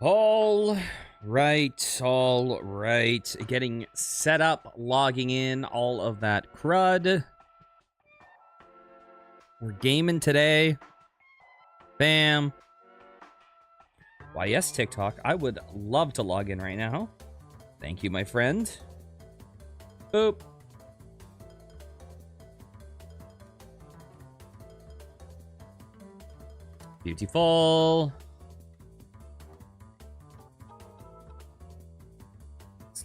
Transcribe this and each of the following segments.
All right. Getting set up, logging in, all of that crud. We're gaming today. Bam. Why, yes, TikTok. I would love to log in right now. Thank you, my friend. Boop. Beautiful.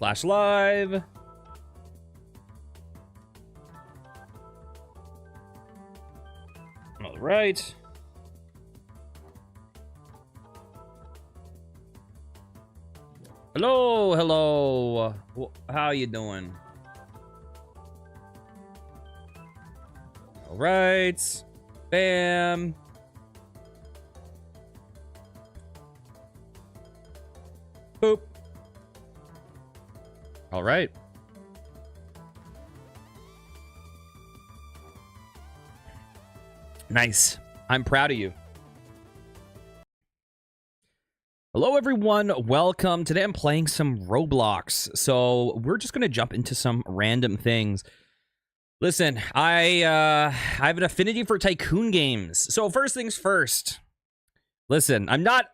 /live. All right. Hello. How you doing? All right. Bam. Boop. All right. Nice. I'm proud of you. Hello, everyone. Welcome. Today I'm playing some Roblox. So we're just going to jump into some random things. Listen, I have an affinity for tycoon games. So first things first. Listen, I'm not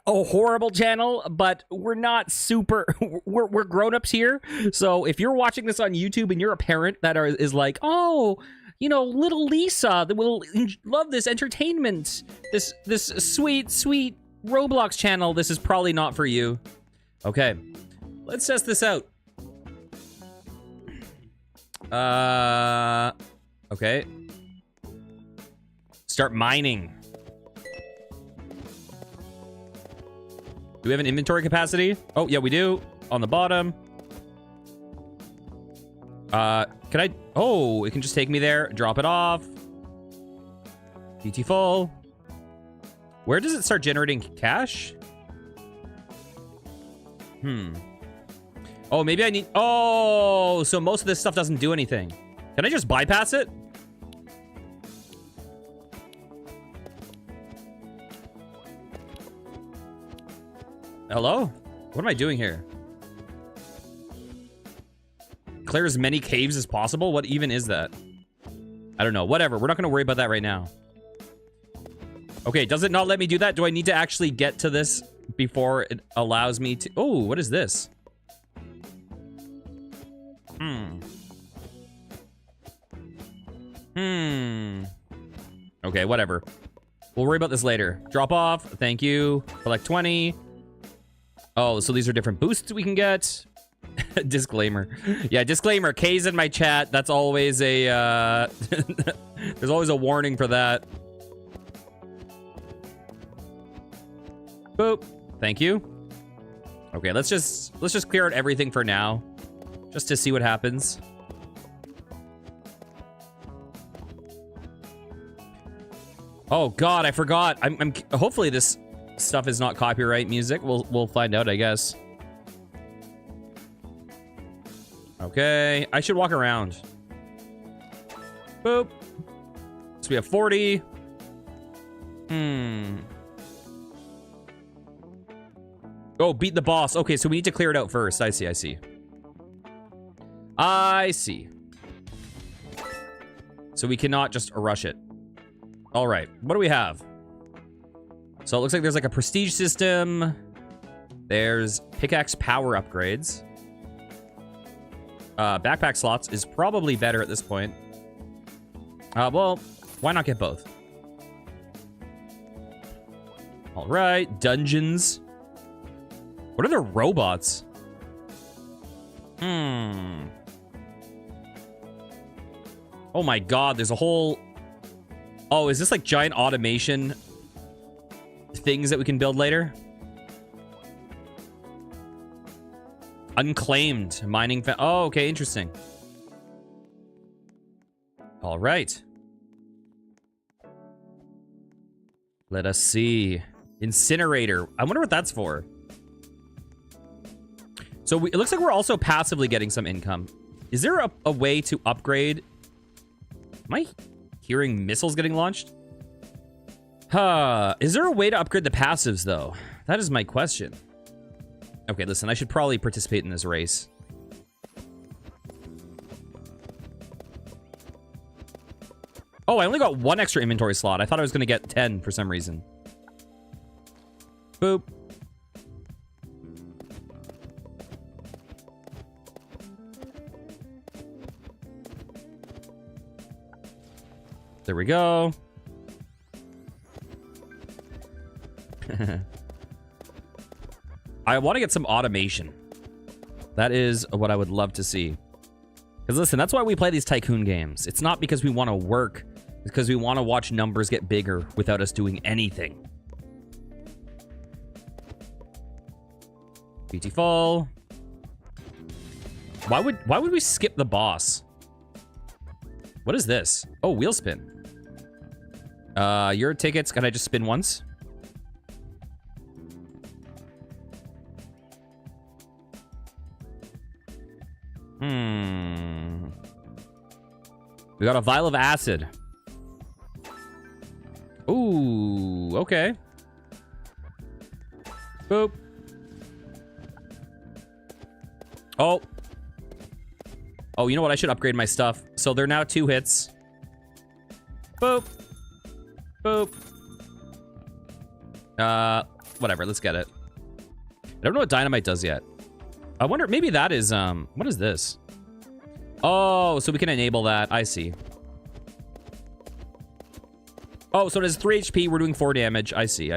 a horrible channel, but we're not super, we're grown-ups here. So if you're watching this on YouTube and you're a parent that is like, oh, you know, little Lisa that will love this entertainment, this sweet Roblox channel, this is probably not for you. Okay, let's test this out. Okay. Start mining. Do we have an inventory capacity? Oh, yeah, we do. On the bottom. Can I? Oh, it can just take me there. Drop it off. Beautiful. Where does it start generating cash? Oh, maybe I need... Oh, so most of this stuff doesn't do anything. Can I just bypass it? Hello? What am I doing here? Clear as many caves as possible? What even is that? I don't know. Whatever. We're not going to worry about that right now. Okay, does it not let me do that? Do I need to actually get to this before it allows me to... Oh, what is this? Okay, whatever. We'll worry about this later. Drop off. Thank you. Collect 20. Oh, so these are different boosts we can get. Disclaimer. Yeah, disclaimer. K's in my chat. That's always a... There's always a warning for that. Boop. Thank you. Okay, let's just clear out everything for now. Just to see what happens. Oh God, I forgot. I'm hopefully this stuff is not copyright music. We'll find out, I guess. Okay, I should walk around. Boop. So we have 40. Oh, beat the boss. Okay, so we need to clear it out first. I see. So we cannot just rush it. All right, what do we have? So it looks like there's like a prestige system. There's pickaxe power upgrades. Backpack slots is probably better at this point. Well, why not get both? All right, dungeons. What are the robots? Oh my God, there's a whole... Oh, is this like giant automation things that we can build later? Unclaimed mining... Oh, okay, interesting. All right. Let us see. Incinerator. I wonder what that's for. So it looks like we're also passively getting some income. Is there a way to upgrade? Am I hearing missiles getting launched? Is there a way to upgrade the passives, though? That is my question. Okay, listen, I should probably participate in this race. Oh, I only got 1 extra inventory slot. I thought I was going to get 10 for some reason. Boop. There we go. I want to get some automation. That is what I would love to see. Because listen, that's why we play these tycoon games. It's not because we want to work. It's because we want to watch numbers get bigger without us doing anything. Beautiful. Why would we skip the boss? What is this? Oh, wheel spin. Your tickets. Can I just spin once? We got a vial of acid. Ooh, okay. Boop. Oh. Oh, you know what? I should upgrade my stuff. So they're now 2 hits. Boop. Boop. Whatever. Let's get it. I don't know what dynamite does yet. I wonder, maybe that is, what is this? Oh, so we can enable that. I see. Oh, so it has 3 HP. We're doing 4 damage. I see.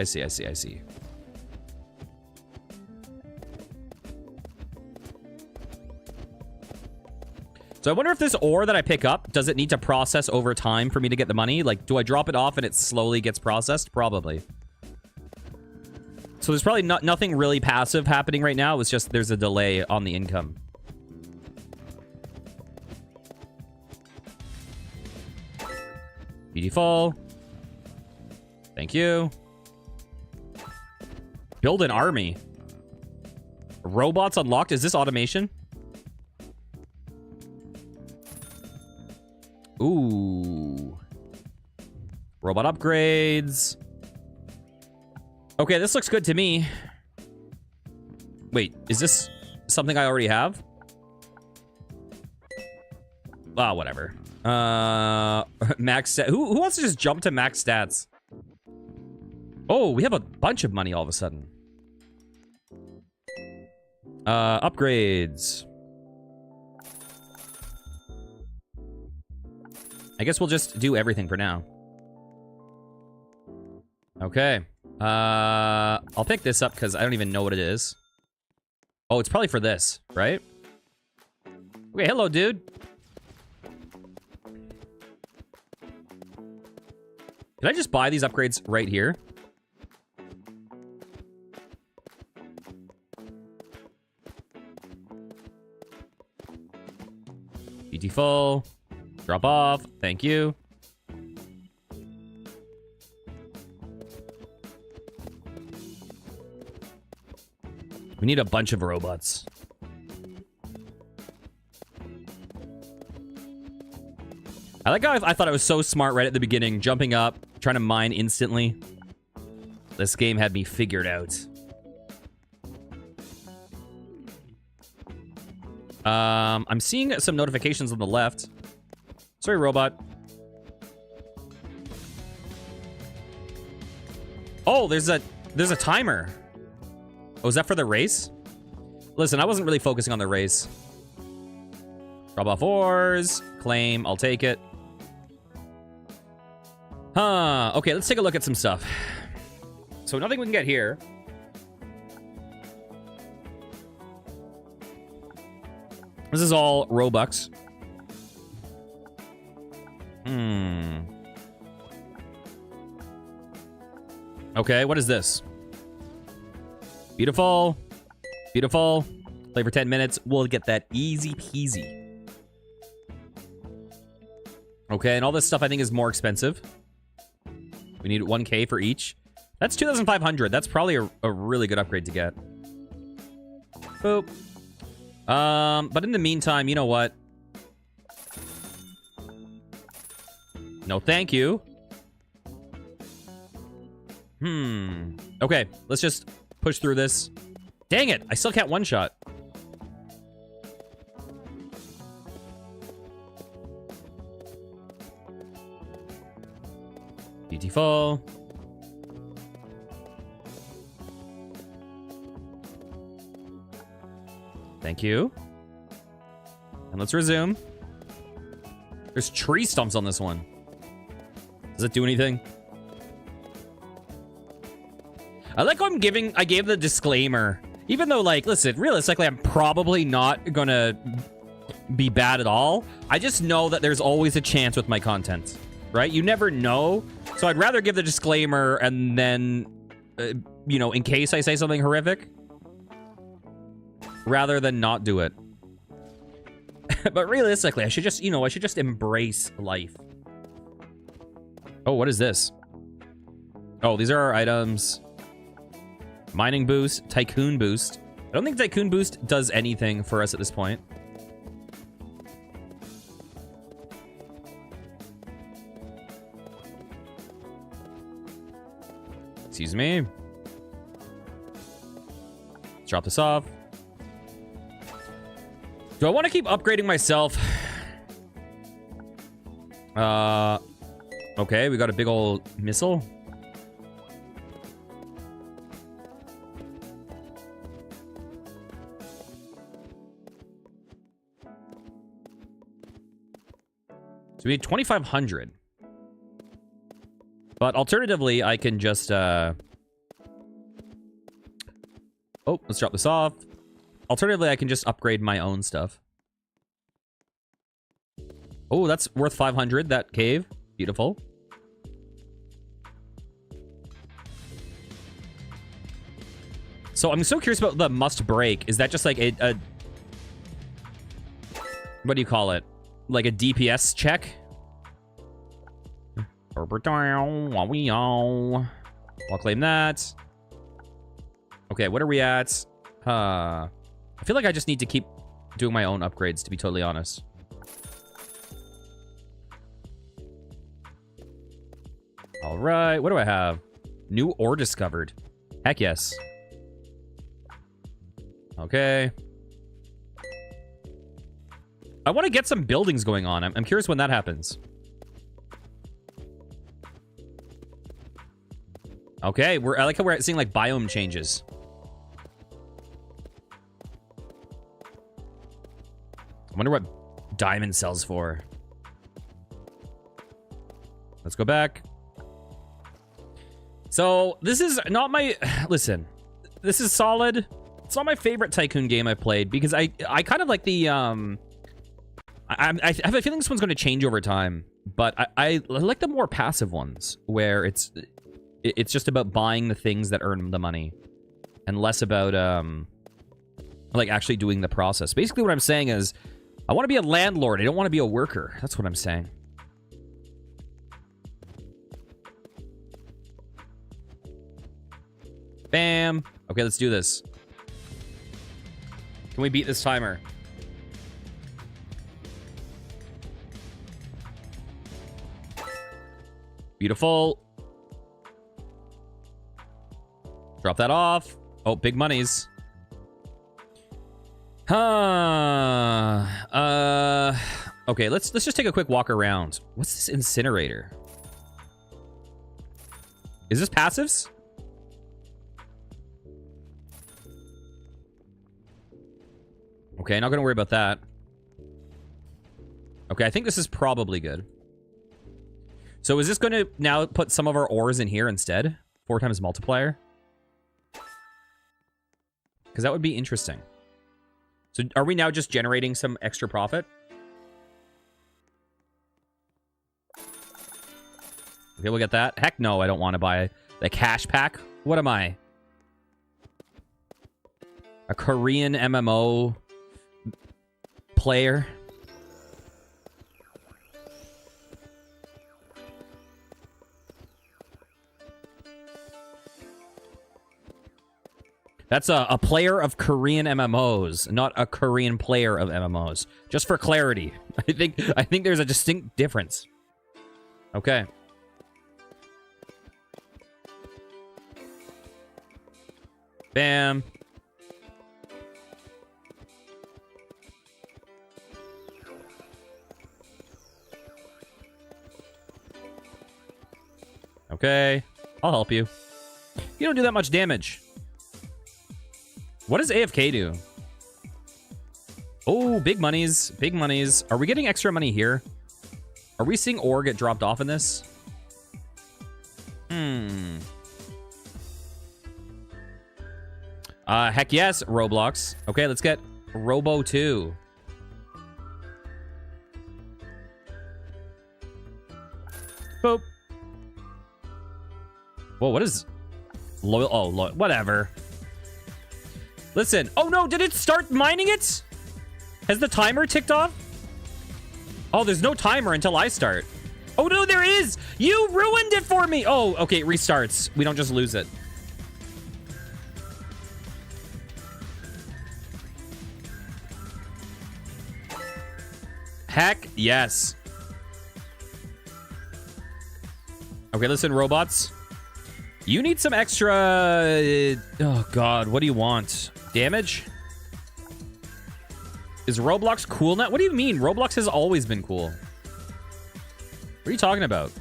So I wonder if this ore that I pick up, does it need to process over time for me to get the money? Like, do I drop it off and it slowly gets processed? Probably. So there's probably nothing really passive happening right now. It's just there's a delay on the income. Beautiful. Thank you. Build an army. Robots unlocked. Is this automation? Ooh. Robot upgrades. Okay, this looks good to me. Wait, is this something I already have? Ah, whatever. Max stat. Who wants to just jump to max stats? Oh, we have a bunch of money all of a sudden. Upgrades. I guess we'll just do everything for now. Okay. I'll pick this up because I don't even know what it is. Oh, it's probably for this, right? Okay, hello, dude. Can I just buy these upgrades right here? Beautiful. Drop off. Thank you. We need a bunch of robots. I like how I thought I was so smart right at the beginning, jumping up, trying to mine instantly. This game had me figured out. I'm seeing some notifications on the left. Sorry, robot. Oh, there's a timer. Oh, is that for the race? Listen, I wasn't really focusing on the race. Drop off ores. Claim. I'll take it. Huh. Okay, let's take a look at some stuff. So nothing we can get here. This is all Robux. Okay, what is this? Beautiful. Beautiful. Play for 10 minutes. We'll get that easy peasy. Okay, and all this stuff I think is more expensive. We need 1K for each. That's 2,500. That's probably a really good upgrade to get. Boop. But in the meantime, you know what? No, thank you. Okay, let's just push through this. Dang it, I still can't one-shot. Beautiful. Thank you. And let's resume. There's tree stumps on this one. Does it do anything? I like how I gave the disclaimer. Even though, like, listen, realistically, I'm probably not gonna be bad at all. I just know that there's always a chance with my content, right? You never know. So I'd rather give the disclaimer and then, you know, in case I say something horrific, rather than not do it. But realistically, I should just, you know, I should just embrace life. Oh, what is this? Oh, these are our items. Mining boost, tycoon boost. I don't think tycoon boost does anything for us at this point. Excuse me. Let's drop this off. Do I want to keep upgrading myself? Okay, we got a big old missile. So we need 2,500. But alternatively, I can just, oh, let's drop this off. Alternatively, I can just upgrade my own stuff. Oh, that's worth 500, that cave. Beautiful. So I'm so curious about the must break. Is that just like a what do you call it? Like a DPS check? I'll claim that. Okay, what are we at? I feel like I just need to keep doing my own upgrades, to be totally honest. All right, what do I have? New ore discovered. Heck yes. Okay. I want to get some buildings going on. I'm curious when that happens. Okay, I like how we're seeing like biome changes. I wonder what diamond sells for. Let's go back. So this is not my, listen, this is solid. It's not my favorite Tycoon game I played because I kind of like the, I have a feeling this one's going to change over time, but I like the more passive ones where it's just about buying the things that earn the money and less about, like actually doing the process. Basically what I'm saying is I want to be a landlord. I don't want to be a worker. That's what I'm saying. Bam. Okay, let's do this. Can we beat this timer? Beautiful. Drop that off. Oh, big monies. Okay, let's just take a quick walk around. What's this incinerator? Is this passives? Okay, not gonna worry about that. Okay, I think this is probably good. So is this gonna now put some of our ores in here instead? 4 times multiplier? Because that would be interesting. So are we now just generating some extra profit? Okay, we'll get that. Heck no, I don't want to buy the cash pack. What am I? A Korean MMO player? That's a player of Korean MMOs, not a Korean player of MMOs. Just for clarity. I think there's a distinct difference. Okay. Bam. Okay. I'll help you. You don't do that much damage. What does AFK do? Oh, big monies. Big monies. Are we getting extra money here? Are we seeing ore get dropped off in this? Heck yes, Roblox. Okay, let's get Robo 2. Boop. Whoa, what is... Loyal... Oh, whatever. Listen. Oh, no, did it start mining it? Has the timer ticked off? Oh, there's no timer until I start. Oh, no, there is. You ruined it for me. Oh, okay, it restarts. We don't just lose it. Heck yes. Okay, listen, robots. You need some extra... Oh, God. What do you want? Damage? Is Roblox cool now? What do you mean? Roblox has always been cool. What are you talking about?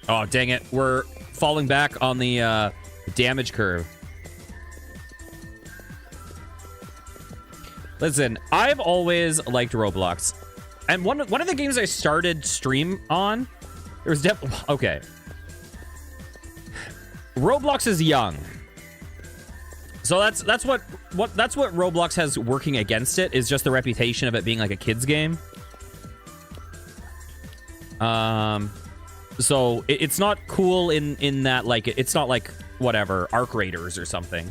Oh, dang it. We're falling back on the damage curve. Listen, I've always liked Roblox. And one of the games I started stream on, there was definitely... Okay. Roblox is young. So that's what Roblox has working against it, is just the reputation of it being like a kid's game. So it's not cool in that, like, it's not like whatever Arc Raiders or something.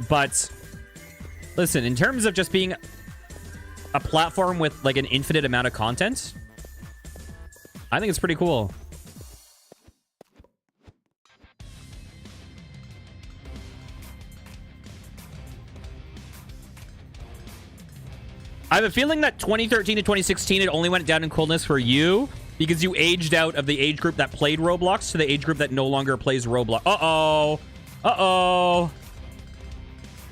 But listen, in terms of just being a platform with like an infinite amount of content, I think it's pretty cool. I have a feeling that 2013 to 2016, it only went down in coolness for you because you aged out of the age group that played Roblox to the age group that no longer plays Roblox. Uh-oh. Uh-oh.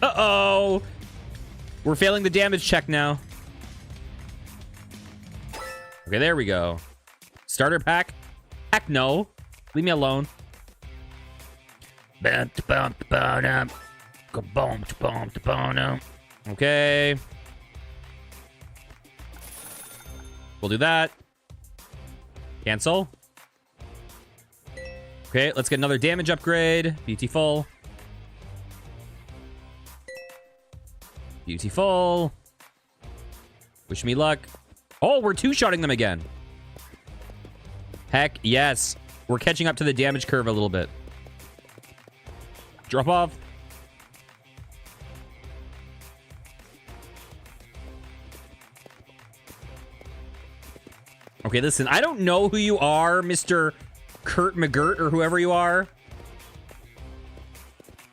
Uh-oh. We're failing the damage check now. Okay, there we go. Starter pack? Heck no. Leave me alone. Okay. We'll do that. Cancel. Okay, let's get another damage upgrade. Beautiful. Beautiful. Wish me luck. Oh, we're two-shotting them again. Heck yes. We're catching up to the damage curve a little bit. Drop off. Okay, listen, I don't know who you are, Mr. Kurt McGirt or whoever you are.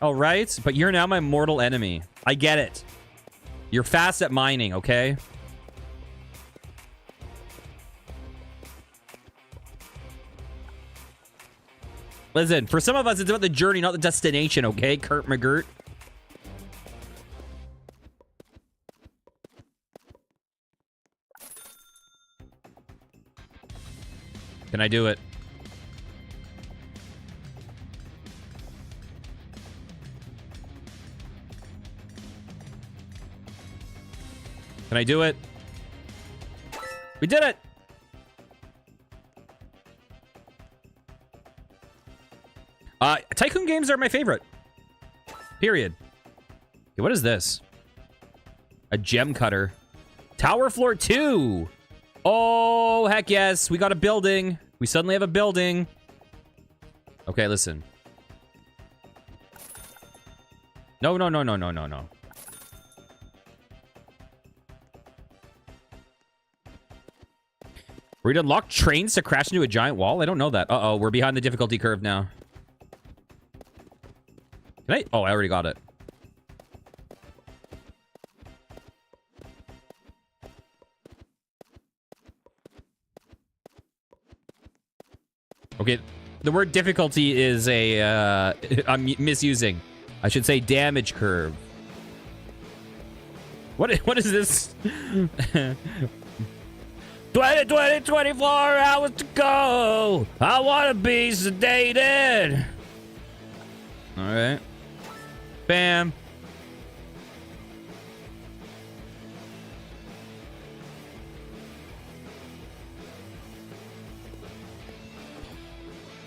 All right, but you're now my mortal enemy. I get it. You're fast at mining, okay? Listen, for some of us, it's about the journey, not the destination, okay, Kurt McGirt? Can I do it? Can I do it? We did it! Tycoon games are my favorite. Period. Okay, what is this? A gem cutter. Tower floor 2! Oh, heck yes. We got a building. We suddenly have a building. Okay, listen. No, no, no, no, no, no, no. We're gonna unlock trains to crash into a giant wall? I don't know that. Uh-oh, we're behind the difficulty curve now. Can I? Oh, I already got it. Okay, the word difficulty is a I'm misusing. I should say damage curve. What is this? 24 hours to go. I want to be sedated. All right. Bam.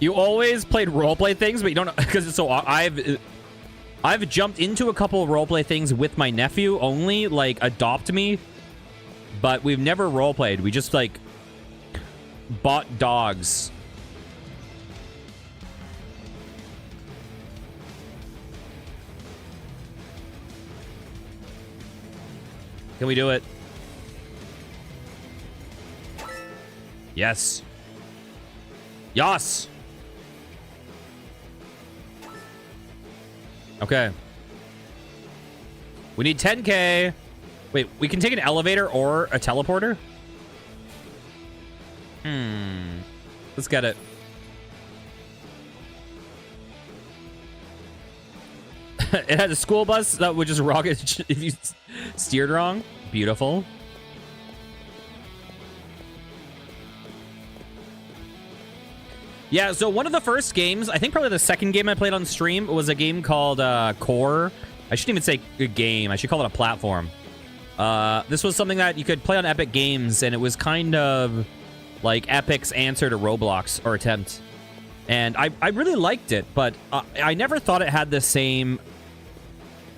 You always played roleplay things, but you don't, because it's so. I've jumped into a couple of roleplay things with my nephew only, like Adopt Me, but we've never roleplayed. We just like bought dogs. Can we do it? Yes. Yes. Okay. We need 10K. Wait, we can take an elevator or a teleporter? Let's get it. It had a school bus that would just rocket if you steered wrong. Beautiful. Yeah, so one of the first games, I think probably the second game I played on stream, was a game called Core. I shouldn't even say a game. I should call it a platform. This was something that you could play on Epic Games, and it was kind of like Epic's answer to Roblox, or attempt. And I really liked it, but I never thought it had the same...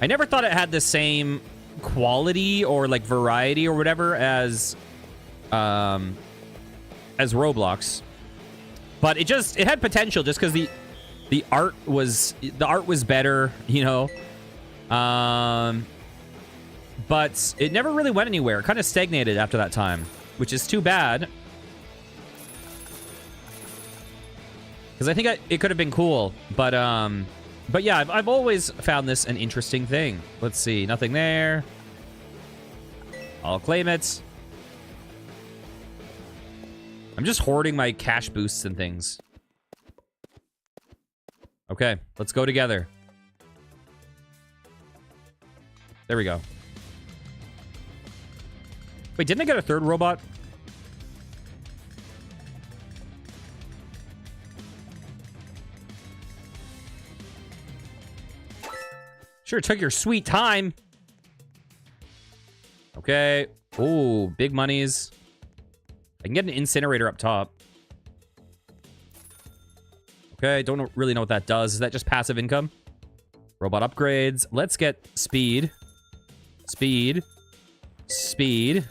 I never thought it had the same quality or like variety or whatever as Roblox. But it had potential just because the art was better, you know. But it never really went anywhere. It kind of stagnated after that time, which is too bad. Because I think it could have been cool, but yeah, I've always found this an interesting thing. Let's see, nothing there. I'll claim it. I'm just hoarding my cash boosts and things. Okay, let's go together. There we go. Wait, didn't I get a third robot? Sure took your sweet time. Okay. Ooh, big monies. I can get an incinerator up top. Okay, don't really know what that does. Is that just passive income? Robot upgrades. Let's get speed. Speed. Speed.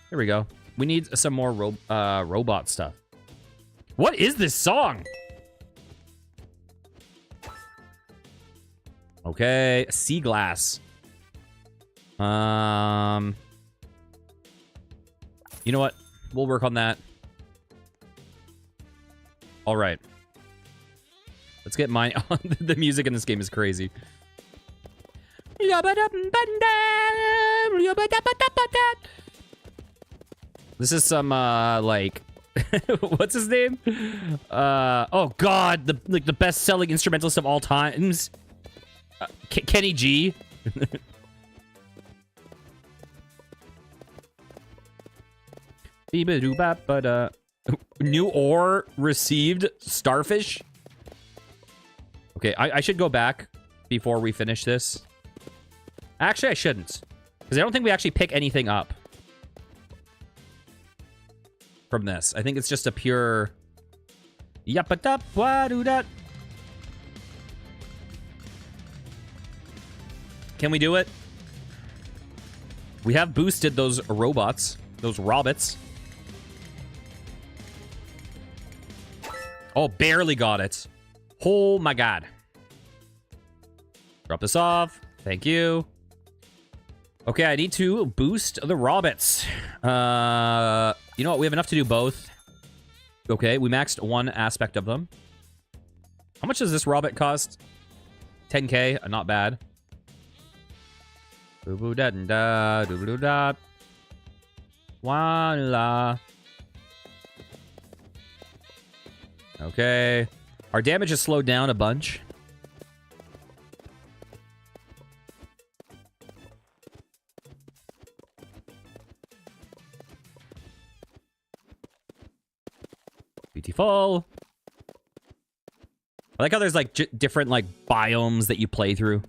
There we go. We need some more robot stuff. What is this song? Okay, sea glass. You know what? We'll work on that. All right. Let's get mine. The music in this game is crazy. This is some like what's his name? Oh god, the best-selling instrumentalist of all times. Kenny G. New ore received. Starfish. Okay, I should go back before we finish this. Actually, I shouldn't, because I don't think we actually pick anything up from this. I think it's just a pure... Yappa-dup-wa-doo-dat. Can we do it? We have boosted those robots. Those robots. Oh, barely got it. Oh my god. Drop this off. Thank you. Okay, I need to boost the robots. You know what? We have enough to do both. Okay, we maxed one aspect of them. How much does this robot cost? 10K. Not bad. Doo-boo-da-da-da, doo-boo-da. Voila. Okay. Our damage has slowed down a bunch. Beautiful. I like how there's like different like biomes that you play through.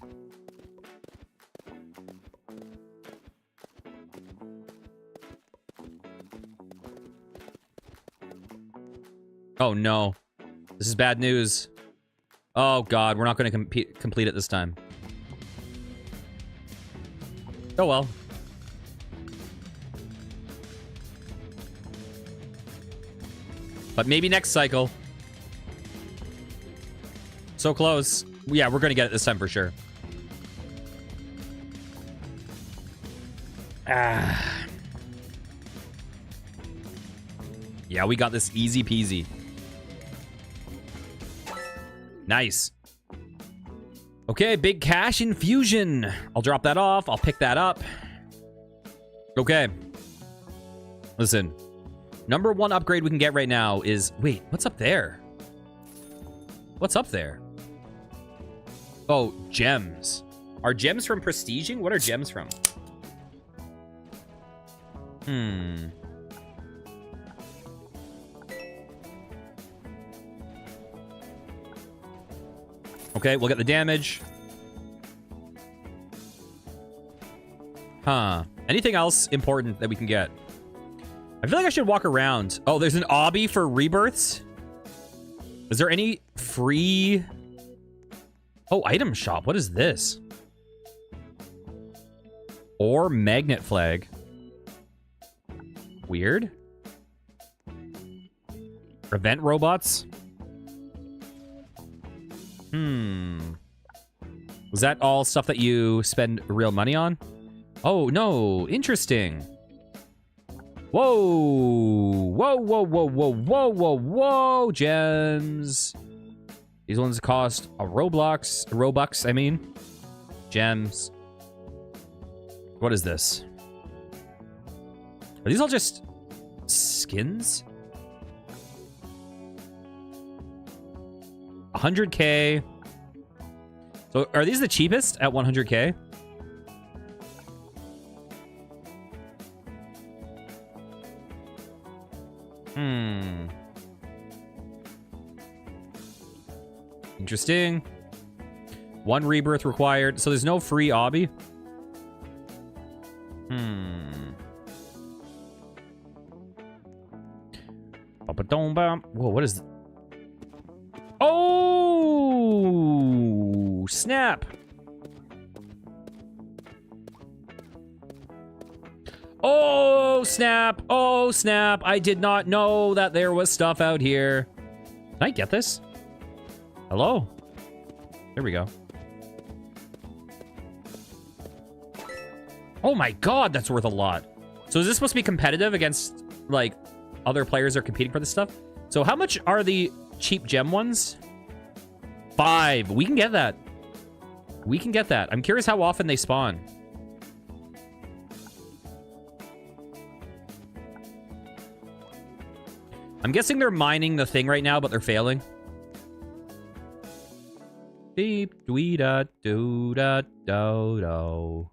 Oh no. This is bad news. Oh god, we're not going to complete it this time. Oh well. But maybe next cycle. So close. Yeah, we're going to get it this time for sure. Ah. Yeah, we got this easy peasy. Nice. Okay, big cash infusion. I'll drop that off. I'll pick that up. Okay. Listen. Number one upgrade we can get right now is... Wait, what's up there? What's up there? Oh, gems. Are gems from prestiging? What are gems from? Okay, we'll get the damage. Huh. Anything else important that we can get? I feel like I should walk around. Oh, there's an obby for rebirths? Is there any free... Oh, item shop. What is this? Or magnet flag. Weird. Event robots. Was that all stuff that you spend real money on? Oh, no. Interesting. Whoa. Whoa, whoa, whoa, whoa, whoa, whoa, whoa. Gems. These ones cost a Robux, I mean. Gems. What is this? Are these all just skins? 100K. So are these the cheapest at 100K? Interesting. One rebirth required. So there's no free obby? Whoa, what is... Oh! Snap! Oh, snap! Oh, snap! I did not know that there was stuff out here. Can I get this? Hello? There we go. Oh my god, that's worth a lot. So is this supposed to be competitive against, like, other players are competing for this stuff? So how much are the cheap gem ones? 5. We can get that. We can get that. I'm curious how often they spawn. I'm guessing they're mining the thing right now, but they're failing. Beep, dwee da doo da do do.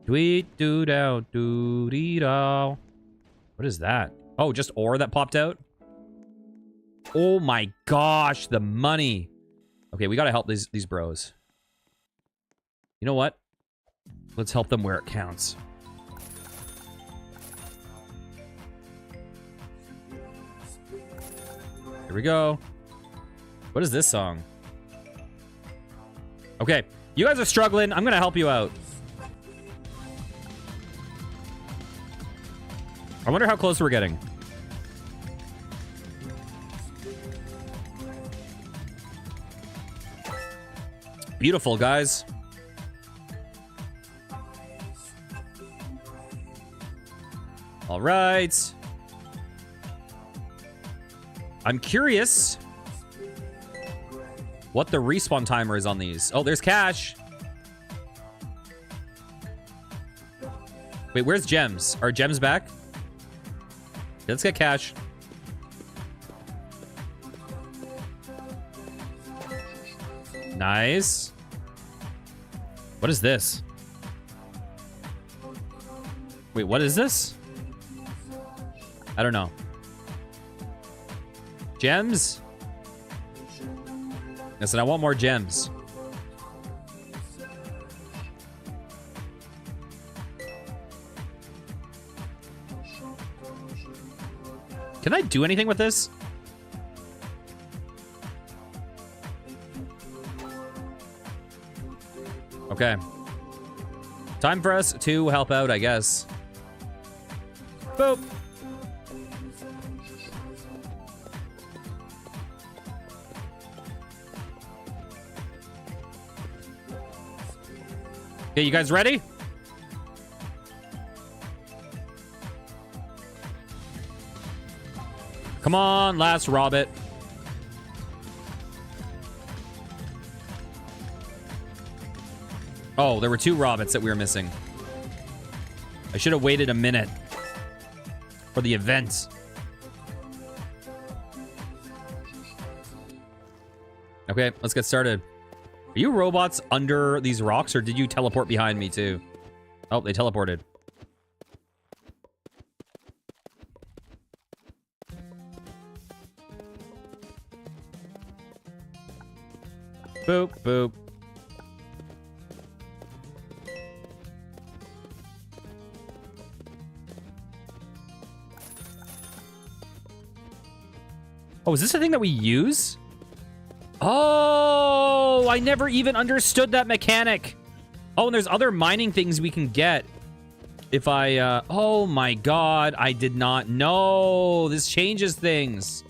Tweet doo da doo dee do. What is that? Oh, just ore that popped out? Oh my gosh, the money. Okay, we gotta help these bros. You know what? Let's help them where it counts. Here we go. What is this song? Okay, you guys are struggling. I'm gonna help you out. I wonder how close we're getting. Beautiful, guys. All right. I'm curious what the respawn timer is on these. Oh, there's cash. Wait, where's gems? Are gems back? Let's get cash. Nice. What is this? Wait, what is this? I don't know. Gems? Listen, I want more gems. Can I do anything with this? Okay. Time for us to help out, I guess. Boop. Okay, you guys ready? Come on, last Robbit. Oh, there were 2 Robbits that we were missing. I should have waited a minute for the event. Okay, let's get started. Are you robots under these rocks, or did you teleport behind me too? Oh, they teleported. Boop, boop. Oh, is this a thing that we use? Oh, I never even understood that mechanic. Oh, and there's other mining things we can get. If I, oh my God, I did not know. This changes things.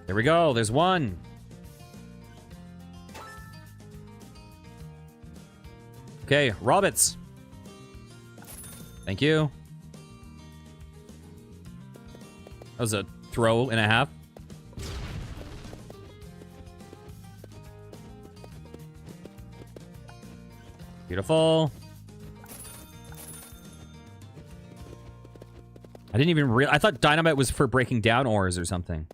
There we go. There's one. Okay, Robbits. Thank you. That was a throw and a half. Beautiful. I didn't even realize. I thought dynamite was for breaking down ores or something.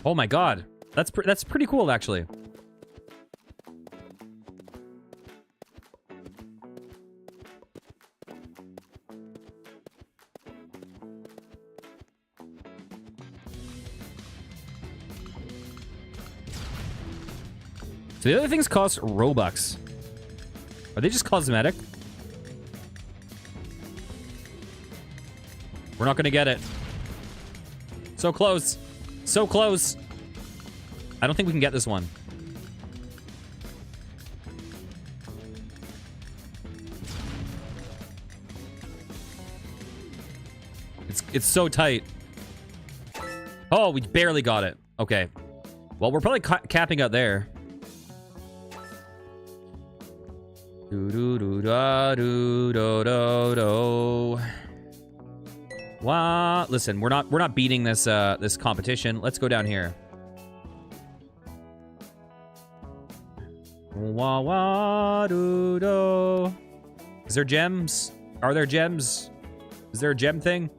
Oh my God, that's pretty cool actually. So the other things cost Robux. Are they just cosmetic? We're not gonna get it. So close. So close. I don't think we can get this one. It's so tight. Oh, we barely got it. Okay. Well, we're probably capping out there. Wow. Listen, we're not beating this this competition. Let's go down here. Wah wah doo do. Is there gems? Are there gems? Is there a gem thing?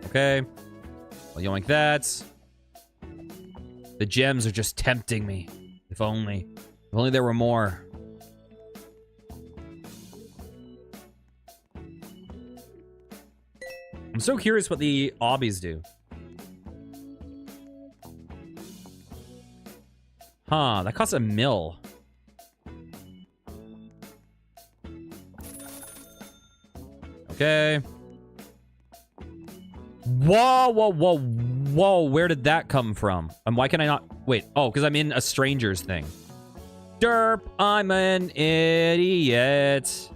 Okay. Well, yoink that. The gems are just tempting me. If only. If only there were more. I'm so curious what the obbies do. Huh, that costs a mil. Okay. Whoa, whoa, whoa, whoa. Where did that come from? And why can I not... Wait. Oh, because I'm in a stranger's thing. Derp, I'm an idiot.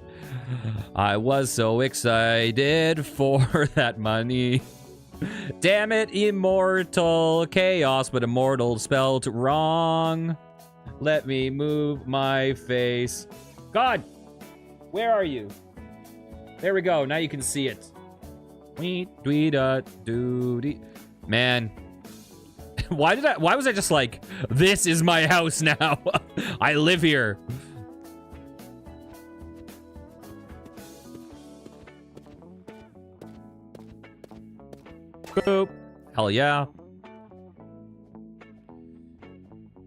I was so excited for that money. Damn it, immortal chaos, but immortal spelled wrong. Let me move my face. God, where are you? There we go. Now you can see it. Man, why was I just like, this is my house now? I live here. Boop. Hell yeah.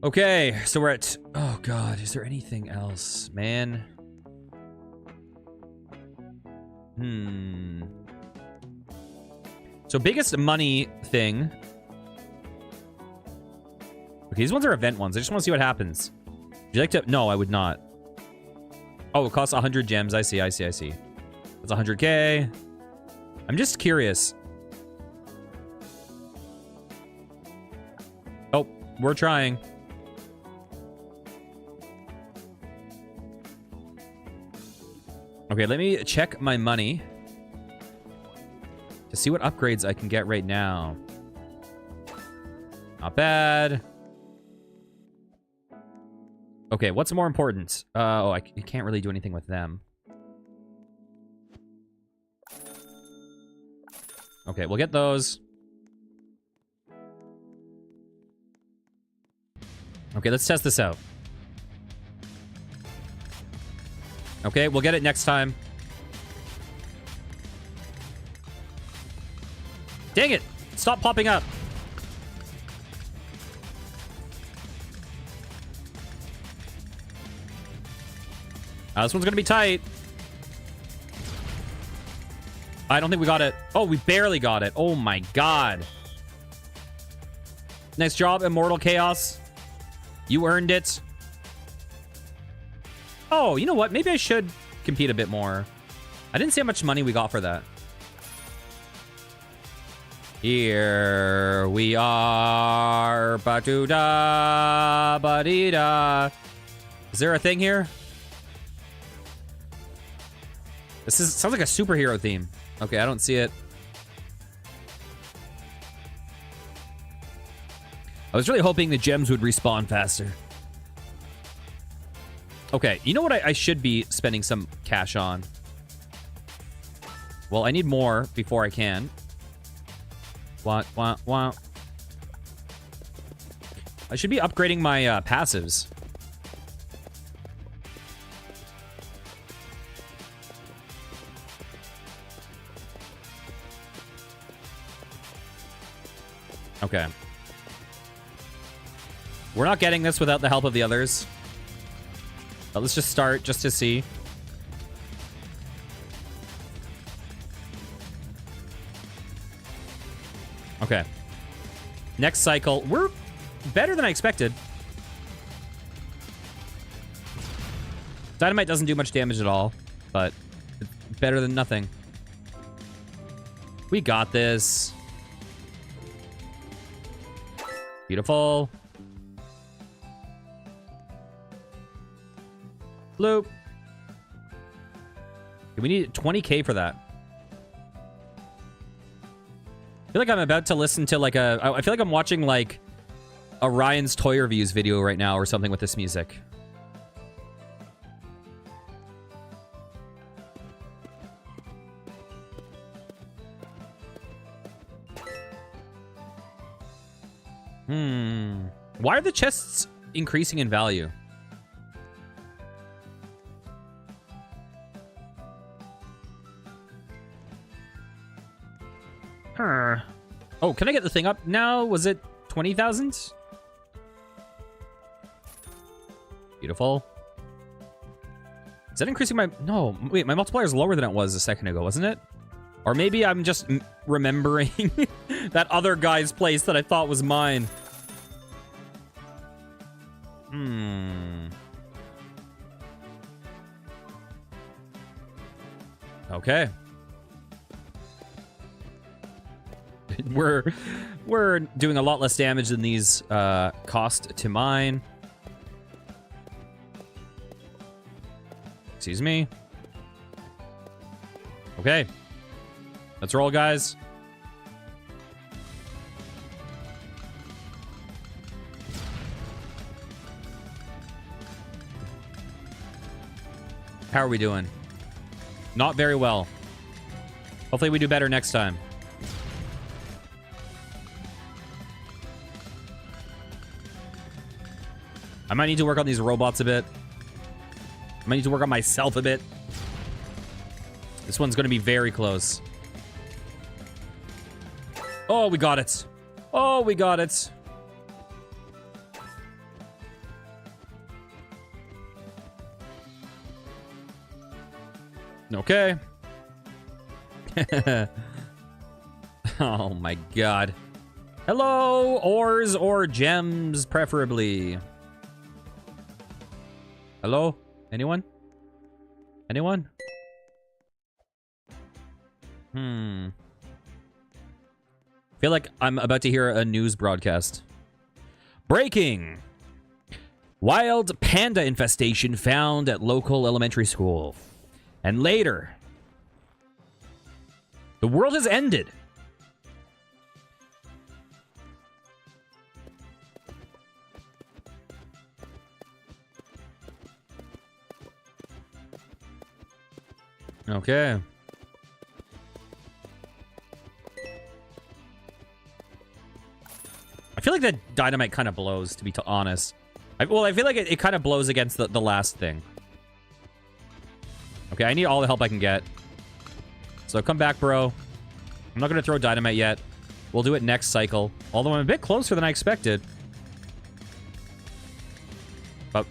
Okay, so we're at... Oh, God. Is there anything else? Man. So, biggest money thing. Okay, these ones are event ones. I just want to see what happens. Would you like to... No, I would not. Oh, it costs 100 gems. I see. That's 100k. I'm just curious. Oh, we're trying. Okay, let me check my money to see what upgrades I can get right now. Not bad. Okay, what's more important? Oh, I can't really do anything with them. Okay, we'll get those. Okay, let's test this out. Okay, we'll get it next time. Dang it! Stop popping up. This one's gonna be tight. I don't think we got it. Oh, we barely got it. Oh my god. Nice job, Immortal Chaos. You earned it. Oh, you know what? Maybe I should compete a bit more. I didn't see how much money we got for that. Here we are. Ba-do-da, ba-dee-da. Is there a thing here? Sounds like a superhero theme. Okay, I don't see it. I was really hoping the gems would respawn faster. Okay, you know what I should be spending some cash on? Well, I need more before I can. Wah. I should be upgrading my passives. Okay. We're not getting this without the help of the others. But let's just start just to see. Okay. Next cycle. We're better than I expected. Dynamite doesn't do much damage at all, but it's better than nothing. We got this. Beautiful. Bloop. We need 20k for that. I feel like I'm about to listen to like I feel like I'm watching like a Ryan's Toy Reviews video right now or something with this music. Why are the chests increasing in value? Oh, can I get the thing up now? Was it 20,000? Beautiful. Is that increasing my... No, wait, my multiplier is lower than it was a second ago, wasn't it? Or maybe I'm just remembering that other guy's place that I thought was mine. Okay. We're doing a lot less damage than these cost to mine. Excuse me. Okay. Let's roll, guys. How are we doing? Not very well. Hopefully we do better next time. I might need to work on these robots a bit. I might need to work on myself a bit. This one's going to be very close. Oh, we got it. Oh, we got it. Okay. Oh my god. Hello, ores or gems, preferably. Hello? Anyone? Anyone? I feel like I'm about to hear a news broadcast. Breaking! Wild panda infestation found at local elementary school. And later, the world has ended. Okay. I feel like that dynamite kind of blows, to be honest. I feel like it kind of blows against the last thing. Okay, I need all the help I can get. So come back, bro. I'm not going to throw dynamite yet. We'll do it next cycle. Although I'm a bit closer than I expected. But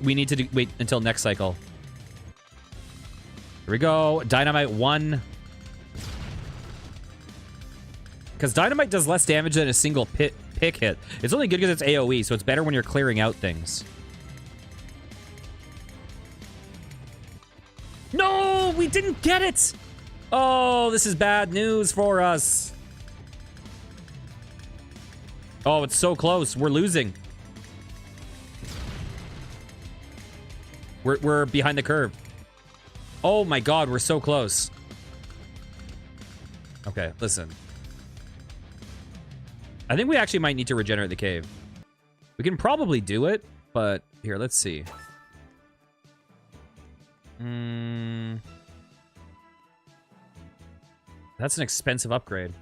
we need to wait until next cycle. Here we go. Dynamite 1. Because dynamite does less damage than a single pick hit. It's only good because it's AoE, so it's better when you're clearing out things. No, we didn't get it. Oh, this is bad news for us. Oh, it's so close. We're losing. We're behind the curve. Oh my god, we're so close. Okay, listen. I think we actually might need to regenerate the cave. We can probably do it, but here, let's see. That's an expensive upgrade.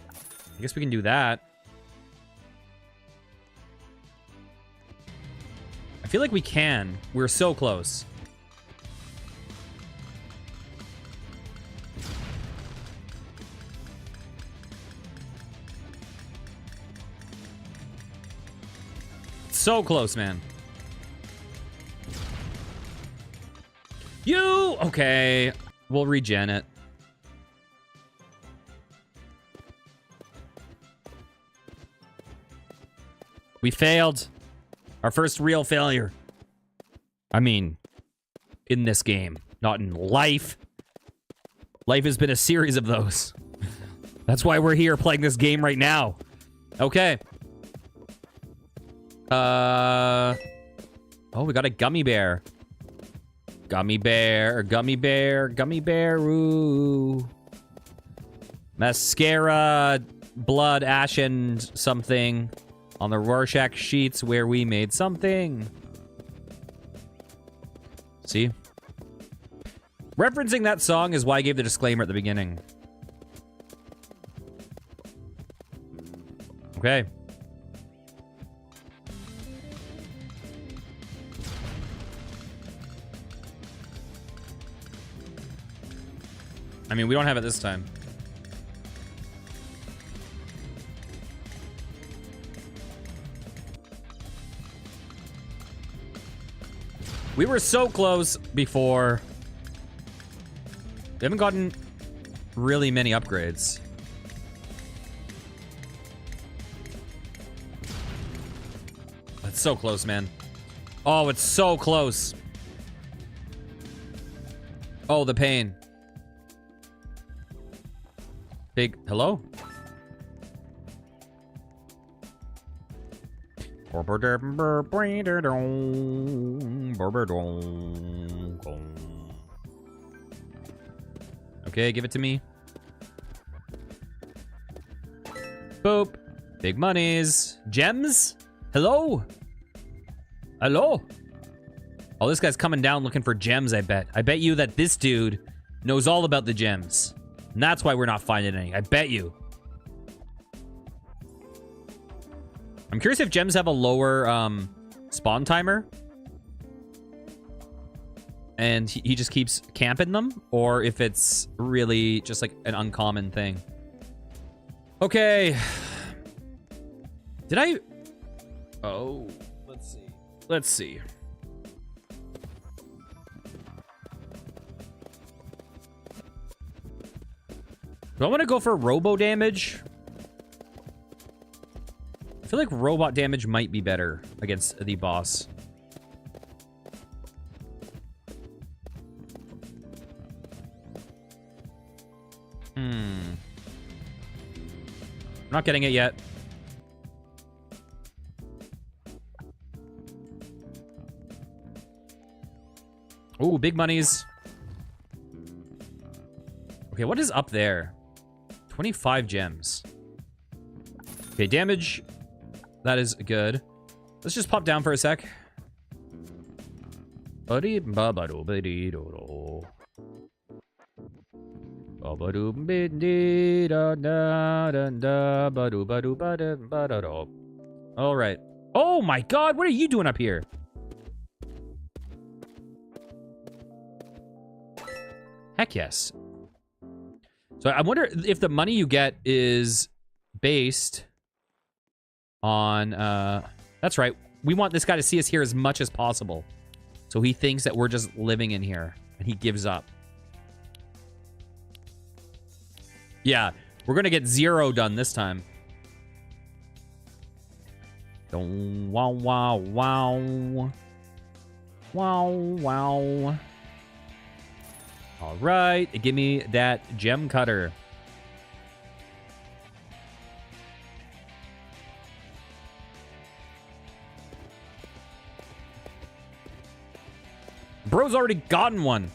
I guess we can do that. I feel like we can. We're so close. So close, man. Okay. We'll regen it. We failed. Our first real failure. I mean, in this game, not in life. Life has been a series of those. That's why we're here playing this game right now. Okay. Oh, we got a gummy bear. Gummy bear, gummy bear, gummy bear, ooh. Mascara, blood, ash, and something on the Rorschach sheets where we made something. See? Referencing that song is why I gave the disclaimer at the beginning. Okay. I mean, we don't have it this time. We were so close before. We haven't gotten really many upgrades. That's so close, man. Oh, it's so close. Oh, the pain. Big hello? Okay, give it to me. Boop. Big monies. Gems? Hello? Hello? Oh, this guy's coming down looking for gems, I bet. I bet you that this dude knows all about the gems. And that's why we're not finding any. I bet you. I'm curious if gems have a lower spawn timer. And he just keeps camping them. Or if it's really just like an uncommon thing. Okay. Did I... Oh, let's see. Let's see. Do I want to go for robo damage? I feel like robot damage might be better against the boss. I'm not getting it yet. Ooh, big monies. Okay, what is up there? 25 gems. Okay, damage. That is good. Let's just pop down for a sec. All right. Oh my God, what are you doing up here? Heck yes. So I wonder if the money you get is based on, that's right. We want this guy to see us here as much as possible. So he thinks that we're just living in here and he gives up. Yeah, we're going to get 0 done this time. Wow, wow, wow. Wow, wow. All right, give me that gem cutter. Bro's already gotten one.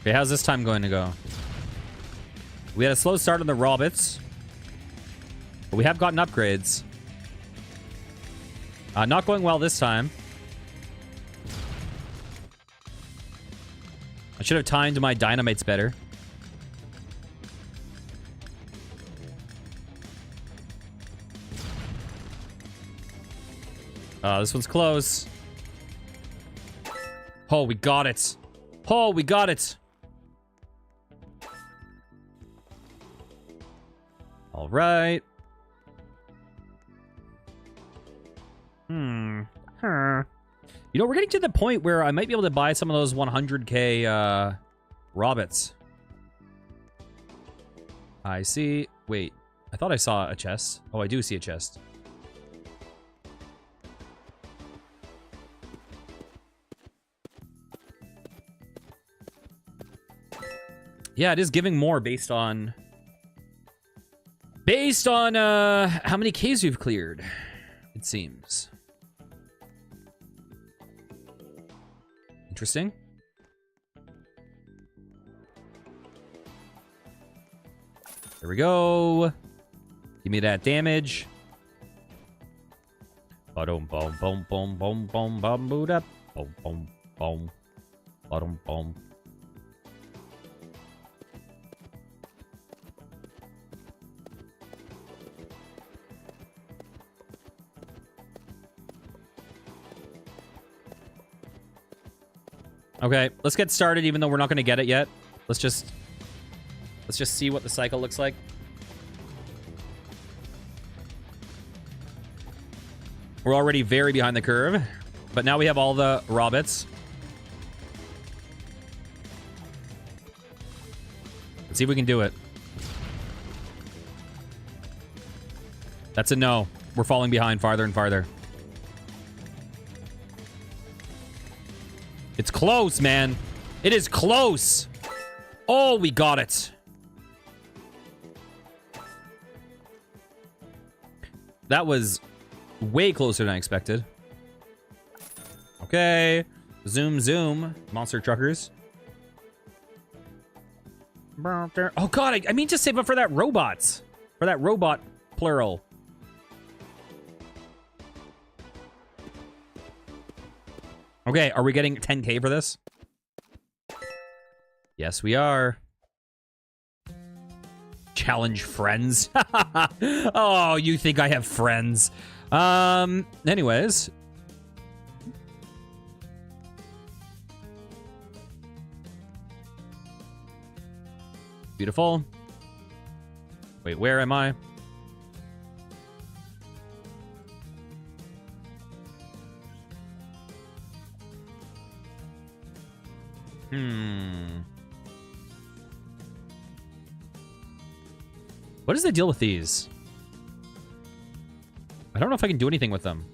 Okay, how's this time going to go? We had a slow start on the Robots. But we have gotten upgrades. Not going well this time. I should have timed my dynamites better. This one's close. Oh, we got it. Oh, we got it. All right. You know, we're getting to the point where I might be able to buy some of those 100k Robots. I see. Wait, I thought I saw a chest. Oh, I do see a chest. Yeah, it is giving more based on how many Ks you've cleared, it seems. Interesting. There we go. Give me that damage. Boom, boom, boom, boom, boom, boom, boom, boot up. Boom, boom, boom, boom, boom. Okay, let's get started even though we're not going to get it yet. Let's just see what the cycle looks like. We're already very behind the curve, but now we have all the Robots. Let's see if we can do it. That's a no. We're falling behind farther and farther. It's close, man. It is close. Oh, we got it. That was way closer than I expected. Okay. Zoom, zoom. Monster truckers. Oh god, I mean to save up for that robots. For that robot plural. Okay, are we getting 10K for this? Yes, we are. Challenge friends. Oh, you think I have friends. Anyways. Beautiful. Wait, where am I? What is the deal with these? I don't know if I can do anything with them.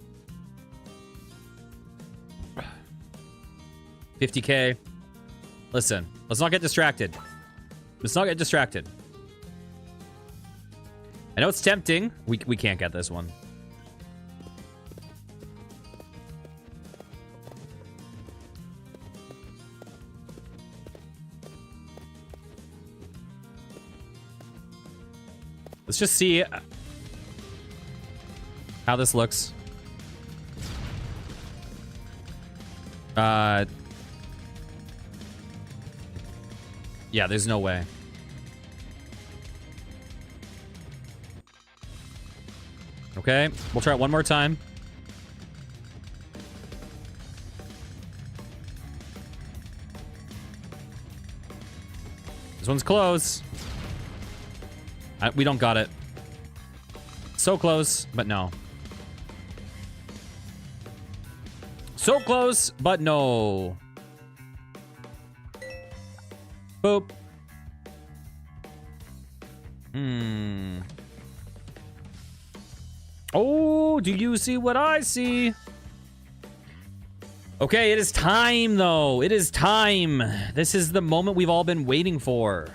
50K. Listen, let's not get distracted. Let's not get distracted. I know it's tempting. We can't get this one. Let's just see how this looks. Yeah, there's no way. Okay, we'll try it one more time. This one's close. We don't got it. So close, but no. So close, but no. Boop. Oh, do you see what I see? Okay, it is time, though. It is time. This is the moment we've all been waiting for.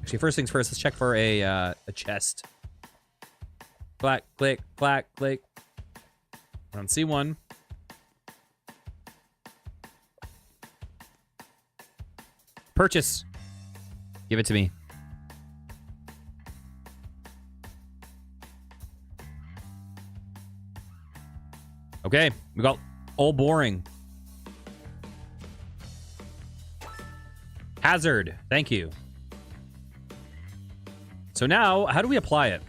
Actually, first things first, let's check for a chest. Clack, click, clack, click. I don't see one. Purchase. Give it to me. Okay, we got all boring. Hazard, thank you. So now, how do we apply it?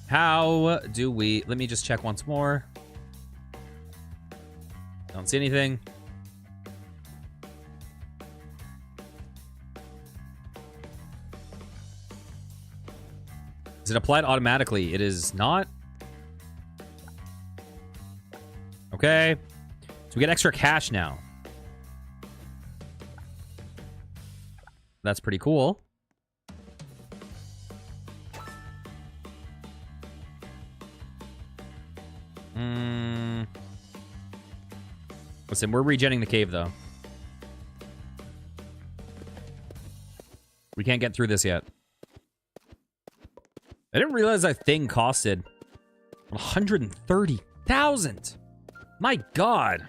How do we... Let me just check once more. Don't see anything. Is it applied automatically? It is not. Okay. So we get extra cash now. That's pretty cool. Listen, we're regenning the cave, though. We can't get through this yet. I didn't realize that thing costed 130,000. My God.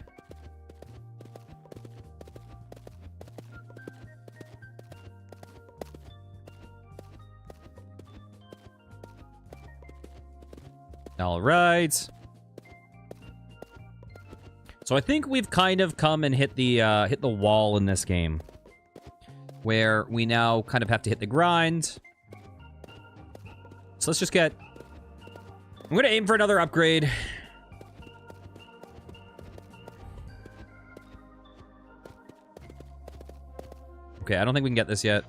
All right. So I think we've kind of come and hit the wall in this game, where we now kind of have to hit the grind. So let's just get... I'm gonna aim for another upgrade. Okay, I don't think we can get this yet.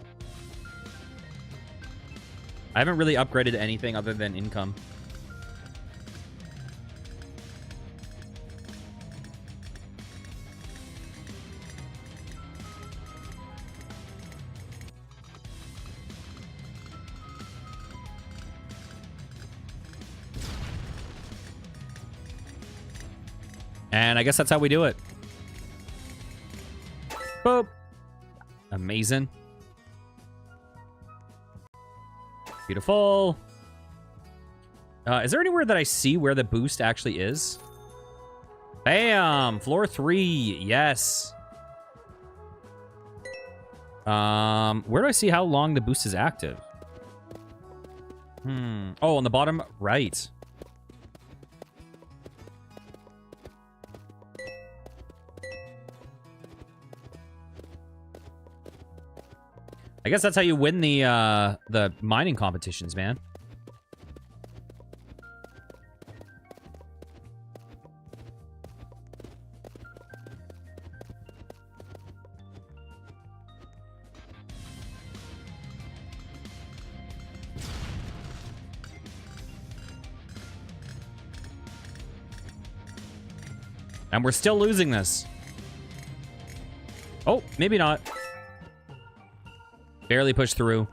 I haven't really upgraded anything other than income. And I guess that's how we do it. Boop. Amazing. Beautiful. Is there anywhere that I see where the boost actually is? Bam! Floor 3. Yes. Where do I see how long the boost is active? Oh, on the bottom right. I guess that's how you win the mining competitions, man. And we're still losing this. Oh, maybe not. Barely pushed through.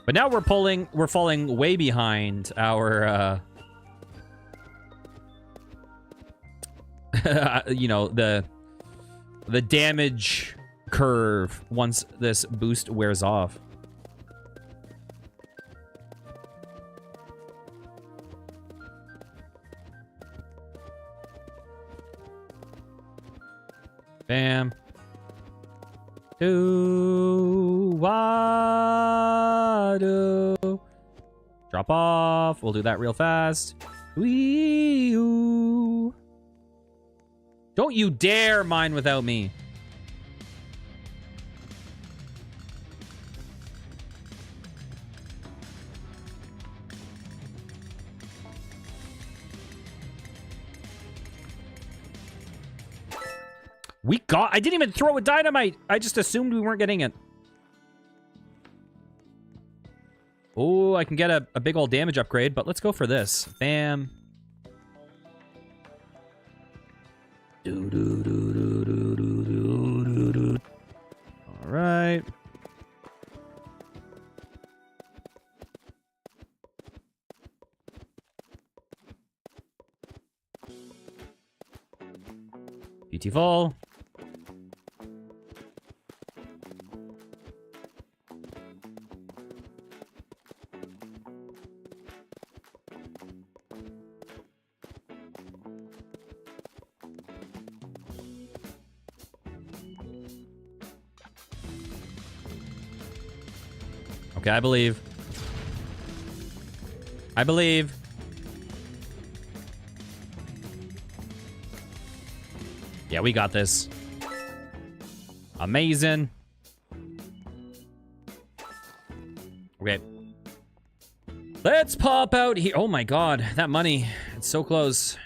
But now we're falling way behind our, you know, the damage curve once this boost wears off. Bam. Do. Drop off. We'll do that real fast. Wee-oo. Don't you dare mine without me. I didn't even throw a dynamite. I just assumed we weren't getting it. Oh, I can get a big old damage upgrade, but let's go for this. Bam. All right. Beautiful. Okay, I believe. I believe. Yeah, we got this. Amazing. Okay. Let's pop out here. Oh my god, that money. It's so close.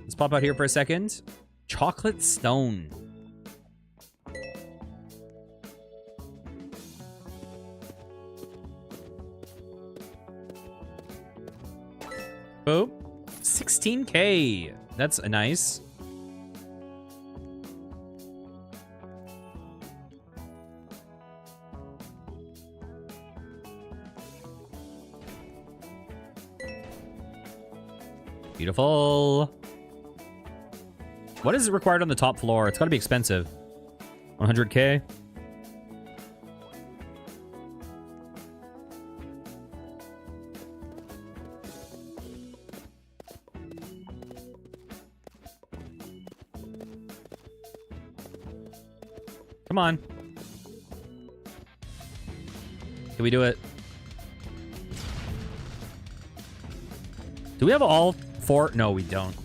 Let's pop out here for a second. Chocolate stone. Oh, 16K. That's nice. Beautiful. What is required on the top floor? It's got to be expensive. 100K. Come on. Can we do it? Do we have all four? No, we don't.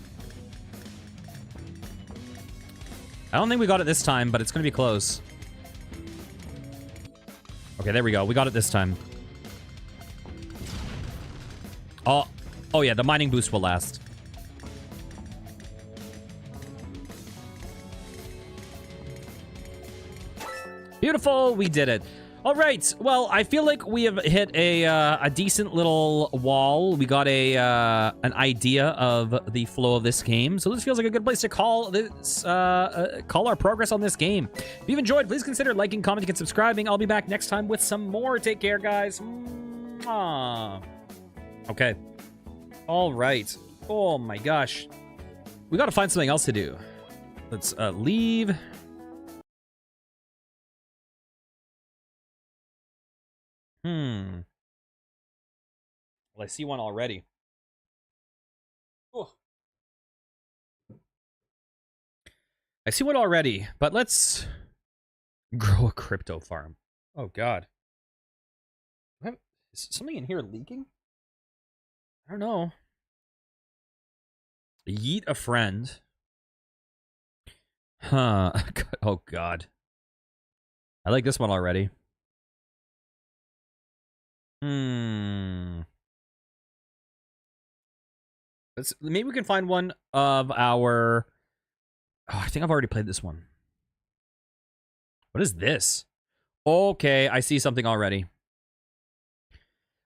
I don't think we got it this time, but it's going to be close. Okay, there we go. We got it this time. Oh yeah, the mining boost will last. Beautiful, we did it. All right, well, I feel like we have hit a decent little wall. We got an idea of the flow of this game, so this feels like a good place to call this call our progress on this game. If you've enjoyed, please consider liking, commenting, and subscribing. I'll be back next time with some more. Take care, guys. Mwah. Okay. All right. Oh my gosh, we got to find something else to do. Let's leave. Well, I see one already. Oh. I see one already, but let's grow a crypto farm. Oh, God. Is something in here leaking? I don't know. Yeet a friend. Huh. Oh, God. I like this one already. Maybe we can find one of our... Oh, I think I've already played this one. What is this? Okay, I see something already.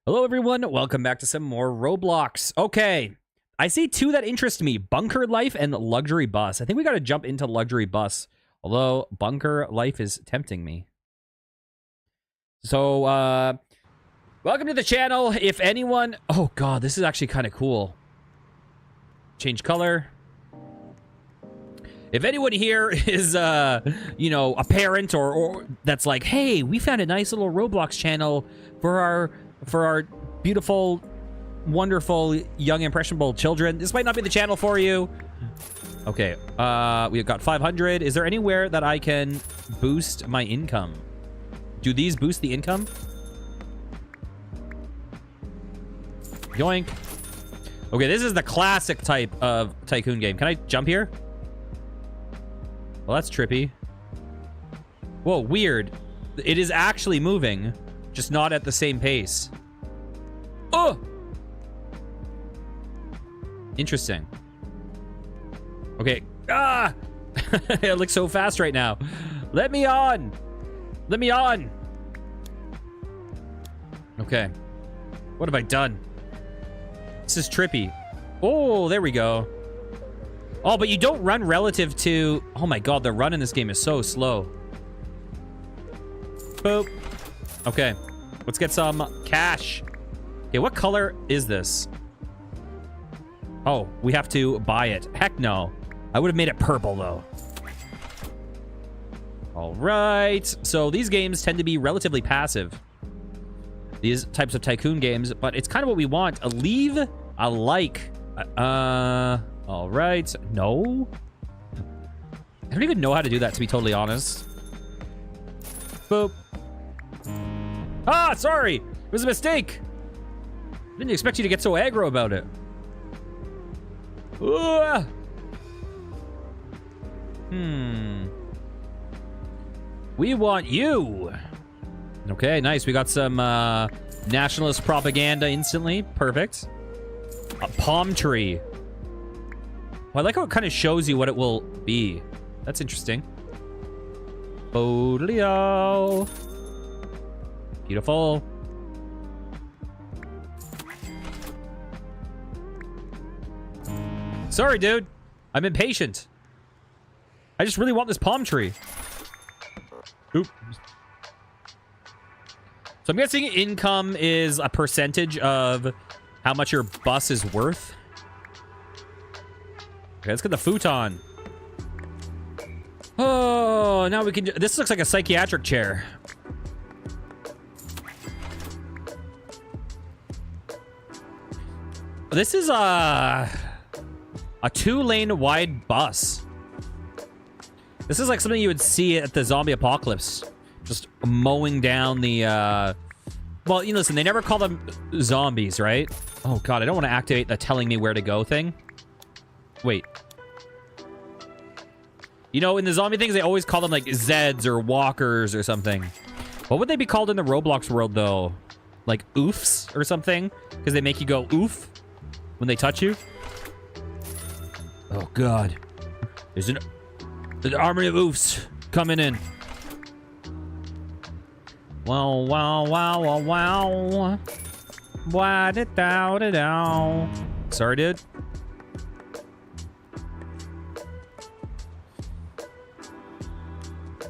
Hello, everyone. Welcome back to some more Roblox. Okay, I see two that interest me. Bunker Life and Luxury Bus. I think we got to jump into Luxury Bus. Although, Bunker Life is tempting me. So, welcome to the channel. If anyone... Oh, God, this is actually kind of cool. Change color. If anyone here is, you know, a parent or that's like, hey, we found a nice little Roblox channel for our beautiful, wonderful, young, impressionable children, this might not be the channel for you. Okay, we've got 500. Is there anywhere that I can boost my income? Do these boost the income? Yoink. Okay, this is the classic type of tycoon game. Can I jump here? Well, that's trippy. Whoa, weird. It is actually moving, just not at the same pace. Oh! Interesting. Okay. Ah! It looks so fast right now. Let me on! Let me on! Okay. What have I done? This is trippy. Oh, there we go. Oh, but you don't run relative to... Oh my God, the run in this game is so slow. Boop. Okay, let's get some cash. Okay, what color is this? Oh, we have to buy it. Heck no. I would have made it purple, though. All right. So these games tend to be relatively passive. These types of tycoon games, but it's kind of what we want. A leave, a like. All right. No. I don't even know how to do that, to be totally honest. Boop. Ah, sorry. It was a mistake. Didn't expect you to get so aggro about it. We want you. Okay, nice. We got some nationalist propaganda instantly. Perfect. A palm tree. Well, I like how it kind of shows you what it will be. That's interesting. Bodlio. Beautiful. Sorry, dude. I'm impatient. I just really want this palm tree. Oop. So I'm guessing income is a percentage of how much your bus is worth. Okay, let's get the futon. Oh, now we can... This looks like a psychiatric chair. This is a 2-lane wide bus. This is like something you would see at the zombie apocalypse. Just mowing down the... Well, you know, listen, they never call them zombies, right? Oh, God, I don't want to activate the telling me where to go thing. Wait. You know, in the zombie things, they always call them, like, Zeds or Walkers or something. What would they be called in the Roblox world, though? Like, oofs or something? Because they make you go oof when they touch you? Oh, God. There's an army of oofs coming in. Wow, wow, wow, wow, wow. Why did dow. Sorry, dude.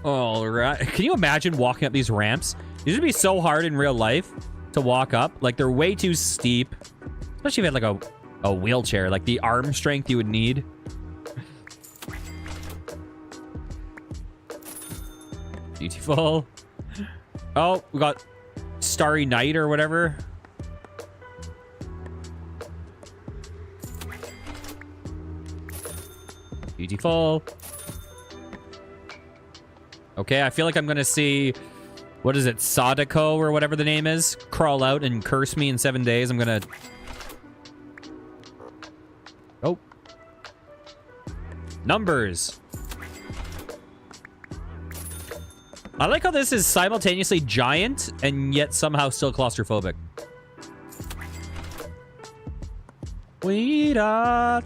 All right. Can you imagine walking up these ramps? These would be so hard in real life to walk up. Like, they're way too steep. Especially if you had, like, a wheelchair. Like, the arm strength you would need. Beautiful. Oh, we got Starry Night or whatever. Beautiful. Okay, I feel like I'm gonna see, what is it, Sadako or whatever the name is, crawl out and curse me in 7 days. I'm gonna... Oh. Numbers. I like how this is simultaneously giant and yet somehow still claustrophobic. Wait up.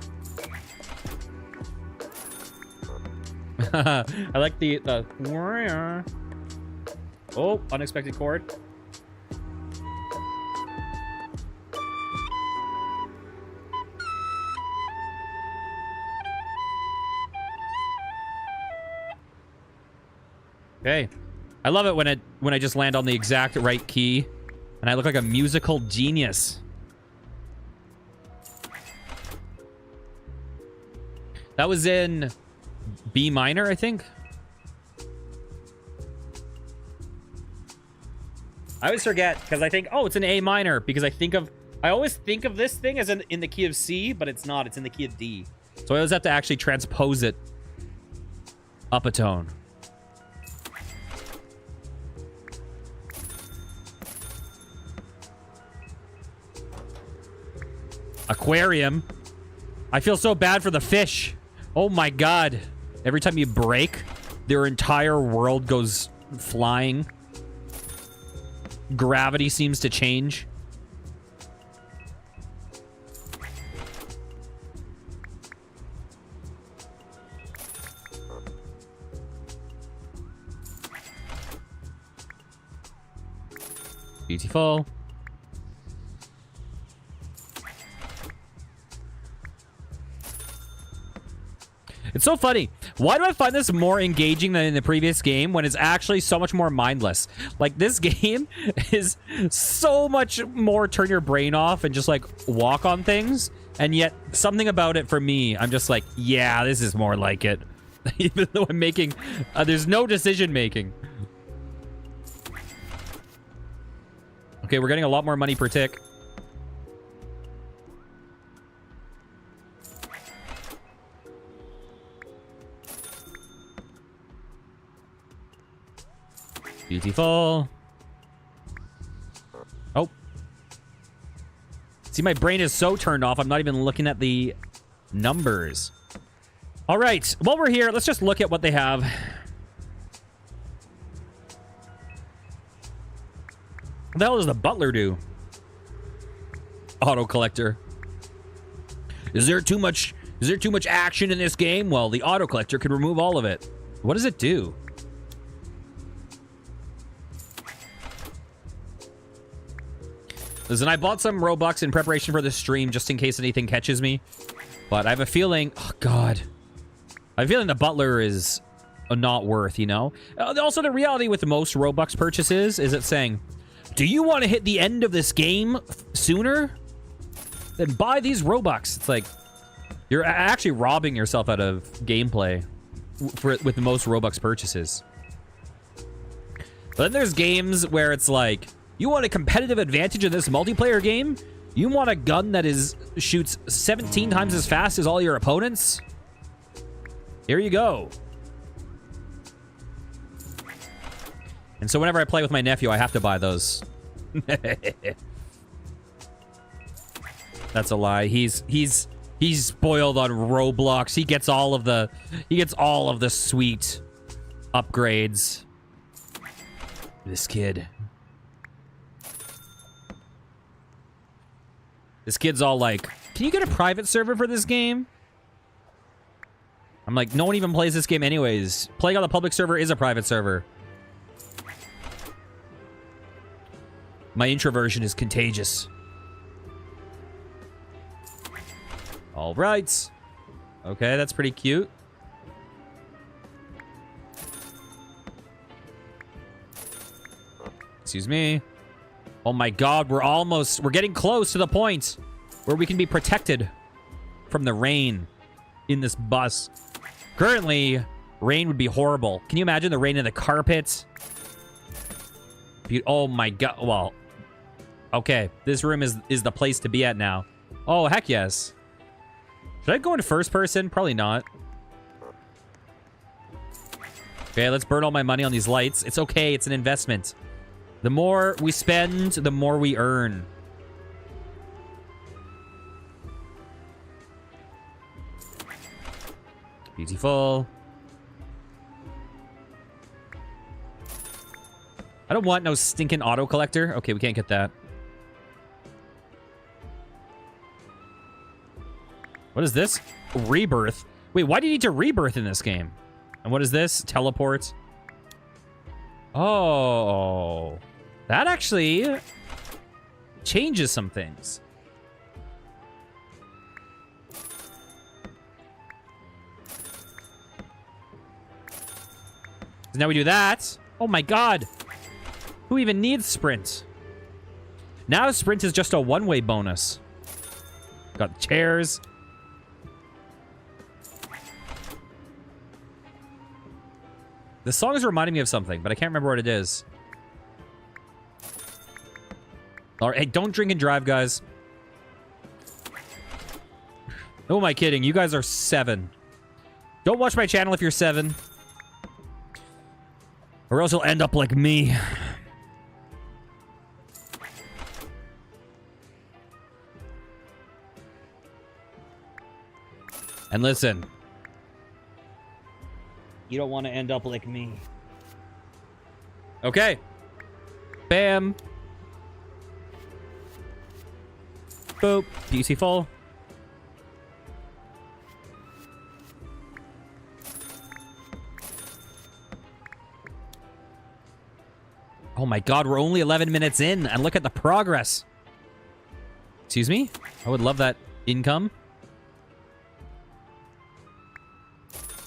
I like the oh, unexpected chord. Okay. I love it when I just land on the exact right key and I look like a musical genius. That was in B minor, I think. I always forget because I think, oh, it's an A minor because I always think of this thing as in the key of C, but it's not. It's in the key of D. So I always have to actually transpose it up a tone. Aquarium. I feel so bad for the fish. Oh my god. Every time you break, their entire world goes flying. Gravity seems to change. Beautiful. It's so funny. Why do I find this more engaging than in the previous game when it's actually so much more mindless? Like, this game is so much more turn your brain off and just, like, walk on things. And yet, something about it for me, I'm just like, yeah, this is more like it. Even though I'm making... there's no decision making. Okay, we're getting a lot more money per tick. Beautiful. Oh. See, my brain is so turned off, I'm not even looking at the numbers. All right. While we're here, let's just look at what they have. What the hell does the butler do? Auto collector. Is there too much action in this game? Well, the auto collector can remove all of it. What does it do? Listen, I bought some Robux in preparation for this stream just in case anything catches me. But I have a feeling... Oh, God. I have a feeling the butler is not worth, you know? Also, the reality with most Robux purchases is it's saying, do you want to hit the end of this game sooner? Then buy these Robux. It's like, you're actually robbing yourself out of gameplay with most Robux purchases. But then there's games where it's like, you want a competitive advantage in this multiplayer game? You want a gun that shoots 17 times as fast as all your opponents? Here you go. And so whenever I play with my nephew, I have to buy those. That's a lie. He's spoiled on Roblox. He gets all of the sweet upgrades. This kid. This kid's all like, can you get a private server for this game? I'm like, no one even plays this game anyways. Playing on the public server is a private server. My introversion is contagious. All right. Okay, that's pretty cute. Excuse me. Oh my god, we're getting close to the point where we can be protected from the rain in this bus. Currently, rain would be horrible. Can you imagine the rain in the carpet? Oh my god. Well, okay. This room is the place to be at now. Oh, heck yes. Should I go into first person? Probably not. Okay, let's burn all my money on these lights. It's okay. It's an investment. The more we spend, the more we earn. Beautiful. I don't want no stinking auto collector. Okay, we can't get that. What is this? Rebirth. Wait, why do you need to rebirth in this game? And what is this? Teleport. Oh. That actually changes some things. So now we do that. Oh my god. Who even needs sprint? Now sprint is just a one-way bonus. Got chairs. The song is reminding me of something, but I can't remember what it is. All right, hey, don't drink and drive, guys. Who am I kidding? You guys are 7. Don't watch my channel if you're 7. Or else you'll end up like me. And listen. You don't want to end up like me. Okay. Bam. Boop. Beautiful. Oh my god, we're only 11 minutes in, and look at the progress. Excuse me? I would love that income.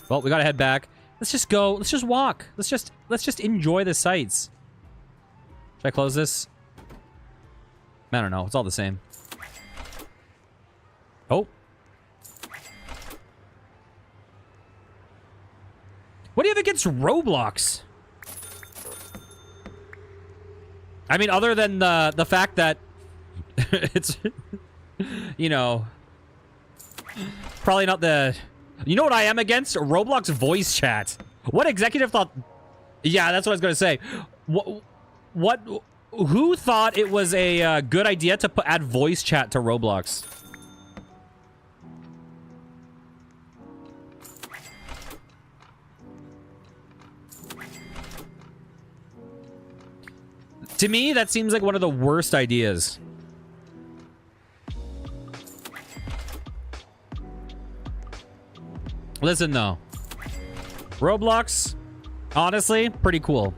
Well, we gotta head back. Let's just go. Let's just walk. Let's just enjoy the sights. Should I close this? I don't know. It's all the same. Oh. What do you have against Roblox? I mean, other than the fact that it's, you know, probably not the... You know what I am against? Roblox voice chat. What executive thought... Yeah, that's what I was going to say. Who thought it was a good idea to add voice chat to Roblox? To me, that seems like one of the worst ideas. Listen, though. Roblox, honestly, pretty cool.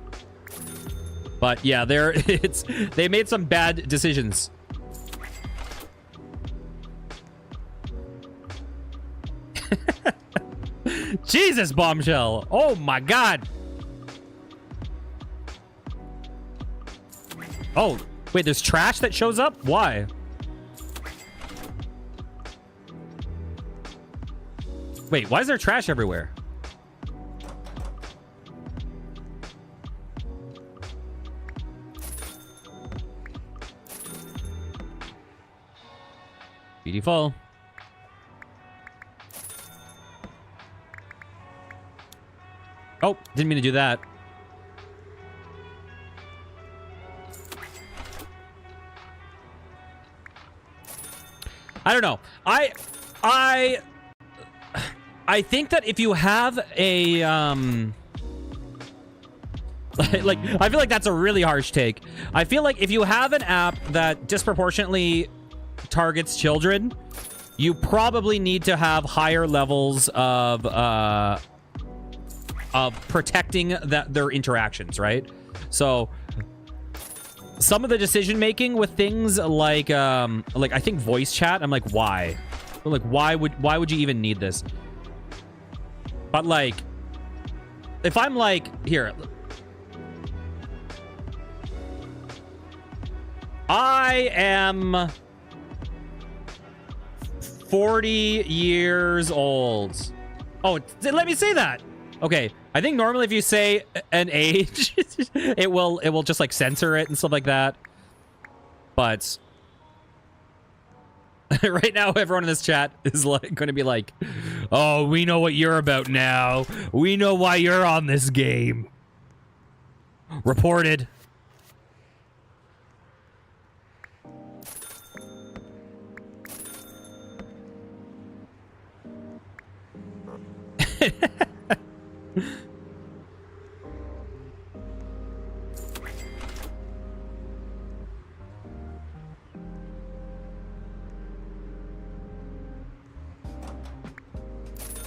But yeah, they made some bad decisions. Jesus, bombshell. Oh my god. Oh, wait, there's trash that shows up? Why? Wait, why is there trash everywhere? Beautiful. Oh, didn't mean to do that. I don't know. I think that if you have a like I feel like that's a really harsh take. I feel like if you have an app that disproportionately targets children, you probably need to have higher levels of protecting their interactions, right? So some of the decision making with things like I think voice chat, I'm like, why? Like, why would you even need this? But like, if I'm like, here, I am 40 years old. Oh, let me say that. Okay, I think normally if you say an age, it will just like censor it and stuff like that. But right now, everyone in this chat is like going to be like, Oh, we know what you're about now. We know why you're on this game. Reported.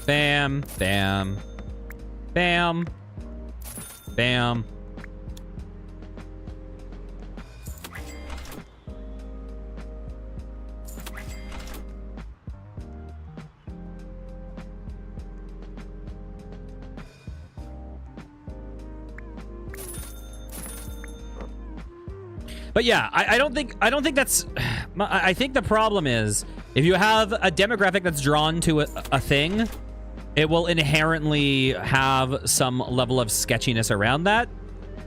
Bam, bam, bam, bam. But yeah, I don't think that's. I think the problem is if you have a demographic that's drawn to a thing, it will inherently have some level of sketchiness around that.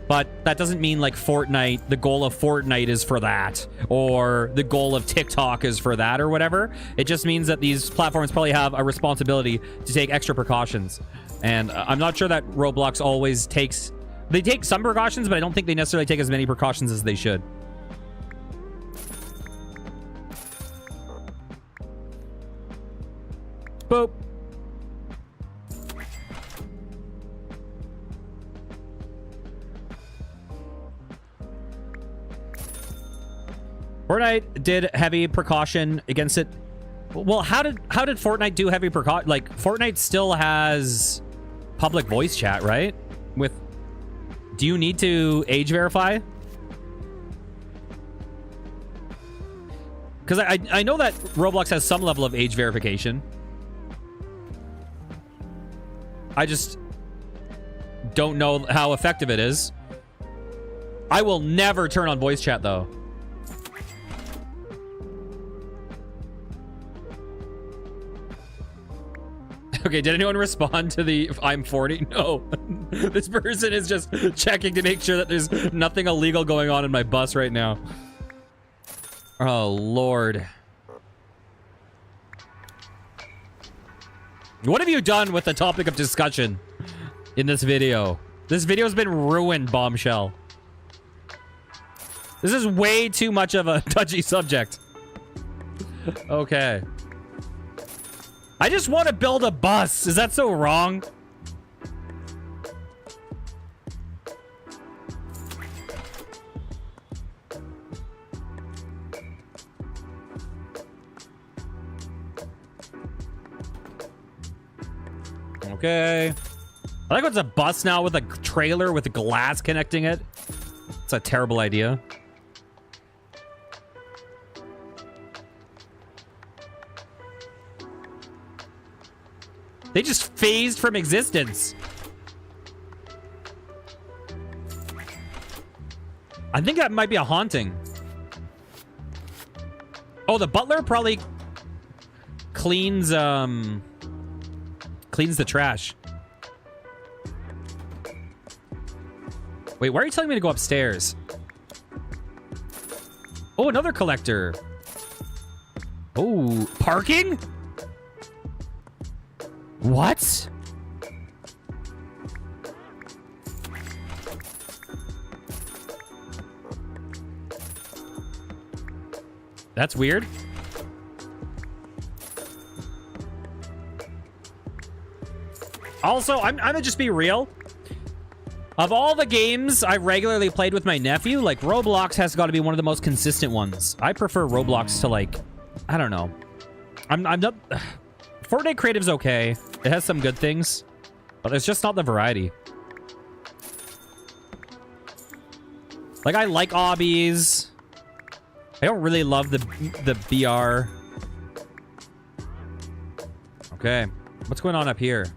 But that doesn't mean like Fortnite, the goal of Fortnite is for that, or the goal of TikTok is for that, or whatever. It just means that these platforms probably have a responsibility to take extra precautions. And I'm not sure that Roblox always takes... They take some precautions, but I don't think they necessarily take as many precautions as they should. Boop. Fortnite did heavy precaution against it. Well, how did Fortnite do heavy precaution? Like, Fortnite still has public voice chat, right? With, do you need to age verify? Because I know that Roblox has some level of age verification. I just don't know how effective it is. I will never turn on voice chat, though. Okay, did anyone respond to the I'm 40? No. This person is just checking to make sure that there's nothing illegal going on in my bus right now. Oh, Lord. What have you done with the topic of discussion in this video? This video's been ruined, Bombshell. This is way too much of a touchy subject. Okay. I just want to build a bus. Is that so wrong? Okay. I like what's a bus now with a trailer with a glass connecting it. It's a terrible idea. They just phased from existence. I think that might be a haunting. Oh, the butler probably cleans cleans the trash. Wait, why are you telling me to go upstairs? Oh, another collector. Oh, parking? What? That's weird. Also, I'm gonna just be real. Of all the games I've regularly played with my nephew, like, Roblox has got to be one of the most consistent ones. I prefer Roblox to, like, I don't know. I'm not... Fortnite creative's okay. It has some good things, but it's just not the variety. Like, I like obbies. I don't really love the BR. Okay. What's going on up here?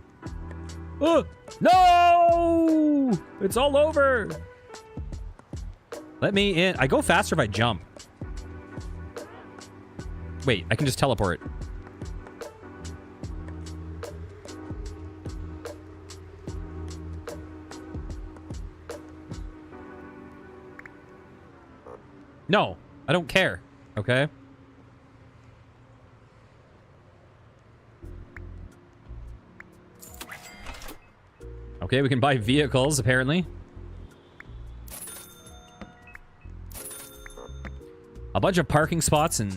Oh, no! It's all over. Let me in. I go faster if I jump. Wait, I can just teleport. No, I don't care. Okay. Okay, we can buy vehicles, apparently. A bunch of parking spots and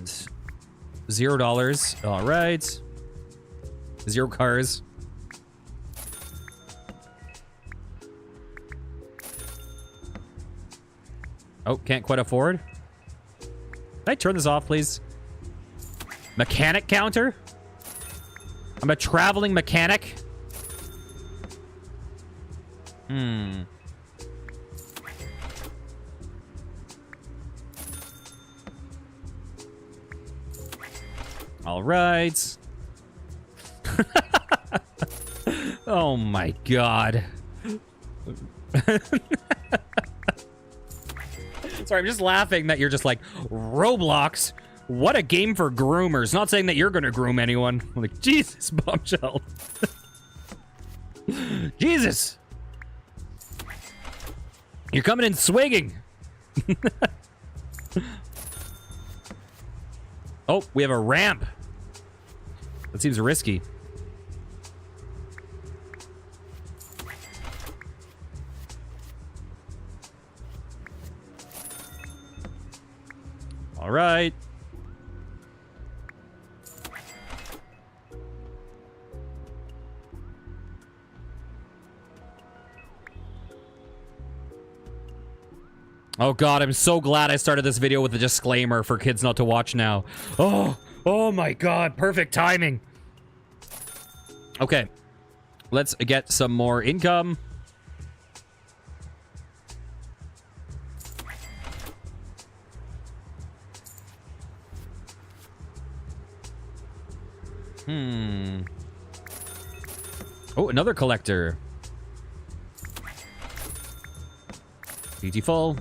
$0. All right. 0 cars. Oh, can't quite afford. Can I turn this off, please? Mechanic counter? I'm a traveling mechanic? All right. Oh my god. Sorry, I'm just laughing that you're just like, Roblox, what a game for groomers. Not saying that you're gonna groom anyone. I'm like, Jesus, bombshell. Jesus. You're coming in swinging. Oh, we have a ramp. That seems risky. All right. Oh god, I'm so glad I started this video with a disclaimer for kids not to watch now. Oh my god, perfect timing. Okay, let's get some more income. Oh, another collector. Beautiful.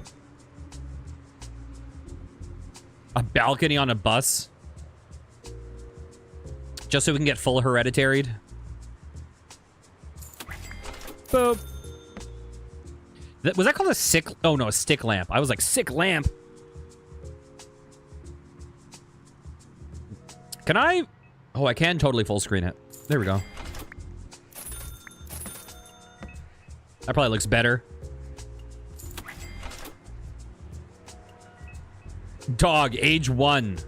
A balcony on a bus. Just so we can get full hereditaried. Boop. Was that called a sick? Oh no, a stick lamp. I was like, sick lamp. Can I? Oh, I can totally full screen it. There we go. That probably looks better. Dog, age 1.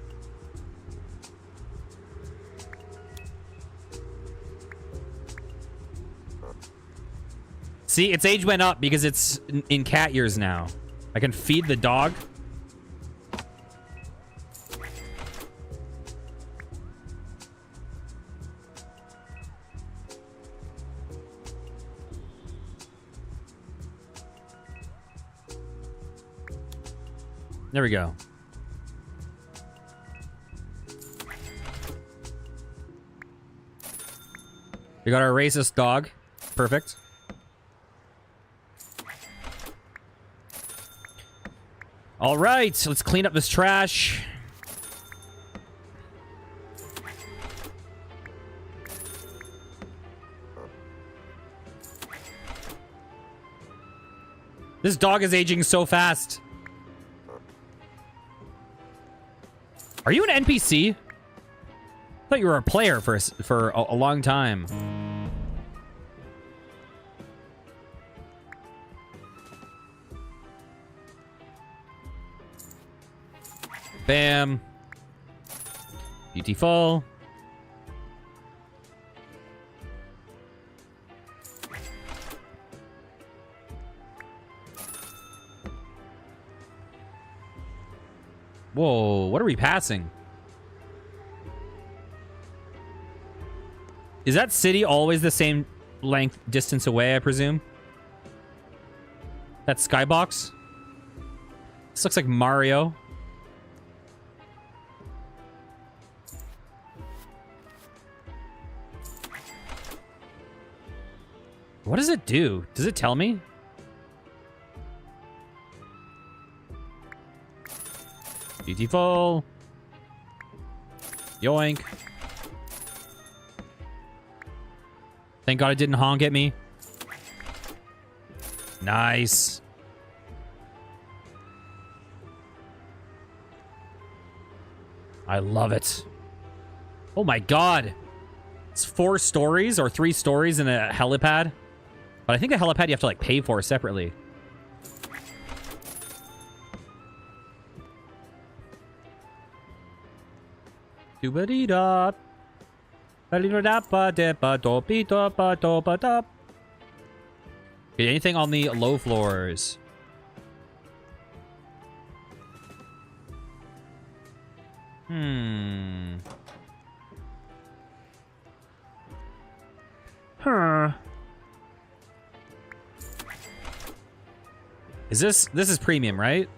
See, its age went up because it's in cat years now. I can feed the dog. There we go. We got our racist dog. Perfect. All right, let's clean up this trash. This dog is aging so fast. Are you an NPC? I thought you were a player for a long time. Bam. Beautiful. Whoa, what are we passing? Is that city always the same length distance away, I presume? That skybox? This looks like Mario. What does it do? Does it tell me? Beautiful. Yoink. Thank God it didn't honk at me. Nice. I love it. Oh my God. It's 4 stories or 3 stories in a helipad. But I think the helipad you have to, like, pay for separately. Doo-ba-dee-da. Ba-dee-da-da-ba-da-ba-do-be-da-ba-do-ba-da. Okay, anything on the low floors? Huh. This is premium, right?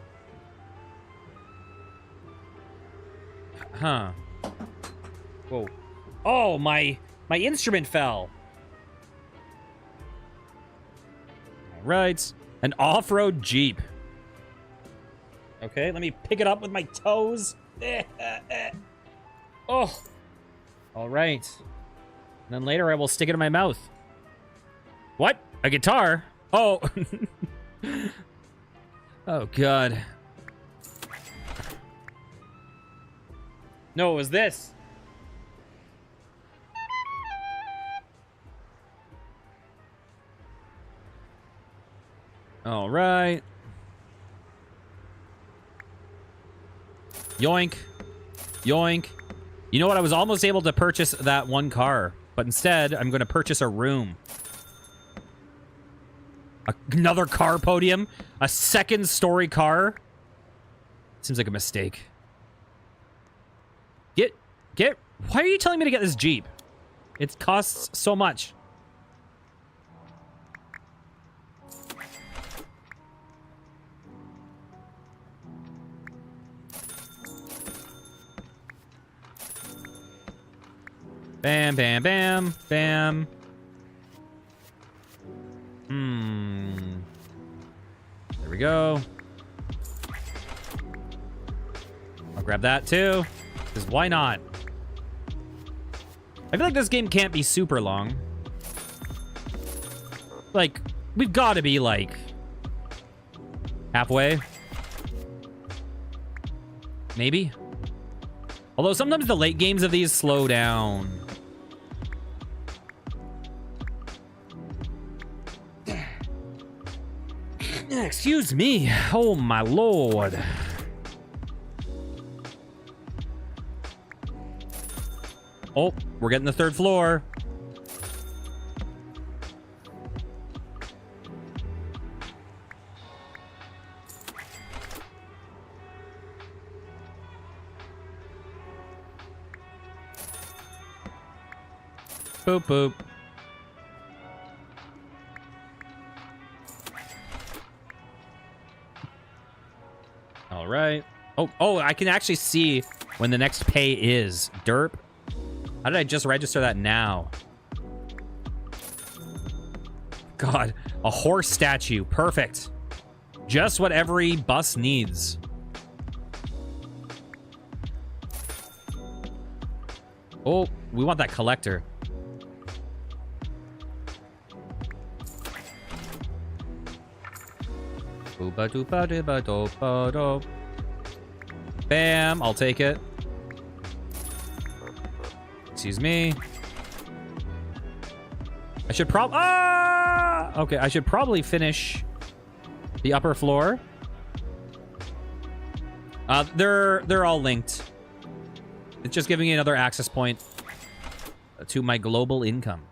Huh. Whoa. Oh, my instrument fell. All right. An off-road Jeep. Okay, let me pick it up with my toes. Oh. All right. And then later I will stick it in my mouth. What? A guitar? Oh. Oh, God. No, it was this. All right. Yoink. Yoink. You know what? I was almost able to purchase that one car, but instead, I'm going to purchase a room. Another car podium? A second-story car? Seems like a mistake. Get... Why are you telling me to get this Jeep? It costs so much. Bam, bam, bam, bam. There we go. I'll grab that too. Because why not? I feel like this game can't be super long. Like, we've got to be like halfway. Maybe. Although sometimes the late games of these slow down. Excuse me. Oh, my lord. Oh, we're getting the third floor. Boop, boop. All right. Oh, I can actually see when the next pay is. Derp. How did I just register that now? God, a horse statue. Perfect. Just what every bus needs. Oh, we want that collector. Bam, I'll take it. Excuse me. I should okay, I should probably finish the upper floor. They're all linked. It's just giving me another access point to my global income.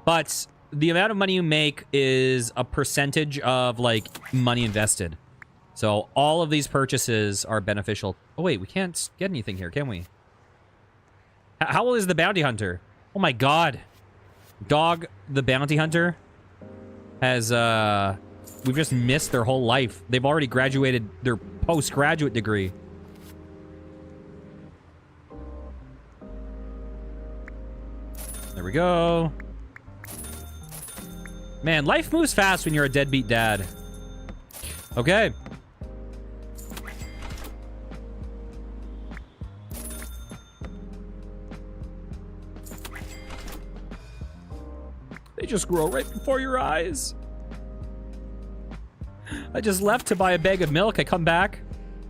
But the amount of money you make is a percentage of, like, money invested. So all of these purchases are beneficial. Oh, wait, we can't get anything here, can we? How old is the bounty hunter? Oh, my God. Dog, the bounty hunter, has, we've just missed their whole life. They've already graduated their postgraduate degree. There we go. Man, life moves fast when you're a deadbeat dad. Okay. They just grow right before your eyes. I just left to buy a bag of milk. I come back.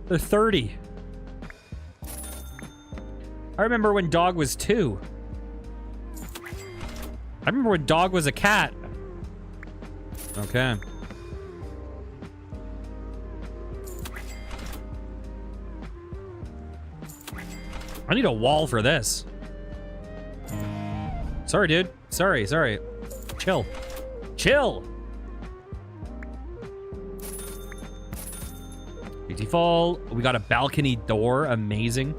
They're 30. I remember when Dog was 2. I remember when dog was a cat. Okay. I need a wall for this. Sorry, dude. Sorry. Chill. Chill. Beautiful. We got a balcony door. Amazing.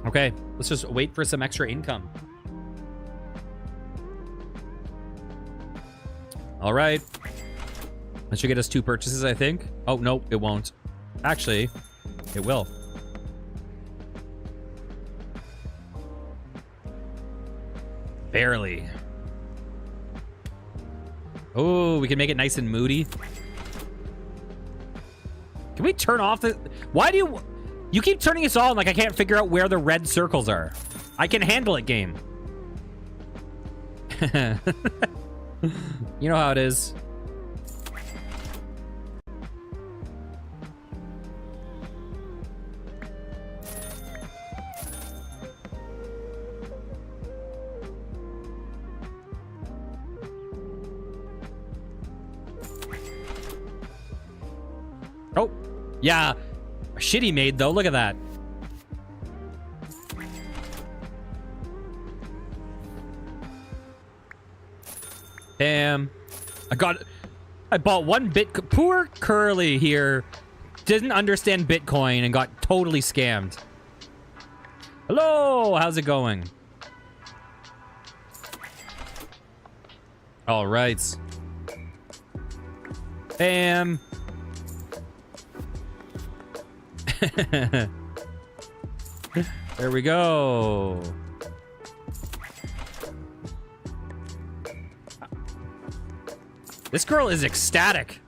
Okay, let's just wait for some extra income. All right. That should get us 2 purchases, I think. Oh, no, it won't. Actually, it will. Barely. Oh, we can make it nice and moody. Can we turn off the... Why do you... You keep turning us on like I can't figure out where the red circles are. I can handle it, game. You know how it is. Oh, yeah. Shitty made, though. Look at that. Damn. I bought 1 bit. Poor Curly here didn't understand Bitcoin and got totally scammed. Hello, how's it going? All right. Bam. There we go. This girl is ecstatic.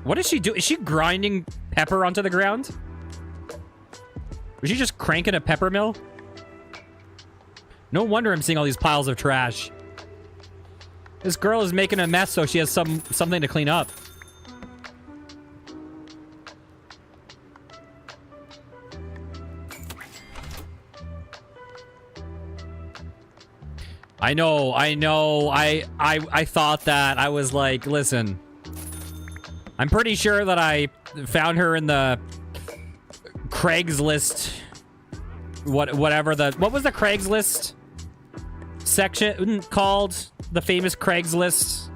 What is she doing? Is she grinding pepper onto the ground? Was she just cranking a pepper mill? No wonder I'm seeing all these piles of trash. This girl is making a mess so she has something to clean up. I know. I thought that. I was like, listen. I'm pretty sure that I found her in the Craigslist. What was the Craigslist section called? The famous Craigslist.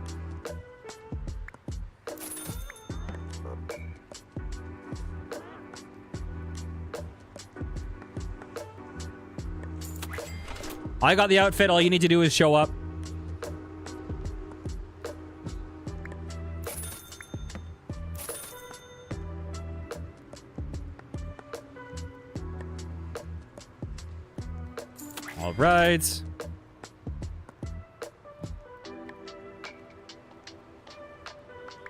I got the outfit. All you need to do is show up. All right.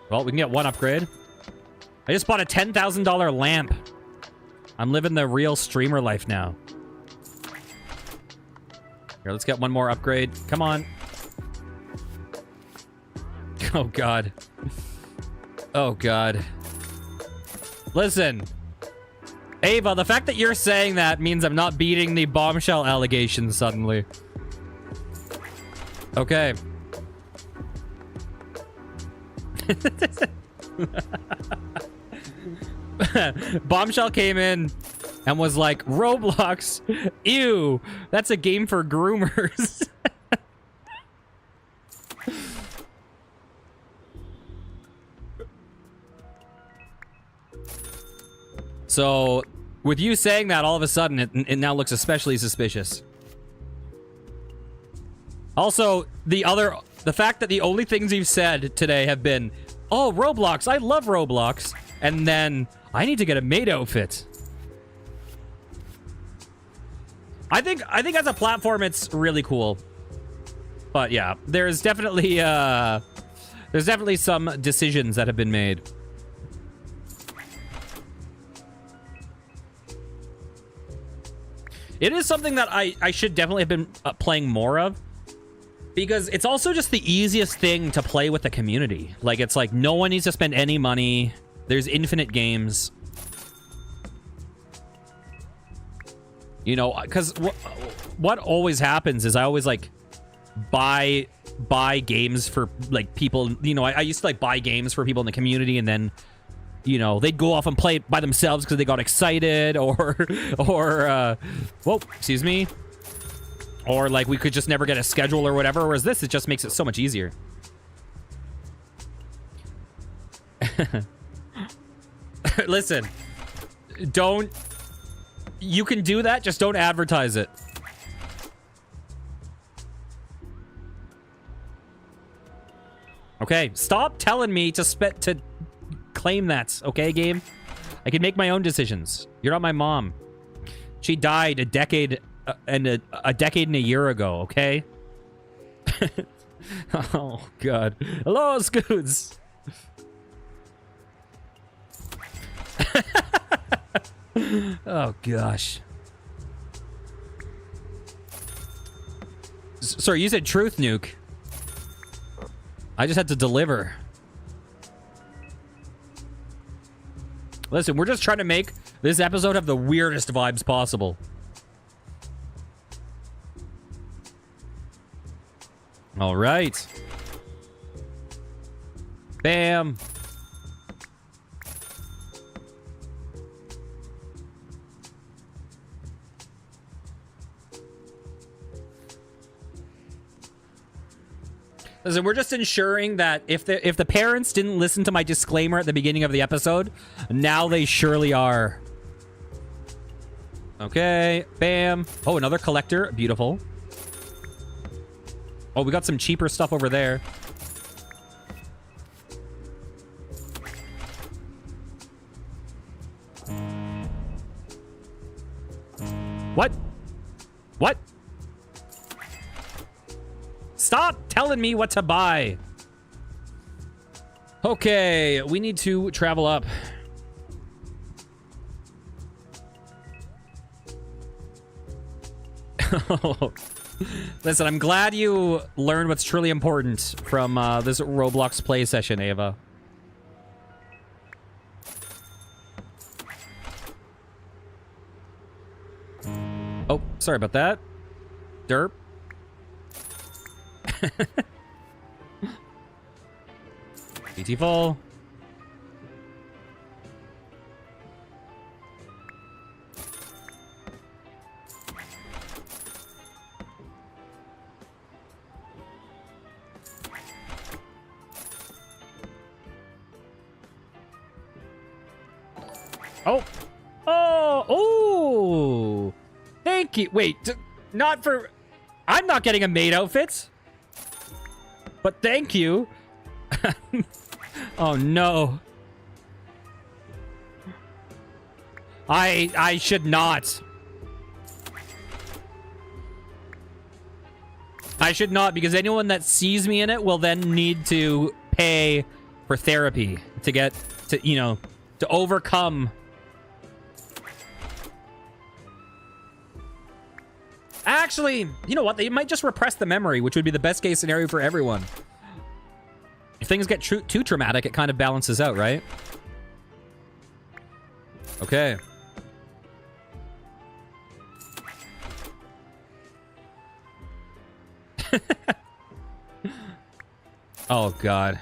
Well, we can get 1 upgrade. I just bought a $10,000 lamp. I'm living the real streamer life now. Here, let's get 1 more upgrade. Come on. Oh, God. Oh, God. Listen. Ava, the fact that you're saying that means I'm not beating the bombshell allegations suddenly. Okay. Bombshell came in and was like, Roblox, ew, that's a game for groomers. So, with you saying that, all of a sudden, it now looks especially suspicious. Also, the fact that the only things you've said today have been, oh, Roblox, I love Roblox, and then, I need to get a maid outfit. I think as a platform, it's really cool. But yeah, there's definitely some decisions that have been made. It is something that I should definitely have been playing more of. Because it's also just the easiest thing to play with the community. Like, it's like, no one needs to spend any money. There's infinite games. You know, because what always happens is I always like buy games for like people. You know, I used to like buy games for people in the community, and then, you know, they'd go off and play it by themselves because they got excited, or whoa, excuse me, or like we could just never get a schedule or whatever. Whereas this, it just makes it so much easier. Listen, don't. You can do that, just don't advertise it. Okay, stop telling me to claim that, okay, game? I can make my own decisions. You're not my mom. She died a decade and a year ago, okay? Oh, God. Hello, Scoots. Oh, gosh. Sorry, you said truth, Nuke. I just had to deliver. Listen, we're just trying to make this episode have the weirdest vibes possible. All right. Bam. Listen, we're just ensuring that if the parents didn't listen to my disclaimer at the beginning of the episode, now they surely are. Okay, bam. Oh, another collector. Beautiful. Oh, we got some cheaper stuff over there. What? What? Stop telling me what to buy. Okay, we need to travel up. Listen, I'm glad you learned what's truly important from this Roblox play session, Ava. Oh, sorry about that. Derp. Beautiful. Oh. Oh. Oh. Thank you. Wait, not for... I'm not getting a maid outfit. But thank you. Oh, no. I should not. I should not, because anyone that sees me in it will then need to pay for therapy to get to, you know, to overcome. Actually, you know what? They might just repress the memory, which would be the best case scenario for everyone. If things get too traumatic, it kind of balances out, right? Okay. Oh, God.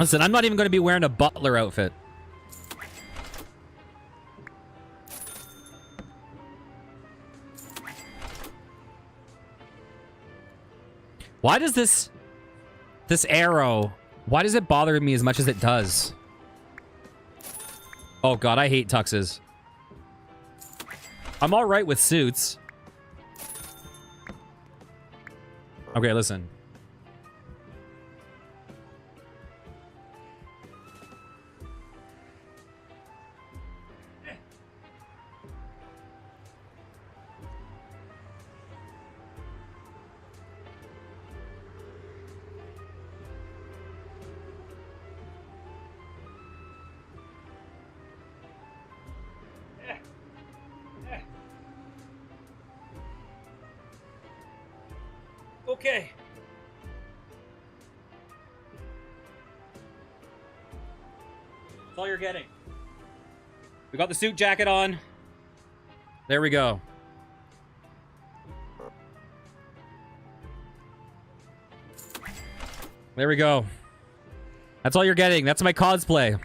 Listen, I'm not even going to be wearing a butler outfit. Why does this arrow, why does it bother me as much as it does? Oh, God, I hate tuxes. I'm all right with suits. Okay, listen. Okay. That's all you're getting. We got the suit jacket on. There we go. There we go. That's all you're getting. That's my cosplay.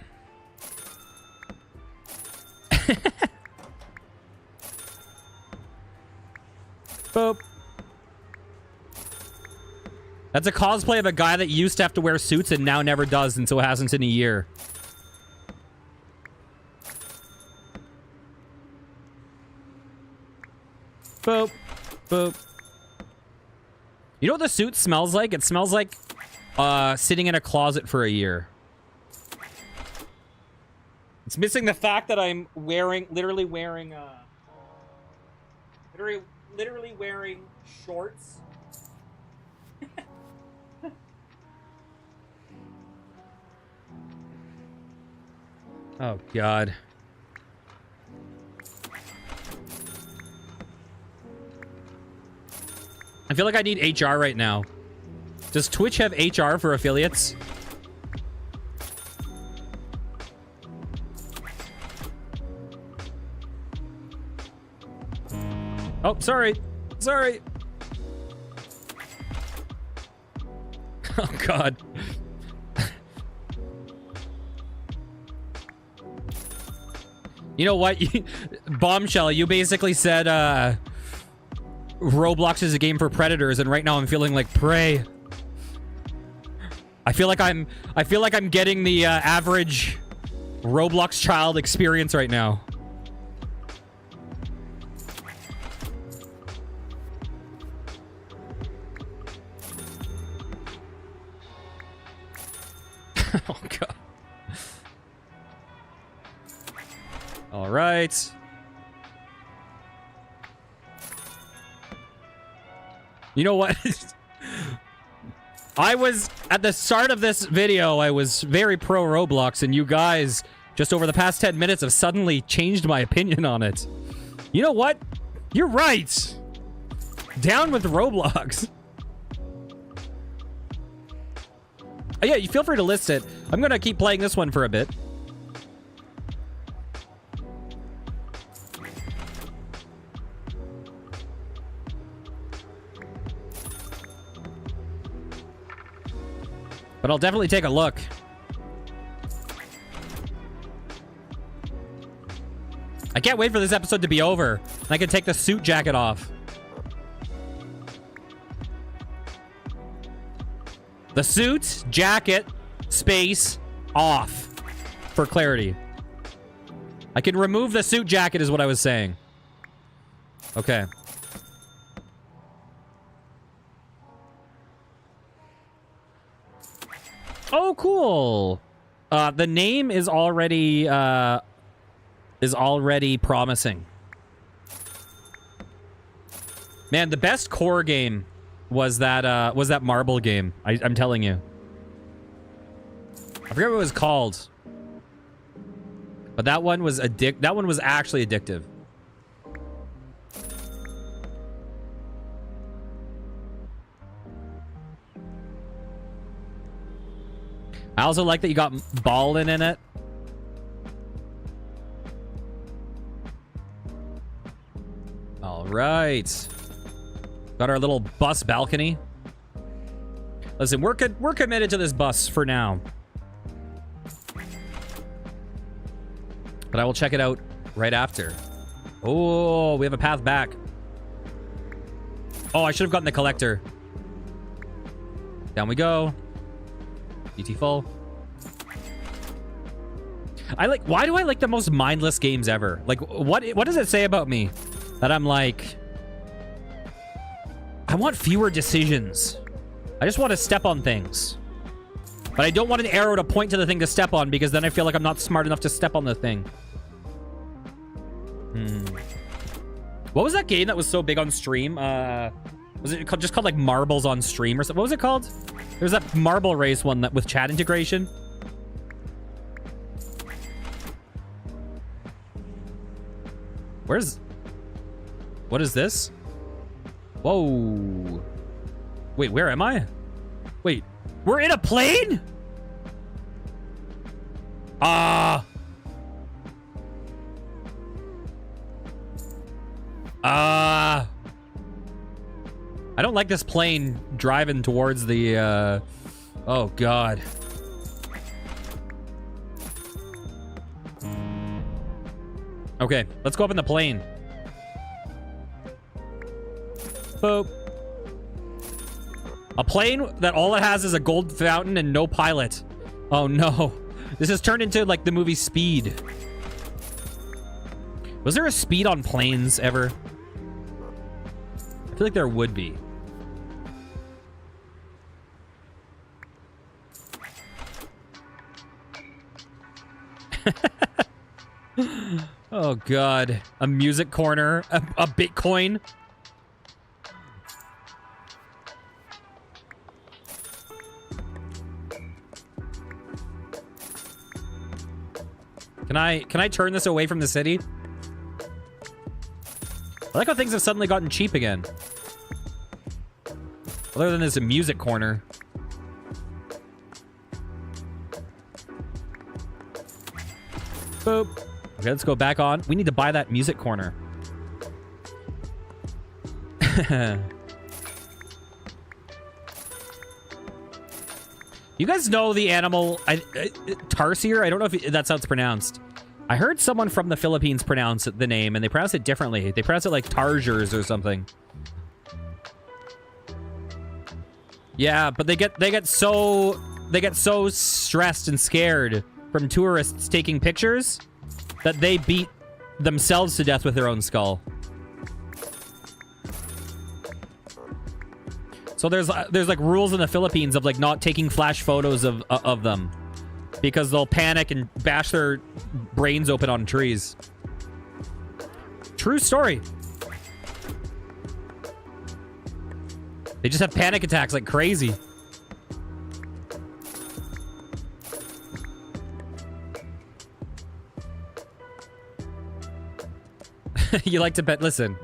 Boop. That's a cosplay of a guy that used to have to wear suits and now never does, and so hasn't in a year. Boop. Boop. You know what the suit smells like? It smells like sitting in a closet for a year. It's missing the fact that I'm literally wearing shorts. Oh, God. I feel like I need HR right now. Does Twitch have HR for affiliates? Oh, sorry. Sorry. Oh, God. You know what? Bombshell, you basically said, Roblox is a game for predators, and right now I'm feeling like prey. I feel like I'm getting the average Roblox child experience right now. Oh, God. All right. You know what? I was, at the start of this video, I was very pro Roblox, and you guys, just over the past 10 minutes, have suddenly changed my opinion on it. You know what? You're right. Down with Roblox. Oh, yeah, you feel free to list it. I'm going to keep playing this one for a bit. But I'll definitely take a look. I can't wait for this episode to be over, and I can take the suit jacket off. The suit, jacket, space, off. For clarity. I can remove the suit jacket is what I was saying. Okay. Oh, cool. The name is already promising. Man, the best core game was that marble game. I'm telling you. I forget what it was called. But that one was actually addictive. I also like that you got ballin' in it. All right. Got our little bus balcony. Listen, we're committed to this bus for now. But I will check it out right after. Oh, we have a path back. Oh, I should have gotten the collector. Down we go. DT full. Why do I like the most mindless games ever? Like, what does it say about me that I'm like, I want fewer decisions. I just want to step on things. But I don't want an arrow to point to the thing to step on, because then I feel like I'm not smart enough to step on the thing. What was that game that was so big on stream? Was it just called like Marbles on Stream or something? What was it called? There was that marble race one that with chat integration. What is this? Whoa. Wait, where am I? Wait, we're in a plane? I don't like this plane driving towards the, oh, God. Okay, let's go up in the plane. Boop. A plane that all it has is a gold fountain and no pilot. Oh, no. This has turned into, like, the movie Speed. Was there a Speed on planes ever? I feel like there would be. Oh, God. A music corner. A Bitcoin. Can I turn this away from the city? I like how things have suddenly gotten cheap again. Other than this music corner. Boop. Okay, let's go back on. We need to buy that music corner. You guys know the animal tarsier? I don't know if that's how it's pronounced. I heard someone from the Philippines pronounce the name, and they pronounce it differently. They pronounce it like tarsiers or something. Yeah, but they get so stressed and scared from tourists taking pictures that they beat themselves to death with their own skull. So there's like rules in the Philippines of like not taking flash photos of them because they'll panic and bash their brains open on trees. True story. They just have panic attacks like crazy. You like to bet? Listen.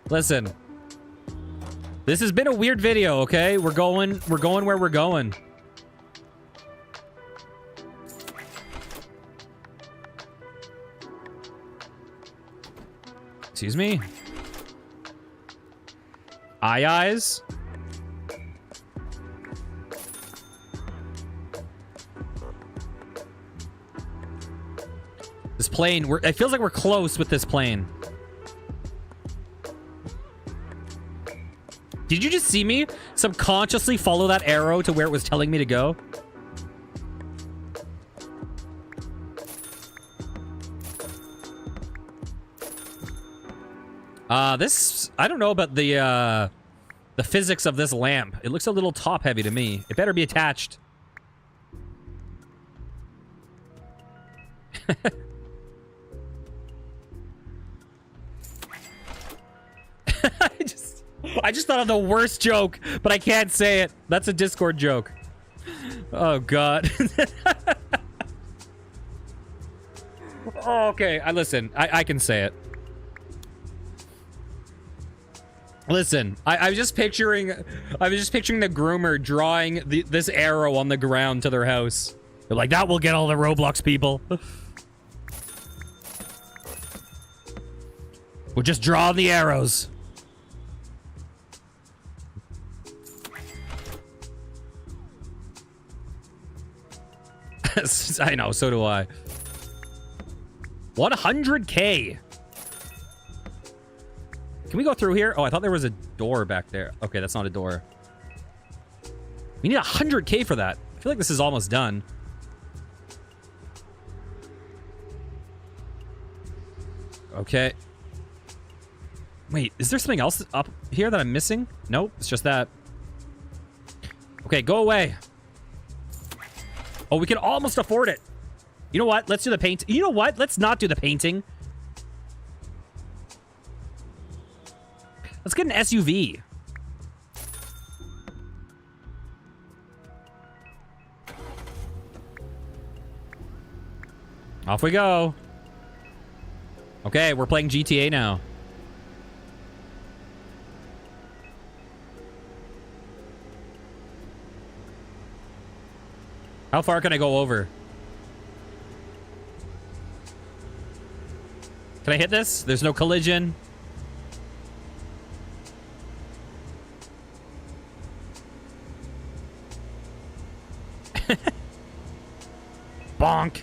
Listen. This has been a weird video, okay? We're going where we're going. Excuse me? Eyes? This plane, it feels like we're close with this plane. Did you just see me subconsciously follow that arrow to where it was telling me to go? I don't know about the physics of this lamp. It looks a little top heavy to me. It better be attached. I just thought of the worst joke, but I can't say it. That's a Discord joke. Oh, God. Oh, okay, listen. I can say it. Listen, I was just picturing the groomer drawing this arrow on the ground to their house. They're like, that will get all the Roblox people. We'll just draw the arrows. I know, so do I. 100K. Can we go through here? Oh, I thought there was a door back there. Okay, that's not a door. We need 100K for that. I feel like this is almost done. Okay. Wait, is there something else up here that I'm missing? Nope, it's just that. Okay, go away. Oh, we can almost afford it. You know what? Let's do the paint. You know what? Let's not do the painting. Let's get an SUV. Off we go. Okay, we're playing GTA now. How far can I go over? Can I hit this? There's no collision. Bonk.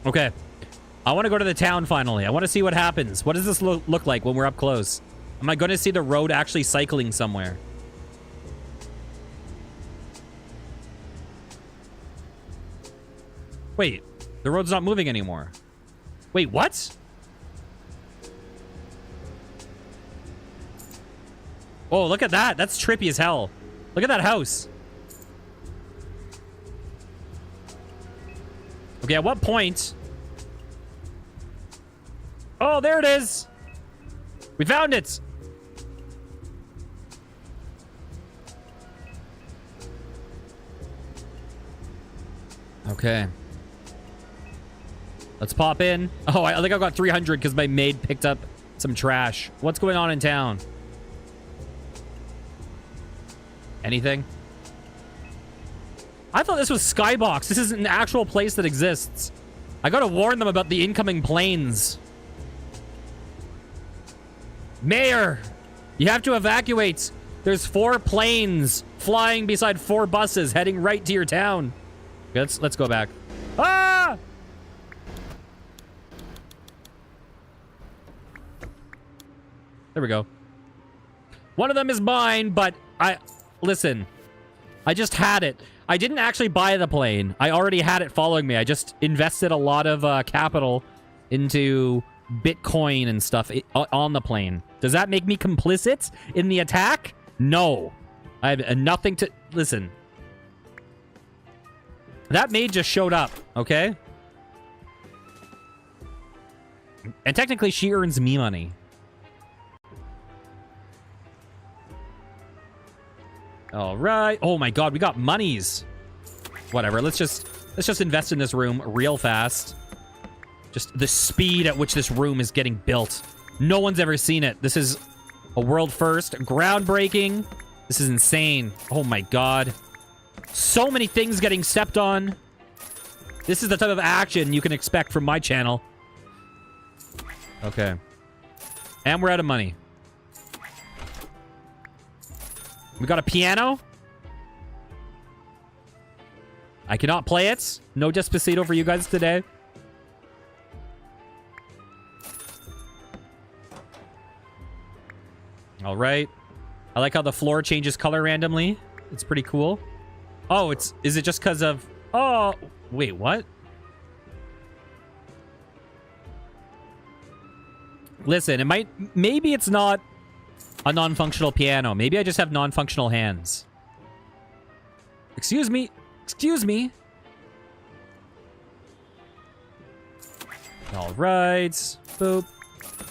Okay. I want to go to the town finally. I want to see what happens. What does this look like when we're up close? Am I going to see the road actually cycling somewhere? Wait. The road's not moving anymore. Wait, what? Oh, look at that. That's trippy as hell. Look at that house. Okay, at what point? Oh, there it is. We found it. Okay. Let's pop in. Oh, I think I got 300 because my maid picked up some trash. What's going on in town? Anything? I thought this was Skybox. This is an actual place that exists. I gotta warn them about the incoming planes. Mayor, you have to evacuate. There's 4 planes flying beside 4 buses heading right to your town. Let's go back. Ah! There we go. One of them is mine, but listen, I just had it. I didn't actually buy the plane. I already had it following me. I just invested a lot of capital into Bitcoin and stuff on the plane. Does that make me complicit in the attack? No. I have nothing to... Listen. That maid just showed up, okay? And technically, she earns me money. All right. Oh my god, we got monies. Whatever. Let's just invest in this room real fast. Just the speed at which this room is getting built. No one's ever seen it. This is a world first. Groundbreaking. This is insane. Oh my god. So many things getting stepped on. This is the type of action you can expect from my channel. Okay. And we're out of money. We got a piano. I cannot play it. No Despacito for you guys today. All right. I like how the floor changes color randomly. It's pretty cool. Oh, is it just because of... Oh, wait, what? Listen, maybe it's not a non-functional piano. Maybe I just have non-functional hands. Excuse me. Excuse me. All right. Boop.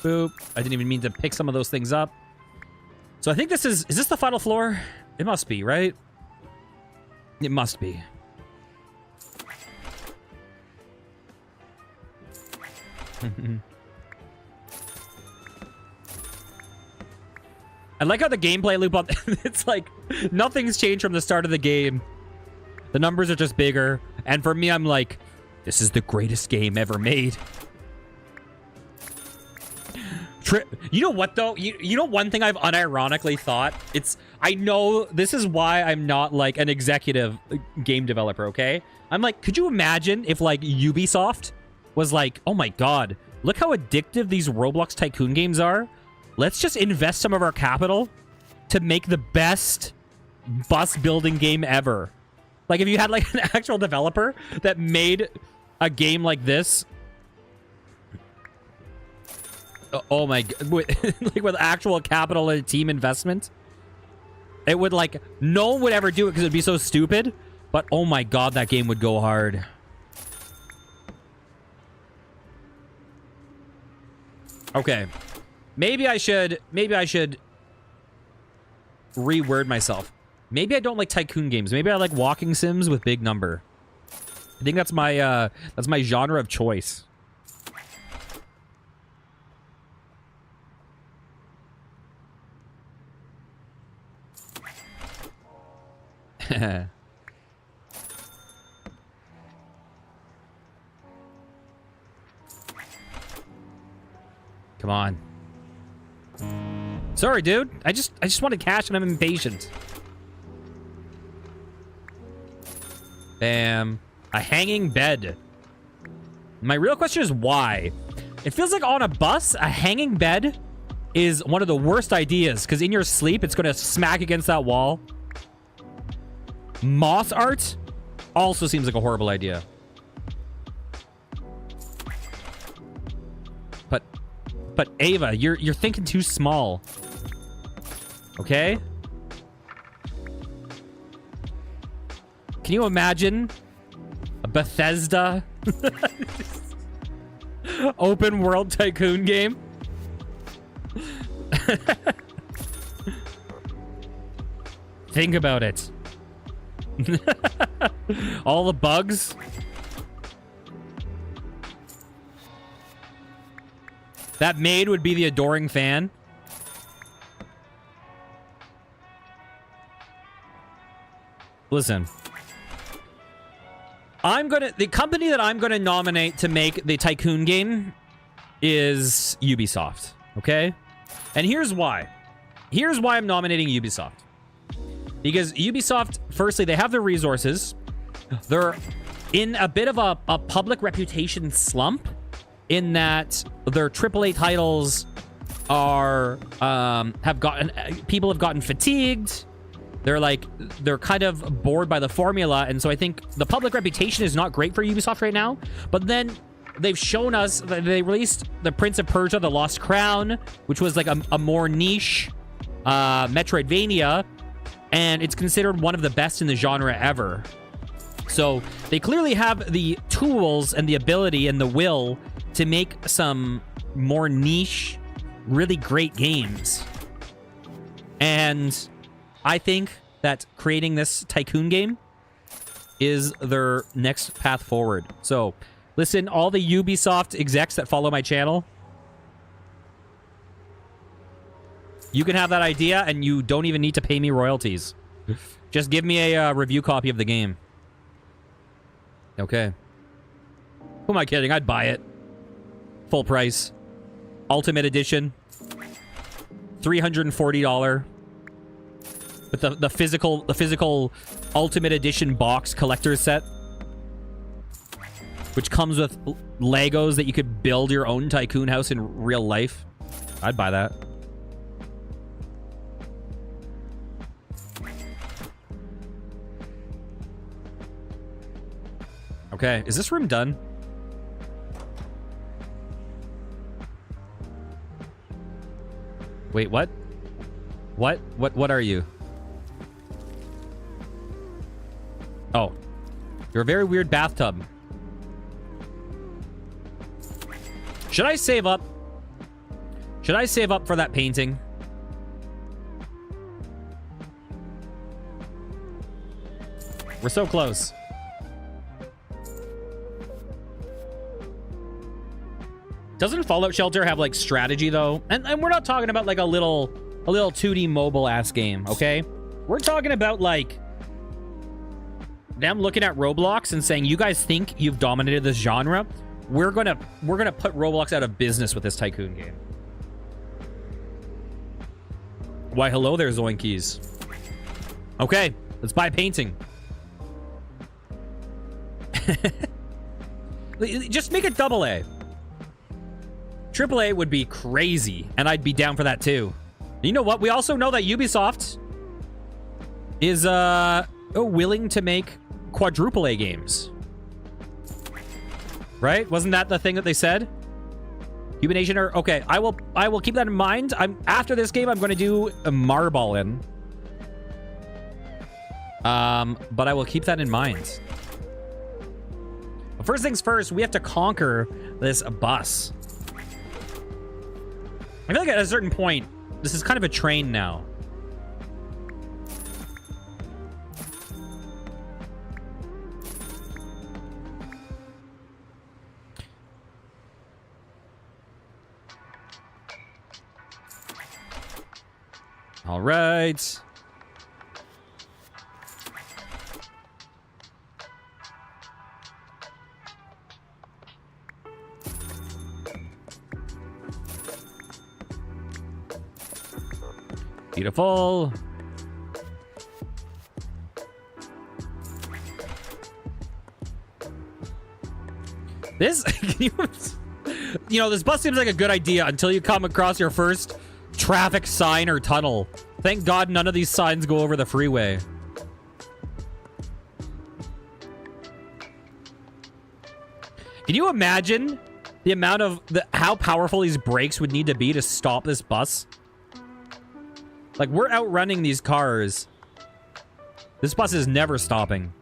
Boop. I didn't even mean to pick some of those things up. So I think this is this the final floor? It must be, right? It must be. I like how the gameplay loop up. It's like nothing's changed from the start of the game. The numbers are just bigger. And for me, I'm like, this is the greatest game ever made. You know what, though? You know one thing I've unironically thought? I know this is why I'm not, like, an executive game developer, okay? I'm like, could you imagine if, like, Ubisoft was like, oh my god, look how addictive these Roblox Tycoon games are. Let's just invest some of our capital to make the best bus building game ever. Like, if you had, like, an actual developer that made a game like this... Oh my god. Like with actual capital and team investment. It would like, no one would ever do it because it'd be so stupid. But oh my god, that game would go hard. Okay. Maybe I should reword myself. Maybe I don't like tycoon games. Maybe I like walking sims with big number. I think that's my genre of choice. Come on. Sorry, dude. I just wanted cash and I'm impatient. Bam. A hanging bed. My real question is why? It feels like on a bus, a hanging bed is one of the worst ideas because in your sleep, it's going to smack against that wall. Moss art also seems like a horrible idea. But Ava, you're thinking too small. Okay? Can you imagine a Bethesda open world tycoon game? Think about it. All the bugs. That maid would be the adoring fan. Listen. The company that I'm gonna nominate to make the tycoon game is Ubisoft. Okay? And here's why. Here's why I'm nominating Ubisoft. Because Ubisoft, firstly, they have the resources. They're in a bit of a public reputation slump in that their AAA titles are people have gotten fatigued. They're kind of bored by the formula, and so I think the public reputation is not great for Ubisoft right now. But then they've shown us that they released the Prince of Persia: The Lost Crown, which was like a more niche Metroidvania, and it's considered one of the best in the genre ever. So they clearly have the tools and the ability and the will to make some more niche, really great games. And I think that creating this tycoon game is their next path forward. So listen, all the Ubisoft execs that follow my channel, you can have that idea and you don't even need to pay me royalties. Just give me a review copy of the game. Okay. Who am I kidding? I'd buy it. Full price. Ultimate edition. $340. With the physical Ultimate Edition box collector's set. Which comes with Legos that you could build your own tycoon house in real life. I'd buy that. Okay, is this room done? Wait, what? What are you? Oh. You're a very weird bathtub. Should I save up? Should I save up for that painting? We're so close. Doesn't Fallout Shelter have like strategy though? And we're not talking about like a little 2D mobile ass game, okay? We're talking about like them looking at Roblox and saying, "You guys think you've dominated this genre? We're gonna put Roblox out of business with this tycoon game." Why, hello there, Zoinkies. Okay, let's buy painting. Just make it AA. AAA would be crazy, and I'd be down for that too. You know what? We also know that Ubisoft is willing to make quadruple A games. Right? Wasn't that the thing that they said? Humanation or okay, I will keep that in mind. After this game, I'm going to do a Marballin. But I will keep that in mind. But first things first, we have to conquer this bus. I feel like at a certain point, this is kind of a train now. All right. Beautiful. This, you know, this bus seems like a good idea until you come across your first traffic sign or tunnel. Thank God none of these signs go over the freeway. Can you imagine the amount of how powerful these brakes would need to be to stop this bus? Like, we're outrunning these cars. This bus is never stopping.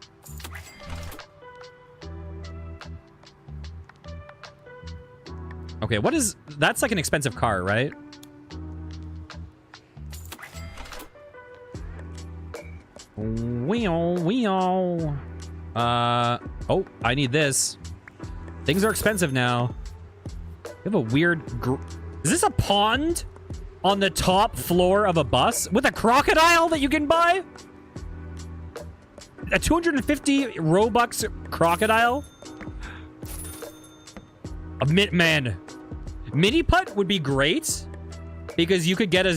Okay, what is... That's like an expensive car, right? Wee-oh. Oh, I need this. Things are expensive now. You have a weird... Is this a pond on the top floor of a bus with a crocodile that you can buy? A 250 Robux crocodile? Man, mini putt would be great because you could get a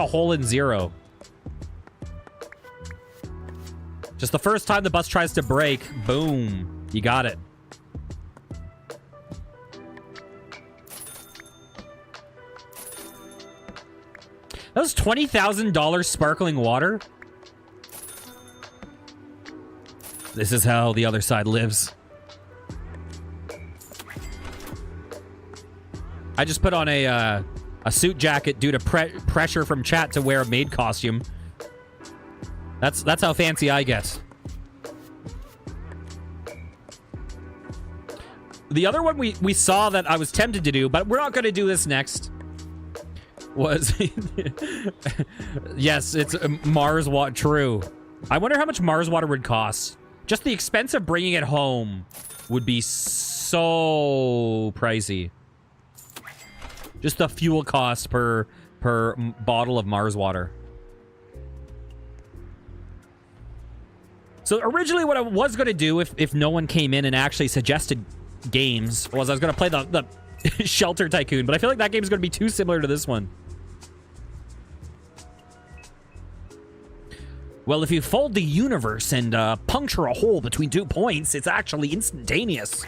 hole in zero. Just the first time the bus tries to brake, boom, you got it. That was $20,000 sparkling water. This is how the other side lives. I just put on a suit jacket due to pressure from chat to wear a maid costume. That's how fancy I get. The other one we saw that I was tempted to do, but we're not going to do this next, was... Yes, it's Mars water. True. I wonder how much Mars water would cost. Just the expense of bringing it home would be so pricey. Just the fuel cost per bottle of Mars water. So originally what I was going to do if no one came in and actually suggested games was I was going to play the Shelter Tycoon, but I feel like that game is going to be too similar to this one. Well, if you fold the universe and puncture a hole between 2 points, it's actually instantaneous.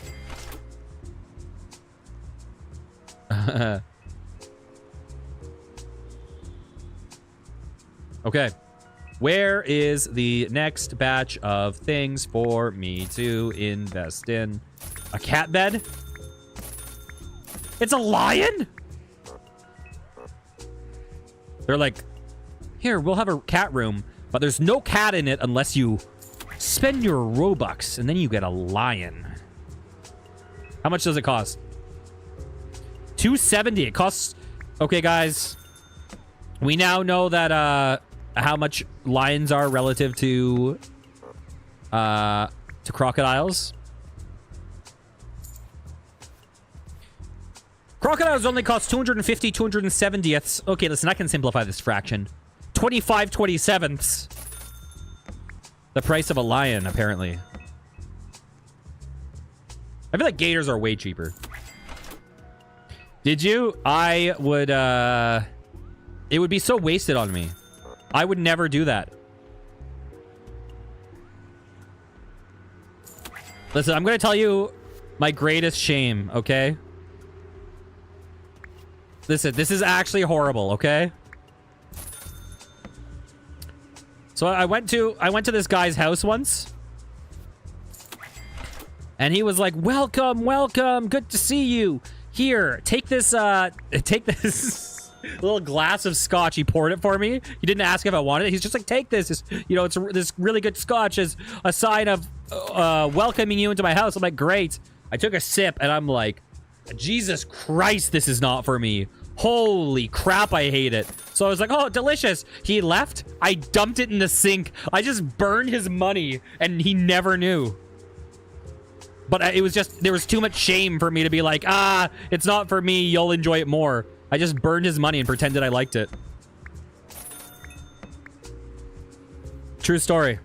Okay. Where is the next batch of things for me to invest in? A cat bed? It's a lion? They're like, here, we'll have a cat room, but there's no cat in it unless you spend your Robux, and then you get a lion. How much does it cost? $270. It costs... Okay, guys. We now know that, how much lions are relative to crocodiles. Crocodiles only cost 250 270ths. Okay, listen, I can simplify this fraction. 25 27ths. The price of a lion, apparently. I feel like gators are way cheaper. Did you? I would, it would be so wasted on me. I would never do that. Listen, I'm going to tell you my greatest shame, okay? Listen, this is actually horrible, okay? So I went to this guy's house once. And he was like, "Welcome, welcome. Good to see you. Here, take this little glass of scotch." He poured it for me. He didn't ask if I wanted it. He's just like, "Take this. It's, you know, it's this really good scotch as a sign of welcoming you into my house." I'm like, "Great." I took a sip and I'm like, Jesus Christ, this is not for me. Holy crap, I hate it. So I was like, "Oh, delicious." He left. I dumped it in the sink. I just burned his money and he never knew. But it was just, there was too much shame for me to be like, it's not for me. You'll enjoy it more. I just burned his money and pretended I liked it. True story.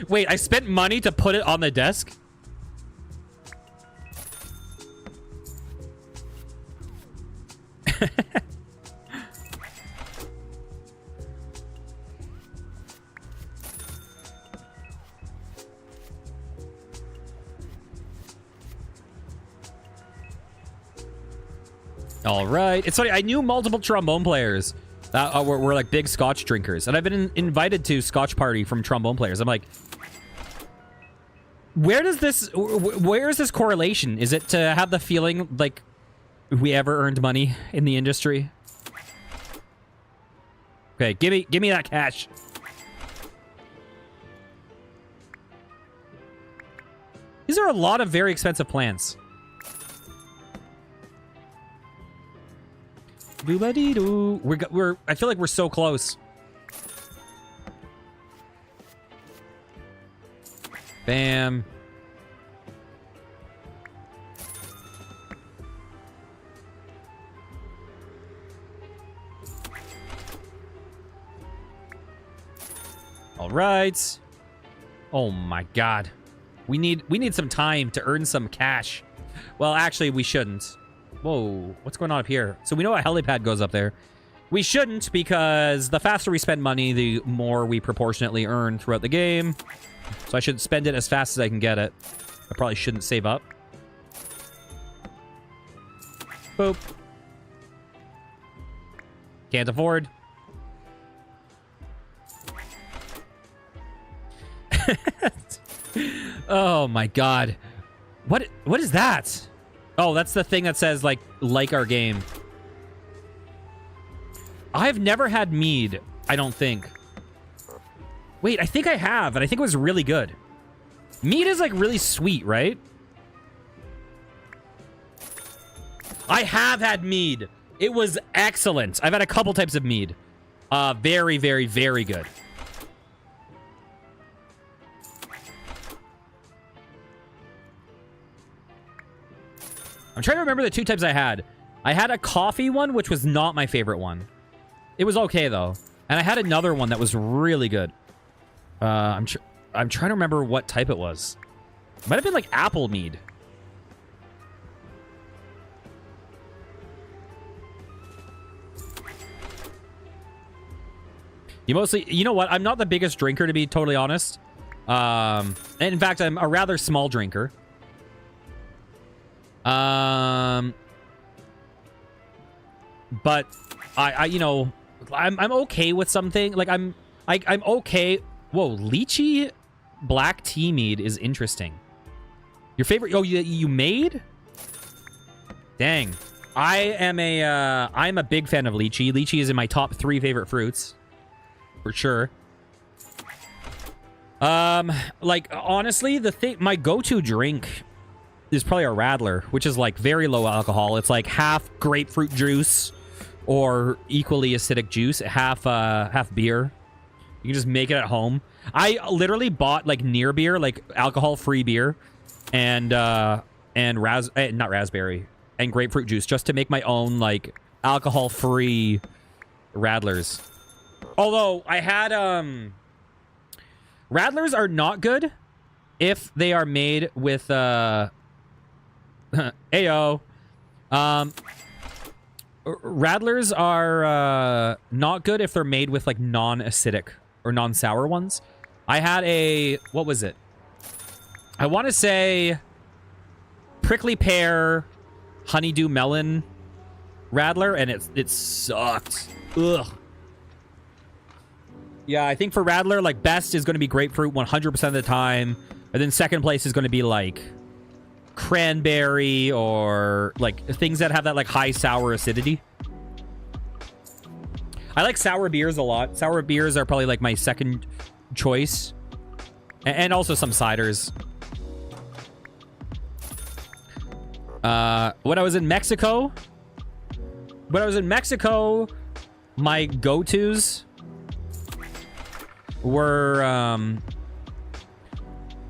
Wait, I spent money to put it on the desk? All right. It's funny. I knew multiple trombone players that were like big Scotch drinkers. And I've been invited to Scotch party from trombone players. I'm like, where is this correlation? Is it to have the feeling like we ever earned money in the industry? Okay, give me that cash. These are a lot of very expensive plants. Doo-ba-dee-doo. I feel like we're so close. Bam. All right. Oh my god. We need some time to earn some cash. Well, actually, we shouldn't. Whoa, what's going on up here? So we know a helipad goes up there. We shouldn't, because the faster we spend money, the more we proportionately earn throughout the game. So I should spend it as fast as I can get it. I probably shouldn't save up. Boop. Can't afford. Oh my god. What is that? Oh, that's the thing that says like our game. I've never had mead, I don't think. Wait, I think I have, and I think it was really good. Mead is like really sweet, right? I have had mead. It was excellent. I've had a couple types of mead. Very, very, very good. I'm trying to remember the two types I had. I had a coffee one, which was not my favorite one. It was okay, though. And I had another one that was really good. I'm trying to remember what type it was. It might have been like apple mead. You know what? I'm not the biggest drinker, to be totally honest. And in fact, I'm a rather small drinker. But you know, I'm okay with something. Like I'm okay. Whoa, lychee black tea mead is interesting. Your favorite? Oh, you made? Dang, I'm a big fan of lychee. Lychee is in my top 3 favorite fruits, for sure. Like honestly, my go-to drink is probably a Radler, which is like very low alcohol. It's like half grapefruit juice or equally acidic juice, half beer. You can just make it at home. I literally bought like near beer, like alcohol-free beer, and not raspberry, and grapefruit juice, just to make my own like alcohol-free Radlers. Although I had Radlers are not good if they are made with Ayo. Radlers are not good if they're made with like non-acidic or non-sour ones. I had a, what was it? I want to say prickly pear, honeydew melon Radler, and it sucked. Ugh. Yeah, I think for Radler, like best is going to be grapefruit 100% of the time, and then second place is going to be like cranberry or like things that have that like high sour acidity. I like sour beers a lot. Sour beers are probably like my second choice, and also some ciders. When I was in Mexico, my go-tos were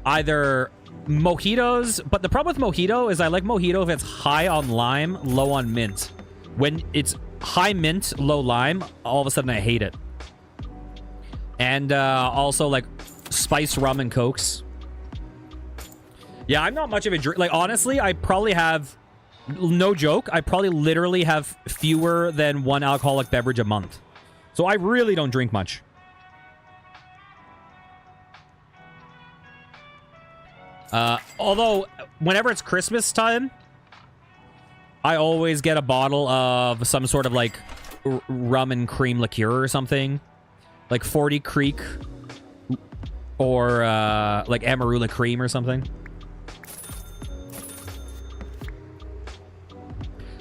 either mojitos, but the problem with mojito is I like mojito if it's high on lime, low on mint. When it's high mint, low lime, all of a sudden I hate it. And also like spiced rum and cokes. Yeah, I'm not much of a drink. Like, honestly, I probably have, no joke, I probably literally have fewer than one alcoholic beverage a month. So I really don't drink much. Although, whenever it's Christmas time, I always get a bottle of some sort of, like, rum and cream liqueur or something. Like 40 Creek or, like, Amarula Cream or something.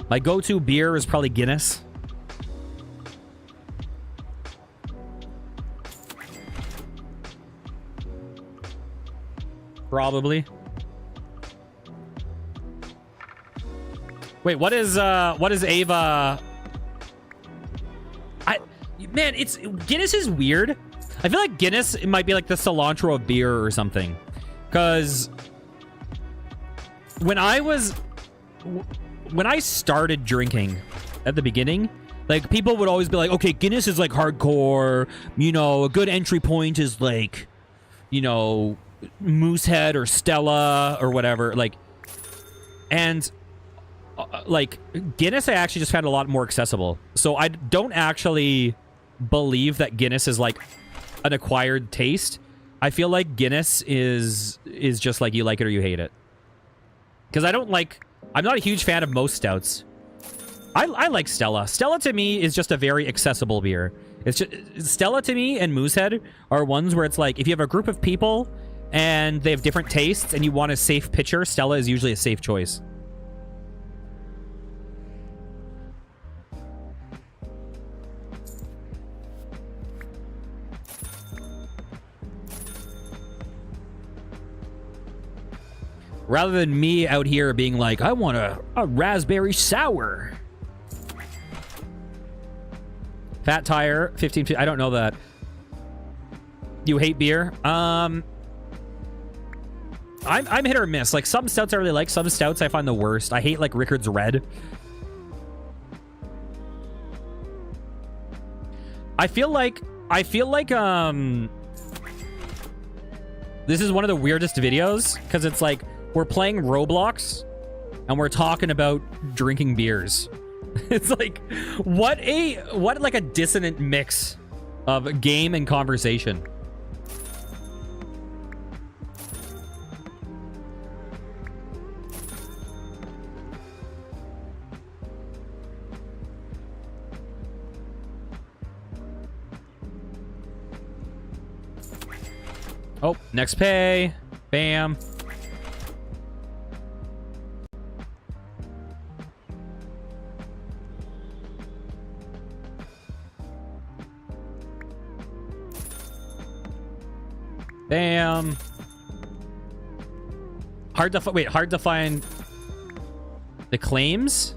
My go-to beer is probably Guinness. Probably. Wait, what is Ava? Man, it's Guinness is weird. I feel like Guinness, it might be like the cilantro of beer or something. Because when I started drinking at the beginning, like, people would always be like, okay, Guinness is like hardcore, you know, a good entry point is like, you know, Moosehead or Stella or whatever, like, and like, Guinness I actually just found a lot more accessible. So I don't actually believe that Guinness is like an acquired taste. I feel like Guinness is just like, you like it or you hate it. Because I'm not a huge fan of most stouts. I like Stella. Stella to me is just a very accessible beer. It's just, Stella to me and Moosehead are ones where it's like, if you have a group of people and they have different tastes and you want a safe pitcher, Stella is usually a safe choice. Rather than me out here being like, I want a raspberry sour. Fat Tire, 15. I don't know that. You hate beer? I'm hit or miss. Like, some stouts I really like. Some stouts I find the worst. I hate, like, Rickard's Red. I feel like, this is one of the weirdest videos, because it's like, we're playing Roblox, and we're talking about drinking beers. It's like, what like a dissonant mix of game and conversation. Oh, next pay. Bam. Bam. Hard to find the claims.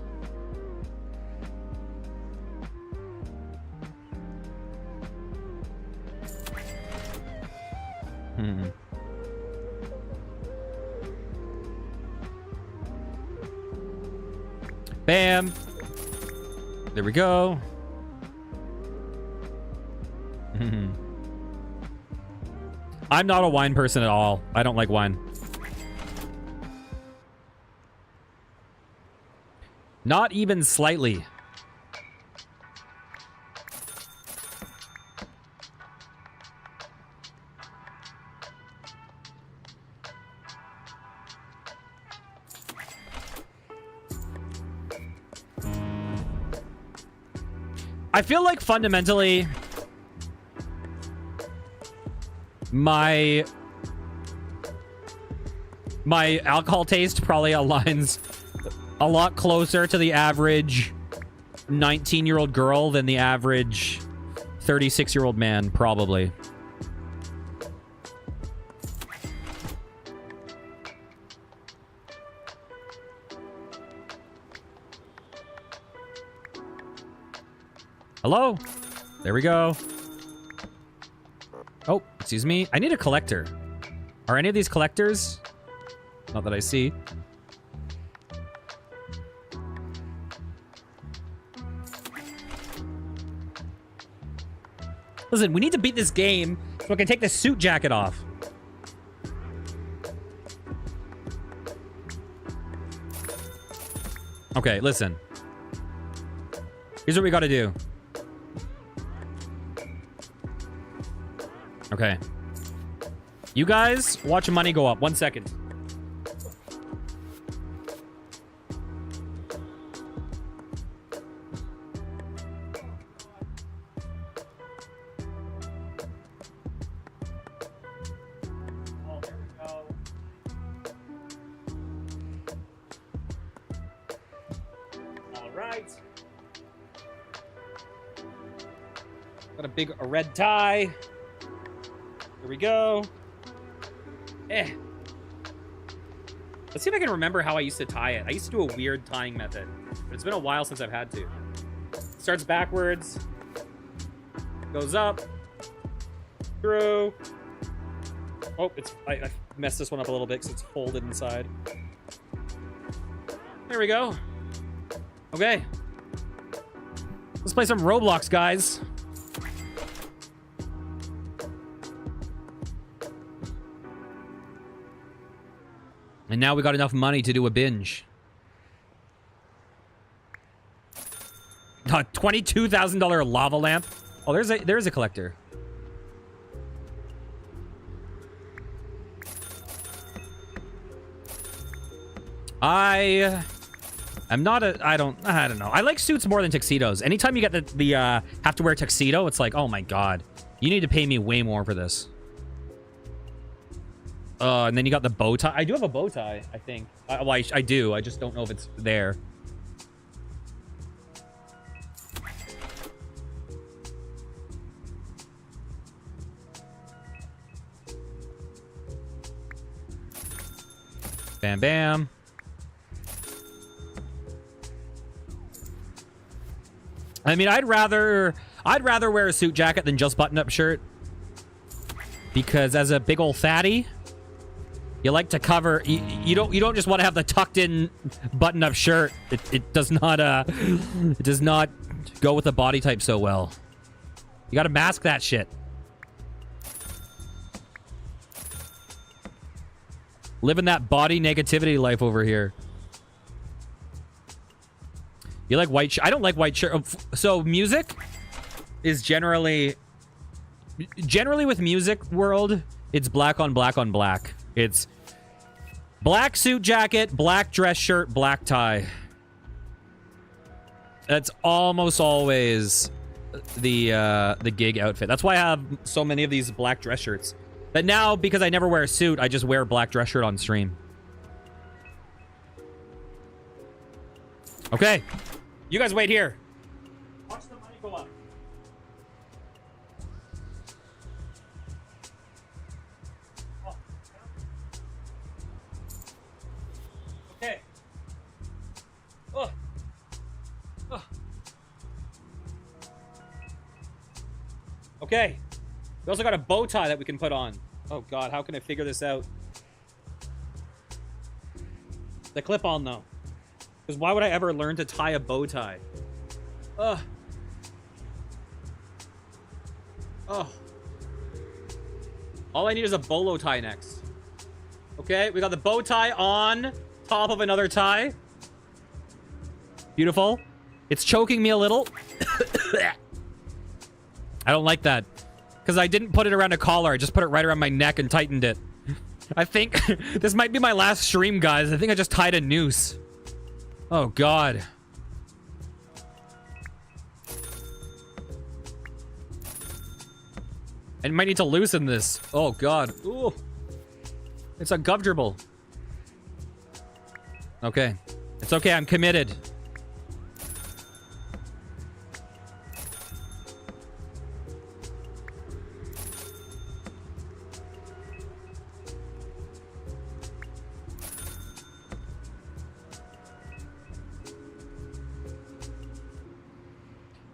Bam. There we go. I'm not a wine person at all. I don't like wine. Not even slightly. I feel like fundamentally my alcohol taste probably aligns a lot closer to the average 19-year-old girl than the average 36-year-old man, probably. Hello? There we go. Oh, excuse me. I need a collector. Are any of these collectors? Not that I see. Listen, we need to beat this game so I can take this suit jacket off. Okay, listen. Here's what we gotta do. Okay. You guys watch money go up. 1 second. Oh, there we go. All right. Got a red tie. Here we go. Let's see if I can remember how I used to tie it. I used to do a weird tying method, but it's been a while since I've had to. Starts backwards, goes up, through. Oh, I messed this one up a little bit because it's folded inside. There we go. Okay. Let's play some Roblox, guys. And now we got enough money to do a binge. $22,000 lava lamp. Oh, there's a collector. I'm not a... I don't know. I like suits more than tuxedos. Anytime you get the have to wear tuxedo, it's like, oh my god. You need to pay me way more for this. And then you got the bow tie. I do have a bow tie, I think. Well, I do. I just don't know if it's there. Bam, bam. I mean, I'd rather wear a suit jacket than just button-up shirt. Because as a big old fatty... You like to cover. You don't just want to have the tucked-in button-up shirt. It does not go with the body type so well. You got to mask that shit. Living that body negativity life over here. You like white shirt? I don't like white shirt. So music is generally with music world, it's black on black on black. It's black suit jacket, black dress shirt, black tie. That's almost always the gig outfit. That's why I have so many of these black dress shirts. But now, because I never wear a suit, I just wear a black dress shirt on stream. Okay. You guys wait here. Watch the money go up. Okay. Oh. Oh. Okay. We also got a bow tie that we can put on. Oh god, how can I figure this out? The clip on though. Because why would I ever learn to tie a bow tie? Ugh. Oh. All I need is a bolo tie next. Okay, we got the bow tie on top of another tie. Beautiful. It's choking me a little. I don't like that. Because I didn't put it around a collar. I just put it right around my neck and tightened it. I think this might be my last stream, guys. I think I just tied a noose. Oh, God. I might need to loosen this. Oh, God. Ooh. It's uncomfortable. Okay. It's okay. I'm committed.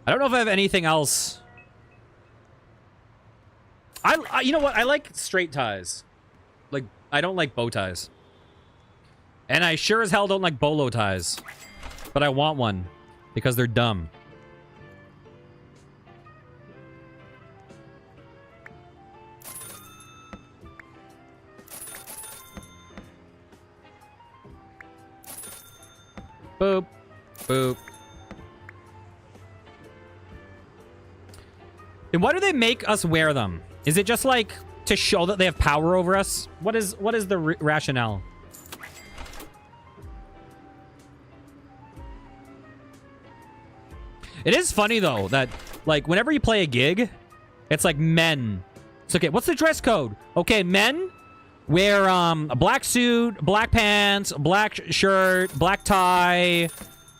I don't know if I have anything else. You know what? I like straight ties. Like, I don't like bow ties. And I sure as hell don't like bolo ties. But I want one. Because they're dumb. Boop. Boop. And why do they make us wear them? Is it just like to show that they have power over us? What is the rationale? It is funny though that like whenever you play a gig, it's like men. It's okay. What's the dress code? Okay, men wear a black suit, black pants, black shirt, black tie,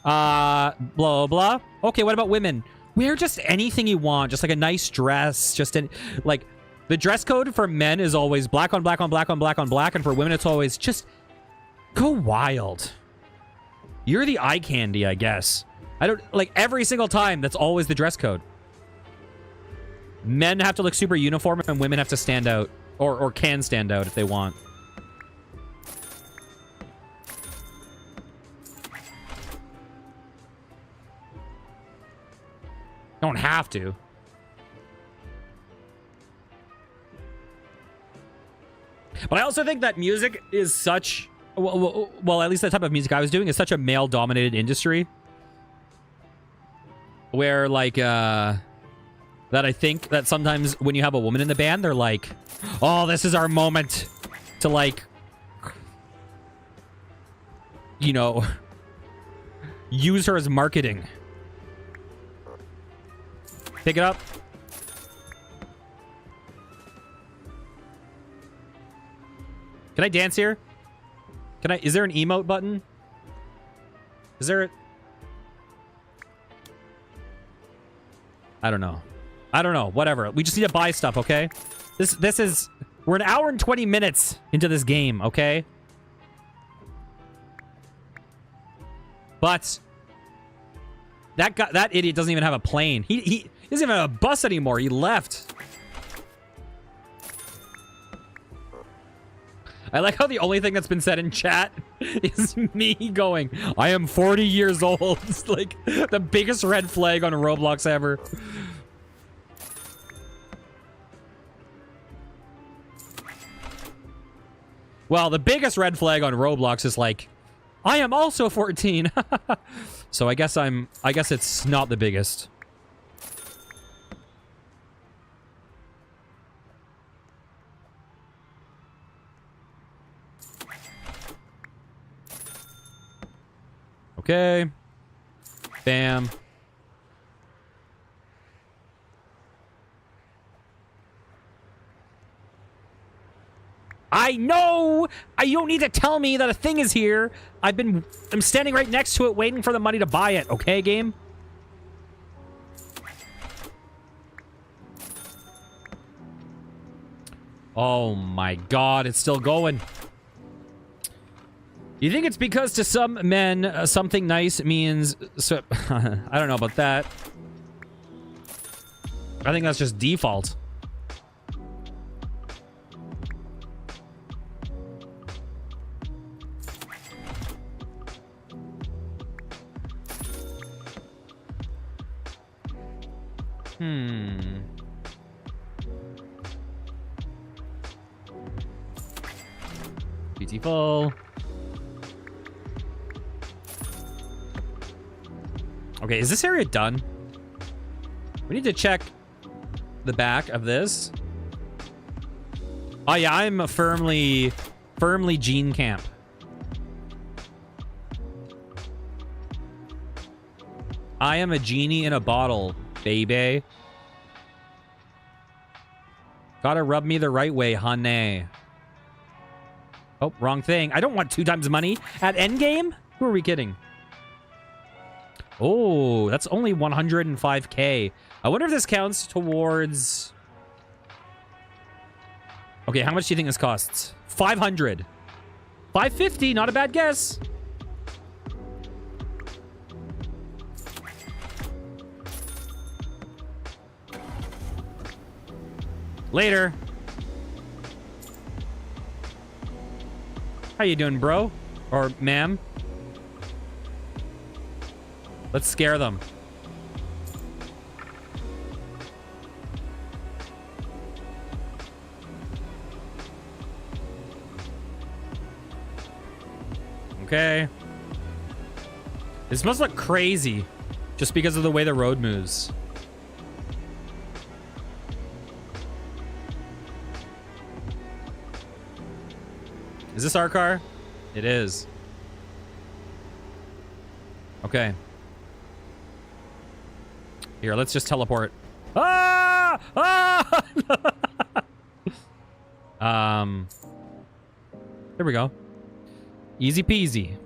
blah blah blah. Okay, what about women? Wear just anything you want, just like a nice dress, just like the dress code for men is always black on black on black on black on black, and for women it's always just go wild. You're the eye candy, I guess. I don't like every single time. That's always the dress code. Men have to look super uniform, and women have to stand out, or can stand out if they want. Don't have to. But I also think that music is such, well, at least the type of music I was doing is such a male-dominated industry. Where, like, that I think that sometimes when you have a woman in the band, they're like, oh, this is our moment to, like, you know, use her as marketing. Pick it up. Can I dance here? Can I? Is there an emote button? Is there? I don't know. I don't know. Whatever. We just need to buy stuff, okay? This is... We're an hour and 20 minutes into this game, okay? But... That idiot doesn't even have a plane. He doesn't even have a bus anymore. He left. I like how the only thing that's been said in chat is me going, I am 40 years old. It's like the biggest red flag on Roblox ever. Well, the biggest red flag on Roblox is like, I am also 14. So I guess it's not the biggest. Okay. Bam. I know! You don't need to tell me that a thing is here. I'm standing right next to it waiting for the money to buy it. Okay, game? Oh my god, it's still going. You think it's because to some men, something nice means... So, I don't know about that. I think that's just default. Beautiful. Okay, is this area done? We need to check the back of this. Oh yeah, I'm a firmly Gene Camp. I am a genie in a bottle, baby. Gotta rub me the right way, honey. Oh, wrong thing. I don't want 2 times money at endgame. Who are we kidding? Oh, that's only 105k. I wonder if this counts towards... Okay, how much do you think this costs? 500. 550, not a bad guess. Later. How you doing, bro? Or ma'am? Let's scare them. Okay. This must look crazy just because of the way the road moves. Is this our car? It is. Okay. Here, let's just teleport. Ah! Ah! There we go. Easy peasy.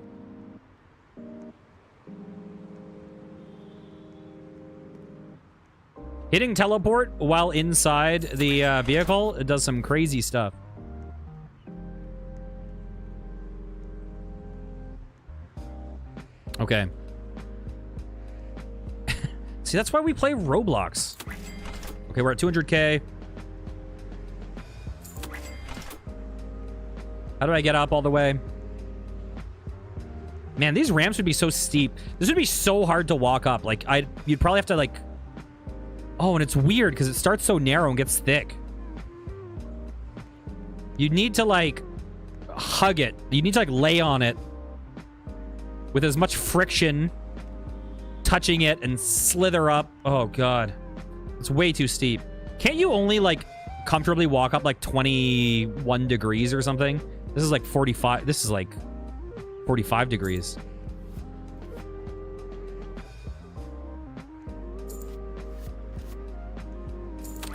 Hitting teleport while inside the vehicle, it does some crazy stuff. Okay. See, that's why we play Roblox. Okay, we're at 200K. How do I get up all the way? Man, these ramps would be so steep. This would be so hard to walk up. Like, you'd probably have to, like... Oh, and it's weird because it starts so narrow and gets thick. You'd need to, like, hug it. You need to, like, lay on it with as much friction touching it and slither up. Oh, God. It's way too steep. Can't you only, like, comfortably walk up, like, 21 degrees or something? This is, like, 45. This is, like, 45 degrees.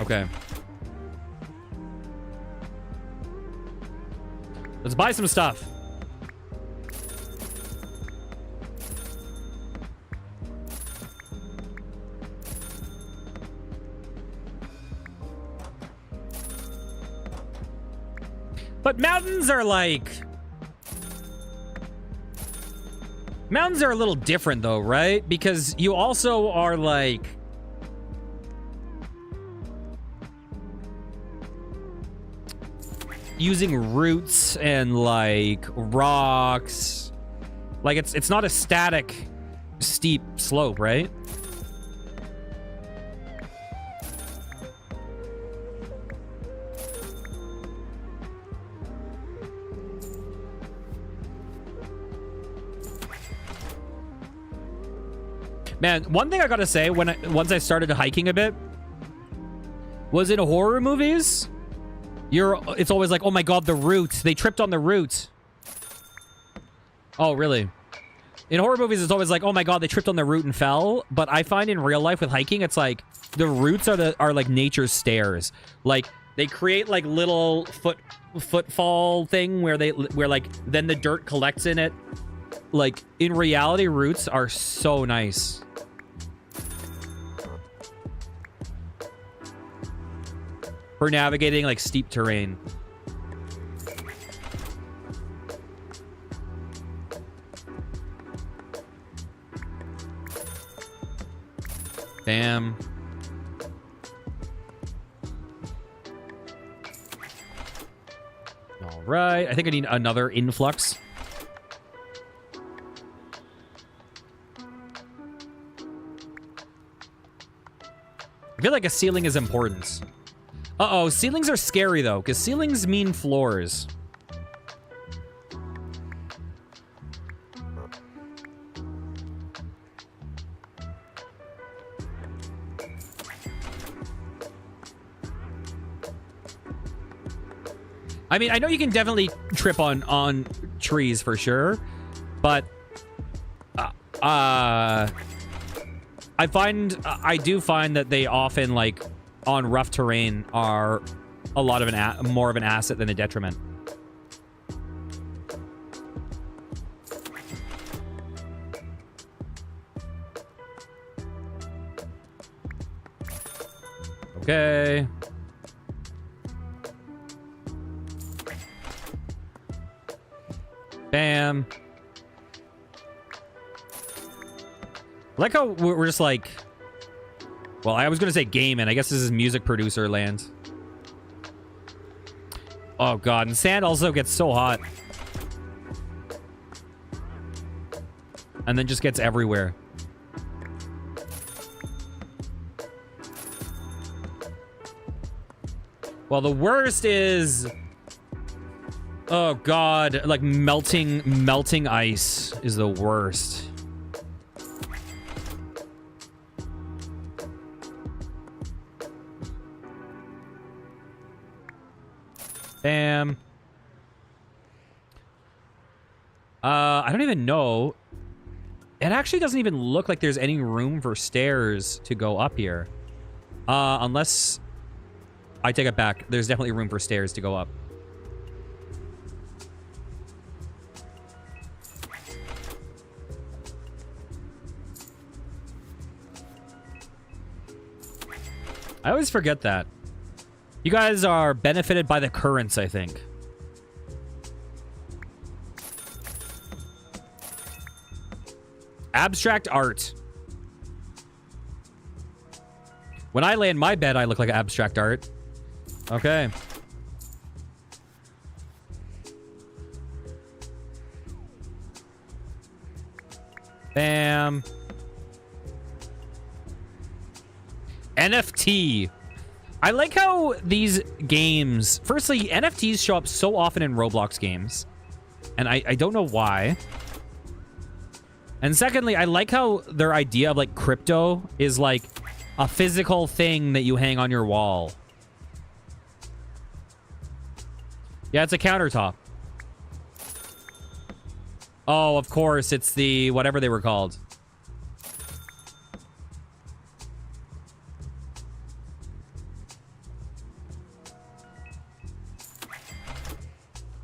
Okay. Let's buy some stuff. But mountains are like... Mountains are a little different though, right? Because you also are like... using roots and like rocks. Like it's not a static steep slope, right? Man, one thing I gotta say once I started hiking a bit was in horror movies. It's always like, oh my god, the roots. They tripped on the roots. Oh, really? In horror movies, it's always like, oh my god, they tripped on the root and fell. But I find in real life with hiking, it's like the roots are like nature's stairs. Like they create like little footfall thing where like then the dirt collects in it. Like in reality, roots are so nice. For navigating like steep terrain. Damn. All right. I think I need another influx. I feel like a ceiling is important. Uh-oh, ceilings are scary, though, because ceilings mean floors. I mean, I know you can definitely trip on trees for sure, but I do find that they often, like, on rough terrain are a lot of more of an asset than a detriment. Okay. Bam. I like how we're just like... Well, I was going to say game, and I guess this is music producer land. Oh, God. And sand also gets so hot. And then just gets everywhere. Well, the worst is... Oh, God. Like, melting ice is the worst. Bam. I don't even know. It actually doesn't even look like there's any room for stairs to go up here. Unless... I take it back. There's definitely room for stairs to go up. I always forget that. You guys are benefited by the currents, I think. Abstract art. When I lay in my bed, I look like abstract art. Okay. Bam. NFT. I like how these games... Firstly, NFTs show up so often in Roblox games. And I don't know why. And secondly, I like how their idea of, like, crypto is, like, a physical thing that you hang on your wall. Yeah, it's a countertop. Oh, of course, it's the... whatever they were called.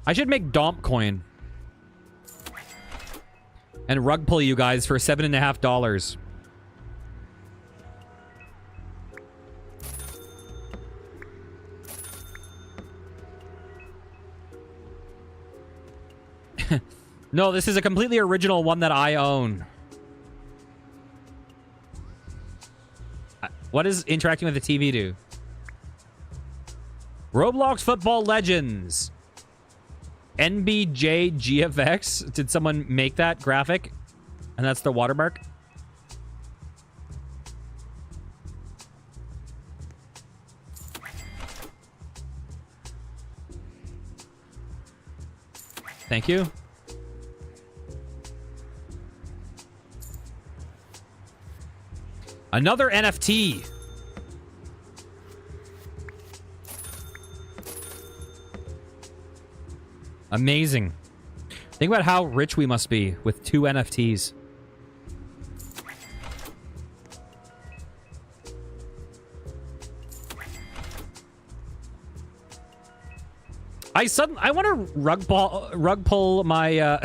I should make Domp coin. And rug pull you guys for $7.50. No, this is a completely original one that I own. What does interacting with the TV do? Roblox Football Legends. NBJ GFX. Did someone make that graphic? And that's the watermark? Thank you. Another NFT. Amazing. Think about how rich we must be with 2 NFTs. I want to rug pull my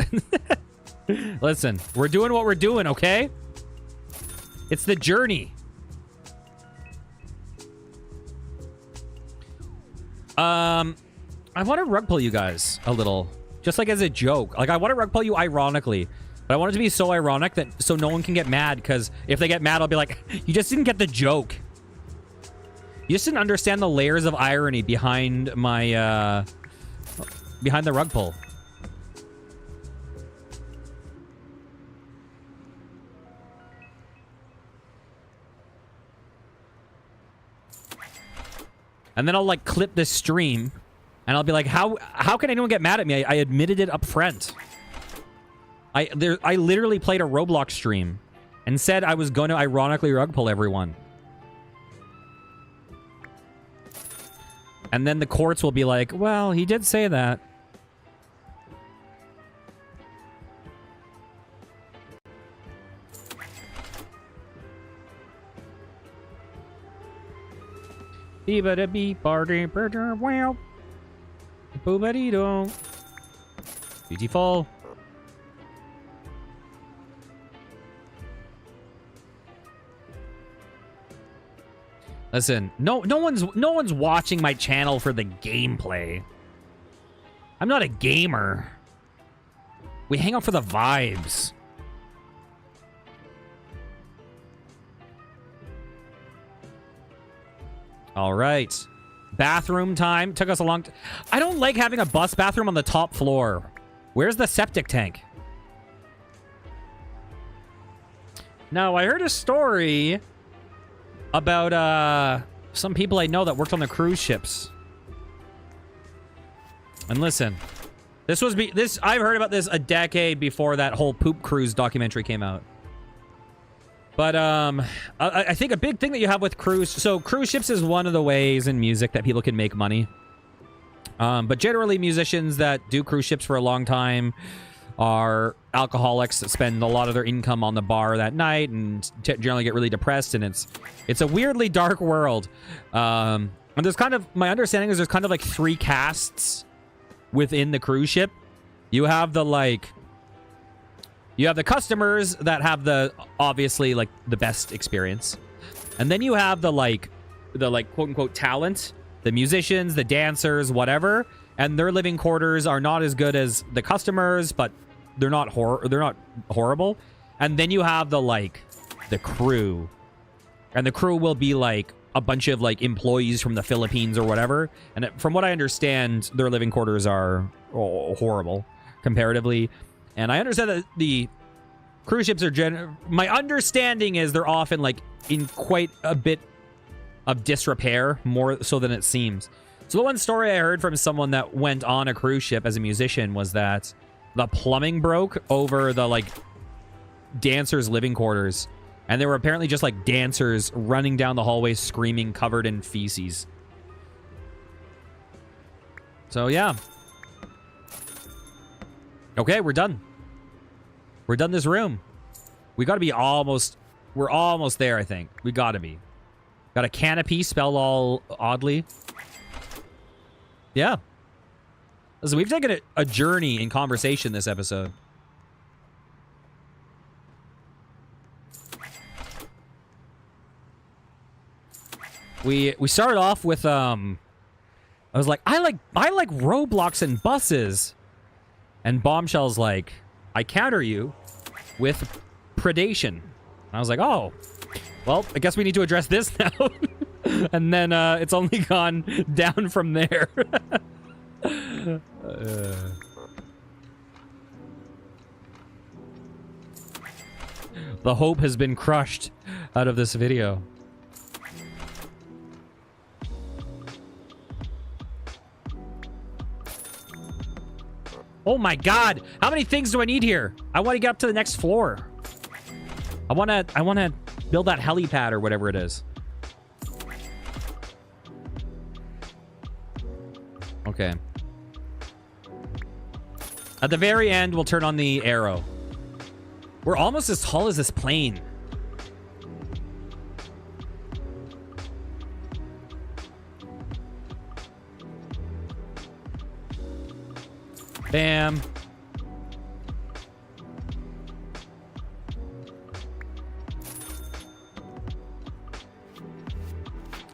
Listen, we're doing what we're doing, okay? It's the journey. I want to rug pull you guys a little. Just like as a joke. Like, I want to rug pull you ironically. But I want it to be so ironic that so no one can get mad. Because if they get mad, I'll be like, you just didn't get the joke. You just didn't understand the layers of irony behind my, behind the rug pull. And then I'll, like, clip this stream. And I'll be like, how can anyone get mad at me? I admitted it up front. I literally played a Roblox stream. And said I was going to ironically rug pull everyone. And then the courts will be like, well, he did say that. Wow. Boobadee-doo. Beautiful. Listen, no one's watching my channel for the gameplay. I'm not a gamer. We hang out for the vibes. All right. Bathroom time. Took us a long time. I don't like having a bus bathroom on the top floor. Where's the septic tank? Now, I heard a story about some people I know that worked on the cruise ships. And listen, I've heard about this a decade before that whole poop cruise documentary came out. But I think a big thing that you have with cruise... So cruise ships is one of the ways in music that people can make money. But generally, musicians that do cruise ships for a long time are alcoholics that spend a lot of their income on the bar that night and generally get really depressed. And it's a weirdly dark world. And there's kind of, my understanding is there's kind of like 3 castes within the cruise ship. You have the customers that have the, obviously, like, the best experience. And then you have the quote unquote talent, the musicians, the dancers, whatever. And their living quarters are not as good as the customers, but they're not horrible. And then you have the crew. And the crew will be like a bunch of like employees from the Philippines or whatever. And from what I understand, their living quarters are horrible comparatively. And I understand that the cruise ships are my understanding is they're often like in quite a bit of disrepair, more so than it seems. So the one story I heard from someone that went on a cruise ship as a musician was that the plumbing broke over the like dancers' living quarters. And there were apparently just like dancers running down the hallway screaming, covered in feces. So yeah. Okay, we're done. We're done this room. We gotta be almost... We're almost there, I think. We gotta be. Got a canopy spelled all oddly. Yeah. So we've taken a journey in conversation this episode. We started off with I was like, I like Roblox and buses. And Bombshell's like, I counter you with predation. And I was like, oh, well, I guess we need to address this now. And then it's only gone down from there. The hope has been crushed out of this video. Oh my god! How many things do I need here? I want to get up to the next floor. I want to build that helipad or whatever it is. Okay. At the very end, we'll turn on the arrow. We're almost as tall as this plane. Bam.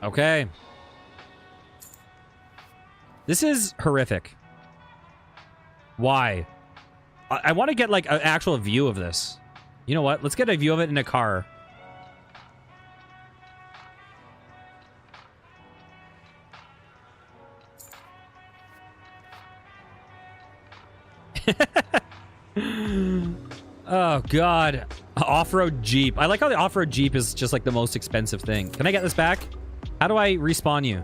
Okay. This is horrific. Why? I want to get like an actual view of this. You know what? Let's get a view of it in a car. Oh god. Off-road Jeep. I like how the off-road Jeep is just like the most expensive thing. Can I get this back? How do I respawn you?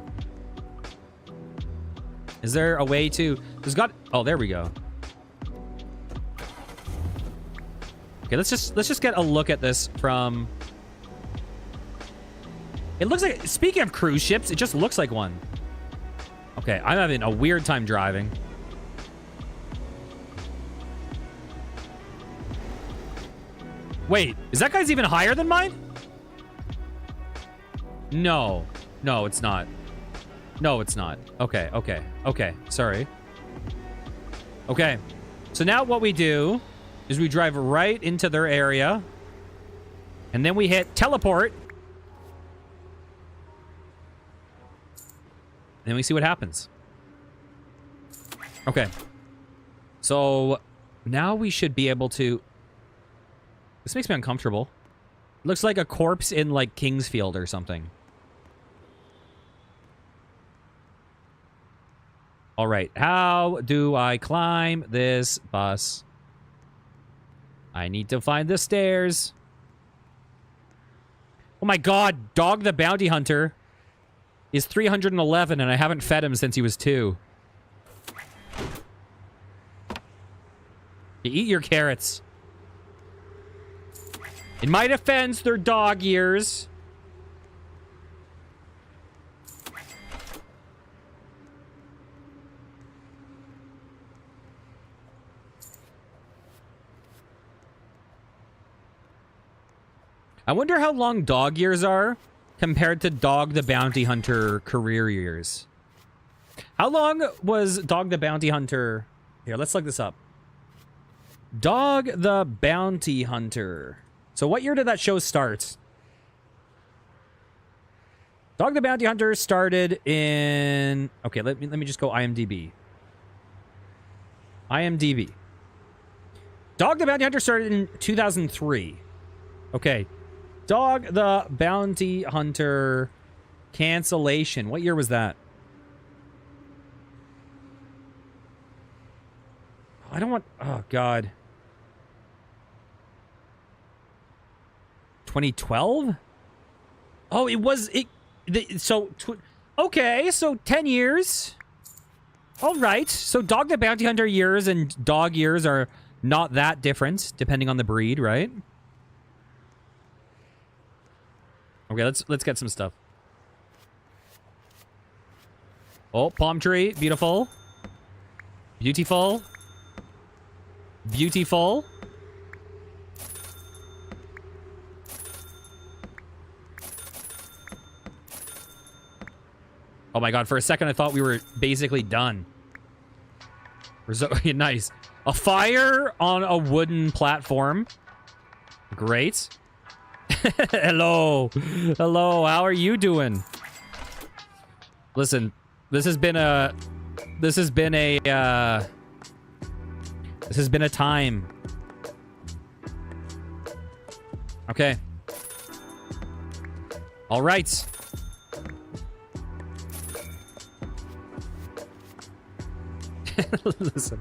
Is there a way to... There's got... Oh, there we go. Okay, let's just get a look at this from... It looks like... Speaking of cruise ships, it just looks like one. Okay, I'm having a weird time driving. Wait, is that guy's even higher than mine? No. No, it's not. No, it's not. Okay, okay, okay. Sorry. Okay. So now what we do is we drive right into their area. And then we hit teleport. And we see what happens. Okay. So now we should be able to... This makes me uncomfortable. Looks like a corpse in, like, Kingsfield or something. All right. How do I climb this bus? I need to find the stairs. Oh, my God. Dog the Bounty Hunter is 311, and I haven't fed him since he was 2. You eat your carrots. In my defense, they're dog ears. I wonder how long dog years are compared to Dog the Bounty Hunter career years. How long was Dog the Bounty Hunter... Here, let's look this up. Dog the Bounty Hunter. So what year did that show start? Dog the Bounty Hunter started in... Okay, let me just go IMDb. IMDb. Dog the Bounty Hunter started in 2003. Okay. Dog the Bounty Hunter cancellation. What year was that? I don't want... Oh, God. 2012? Oh, it was... Okay, so 10 years. All right. So Dog the Bounty Hunter years and dog years are not that different, depending on the breed, right? Okay, let's get some stuff. Oh, palm tree. Beautiful. Beautiful. Beautiful. Oh my god, for a second I thought we were basically done. Nice. A fire on a wooden platform. Great. Hello. Hello, how are you doing? Listen, this has been a time. Okay. All right. Listen.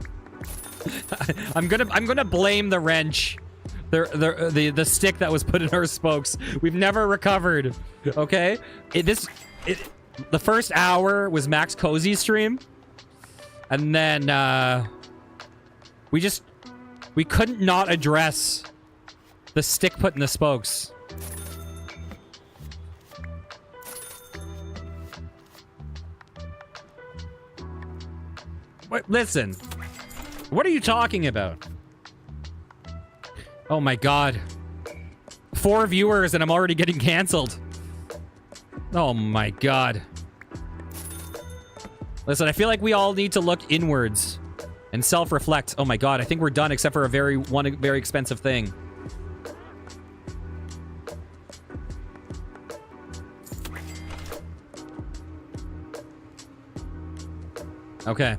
I'm gonna blame the wrench. The stick that was put in our spokes. We've never recovered. Okay? The first hour was Max Cozy's stream. And then we couldn't not address the stick put in the spokes. What? Listen. What are you talking about? Oh my god. 4 viewers and I'm already getting canceled. Oh my god. Listen, I feel like we all need to look inwards and self-reflect. Oh my god, I think we're done except for one very expensive thing. Okay.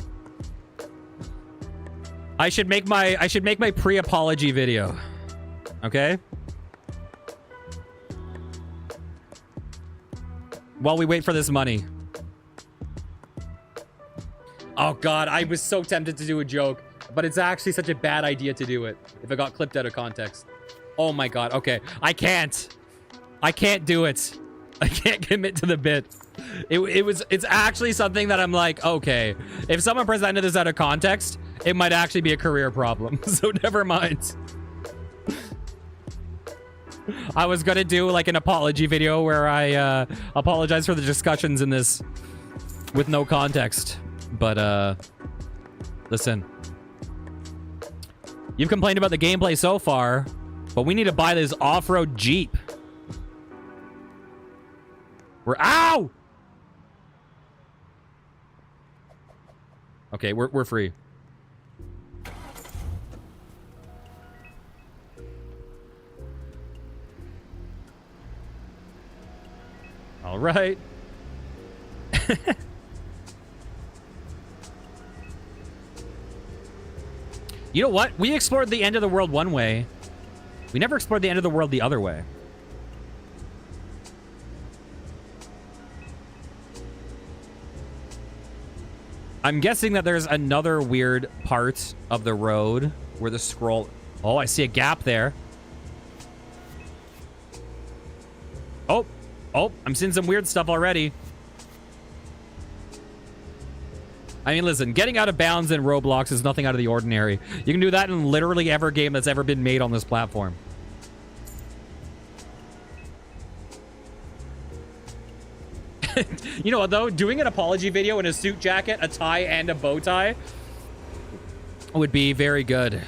I should make my pre-apology video. Okay? While we wait for this money. Oh god, I was so tempted to do a joke, but it's actually such a bad idea to do it if it got clipped out of context. Oh my god, okay. I can't do it. I can't commit to the bit. It's actually something that I'm like, okay, if someone presented this out of context, it might actually be a career problem. So never mind. I was gonna do like an apology video where I apologize for the discussions in this with no context. But listen. You've complained about the gameplay so far, but we need to buy this off-road Jeep. Ow! Okay, we're free. All right. You know what? We explored the end of the world one way. We never explored the end of the world the other way. I'm guessing that there's another weird part of the road where the scroll... Oh, I see a gap there. Oh, I'm seeing some weird stuff already. I mean, listen, getting out of bounds in Roblox is nothing out of the ordinary. You can do that in literally every game that's ever been made on this platform. You know what, though? Doing an apology video in a suit jacket, a tie, and a bow tie would be very good.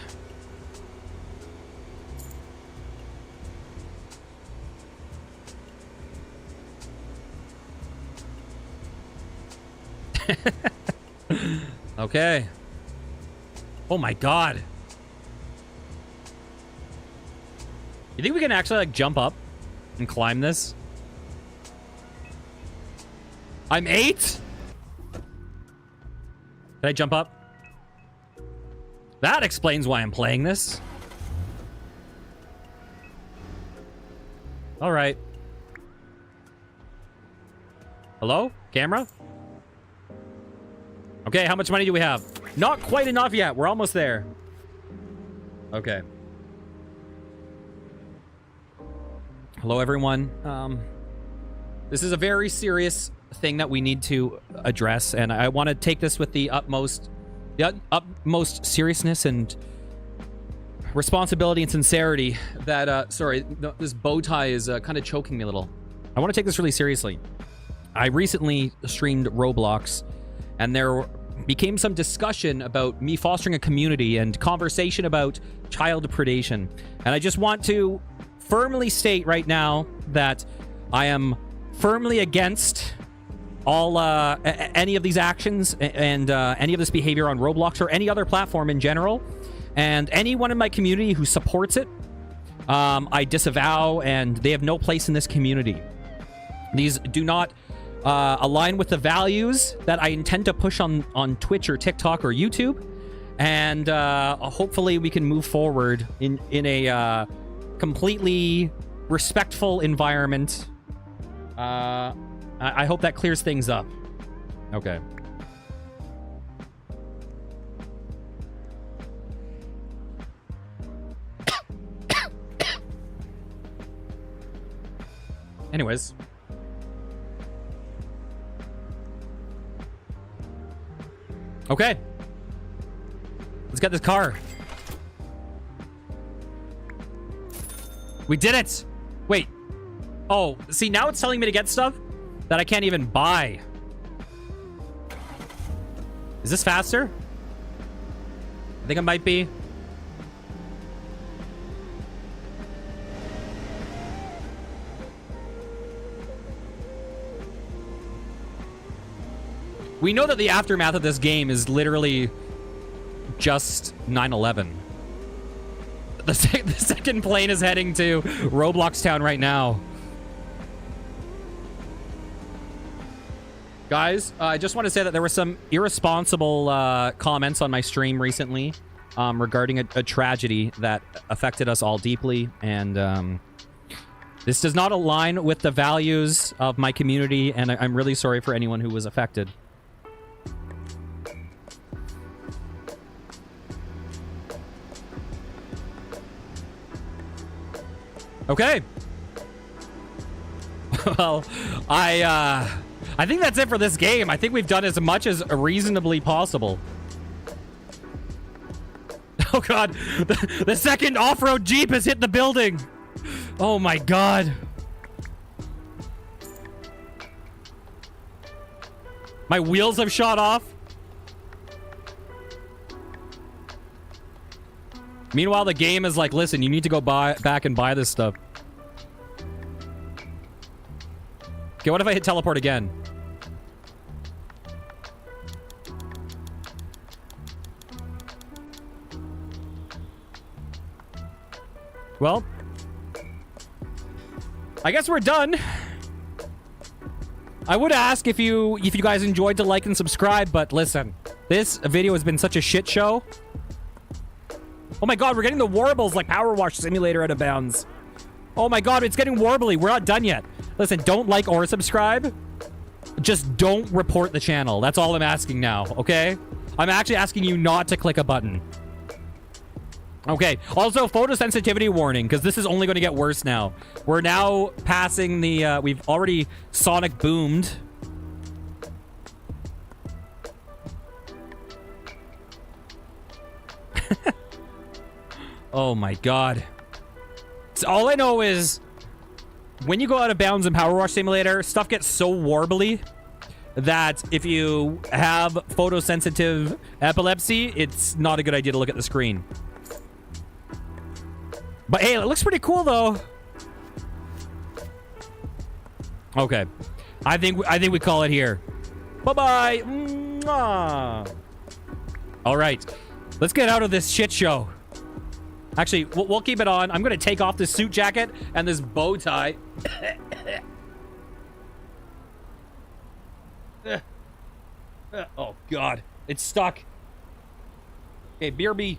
Okay. Oh my god. You think we can actually like jump up and climb this? I'm 8? Did I jump up? That explains why I'm playing this. All right. Hello? Camera? Okay, how much money do we have? Not quite enough yet. We're almost there. Okay. Hello, everyone. This is a very serious thing that we need to address, and I want to take this with the utmost seriousness and responsibility and sincerity. That sorry, this bow tie is kind of choking me a little. I want to take this really seriously. I recently streamed Roblox, and there became some discussion about me fostering a community and conversation about child predation. And I just want to firmly state right now that I am firmly against all any of these actions and any of this behavior on Roblox or any other platform in general. And anyone in my community who supports it, I disavow, and they have no place in this community. These do not align with the values that I intend to push on Twitch or TikTok or YouTube. And hopefully we can move forward in a completely respectful environment. I hope that clears things up. Okay. Anyways. Okay. Let's get this car. We did it! Wait. Oh, see, now it's telling me to get stuff that I can't even buy. Is this faster? I think it might be. We know that the aftermath of this game is literally just 9/11. The second plane is heading to Roblox Town right now. Guys, I just want to say that there were some irresponsible comments on my stream recently regarding a tragedy that affected us all deeply. And this does not align with the values of my community. And I'm really sorry for anyone who was affected. Okay. Well, I think that's it for this game. I think we've done as much as reasonably possible. Oh god, the second off-road Jeep has hit the building. Oh my god. My wheels have shot off. Meanwhile, the game is like, listen, you need to go back and buy this stuff. Okay, what if I hit teleport again? Well, I guess we're done. I would ask if you guys enjoyed to like and subscribe, but listen, this video has been such a shit show. Oh my god, we're getting the warbles like Power Wash Simulator out of bounds. Oh my god, it's getting warbly. We're not done yet. Listen, don't like or subscribe. Just don't report the channel. That's all I'm asking now, okay? I'm actually asking you not to click a button. Okay, also photosensitivity warning, because this is only going to get worse now. We're now passing the, we've already sonic boomed. Oh my god. So all I know is when you go out of bounds in Power Wash Simulator, stuff gets so warbly that if you have photosensitive epilepsy, it's not a good idea to look at the screen. But hey, it looks pretty cool though. Okay. I think we call it here. Bye-bye. Mwah. All right. Let's get out of this shit show. Actually, we'll keep it on. I'm going to take off this suit jacket and this bow tie. Oh, God. It's stuck. Okay, BRB.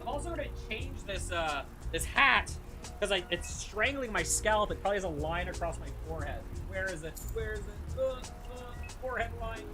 I'm also going to change this hat because it's strangling my scalp. It probably has a line across my forehead. Where is it? Where is it? Forehead line.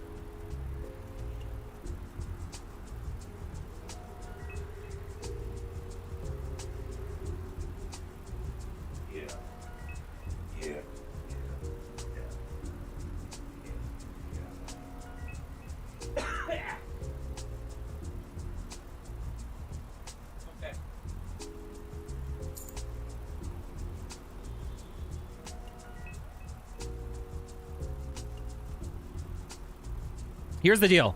Here's the deal.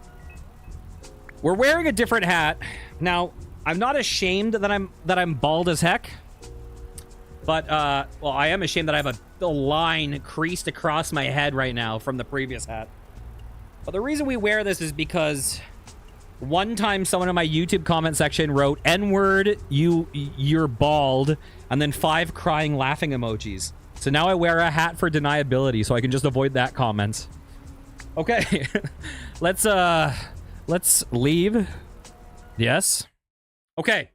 We're wearing a different hat. Now, I'm not ashamed that I'm bald as heck. But well, I am ashamed that I have a line creased across my head right now from the previous hat. But the reason we wear this is because one time someone in my YouTube comment section wrote N-word, you're bald, and then 5 crying laughing emojis. So now I wear a hat for deniability so I can just avoid that comment. Okay, let's leave. Yes. Okay.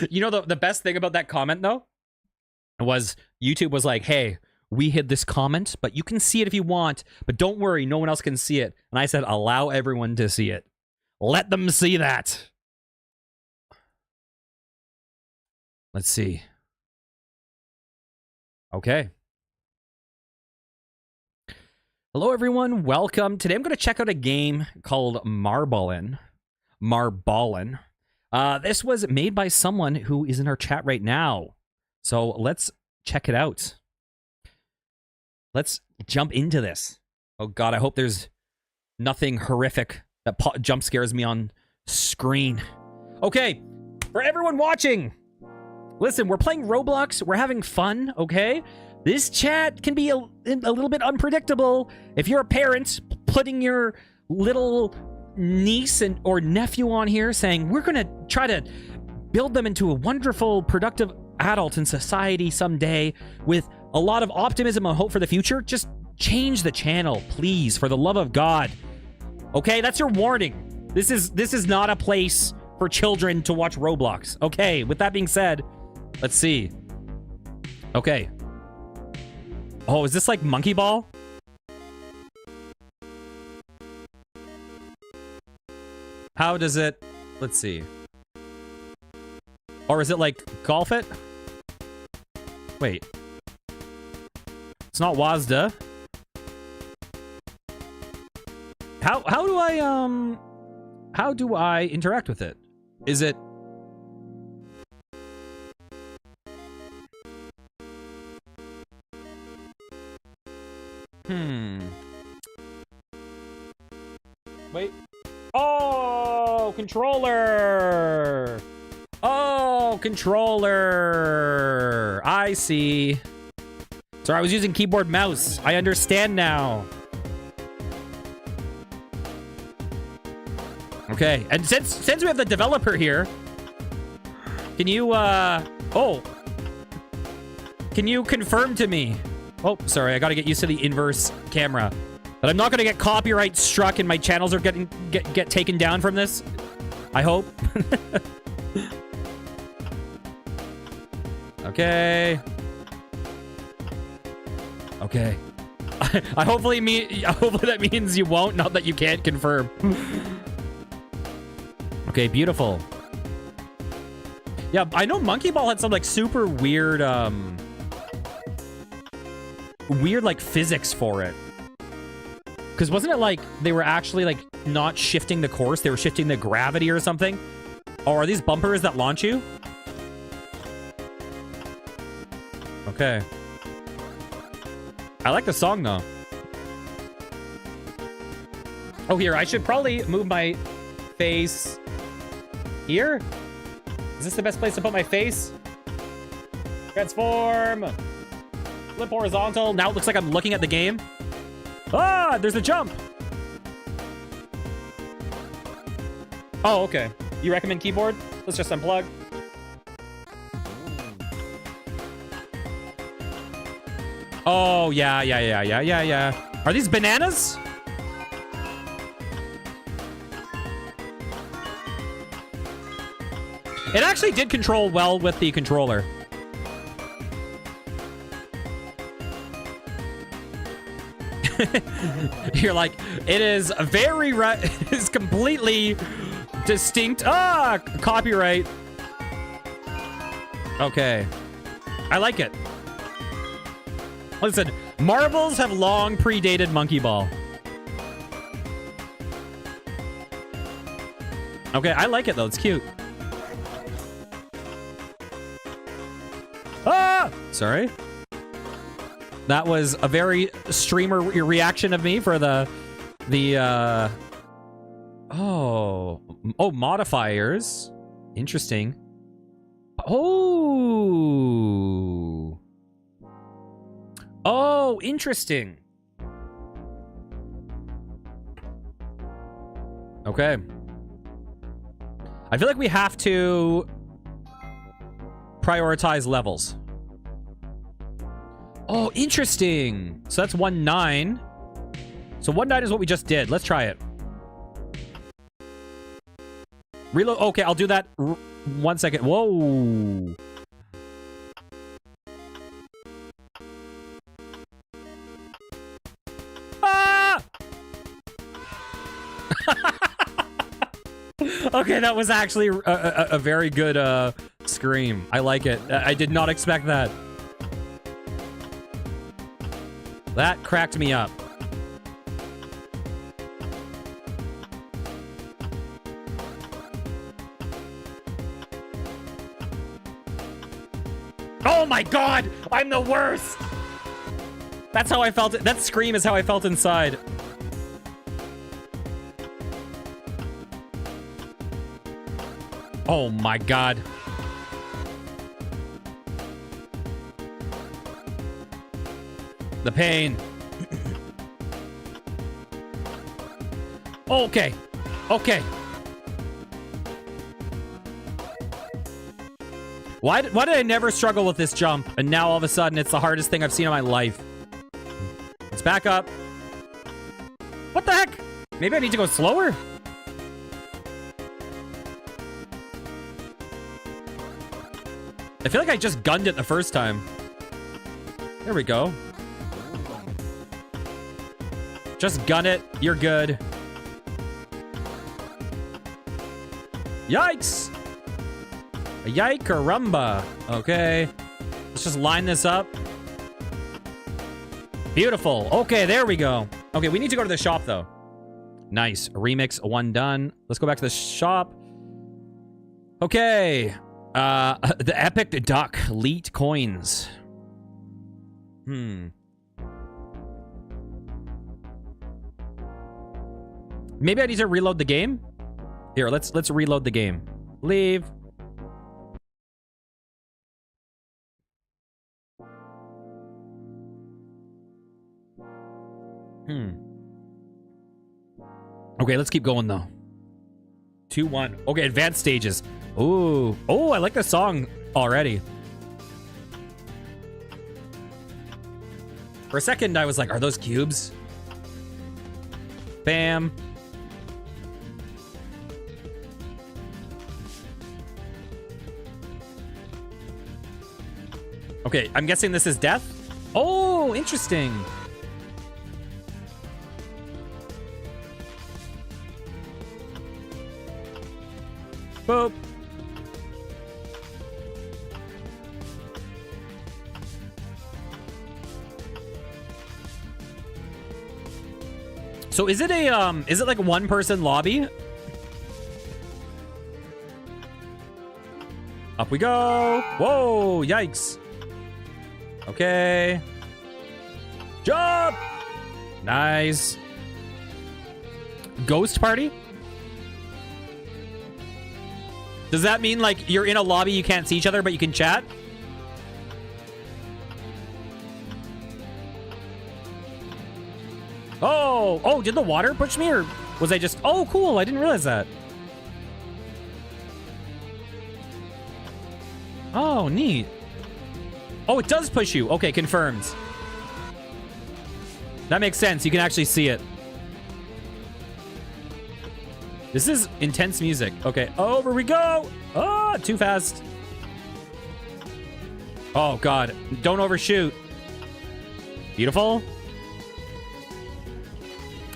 You know, the best thing about that comment, though, was YouTube was like, hey, we hid this comment, but you can see it if you want, but don't worry, no one else can see it. And I said, allow everyone to see it. Let them see that. Let's see. Okay. Hello, everyone. Welcome. Today, I'm going to check out a game called Marballin. This was made by someone who is in our chat right now. So let's check it out. Let's jump into this. Oh, God, I hope there's nothing horrific that jump scares me on screen. Okay, for everyone watching, listen, we're playing Roblox. We're having fun, okay? This chat can be a little bit unpredictable. If you're a parent putting your little niece or nephew on here saying, we're going to try to build them into a wonderful, productive adult in society someday with a lot of optimism and hope for the future, just change the channel, please, for the love of God. Okay, that's your warning. This is not a place for children to watch Roblox. Okay, with that being said, let's see. Okay. Oh, is this like Monkey Ball? How does it... Let's see. Or is it like Golf It? Wait. It's not WASDA. How do I interact with it? Is it... Wait. Oh, controller. Oh, controller. I see. Sorry, I was using keyboard mouse. I understand now. Okay, and since we have the developer here, can you can you confirm to me? Oh, sorry, I gotta get used to the inverse camera. But I'm not gonna get copyright struck and my channels are get taken down from this. I hope. Okay. Okay. hopefully that means you won't, not that you can't confirm. Okay, beautiful. Yeah, I know Monkey Ball had some like super weird like physics for it. Because wasn't it like they were actually like not shifting the course, they were shifting the gravity or something? Or are these bumpers that launch you? Okay. I like the song though. Oh, here, I should probably move my face here? Is this the best place to put my face? Transform. Flip horizontal. Now it looks like I'm looking at the game. Ah, there's a jump. Oh, okay. You recommend keyboard? Let's just unplug. Oh, yeah. Are these bananas? It actually did control well with the controller. You're like, it is very it is completely distinct. Ah, copyright. Okay. I like it. Listen, marbles have long predated Monkey Ball. Okay, I like it though. It's cute. Ah! Sorry. That was a very streamer reaction of me for the oh, modifiers. Interesting. Oh, interesting. Okay. I feel like we have to prioritize levels. Oh, interesting. So that's 1-9. So 1-9 is what we just did. Let's try it. Reload. Okay, I'll do that. 1 second. Whoa. Ah! Okay, that was actually a very good scream. I like it. I did not expect that. That cracked me up. Oh my god! I'm the worst! That's how I felt. That scream is how I felt inside. Oh my god. The pain. Okay. Okay. Why did I never struggle with this jump? And now all of a sudden it's the hardest thing I've seen in my life. Let's back up. What the heck? Maybe I need to go slower? I feel like I just gunned it the first time. There we go. Just gun it. You're good. Yikes! A yike-a-rumba. Okay. Let's just line this up. Beautiful. Okay, there we go. Okay, we need to go to the shop, though. Nice. Remix 1 done. Let's go back to the shop. Okay. The Epic Duck Leet Coins. Maybe I need to reload the game. Here, let's reload the game. Leave. Okay, let's keep going though. 2-1. Okay, advanced stages. Ooh. Oh, I like the song already. For a second, I was like, are those cubes? Bam. Okay, I'm guessing this is death. Oh, interesting. Boop. So is it like a one-person lobby? Up we go. Whoa, yikes. Okay. Jump! Nice. Ghost party? Does that mean like you're in a lobby, you can't see each other, but you can chat? Oh, did the water push me, or was I just... Oh, cool, I didn't realize that. Oh, neat. Oh, it does push you. Okay, confirmed. That makes sense. You can actually see it. This is intense music. Okay, over we go. Oh, too fast. Oh, God. Don't overshoot. Beautiful.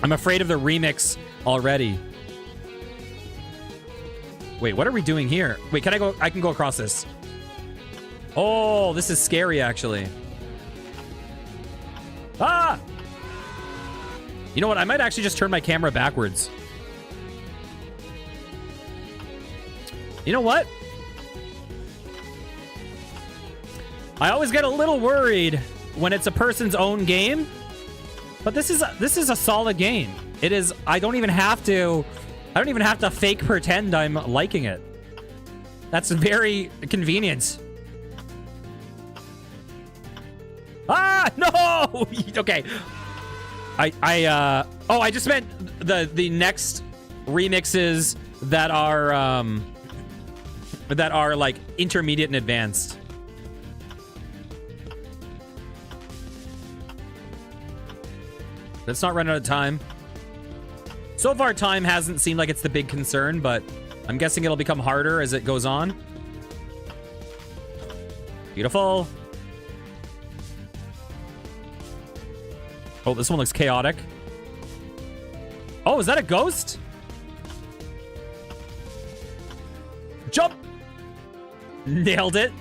I'm afraid of the remix already. Wait, what are we doing here? Wait, can I go? I can go across this. Oh, this is scary, actually. Ah! You know what? I might actually just turn my camera backwards. You know what? I always get a little worried when it's a person's own game. But this is a solid game. It is. I don't even have to fake pretend I'm liking it. That's very convenient. Ah, no. Okay. I just meant the next remixes that are like intermediate and advanced. Let's not run out of time. So far, time hasn't seemed like it's the big concern, but I'm guessing it'll become harder as it goes on. Beautiful. Oh, this one looks chaotic. Oh, is that a ghost? Jump! Nailed it.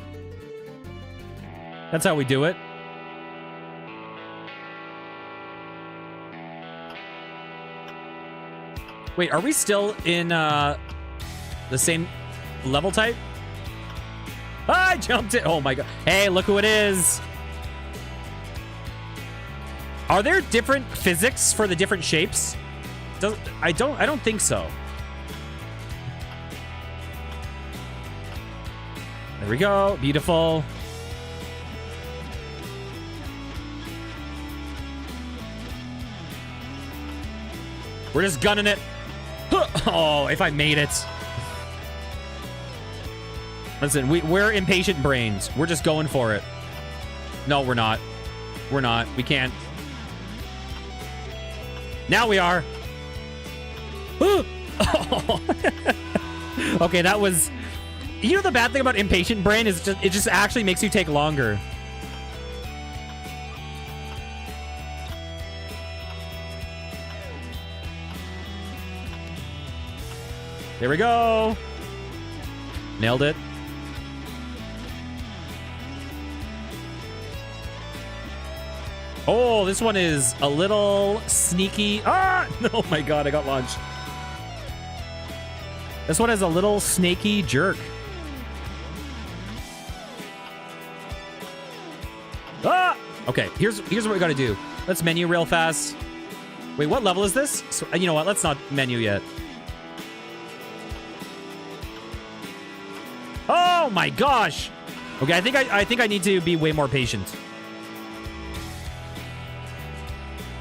That's how we do it. Wait, are we still in the same level type? I jumped it. Oh my god. Hey, look who it is. Are there different physics for the different shapes? I don't think so. There we go. Beautiful. We're just gunning it. Oh, if I made it. Listen, we're impatient brains. We're just going for it. No, we're not. We're not. We can't. Now we are. Okay, that was... You know the bad thing about impatient brain is it just actually makes you take longer. There we go. Nailed it. Oh, this one is a little sneaky. Ah! Oh my god, I got launched. This one is a little snaky jerk. Ah! Okay, here's what we gotta do. Let's menu real fast. Wait, what level is this? So, you know what? Let's not menu yet. Oh my gosh. Okay, I think I need to be way more patient.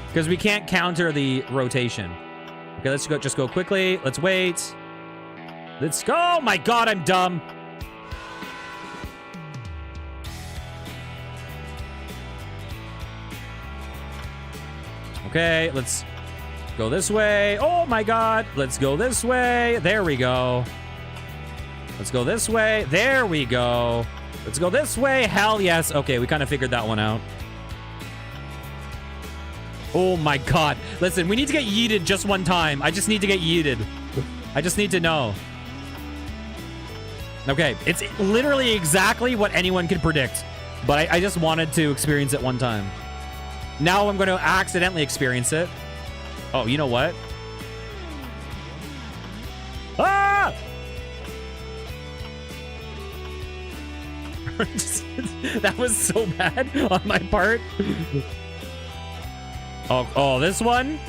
Because we can't counter the rotation. Okay, let's just go quickly. Let's wait. Let's go. Oh my god, I'm dumb. Okay, let's go this way. Oh my god. Let's go this way. There we go. Let's go this way. There we go. Let's go this way. Hell yes. Okay, we kind of figured that one out. Oh my god. Listen, we need to get yeeted just one time. I just need to get yeeted. I just need to know. Okay, it's literally exactly what anyone could predict. But I just wanted to experience it one time. Now I'm going to accidentally experience it. Oh, you know what? Ah! That was so bad on my part. Oh, this one?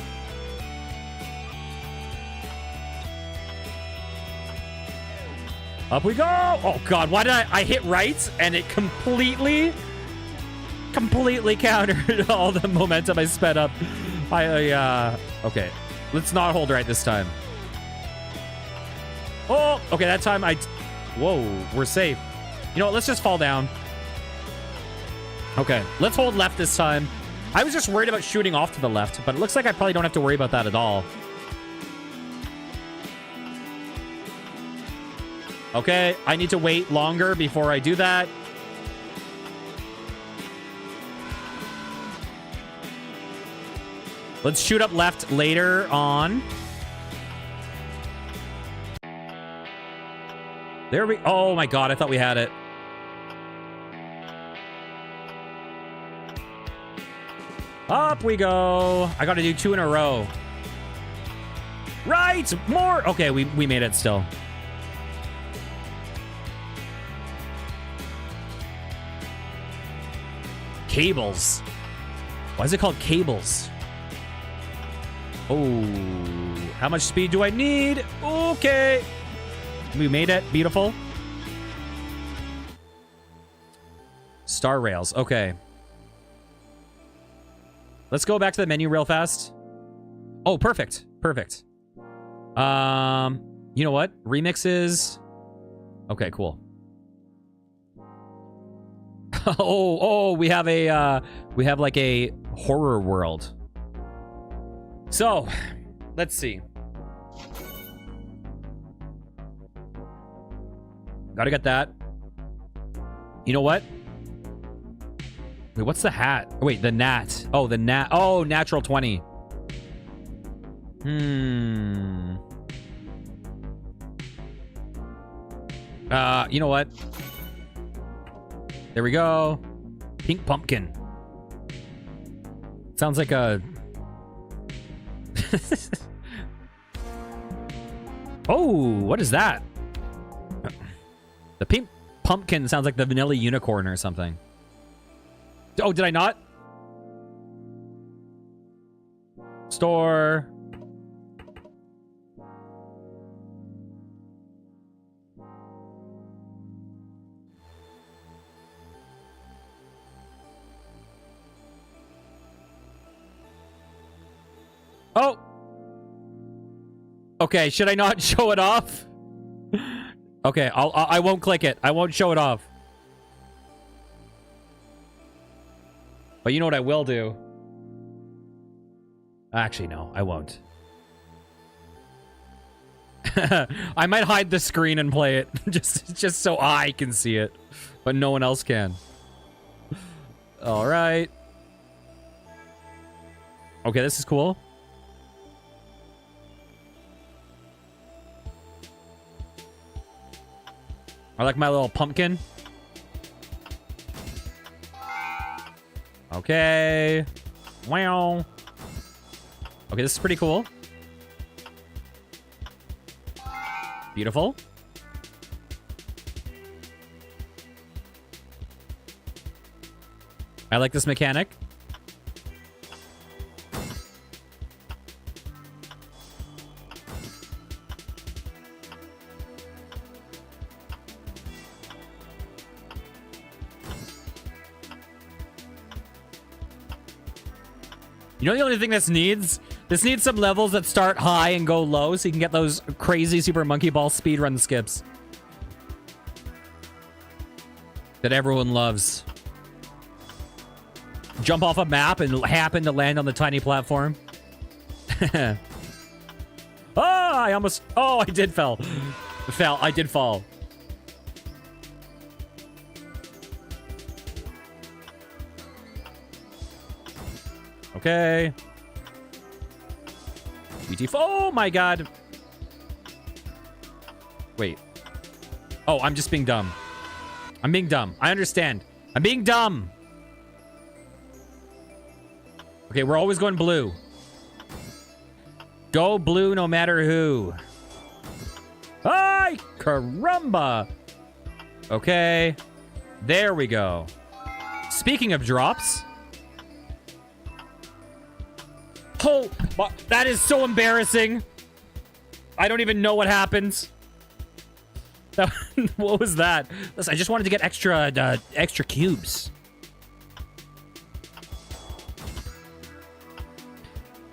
Up we go. Oh, God. Why did I hit right? And it completely countered all the momentum I sped up. Okay. Let's not hold right this time. Oh, okay. That time whoa, we're safe. You know what? Let's just fall down. Okay. Let's hold left this time. I was just worried about shooting off to the left, but it looks like I probably don't have to worry about that at all. Okay, I need to wait longer before I do that. Let's shoot up left later on. There we... Oh my God, I thought we had it. Up we go. I got to do 2 in a row. Right, more. Okay, we made it still. Cables. Why is it called cables? Oh, how much speed do I need? Okay. We made it. Beautiful. Star rails. Okay. Let's go back to the menu real fast. Oh, perfect. Perfect. You know what? Remixes. Okay, cool. Oh, we have like a horror world. So, let's see. Gotta get that. You know what? Wait, what's the hat? Oh, wait, the gnat. Oh, the gnat. Oh, natural 20. You know what? There we go. Pink pumpkin. Sounds like a... Oh, what is that? The pink pumpkin sounds like the vanilla unicorn or something. Oh, did I not? Store. Oh. Okay, should I not show it off? Okay, I won't click it. I won't show it off. But you know what I will do? Actually, no, I won't. I might hide the screen and play it just so I can see it, but no one else can. All right. Okay, this is cool. I like my little pumpkin. Okay. Wow. Okay, this is pretty cool. Beautiful. I like this mechanic. You know the only thing this needs? This needs some levels that start high and go low so you can get those crazy Super Monkey Ball speedrun skips. That everyone loves. Jump off a map and happen to land on the tiny platform. Ah, I almost... Oh, I did fell. I did fall. Okay. BT4. Oh my god. Wait. Oh, I'm just being dumb. I'm being dumb. I understand. I'm being dumb. Okay, we're always going blue. Go blue no matter who. Ay, caramba. Okay. There we go. Speaking of drops... Oh, that is so embarrassing. I don't even know what happens. What was that? Listen, I just wanted to get extra cubes.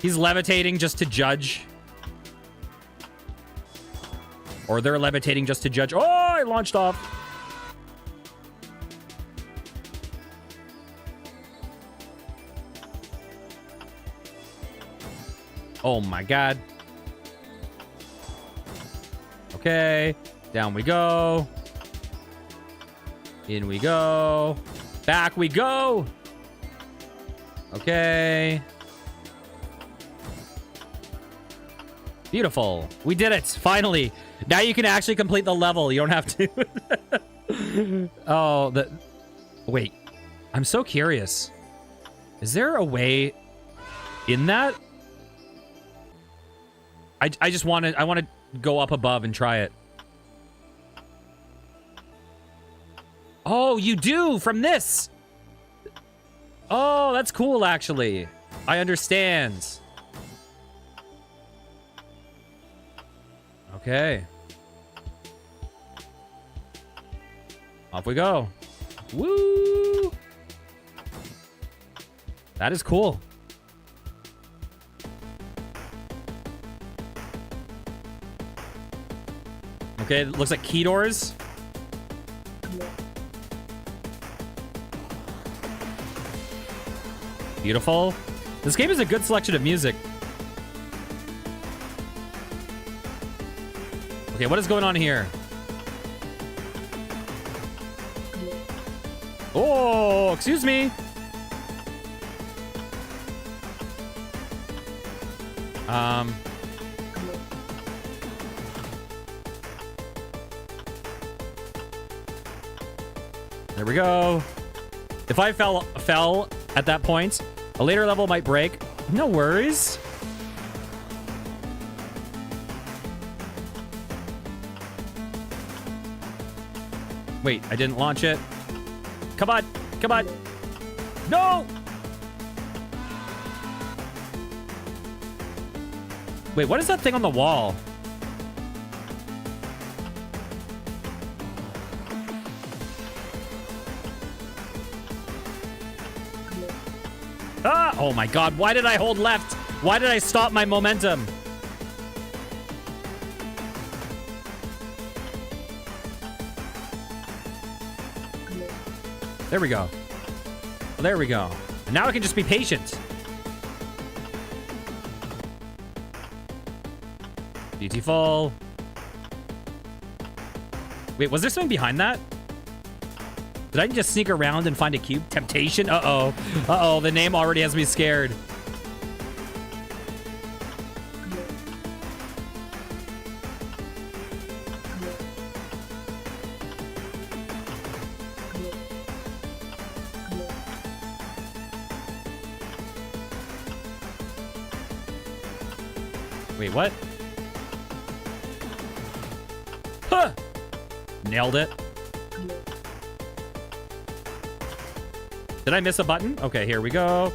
He's levitating just to judge. Or they're levitating just to judge. Oh, I launched off. Oh my god. Okay. Down we go. In we go. Back we go. Okay. Beautiful. We did it. Finally. Now you can actually complete the level. You don't have to. Oh, wait. I'm so curious. Is there a way in that? I just want to go up above and try it. Oh, you do from this. Oh, that's cool, actually. I understand. Okay. Off we go. Woo! That is cool. Okay, it looks like key doors. Beautiful. This game is a good selection of music. Okay, what is going on here? Oh, excuse me. There we go. If I fell at that point, a later level might break. No worries. Wait, I didn't launch it. Come on. Come on. No! Wait, what is that thing on the wall? Ah! Oh my god, why did I hold left? Why did I stop my momentum? There we go. There we go. And now I can just be patient. Beautiful. Wait, was there something behind that? Did I just sneak around and find a cube? Temptation? Uh-oh. Uh-oh, the name already has me scared. Wait, what? Huh! Nailed it. Did I miss a button? Okay, here we go.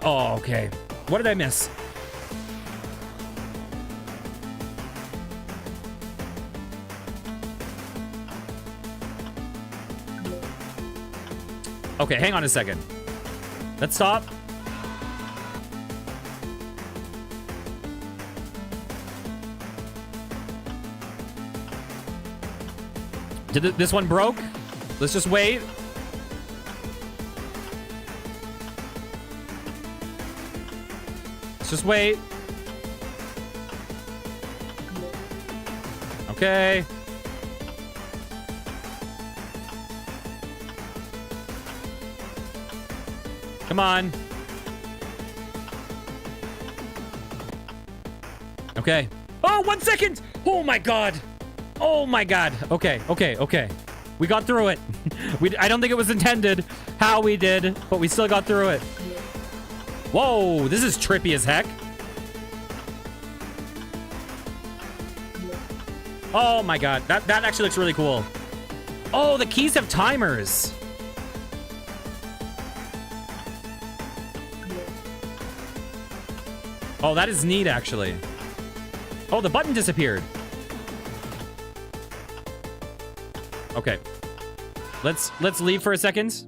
Oh, okay. What did I miss? Okay, hang on a second. Let's stop. This one broke? Let's just wait. Let's just wait. Okay. Come on. Okay. Oh, 1 second! Oh my god! Oh my god. Okay, okay, okay. We got through it. I don't think it was intended how we did, but we still got through it. Whoa, this is trippy as heck. Oh my god. That actually looks really cool. Oh, the keys have timers. Oh, that is neat, actually. Oh, the button disappeared. Okay. Let's leave for a second.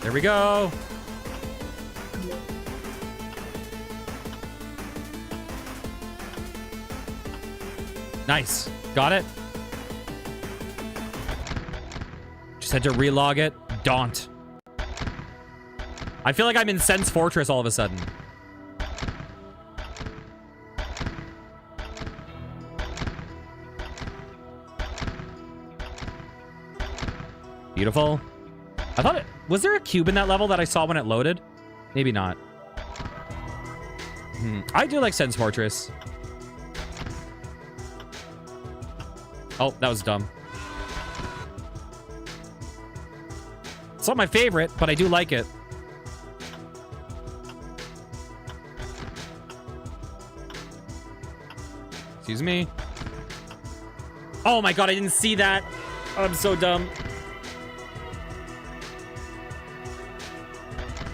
There we go. Nice. Got it. Just had to relog it. Daunt. I feel like I'm in Sense Fortress all of a sudden. Beautiful. I thought it... Was there a cube in that level that I saw when it loaded? Maybe not. I do like Sense Fortress. Oh, that was dumb. It's not my favorite, but I do like it. Excuse me. Oh my god, I didn't see that. I'm so dumb.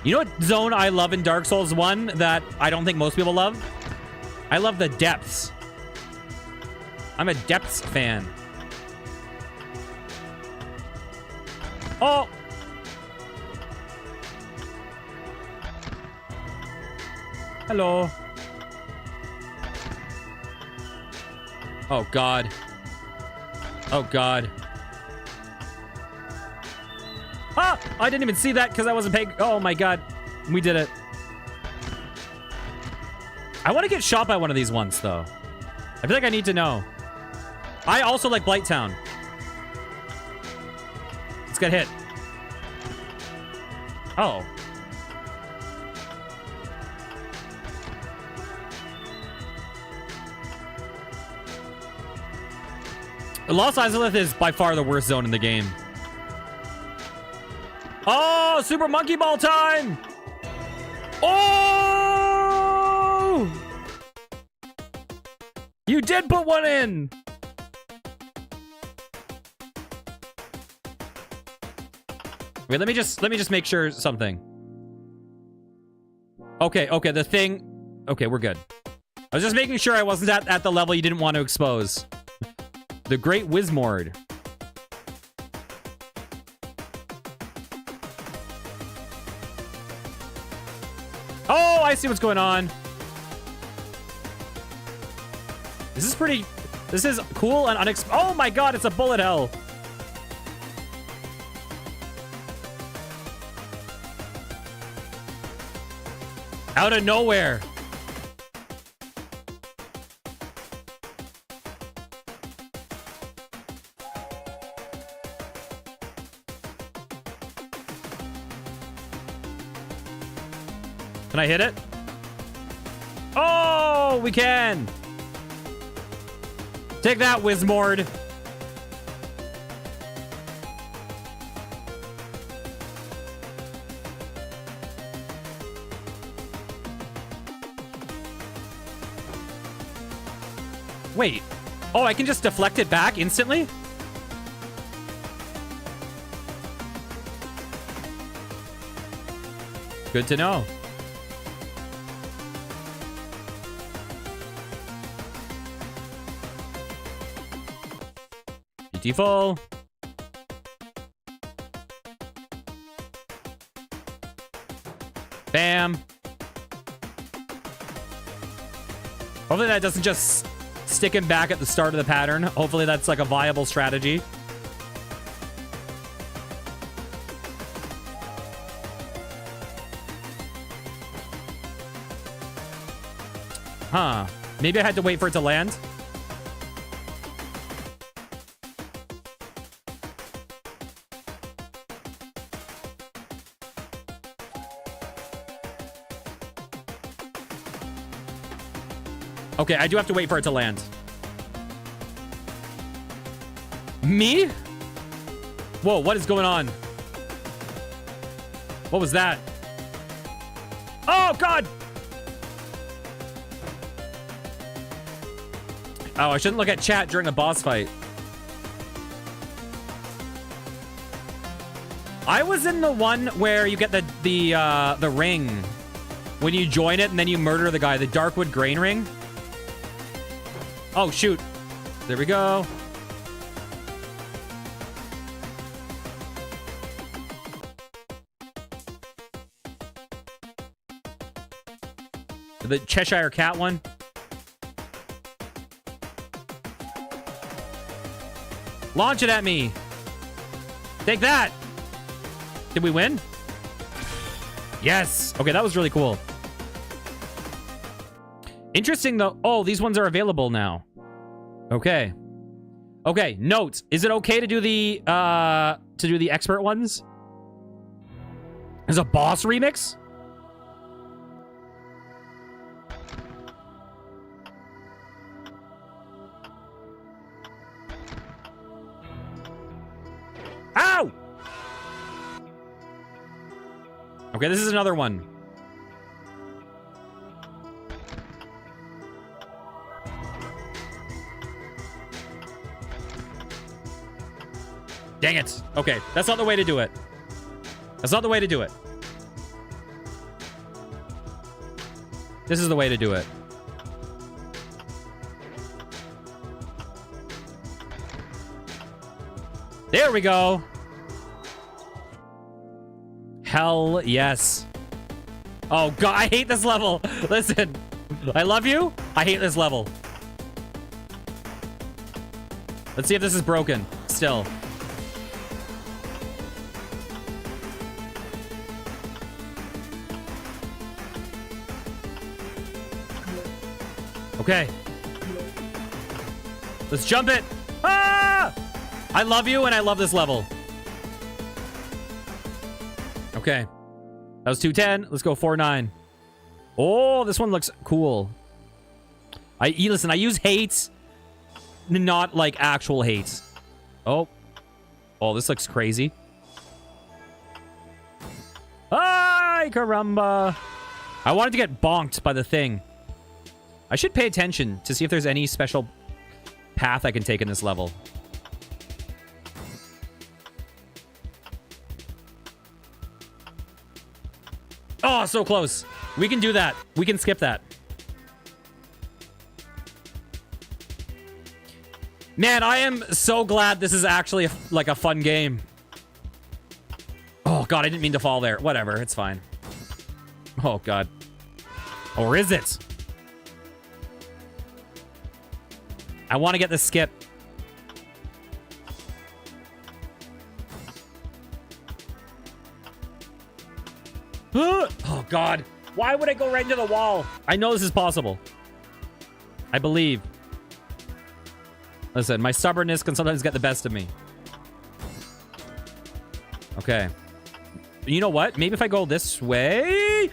You know what zone I love in Dark Souls 1 that I don't think most people love? I love the depths. I'm a depths fan. Oh! Hello. Oh, God. Oh, God. Ah! I didn't even see that because I wasn't paying. Oh, my God. We did it. I want to get shot by one of these once, though. I feel like I need to know. I also like Blighttown. Let's get hit. Oh. Los Angeles is by far the worst zone in the game. Oh, Super Monkey Ball time! Oh! You did put one in! Wait, let me just make sure something. Okay, the thing... Okay, we're good. I was just making sure I wasn't at the level you didn't want to expose. The Great Wizmord. Oh, I see what's going on. This is pretty... This is cool and oh my god, it's a bullet hell. Out of nowhere. Can I hit it? Oh, we can. Take that, Wizmord. Wait. Oh, I can just deflect it back instantly? Good to know. Beautiful. Bam. Hopefully that doesn't just stick him back at the start of the pattern. Hopefully that's like a viable strategy. Huh. Maybe I had to wait for it to land. Okay, I do have to wait for it to land. Me? Whoa, what is going on? What was that? Oh, God! Oh, I shouldn't look at chat during a boss fight. I was in the one where you get the ring when you join it and then you murder the guy, the Darkwood Grain Ring. Oh, shoot. There we go. The Cheshire Cat one. Launch it at me. Take that. Did we win? Yes. Okay, that was really cool. Interesting, though. Oh, these ones are available now. Okay. Okay, notes. Is it okay to do the expert ones? There's a boss remix? Ow! Okay, this is another one. Dang it. Okay, that's not the way to do it. That's not the way to do it. This is the way to do it. There we go. Hell yes. Oh, God, I hate this level. Listen, I love you. I hate this level. Let's see if this is broken still. Okay. Let's jump it. Ah! I love you and I love this level. Okay. That was 210. Let's go 49. Oh, this one looks cool. Listen, I use hates, not like actual hates. Oh. Oh, this looks crazy. Ay, caramba. I wanted to get bonked by the thing. I should pay attention to see if there's any special path I can take in this level. Oh, so close. We can do that. We can skip that. Man, I am so glad this is actually like a fun game. Oh, God, I didn't mean to fall there. Whatever, it's fine. Oh, God. Or is it? I want to get the skip. Oh, God. Why would I go right into the wall? I know this is possible. I believe. Listen, my stubbornness can sometimes get the best of me. Okay. You know what? Maybe if I go this way...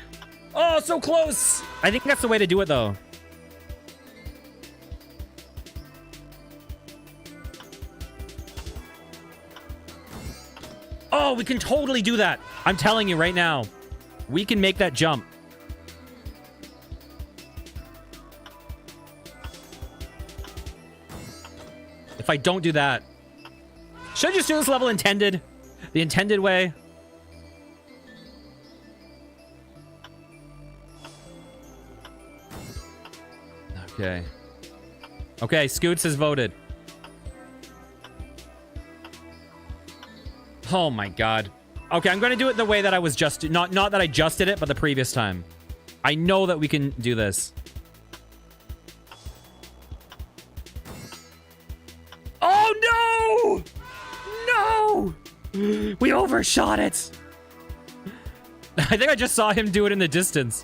Oh, so close! I think that's the way to do it, though. Oh, we can totally do that. I'm telling you right now. We can make that jump. If I don't do that. Should I just do this level intended? The intended way? Okay. Okay, Scoots has voted. Oh my God. Okay, I'm going to do it the way that I was just... Not that I just did it, but the previous time. I know that we can do this. Oh, no! No! We overshot it. I think I just saw him do it in the distance.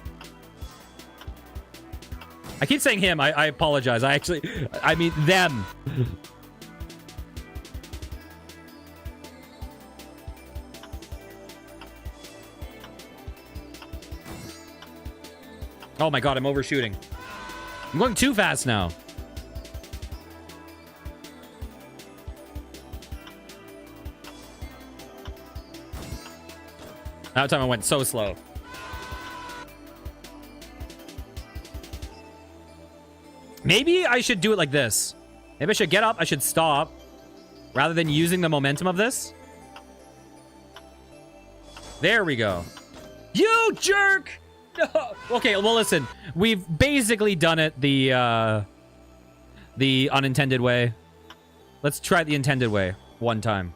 I keep saying him. I apologize. I mean them. Oh my God, I'm overshooting. I'm going too fast now. That time I went so slow. Maybe I should do it like this. Maybe I should get up, I should stop, rather than using the momentum of this. There we go. You jerk! No. Okay, well, listen. We've basically done it the unintended way. Let's try it the intended way one time.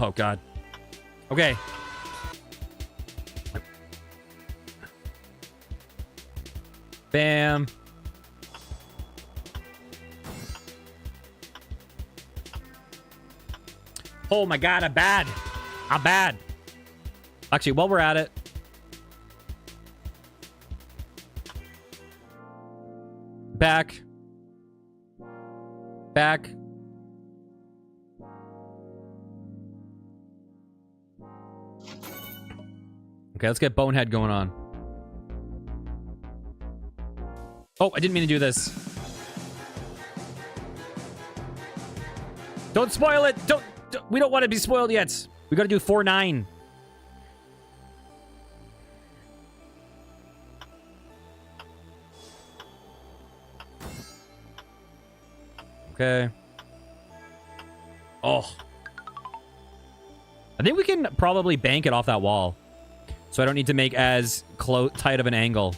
Oh, God. Okay. Bam. Oh, my God. I'm bad. I'm bad. Actually, while we're at it. Back. Back. Okay, let's get Bonehead going on. Oh, I didn't mean to do this. Don't spoil it. Don't we don't want to be spoiled yet. We got to do 4-9. Okay. Oh. I think we can probably bank it off that wall. So I don't need to make as tight of an angle.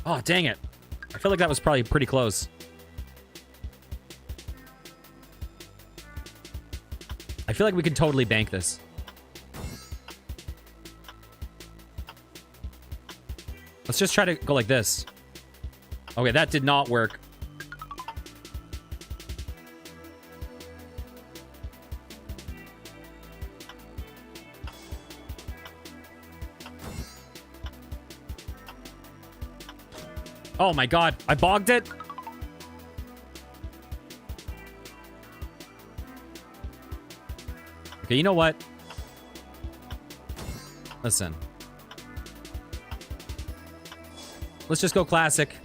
Oh, dang it. I feel like that was probably pretty close. I feel like we can totally bank this. Let's just try to go like this. Okay, that did not work. Oh my God, I bogged it. Okay, you know what? Listen. Let's just go classic.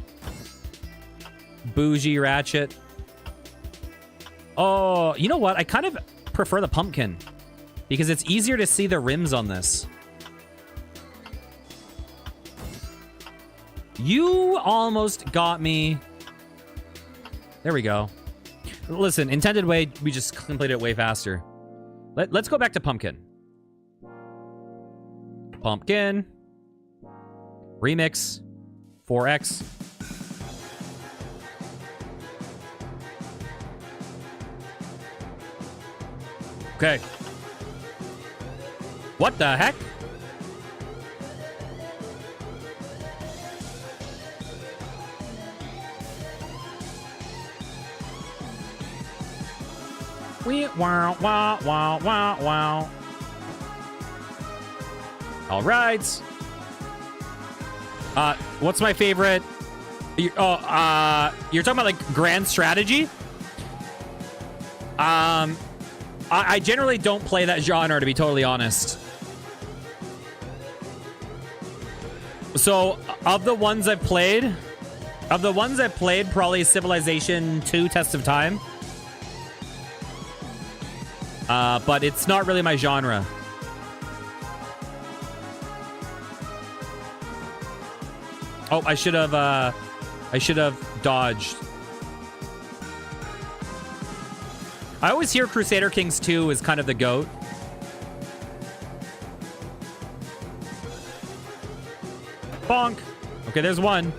Bougie ratchet. Oh, you know what? I kind of prefer the pumpkin because it's easier to see the rims on this. You almost got me. There we go. Listen, intended way, we just completed it way faster. Let's go back to pumpkin. Pumpkin. Remix. 4X. Okay. What the heck? Wow, wow, wow, wow, wow. All right. What's my favorite? You're talking about like grand strategy? I generally don't play that genre, to be totally honest. So, of the ones I've played, probably Civilization 2 Test of Time. But it's not really my genre. Oh, I should have dodged. I always hear Crusader Kings 2 is kind of the GOAT. Bonk. Okay, there's one.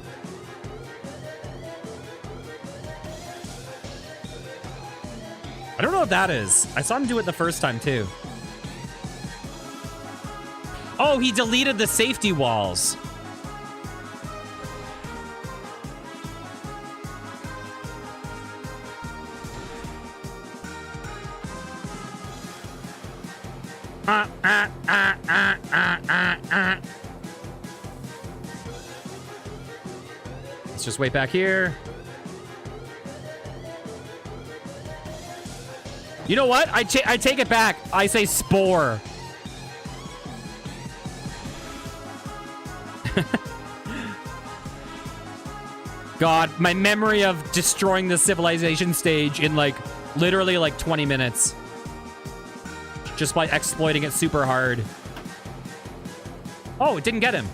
I don't know what that is. I saw him do it the first time, too. Oh, he deleted the safety walls. Let's just wait back here. You know what? I take it back. I say spore. God, my memory of destroying the civilization stage in like literally like 20 minutes. just by exploiting it super hard. Oh, it didn't get him.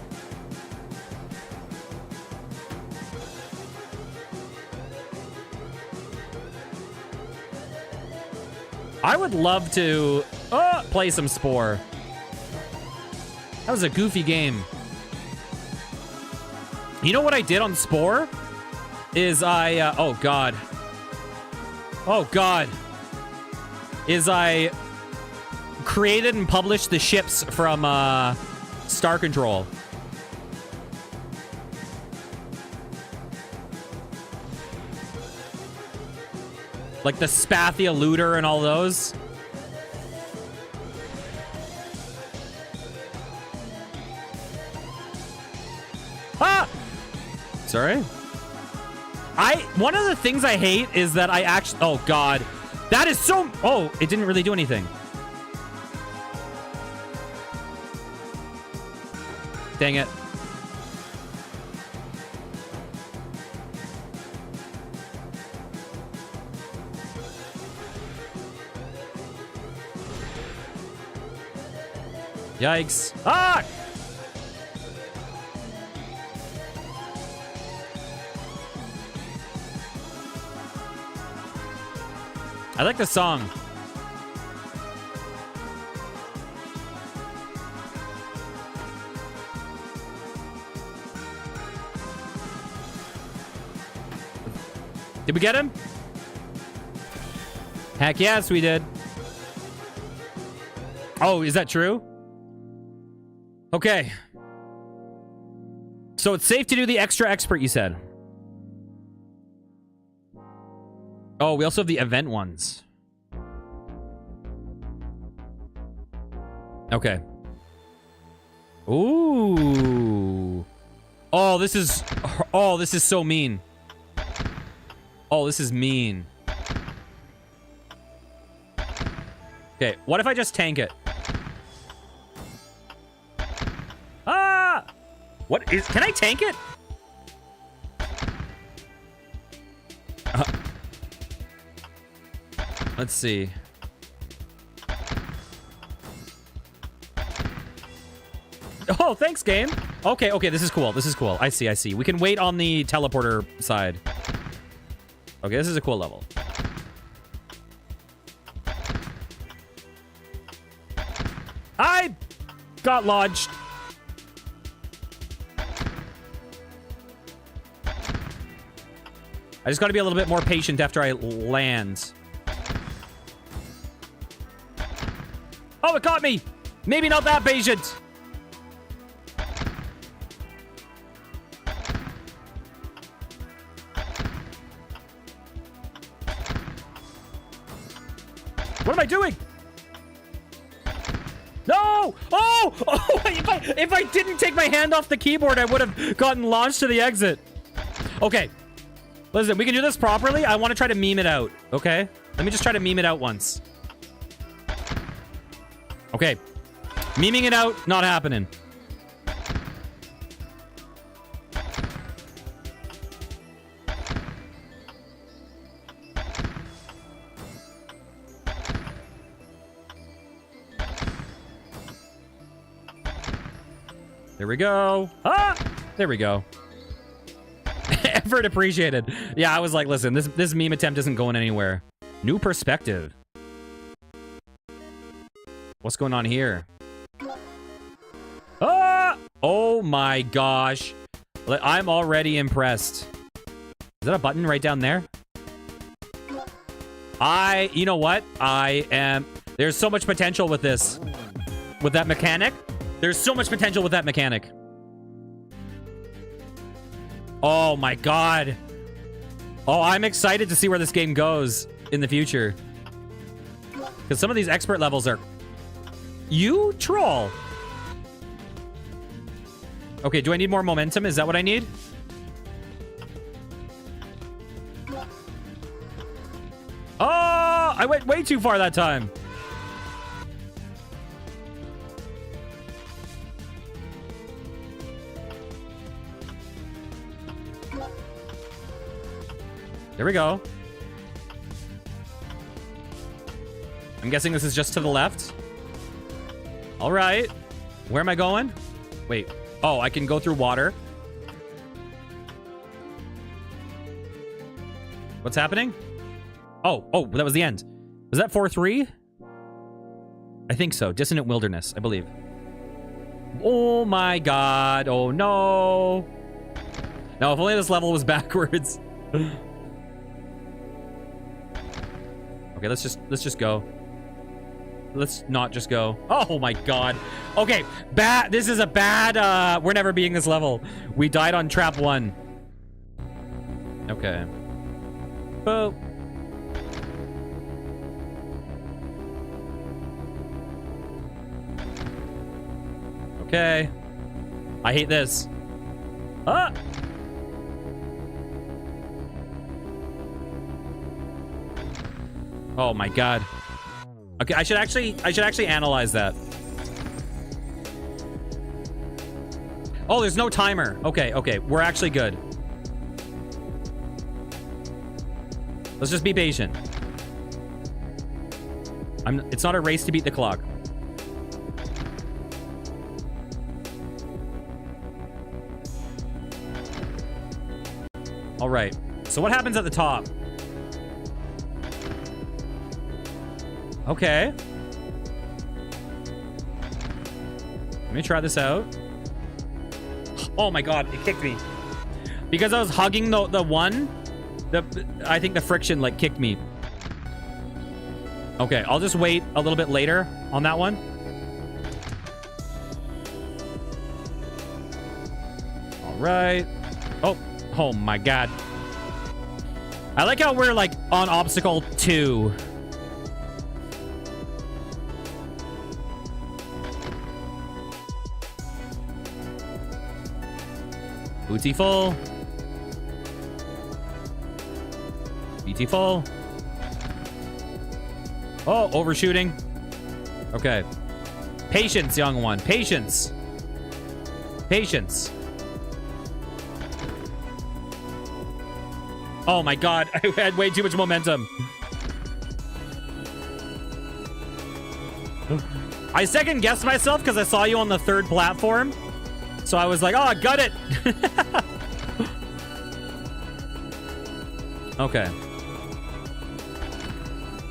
I would love to play some Spore. That was a goofy game. You know what I did on Spore? Is I... oh, God. Oh, God. Is I created and published the ships from Star Control. Like the Spathia Looter and all those. Ah! Sorry. One of the things I hate is that I actually... Oh, God. That is so... Oh, it didn't really do anything. Dang it. Yikes. Ah! I like the song. Did we get him? Heck yes, we did. Oh, is that true? Okay. So it's safe to do the extra expert, you said. Oh, we also have the event ones. Okay. Ooh. Oh, this is so mean. Oh, this is mean. Okay, what if I just tank it? Ah! What is... Can I tank it? Let's see. Oh, thanks, game. Okay, okay, this is cool. This is cool. I see, I see. We can wait on the teleporter side. Okay, this is a cool level. I got lodged. I just got to be a little bit more patient after I land. Oh, it caught me. Maybe not that patient. What am I doing? No! Oh! Oh! If I didn't take my hand off the keyboard, I would have gotten launched to the exit. Okay. Listen, we can do this properly. I want to try to meme it out. Okay? Let me just try to meme it out once. Okay. Memeing it out, not happening. There we go. Ah! There we go. Effort appreciated. Yeah, I was like, listen, this meme attempt isn't going anywhere. New perspective. What's going on here? Ah! Oh my gosh. I'm already impressed. Is that a button right down there? You know what? There's so much potential with this. With that mechanic. There's so much potential with that mechanic. Oh my god. Oh, I'm excited to see where this game goes in the future. Because some of these expert levels are... You troll. Okay, do I need more momentum? Is that what I need? Oh, I went way too far that time. There we go. I'm guessing this is just to the left. All right. Where am I going? Wait. Oh, I can go through water. What's happening? Oh, that was the end. Was that 4-3? I think so. Dissonant Wilderness, I believe. Oh my god. Oh no. No, if only this level was backwards. Okay, let's just go. Let's not just go. Oh my god. Okay, bad. This is a bad, we're never beating this level. We died on trap 1. Okay. Oh. Okay. I hate this. Ah! Oh my god. Okay, I should actually analyze that. Oh, there's no timer. Okay, we're actually good. Let's just be patient. It's not a race to beat the clock. All right. So what happens at the top? Okay. Let me try this out. Oh my god, it kicked me. Because I was hugging the one, I think the friction like kicked me. Okay, I'll just wait a little bit later on that one. All right. Oh my god. I like how we're like on obstacle 2. Beautiful. Beautiful. Oh, overshooting. Okay. Patience, young one. Patience. Patience. Oh my god, I had way too much momentum. I second guessed myself because I saw you on the 3rd platform. So I was like, oh, I got it. Okay.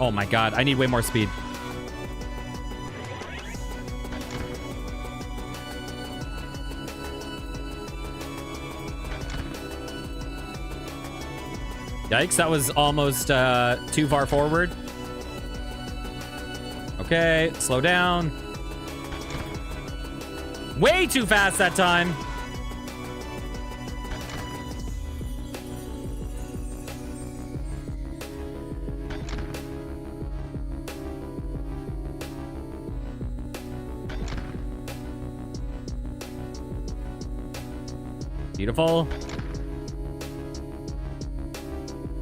Oh my god, I need way more speed. Yikes, that was almost too far forward. Okay, slow down. Way too fast that time. Beautiful.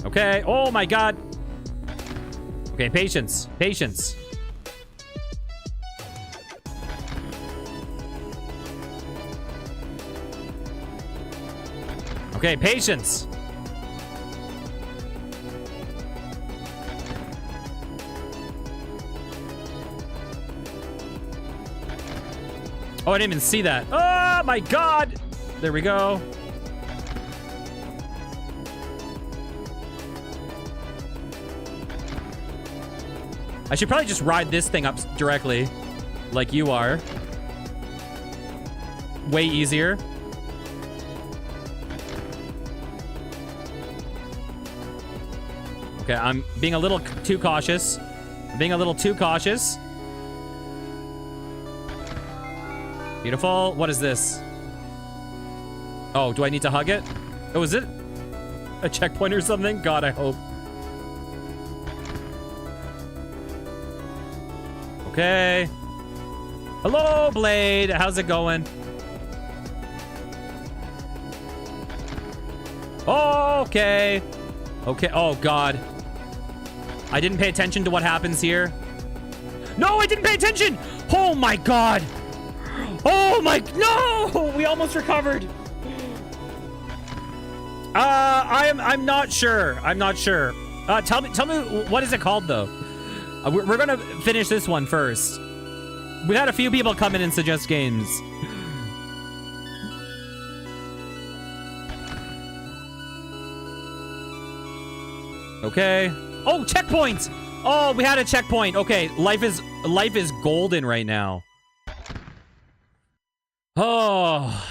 Okay. Oh my god. Okay, patience. Patience. Okay, patience. Oh, I didn't even see that. Oh my god. There we go. I should probably just ride this thing up directly, like you are. Way easier. Okay, I'm being a little too cautious. Being a little too cautious. Beautiful. What is this? Oh, do I need to hug it? Oh, is it a checkpoint or something? God, I hope. Okay. Hello, Blade. How's it going? Okay. Okay. Oh, God. I didn't pay attention to what happens here. No, I didn't pay attention. Oh, my God. Oh, my. No, we almost recovered. I'm not sure. I'm not sure. Tell me, what is it called, though? We're gonna finish this one first. We had a few people come in and suggest games. Okay. Oh, checkpoints! Oh, we had a checkpoint. Okay, life is golden right now. Oh.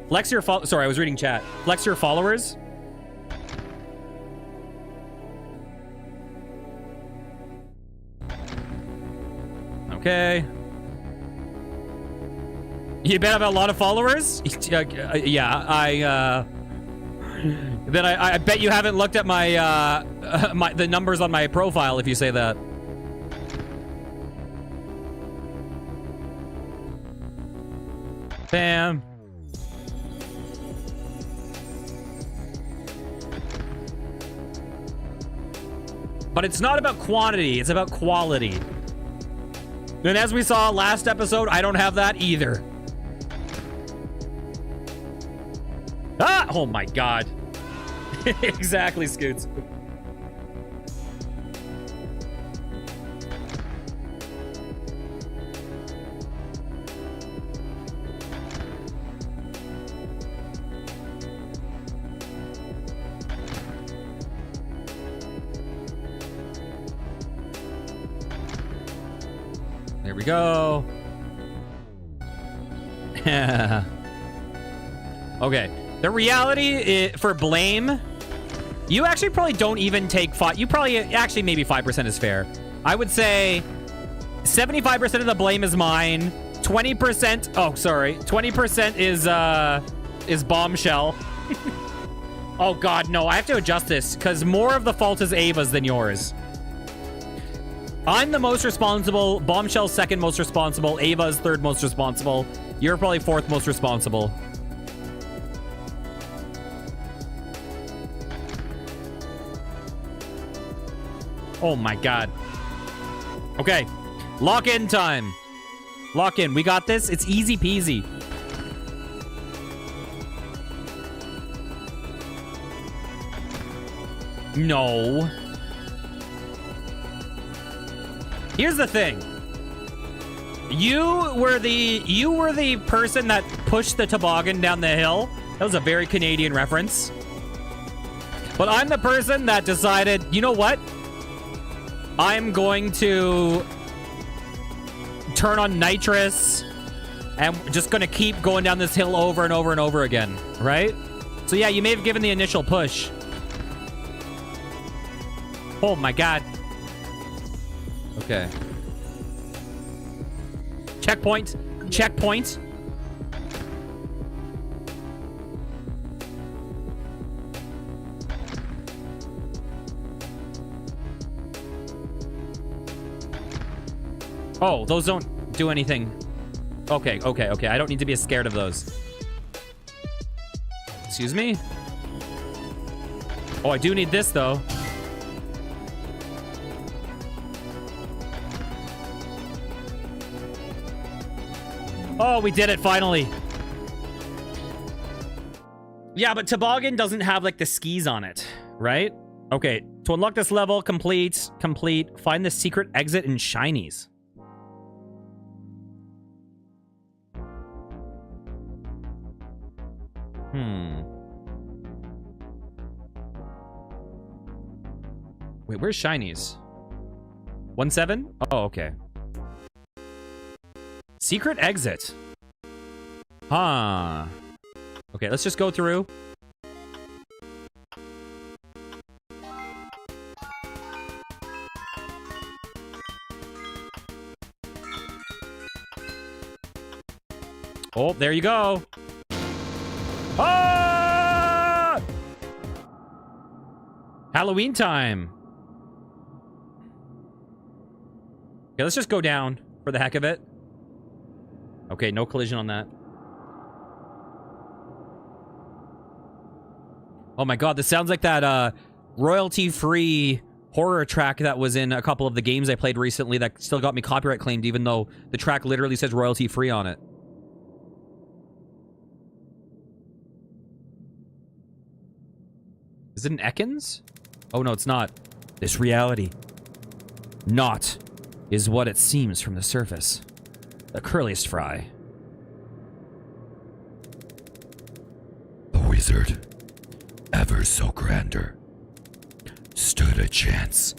Flex your sorry, I was reading chat. Flex your followers. Okay. You bet have a lot of followers? Yeah, then I bet you haven't looked at my the numbers on my profile if you say that. Bam. But it's not about quantity, it's about quality. And as we saw last episode, I don't have that either. Ah! Oh my god. Exactly, Scoots. There we go. Okay. The reality for blame, you actually probably don't even take 5. You probably, actually maybe 5% is fair. I would say 75% of the blame is mine. 20%, oh, sorry. 20% is Bombshell. Oh god, no, I have to adjust this because more of the fault is Ava's than yours. I'm the most responsible. Bombshell's second most responsible. Ava's third most responsible. You're probably fourth most responsible. Oh my god. Okay. Lock in time. Lock in. We got this. It's easy peasy. No. Here's the thing. You were the person that pushed the toboggan down the hill. That was a very Canadian reference. But I'm the person that decided, you know what? I'm going to turn on nitrous and just going to keep going down this hill over and over and over again, right? So yeah, you may have given the initial push. Oh my god. Okay. Checkpoint. Checkpoint. Oh, those don't do anything. Okay, okay, okay. I don't need to be as scared of those. Excuse me? Oh, I do need this, though. Oh, we did it, finally. Yeah, but Toboggan doesn't have, like, the skis on it, right? Okay, to unlock this level, complete, find the secret exit in Shinies. Wait, where's Shinies? 1-7? Oh, okay. Secret exit. Huh. Okay, let's just go through. Oh, there you go. Ah! Halloween time. Okay, let's just go down for the heck of it. Okay, no collision on that. Oh my god, this sounds like that royalty-free horror track that was in a couple of the games I played recently that still got me copyright claimed even though the track literally says royalty-free on it. Is it an Ekans? Oh, no, it's not. This reality. Not is what it seems from the surface. The curliest fry. A wizard, ever so grander, stood a chance,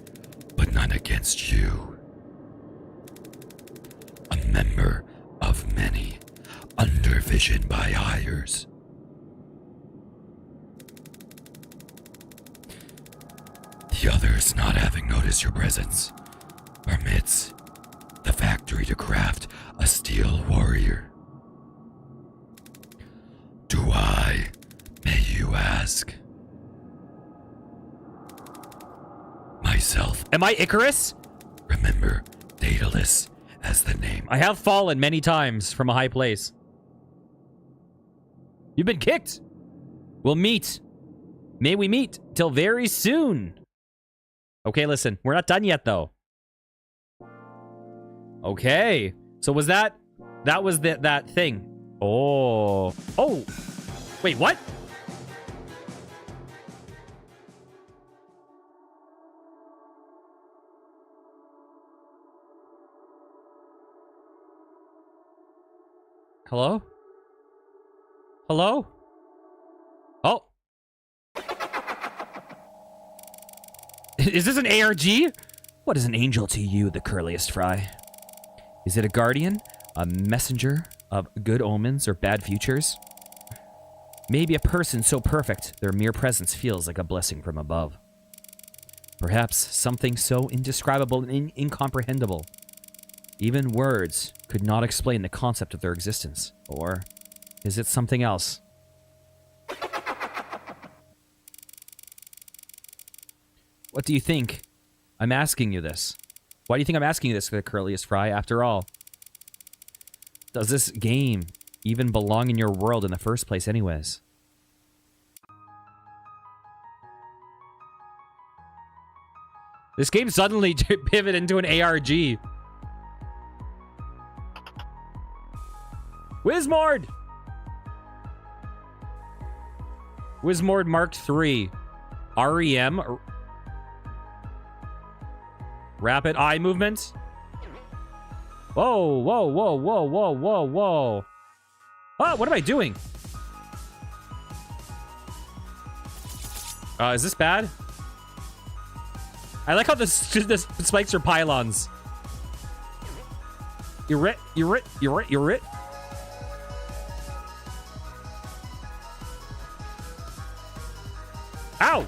but none against you. A member of many, undervisioned by hires. The others not having noticed your presence permits the factory to craft a steel warrior. Do I, may you ask? Myself. Am I Icarus? Remember, Daedalus as the name. I have fallen many times from a high place. You've been kicked. We'll meet. May we meet till very soon. Okay, listen. We're not done yet, though. Okay. So was that... That was that thing. Oh. Oh. Wait, what? Hello? Hello? Oh. Is this an ARG? What is an angel to you, the curliest fry? Is it a guardian? A messenger of good omens or bad futures? Maybe a person so perfect, their mere presence feels like a blessing from above. Perhaps something so indescribable and incomprehensible. Even words could not explain the concept of their existence. Or is it something else? What do you think? I'm asking you this. Why do you think I'm asking you this, the curliest fry, after all? Does this game even belong in your world in the first place anyways? This game suddenly pivoted into an ARG. Wizmord! Wizmord Mark III. REM. Rapid eye movement. Whoa, whoa, whoa, whoa, whoa, whoa, whoa. Oh, what am I doing? Is this bad? I like how the spikes are pylons. You're it. Ow!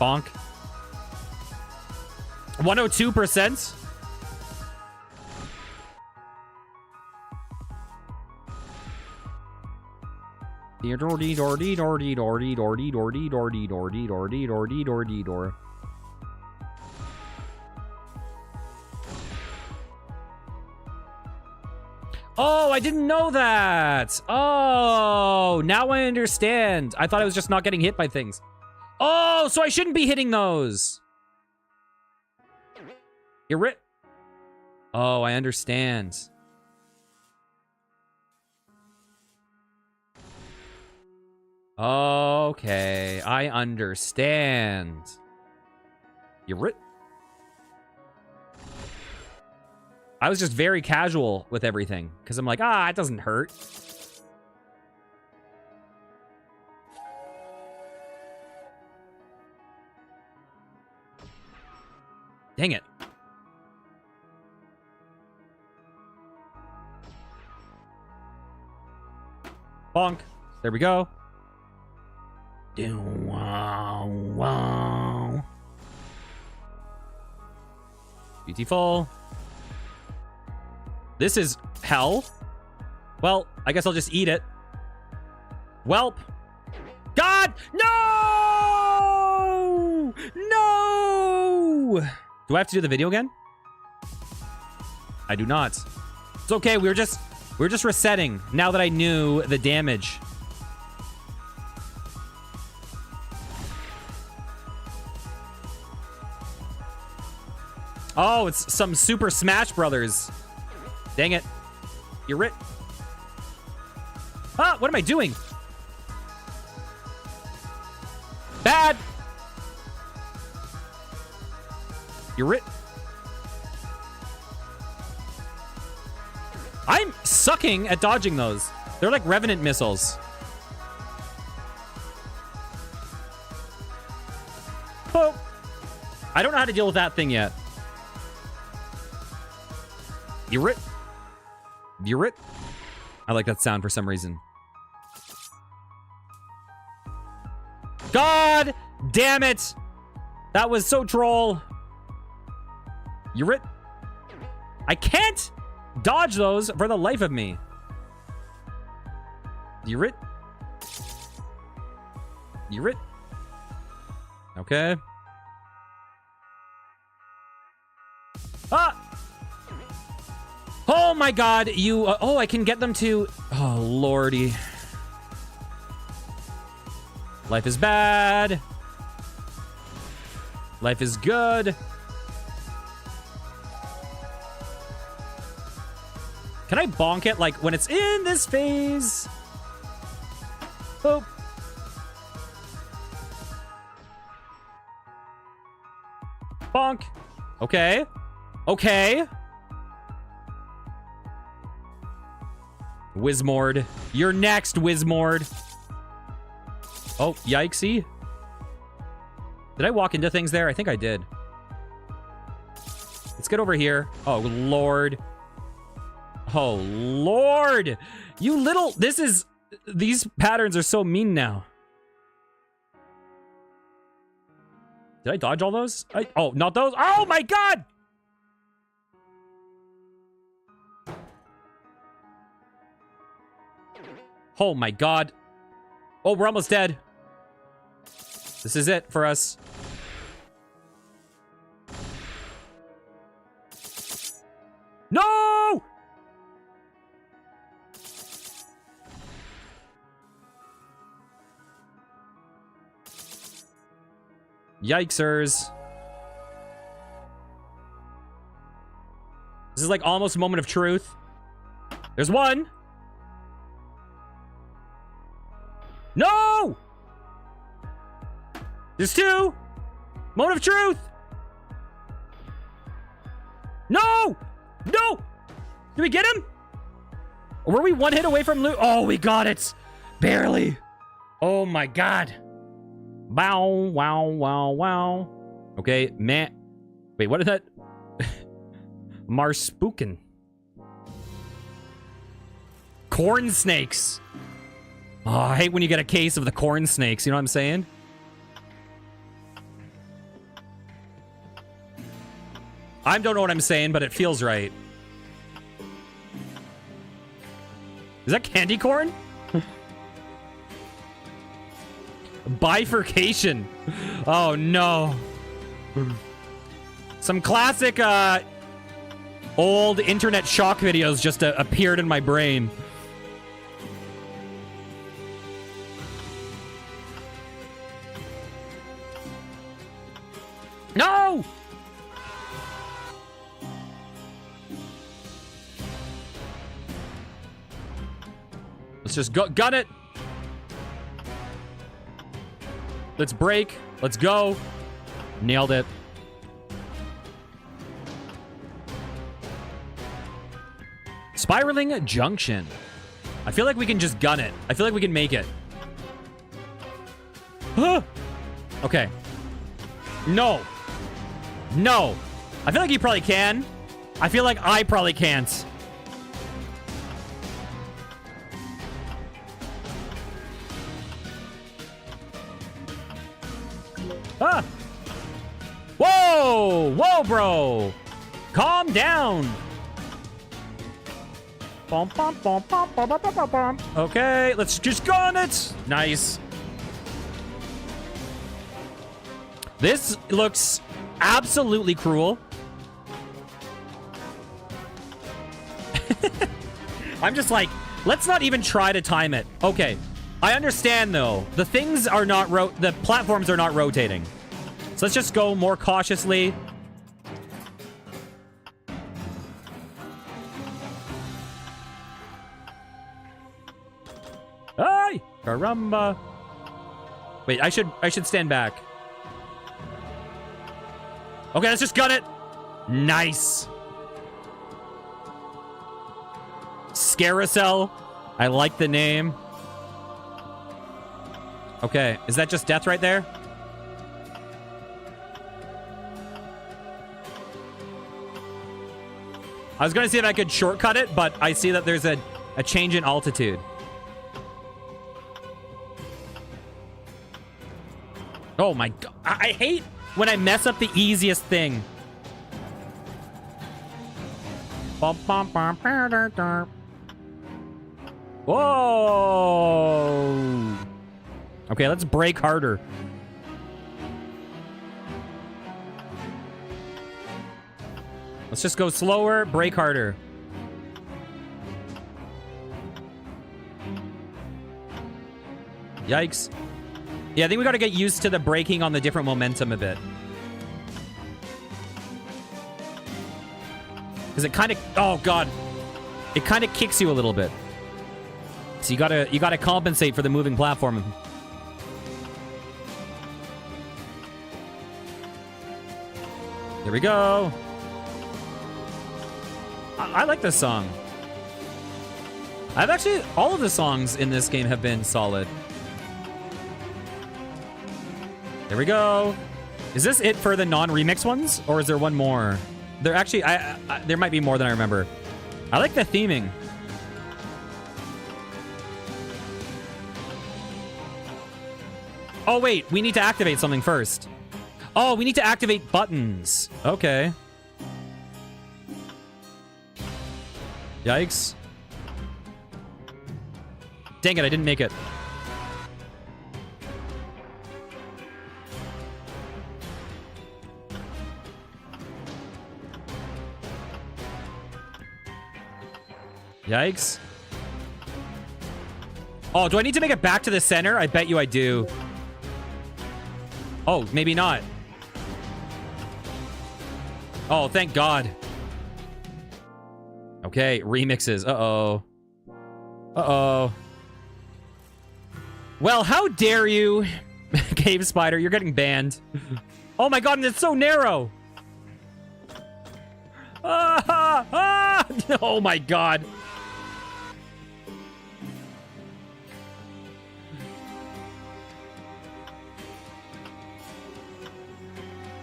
Bonk. 102%? Oh, I didn't know that. Oh, now I understand. I thought I was just not getting hit by things. Oh, so I shouldn't be hitting those. You're it. Oh, I understand. Okay, I understand. You're it. I was just very casual with everything because I'm like, it doesn't hurt. Dang it. Bonk. There we go. Wow. Beautiful. This is hell. Well, I guess I'll just eat it. Welp. God! No! No! Do I have to do the video again? I do not. It's okay. We're just resetting now that I knew the damage. Oh, it's some Super Smash Brothers. Dang it. You're it. What am I doing? Bad. You're it. I'm sucking at dodging those. They're like Revenant missiles. Oh. I don't know how to deal with that thing yet. You're it. You're it. I like that sound for some reason. God damn it. That was so troll. You're it. I can't dodge those for the life of me. You're it. You're it. Okay. Ah! Oh my god, you... oh, I can get them to... oh, lordy. Life is bad. Life is good. Can I bonk it, like, when it's in this phase? Oh. Bonk. Okay. Okay. Wizmord. You're next, Wizmord. Oh, yikesy. Did I walk into things there? I think I did. Let's get over here. Oh, Lord. Oh, Lord. You little... this is... these patterns are so mean now. Did I dodge all those? Oh, not those. Oh, my God. Oh, my God. Oh, we're almost dead. This is it for us. No! Yikesers. This is like almost a moment of truth. There's one. No! There's two. Moment of truth. No! No! Did we get him? Or were we one hit away from loot? Oh, we got it. Barely. Oh my god. Wow, wow, wow, wow. Okay, man. Wait, what is that? Marspookin. Corn snakes. Oh, I hate when you get a case of the corn snakes. You know what I'm saying? I don't know what I'm saying, but it feels right. Is that candy corn? Bifurcation. Oh, no. Some classic, old internet shock videos just appeared in my brain. No! Let's just go gun it. Let's break. Let's go. Nailed it. Spiraling Junction. I feel like we can just gun it. I feel like we can make it. Okay. No. No. I feel like you probably can. I feel like I probably can't. Ah! Whoa! Whoa, bro! Calm down! Okay, let's just go on it! Nice. This looks absolutely cruel. I'm just like, let's not even try to time it. Okay. I understand, though. The things are not the platforms are not rotating. So let's just go more cautiously. Ay! Caramba. Wait, I should stand back. Okay, let's just gun it. Nice. Scaracel. I like the name. Okay, is that just death right there? I was going to see if I could shortcut it, but I see that there's a change in altitude. Oh my god. I hate when I mess up the easiest thing. Whoa. Okay, let's brake harder. Let's just go slower, brake harder. Yikes. Yeah, I think we got to get used to the braking on the different momentum a bit. Because it kind of... Oh, God. It kind of kicks you a little bit. So you gotta compensate for the moving platform. There we go. I like this song. I've actually... All of the songs in this game have been solid. There we go. Is this it for the non-remix ones? Or is there one more? There actually... there might be more than I remember. I like the theming. Oh, wait. We need to activate something first. Oh, we need to activate buttons. Okay. Yikes. Dang it, I didn't make it. Yikes. Oh, do I need to make it back to the center? I bet you I do. Oh, maybe not. Oh, thank God. Okay, remixes. Uh-oh. Uh-oh. Well, how dare you, Cave Spider? You're getting banned. Oh my God, and it's so narrow. Ah, ah, oh my God.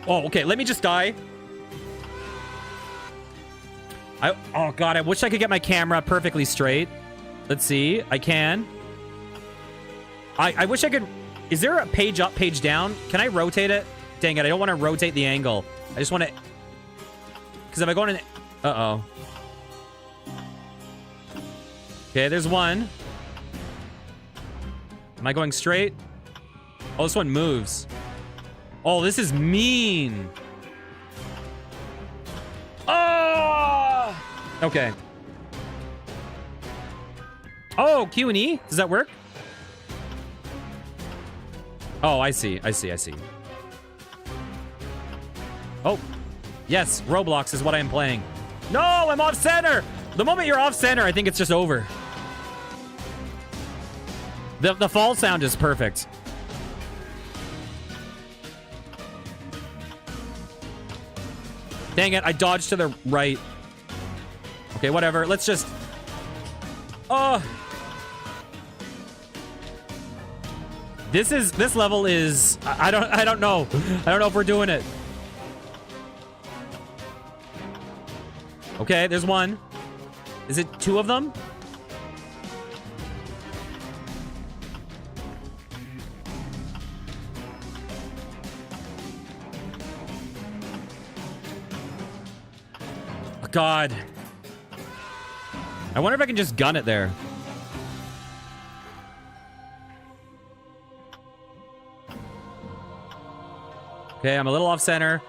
Oh, okay, let me just die. Oh God, I wish I could get my camera perfectly straight. Let's see, I can. I wish I could... Is there a page up, page down? Can I rotate it? Dang it, I don't want to rotate the angle. I just want to... Because if I go in... Uh-oh. Okay, there's one. Am I going straight? Oh, this one moves. Oh, this is mean. Oh! Okay. Oh, Q and E? Does that work? Oh, I see. I see. I see. Oh. Yes, Roblox is what I'm playing. No, I'm off center. The moment you're off center, I think it's just over. The fall sound is perfect. Dang it, I dodged to the right. Okay, whatever. Let's just... Oh. This level is... I don't know. I don't know if we're doing it. Okay, there's one. Is it two of them? Oh, God. I wonder if I can just gun it there. Okay, I'm a little off center.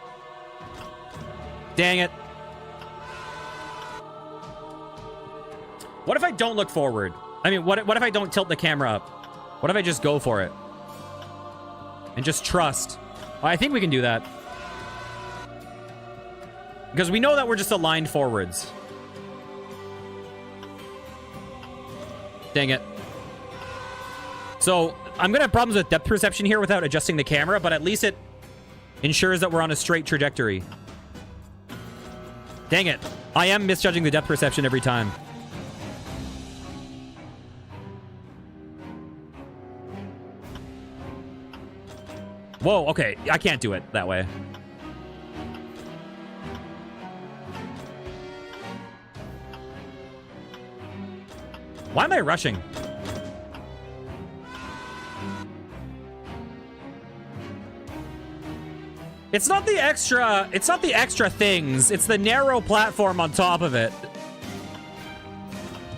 Dang it. What if I don't look forward? I mean, what if I don't tilt the camera up? What if I just go for it? And just trust? I think we can do that. Because we know that we're just aligned forwards. Dang it. So, I'm gonna have problems with depth perception here without adjusting the camera, but at least it ensures that we're on a straight trajectory. Dang it. I am misjudging the depth perception every time. Whoa, okay. I can't do it that way. Why am I rushing? It's not the extra things. It's the narrow platform on top of it.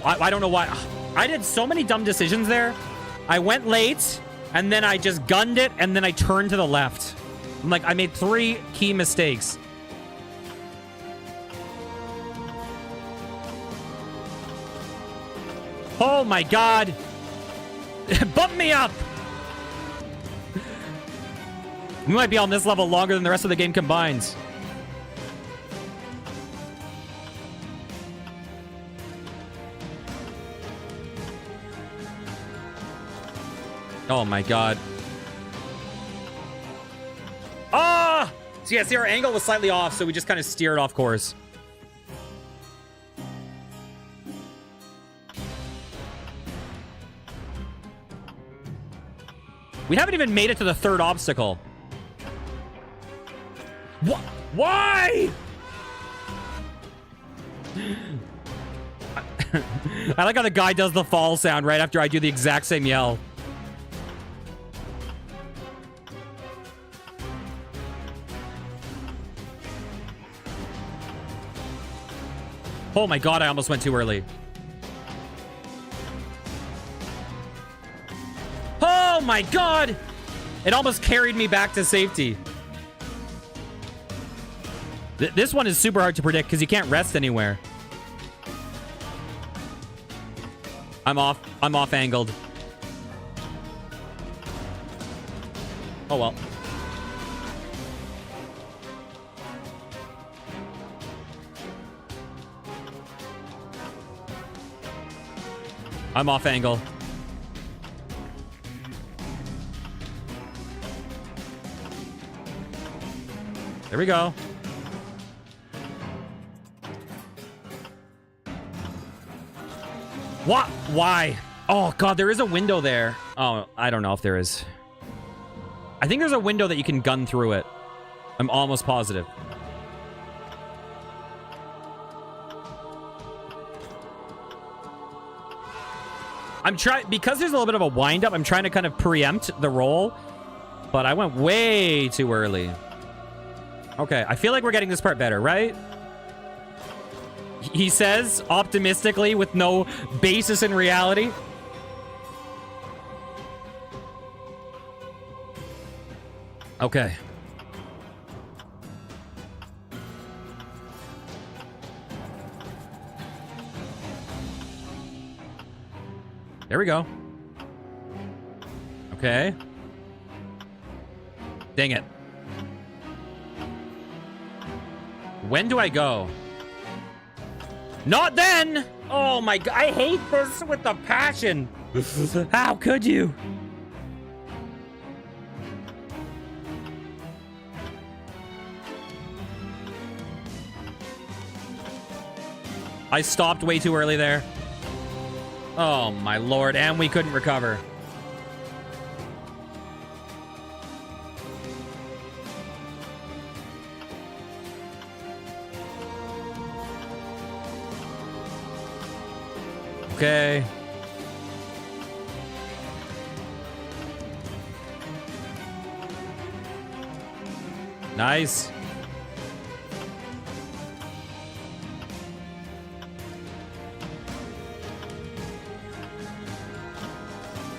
I don't know why. I did so many dumb decisions there. I went late, and then I just gunned it, and then I turned to the left. I'm like, I made 3 key mistakes. Oh my god. Bump me up. We might be on this level longer than the rest of the game combined. Oh my god. Ah! So yeah, see, our angle was slightly off, so we just kind of steered off course. We haven't even made it to the 3rd obstacle. What? Why? I like how the guy does the fall sound right after I do the exact same yell. Oh my god, I almost went too early. Oh my god! It almost carried me back to safety. This one is super hard to predict because you can't rest anywhere. I'm off angled. Oh well. I'm off angle. There we go. What? Why? Oh, God, there is a window there. Oh, I don't know if there is. I think there's a window that you can gun through it. I'm almost positive. I'm trying, because there's a little bit of a wind-up, I'm trying to kind of preempt the roll, but I went way too early. Okay, I feel like we're getting this part better, right? He says, optimistically, with no basis in reality. Okay. There we go. Okay. Dang it. When do I go? Not then! Oh my god, I hate this with a passion. How could you? I stopped way too early there. Oh my lord, and we couldn't recover. Okay. Nice.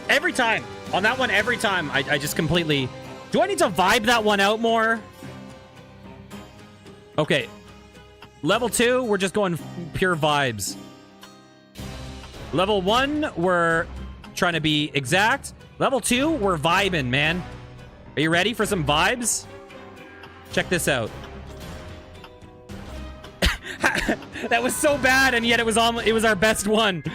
Every time. On that one, every time, I just completely... Do I need to vibe that one out more? Okay. Level 2, we're just going pure vibes. Level 1, we're trying to be exact. Level 2, we're vibing, man. Are you ready for some vibes? Check this out. That was so bad, and yet it was our best one.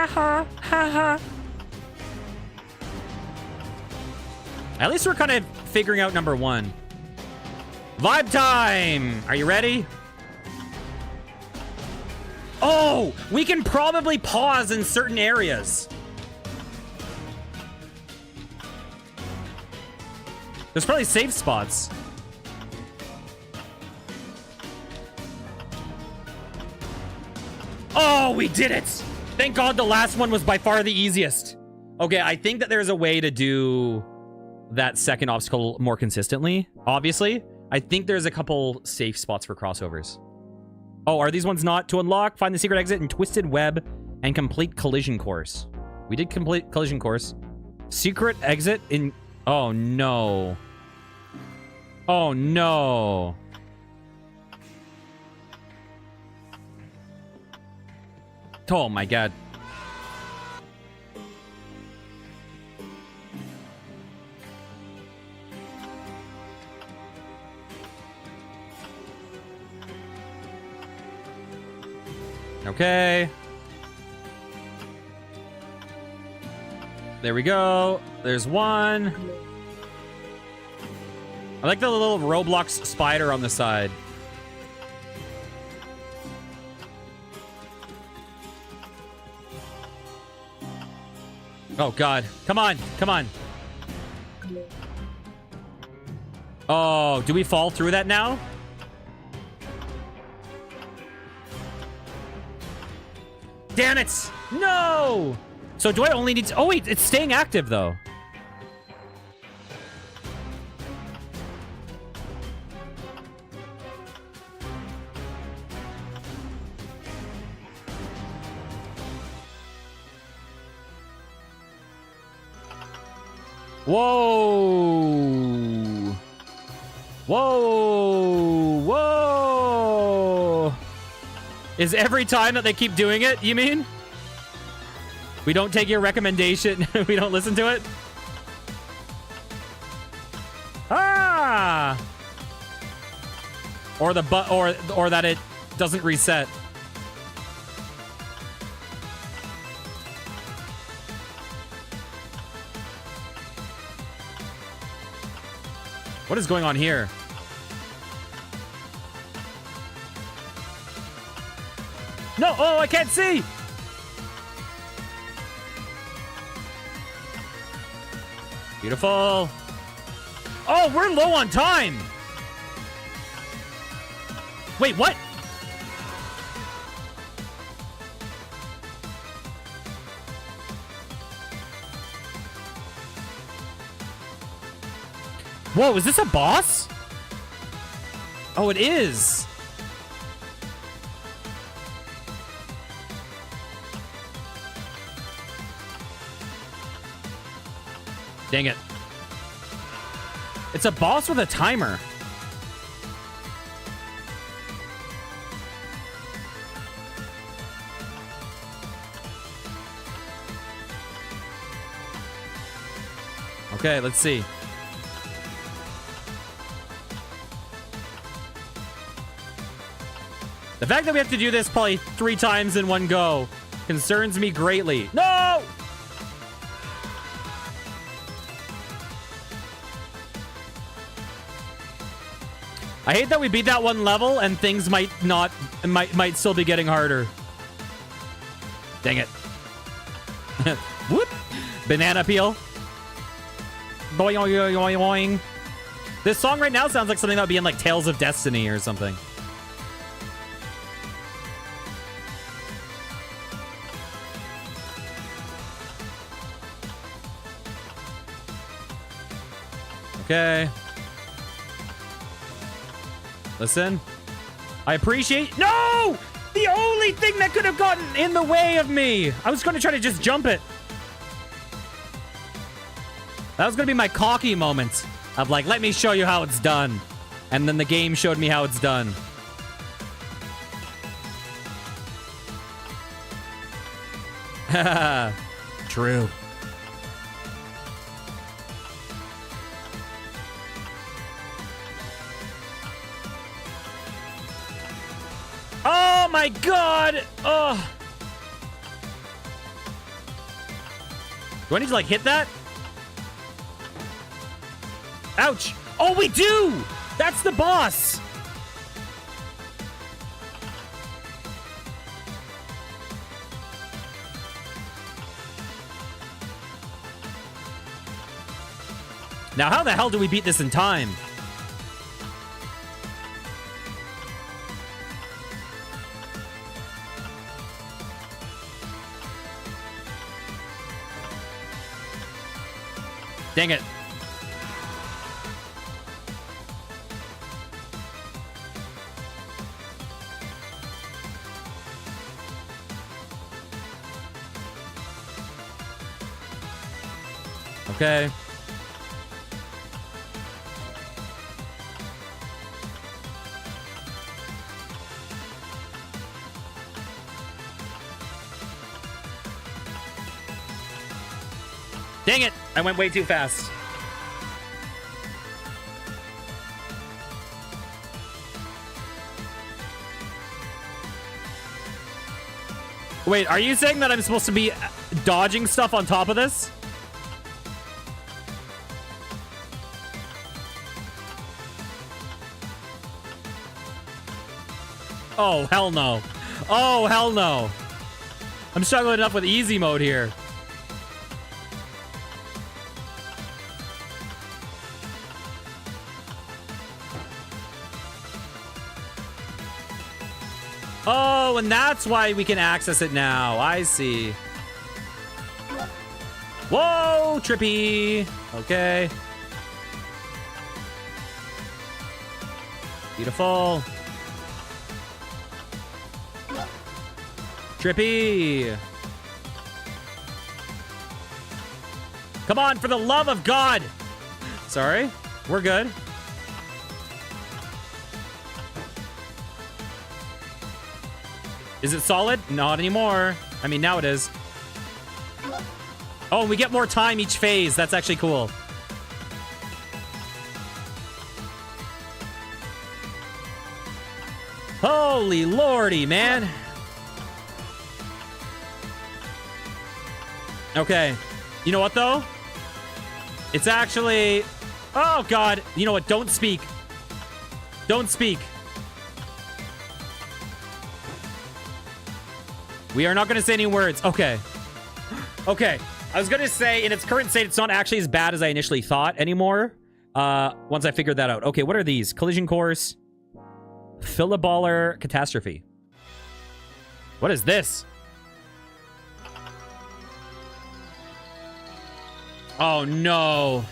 Ha ha, ha ha. At least we're kind of figuring out number one. Vibe time! Are you ready? Oh, we can probably pause in certain areas. There's probably safe spots. Oh, we did it! Thank God the last one was by far the easiest. Okay, I think that there's a way to do that second obstacle more consistently, obviously. I think there's a couple safe spots for crossovers. Oh, are these ones not? To unlock, find the secret exit in Twisted Web and complete collision course. We did complete collision course. Secret exit in... Oh, no. Oh, no. Oh, my God. Okay. There we go. There's one. I like the little Roblox spider on the side. Oh, God. Come on. Come on. Oh, do we fall through that now? Damn it! No! So do I only need to... Oh, wait. It's staying active, though. Whoa! Whoa! Whoa! Is every time that they keep doing it, you mean? We don't take your recommendation. We don't listen to it? Ah! Or the or that it doesn't reset. What is going on here? No! Oh, I can't see! Beautiful. Oh, we're low on time! Wait, what? Whoa, is this a boss? Oh, it is. Dang it. It's a boss with a timer. Okay, let's see. The fact that we have to do this probably 3 times in one go concerns me greatly. No! I hate that we beat that one level and things might still be getting harder. Dang it. Whoop! Banana peel. Boing, boing, boing, boing. This song right now sounds like something that would be in like Tales of Destiny or something. Okay. Listen. I appreciate... No! The only thing that could have gotten in the way of me. I was going to try to just jump it. That was going to be my cocky moment of like, let me show you how it's done. And then the game showed me how it's done. True. Oh my God! Oh. Do I need to, like, hit that? Ouch. Oh, we do! That's the boss! Now, how the hell do we beat this in time? Dang it. Okay. Dang it! I went way too fast. Wait, are you saying that I'm supposed to be dodging stuff on top of this? Oh, hell no. Oh, hell no. I'm struggling enough with easy mode here. Oh, and that's why we can access it now. I see. Whoa, trippy. Okay. Beautiful. Trippy. Come on, for the love of God. Sorry. We're good. Is it solid? Not anymore. I mean, now it is. Oh, we get more time each phase. That's actually cool. Holy lordy, man. Okay. You know what, though? It's actually... Oh, God. You know what? Don't speak. Don't speak. We are not going to say any words. Okay. Okay. I was going to say, in its current state, it's not actually as bad as I initially thought anymore. Once I figured that out. Okay, what are these? Collision course. Fillaballer catastrophe. What is this? Oh, no.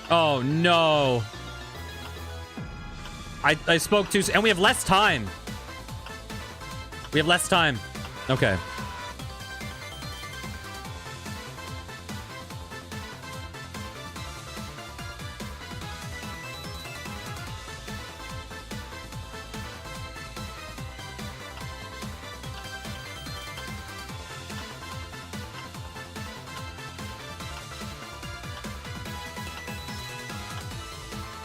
Oh, no. I spoke too soon. And we have less time. We have less time. Okay.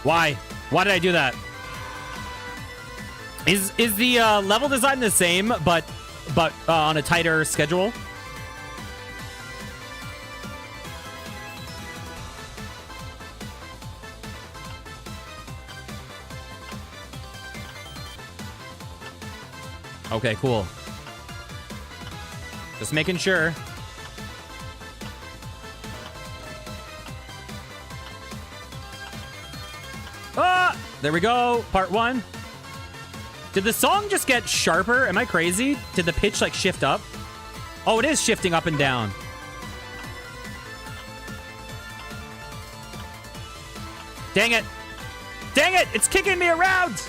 Why? Why did I do that? Is the level design the same, but on a tighter schedule? Okay, cool. Just making sure. Ah! There we go. Part 1. Did the song just get sharper? Am I crazy? Did the pitch, like, shift up? Oh, it is shifting up and down. Dang it. Dang it! It's kicking me around!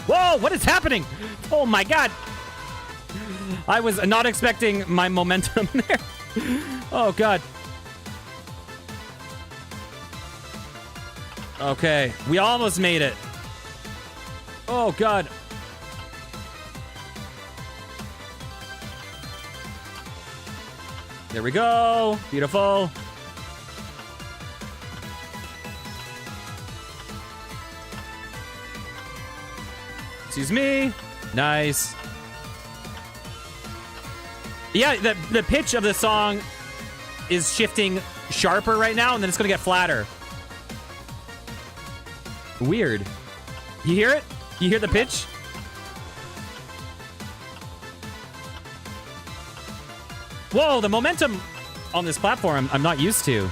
Whoa, what is happening? Oh, my God. I was not expecting my momentum there. Oh, God. Okay, we almost made it. Oh, God. There we go. Beautiful. Excuse me. Nice. Yeah, the pitch of the song is shifting sharper right now, and then it's gonna get flatter. Weird. You hear it? You hear the pitch? Whoa, the momentum on this platform I'm not used to.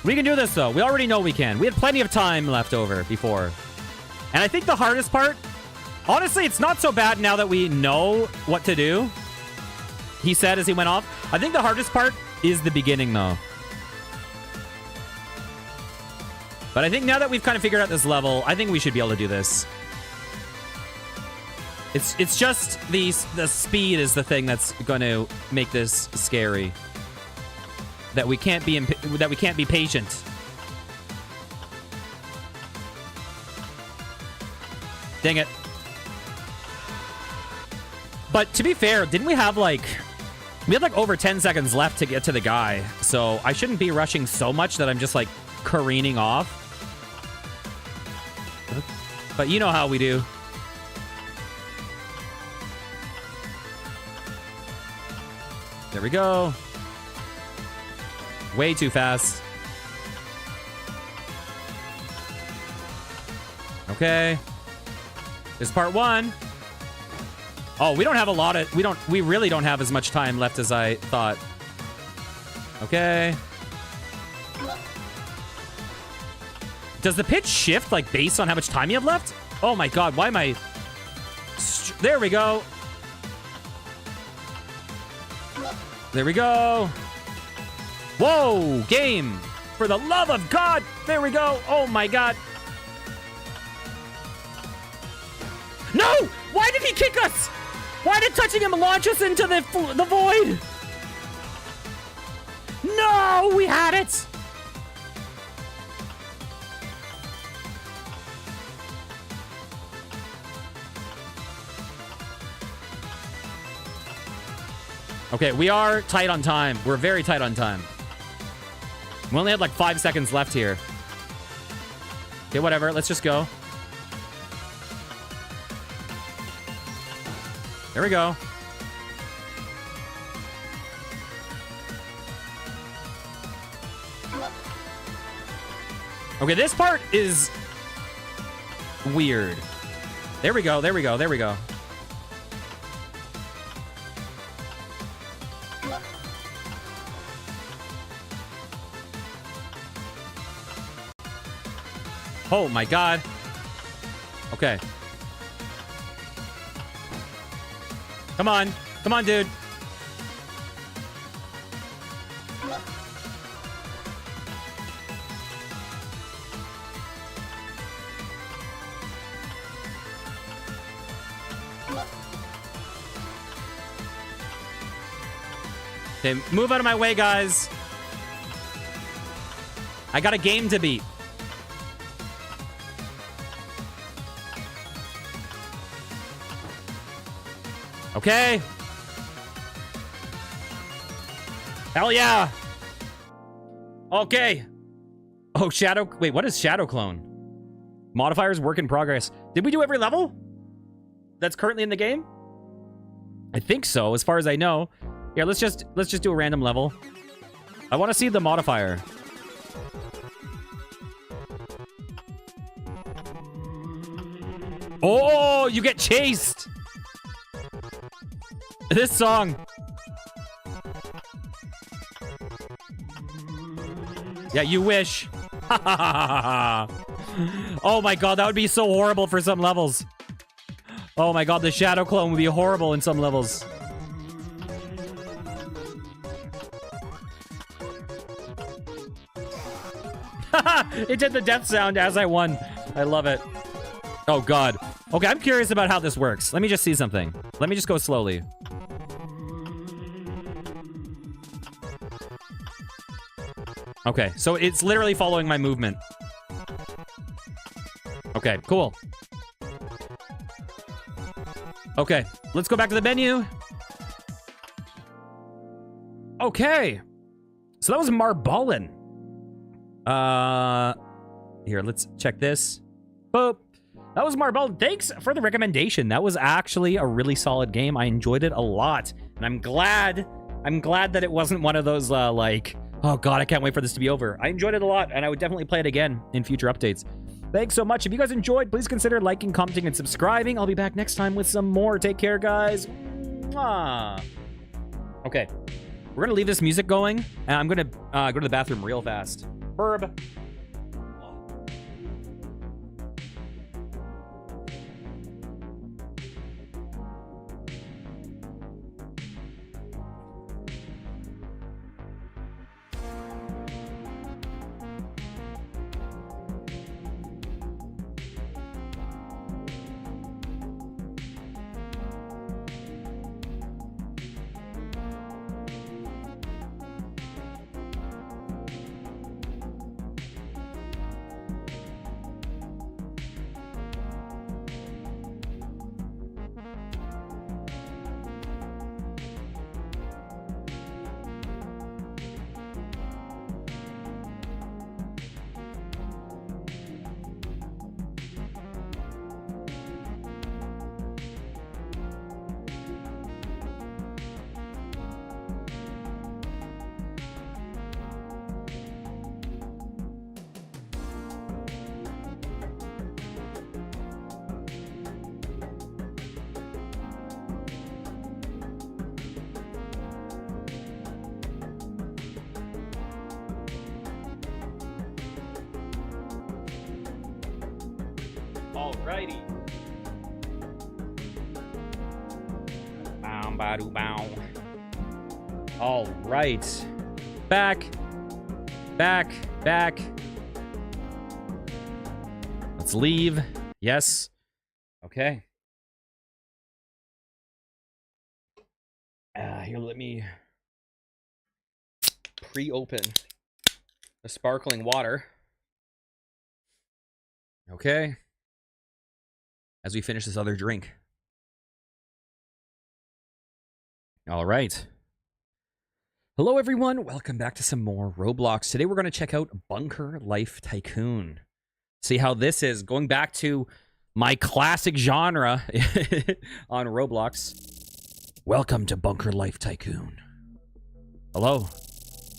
We can do this, though. We already know we can. We had plenty of time left over before. And I think the hardest part, honestly, it's not so bad now that we know what to do. He said as he went off. I think the hardest part is the beginning, though. But I think now that we've kind of figured out this level, I think we should be able to do this. It's just the speed is the thing that's going to make this scary. That we can't be patient. Dang it. But to be fair, didn't we have like over 10 seconds left to get to the guy. So I shouldn't be rushing so much that I'm just like careening off. But you know how we do. There we go. Way too fast. Okay. This is part 1. Oh, we don't have a lot of... We really don't have as much time left as I thought. Okay. Does the pitch shift, like, based on how much time you have left? Oh my god, why am I... There we go. There we go. Whoa, game. For the love of God. There we go. Oh my god. No! Why did he kick us? Why did touching him launch us into the void? No, we had it. Okay, we are tight on time. We're very tight on time. We only had like 5 seconds left here. Okay, whatever. Let's just go. There we go. Okay, this part is weird. There we go. There we go. There we go. Oh my god. Okay. Come on. Come on, dude. Okay, move out of my way, guys. I got a game to beat. Okay. Hell yeah. Okay. Oh, Shadow... Wait, what is Shadow Clone? Modifiers, work in progress. Did we do every level that's currently in the game? I think so, as far as I know. Yeah, let's just do a random level. I want to see the modifier. Oh, you get chased. This song. Yeah, you wish. Oh my god, that would be so horrible for some levels. Oh my god, the Shadow Clone would be horrible in some levels. It did the death sound as I won. I love it. Oh god. Okay, I'm curious about how this works. Let me just see something. Let me just go slowly. Okay, so it's literally following my movement. Okay, cool. Okay, let's go back to the menu. Okay. So that was Marbalin. Here, let's check this. Boop. That was Marble. Thanks for the recommendation. That was actually a really solid game. I enjoyed it a lot. And I'm glad that it wasn't one of those, like, oh god, I can't wait for this to be over. I enjoyed it a lot, and I would definitely play it again in future updates. Thanks so much. If you guys enjoyed, please consider liking, commenting, and subscribing. I'll be back next time with some more. Take care, guys. Mwah. Okay. We're going to leave this music going, and I'm going to go to the bathroom real fast. Herb. Alrighty. Bow, bow, bow. All right. Back. Let's leave. Yes. Okay. Here, let me pre-open the sparkling water. Okay. As we finish this other drink. All right. Hello, everyone. Welcome back to some more Roblox. Today, we're going to check out Bunker Life Tycoon. See how this is. Going back to my classic genre on Roblox. Welcome to Bunker Life Tycoon. Hello.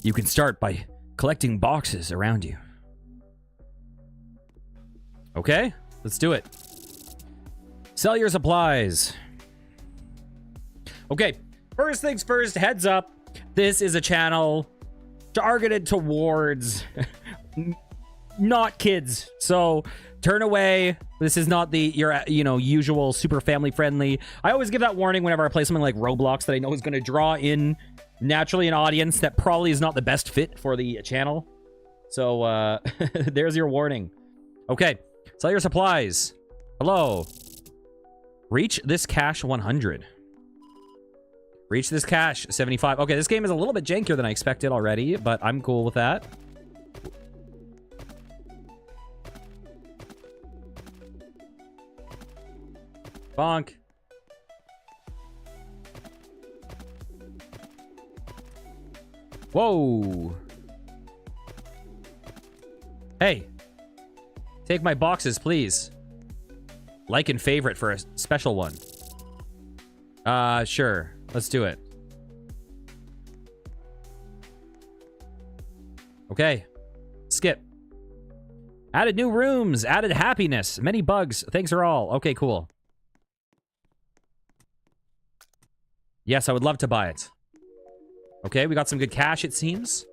You can start by collecting boxes around you. Okay, let's do it. Sell your supplies. Okay, first things first, heads up. This is a channel targeted towards not kids. So turn away. This is not your usual super family friendly. I always give that warning whenever I play something like Roblox that I know is going to draw in naturally an audience that probably is not the best fit for the channel. So there's your warning. Okay, sell your supplies. Hello. Reach this cash 100. Reach this cash 75. Okay, this game is a little bit jankier than I expected already, but I'm cool with that. Bonk. Whoa. Hey. Take my boxes, please. Like and favorite for a special one. Sure. Let's do it. Okay. Skip. Added new rooms. Added happiness. Many bugs. Thanks are all. Okay, cool. Yes, I would love to buy it. Okay, we got some good cash, it seems.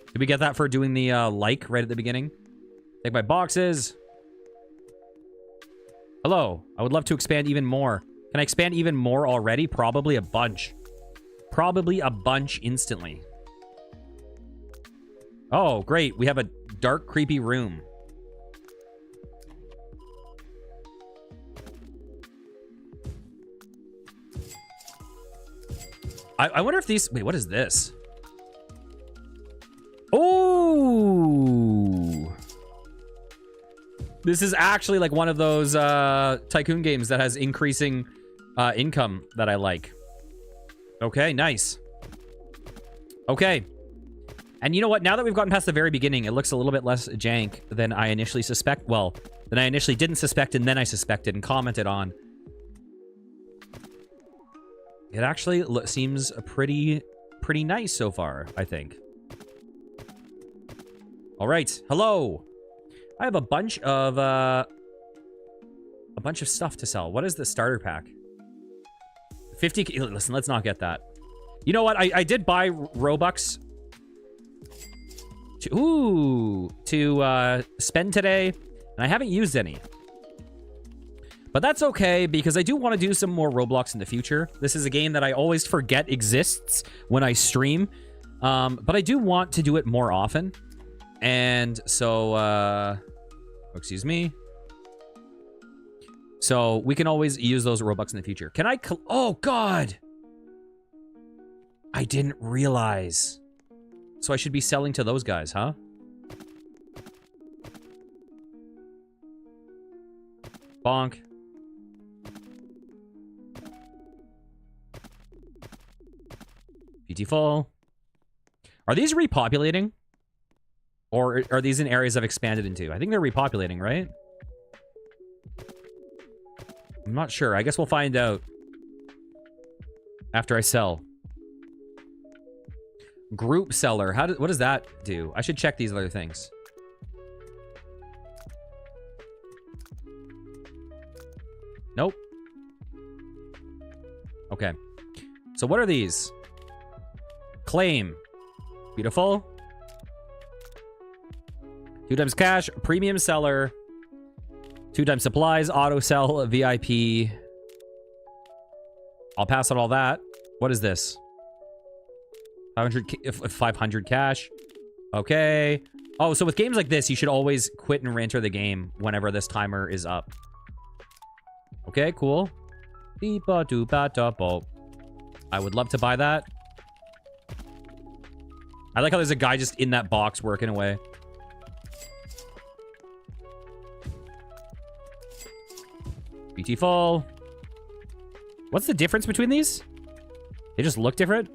Did we get that for doing the, like right at the beginning? Take my boxes. Hello. I would love to expand even more. Can I expand even more already? Probably a bunch. Probably a bunch instantly. Oh, great. We have a dark, creepy room. I wonder if these... Wait, what is this? Oh! This is actually like one of those tycoon games that has increasing income that I like. Okay, nice. Okay. And you know what? Now that we've gotten past the very beginning, it looks a little bit less jank than I initially suspect. Well, than I initially didn't suspect and then I suspected and commented on. It actually seems pretty nice so far, I think. All right. Hello. I have a bunch of stuff to sell. What is the starter pack? 50. Listen, let's not get that. You know what? I did buy Robux to spend today, and I haven't used any. But that's okay, because I do want to do some more Roblox in the future. This is a game that I always forget exists when I stream. But I do want to do it more often. And so, excuse me. So we can always use those Robux in the future. Can I... Oh, God! I didn't realize. So I should be selling to those guys, huh? Bonk. Beautiful. Are these repopulating? Or are these in areas I've expanded into? I think they're repopulating, right? I'm not sure. I guess we'll find out after I sell. Group seller. What does that do? I should check these other things. Nope. Okay. So what are these? Claim. Beautiful. 2 times cash, premium seller. 2 times supplies, auto sell, VIP. I'll pass on all that. What is this? 500 cash. Okay. Oh, so with games like this, you should always quit and re-enter the game whenever this timer is up. Okay, cool. I would love to buy that. I like how there's a guy just in that box working away. Beautiful. What's the difference between these? They just look different?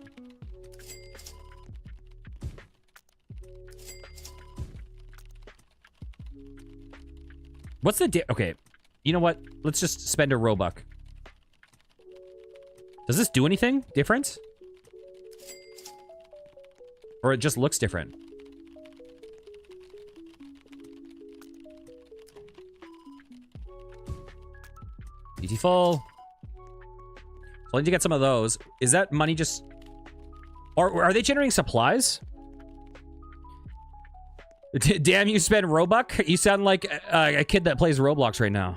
What's the okay, you know what? Let's just spend a Robux. Does this do anything different? Or it just looks different? Beautiful. So I need to get some of those. Is that money just... Or are they generating supplies? Damn, you spend Robux? You sound like a kid that plays Roblox right now.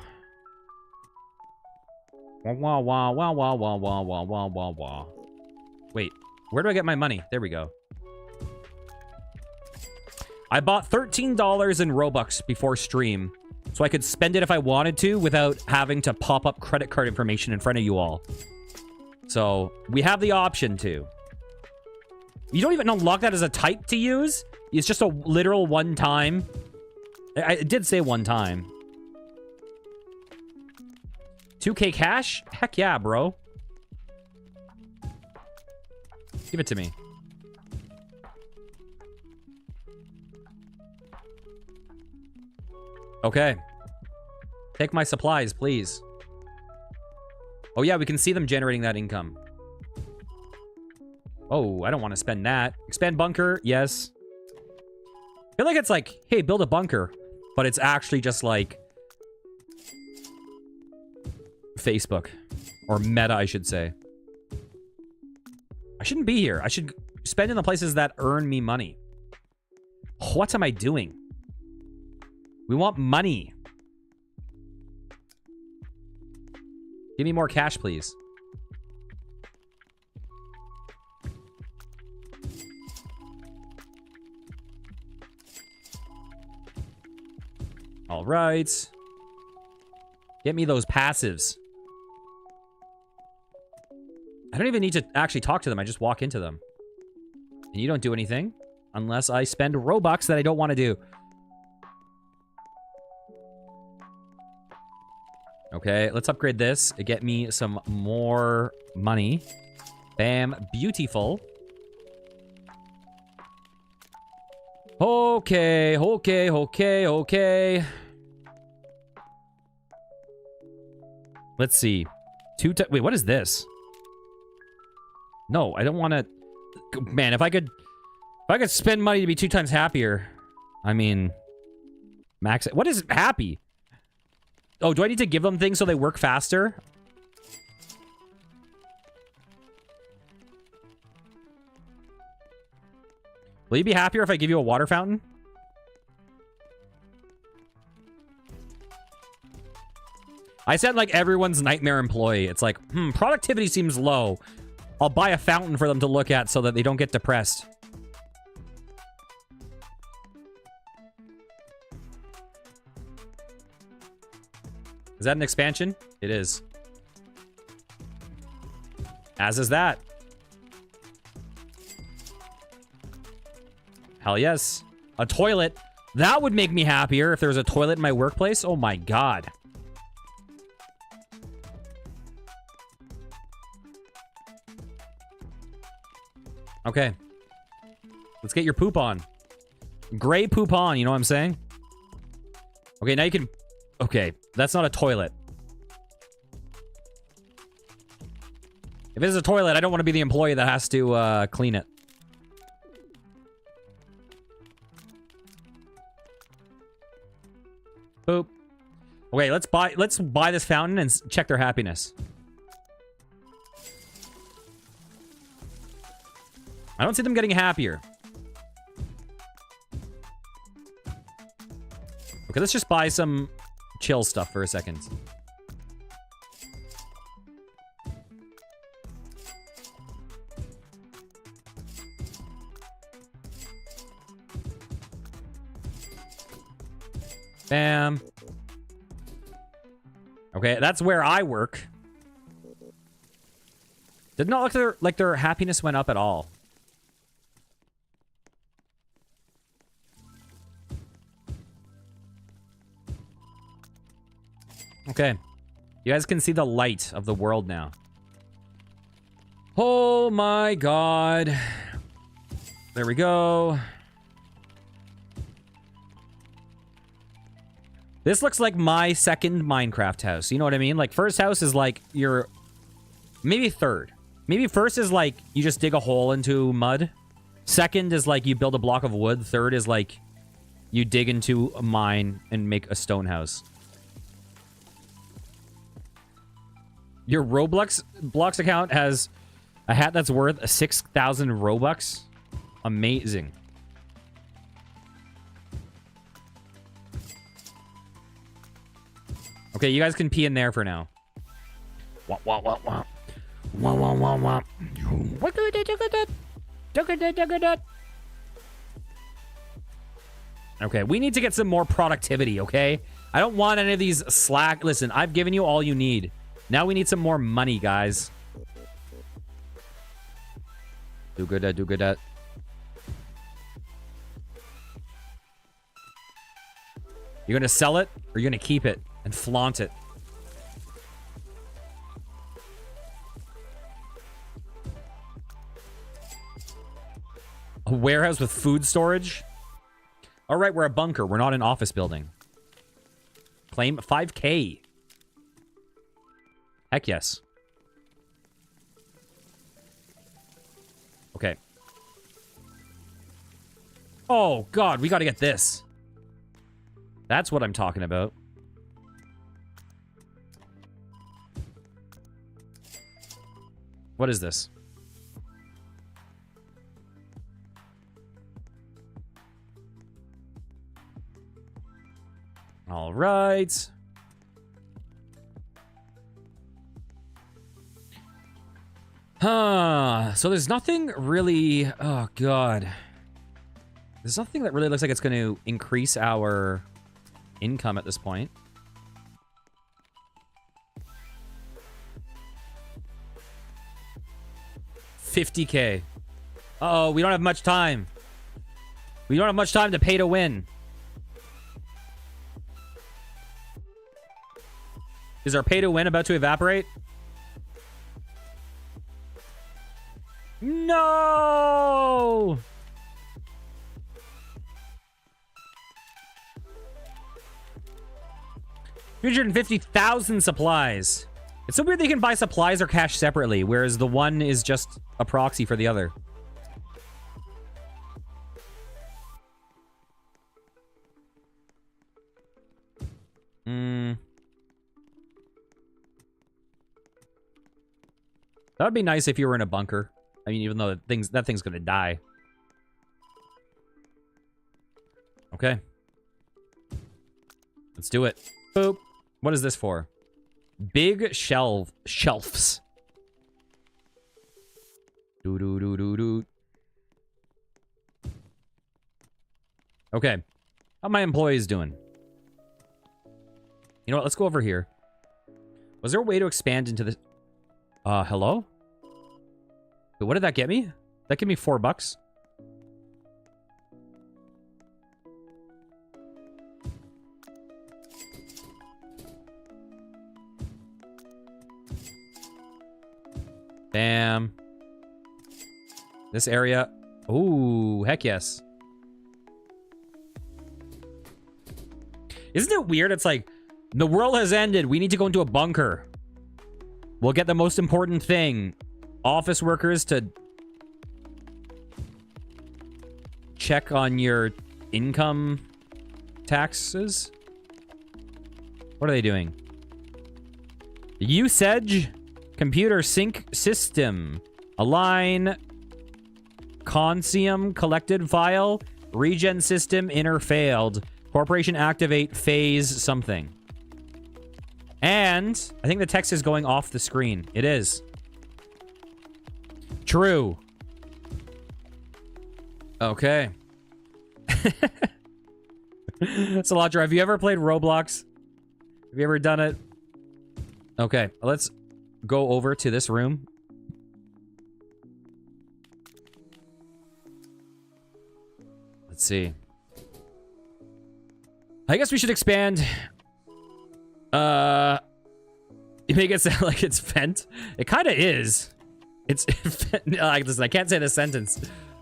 Wah, wah, wah, wah, wah, wah, wah, wah, wah, wah. Wait, where do I get my money? There we go. I bought $13 in Robux before stream, so I could spend it if I wanted to without having to pop up credit card information in front of you all. So, we have the option to. You don't even unlock that as a type to use? It's just a literal one time. It did say one time. 2K cash? Heck yeah, bro. Give it to me. Okay. Take my supplies, please. Oh yeah, we can see them generating that income. Oh, I don't want to spend that. Expand bunker, yes. I feel like it's like, hey, build a bunker. But it's actually just like... Facebook. Or Meta, I should say. I shouldn't be here. I should spend in the places that earn me money. What am I doing? We want money. Give me more cash, please. All right. Get me those passives. I don't even need to actually talk to them. I just walk into them. And you don't do anything unless I spend Robux that I don't want to do. Okay, let's upgrade this to get me some more money. Bam, beautiful. Okay, okay, okay, okay. Let's see. Wait, what is this? No, I don't want to... Man, if I could spend money to be 2 times happier. I mean... Max... What is happy? Oh, do I need to give them things so they work faster? Will you be happier if I give you a water fountain? I said like everyone's nightmare employee. It's like, productivity seems low. I'll buy a fountain for them to look at so that they don't get depressed. Is that an expansion? It is. As is that. Hell yes. A toilet. That would make me happier if there was a toilet in my workplace. Oh my god. Okay. Let's get your poop on. Gray poop on, you know what I'm saying? Okay, now you can... Okay, that's not a toilet. If it is a toilet, I don't want to be the employee that has to clean it. Boop. Okay, let's buy this fountain and check their happiness. I don't see them getting happier. Okay, let's just buy some chill stuff for a second. Bam. Okay, that's where I work. Did not look like their happiness went up at all. Okay. You guys can see the light of the world now. Oh my god. There we go. This looks like my second Minecraft house. You know what I mean? Like, first house is like your... Maybe third. Maybe first is like you just dig a hole into mud. Second is like you build a block of wood. Third is like you dig into a mine and make a stone house. Your Roblox account has a hat that's worth 6,000 Robux. Amazing. Okay, you guys can pee in there for now. Wah, wah, wah, wah. Wah, wah, wah, wah. Okay, we need to get some more productivity, okay? I don't want any of these slack... Listen, I've given you all you need. Now we need some more money, guys. Do good at, do good at. You're gonna sell it, or you're gonna keep it and flaunt it? A warehouse with food storage? All right, we're a bunker. We're not an office building. Claim 5K. Heck yes. Okay. Oh, God, we got to get this. That's what I'm talking about. What is this? All right. So there's nothing really... Oh, God. There's nothing that really looks like it's going to increase our income at this point. $50K. Uh-oh, we don't have much time. We don't have much time to pay to win. Is our pay to win about to evaporate? No! 350,000 supplies. It's so weird they can buy supplies or cash separately, whereas the one is just a proxy for the other. That would be nice if you were in a bunker. I mean, even though that thing's gonna die. Okay. Let's do it. Boop. What is this for? Big shelves. Do. Okay. How my employees doing? You know what? Let's go over here. Was there a way to expand into this? Hello? Wait, what did that get me? That gave me $4. Damn. This area. Ooh, heck yes. Isn't it weird? It's like, the world has ended. We need to go into a bunker. We'll get the most important thing. Office workers to check on your income taxes. What are they doing? Usage computer sync system. Align Consium collected file. Regen system inner failed. Corporation activate phase something. And I think the text is going off the screen. It is. True. Okay. Cilantro, have you ever played Roblox? Have you ever done it? Okay, let's go over to this room. Let's see. I guess we should expand. You make it sound like it's Fent. It kind of is. It's listen, I can't say this sentence.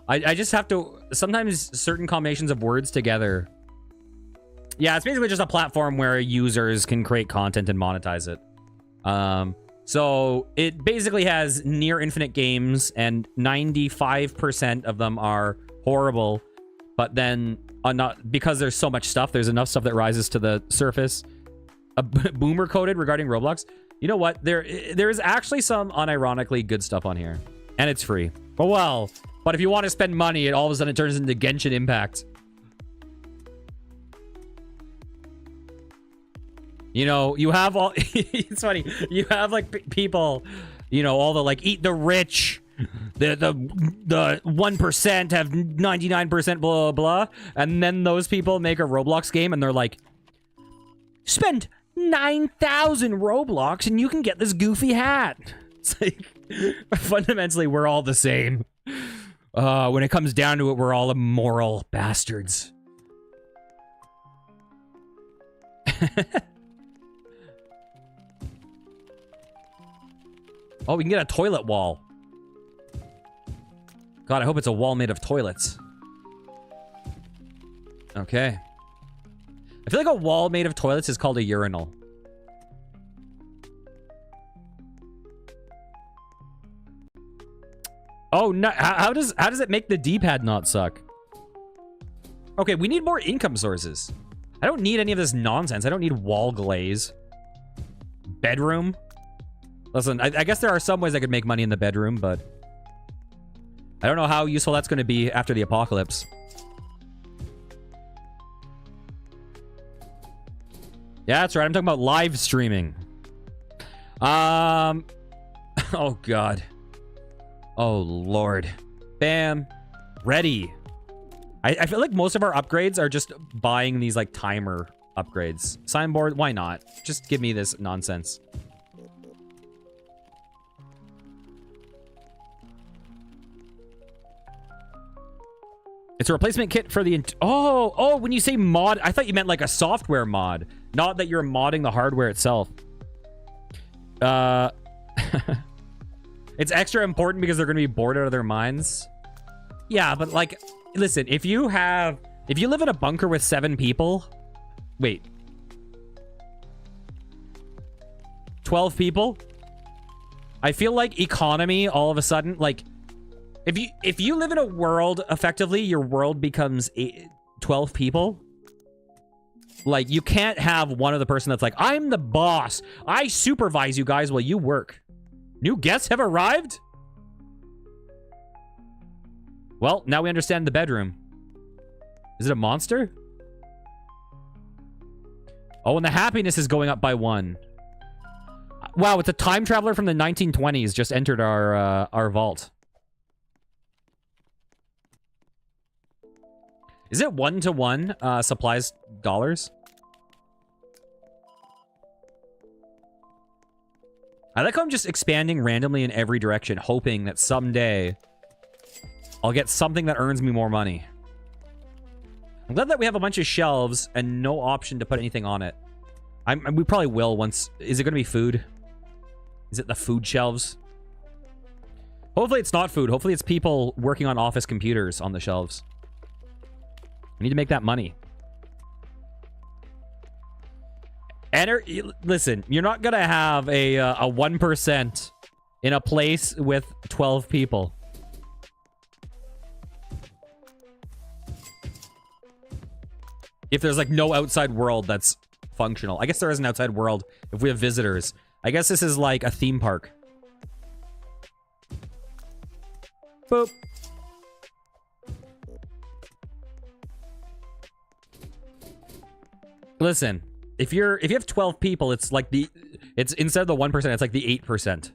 I just have to. Sometimes certain combinations of words together. Yeah, it's basically just a platform where users can create content and monetize it. So it basically has near infinite games, and 95% of them are horrible. But then, not because there's so much stuff, there's enough stuff that rises to the surface. Boomer coded regarding Roblox. You know what? There is actually some unironically good stuff on here, and it's free. Oh well. But if you want to spend money, all of a sudden it turns into Genshin Impact. You know, you have all. It's funny. You have like people, you know, all the like eat the rich. The 1% have 99% blah blah, and then those people make a Roblox game and they're like, spend 9,000 Roblox and you can get this goofy hat. It's like, fundamentally, we're all the same. When it comes down to it, we're all immoral bastards. Oh, we can get a toilet wall. God, I hope it's a wall made of toilets. Okay. I feel like a wall made of toilets is called a urinal. Oh, no. How does it make the D-pad not suck? Okay, we need more income sources. I don't need any of this nonsense. I don't need wall glaze. Bedroom. Listen, I guess there are some ways I could make money in the bedroom, but I don't know how useful that's going to be after the apocalypse. Yeah, that's right. I'm talking about live streaming. Oh, God. Oh, Lord. Bam. Ready. I feel like most of our upgrades are just buying these, like, timer upgrades. Signboard, why not? Just give me this nonsense. It's a replacement kit for the... Oh, when you say mod, I thought you meant like a software mod. Not that you're modding the hardware itself. It's extra important because they're going to be bored out of their minds. Yeah, but like, listen, if you live in a bunker with 7 people... Wait. 12 people. I feel like economy all of a sudden, like, if you live in a world, effectively, your world becomes 12 people. Like, you can't have one of the person that's like, I'm the boss. I supervise you guys while you work. New guests have arrived? Well, now we understand the bedroom. Is it a monster? Oh, and the happiness is going up by 1. Wow, it's a time traveler from the 1920s just entered our vault. Is it 1-to-1 supplies dollars? I like how I'm just expanding randomly in every direction, hoping that someday I'll get something that earns me more money. I'm glad that we have a bunch of shelves and no option to put anything on it. We probably will once. Is it going to be food? Is it the food shelves? Hopefully it's not food. Hopefully it's people working on office computers on the shelves. We need to make that money. Listen, you're not going to have a 1% in a place with 12 people. If there's like no outside world that's functional. I guess there is an outside world if we have visitors. I guess this is like a theme park. Boop. Listen, if you have 12 people, it's like it's instead of the 1%, it's like the 8%.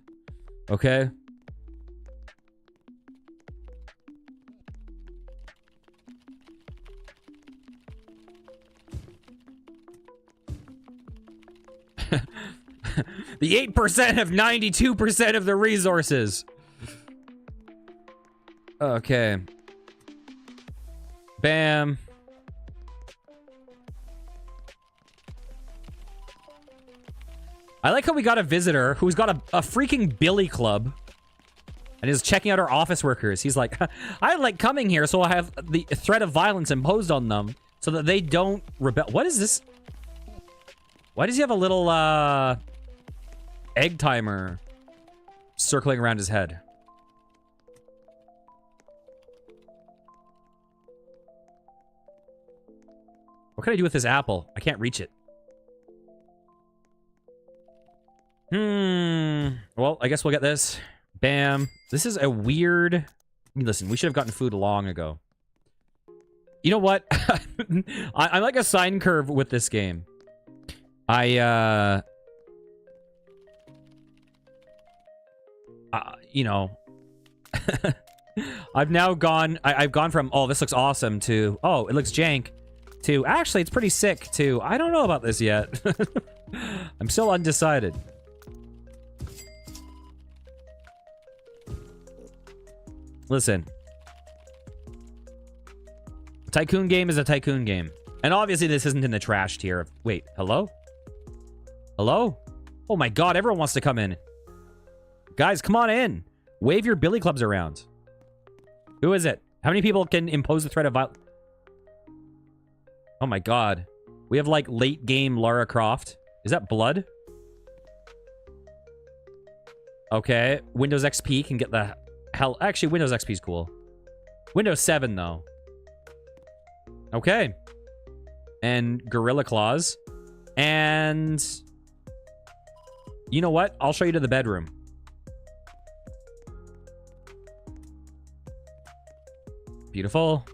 Okay? The 8% have 92% of the resources. Okay. Bam. I like how we got a visitor who's got a freaking billy club and is checking out our office workers. He's like, I like coming here so I have the threat of violence imposed on them so that they don't rebel. What is this? Why does he have a little egg timer circling around his head? What can I do with this apple? I can't reach it. Well, I guess we'll get this. Bam. This is a weird... Listen, we should have gotten food long ago. You know what? I'm like a sine curve with this game. You know... I've now gone... I've gone from, oh, this looks awesome, to, oh, it looks jank, to, actually, it's pretty sick, to, I don't know about this yet. I'm still undecided. Listen. A tycoon game is a tycoon game. And obviously this isn't in the trash tier. Wait, hello? Hello? Oh my god, everyone wants to come in. Guys, come on in. Wave your billy clubs around. Who is it? How many people can impose the threat of violence? Oh my god. We have like late game Lara Croft. Is that blood? Okay. Windows XP can get the hell. Actually, Windows XP is cool. Windows 7 though. Okay. And Gorilla Claws. And you know what? I'll show you to the bedroom. Beautiful.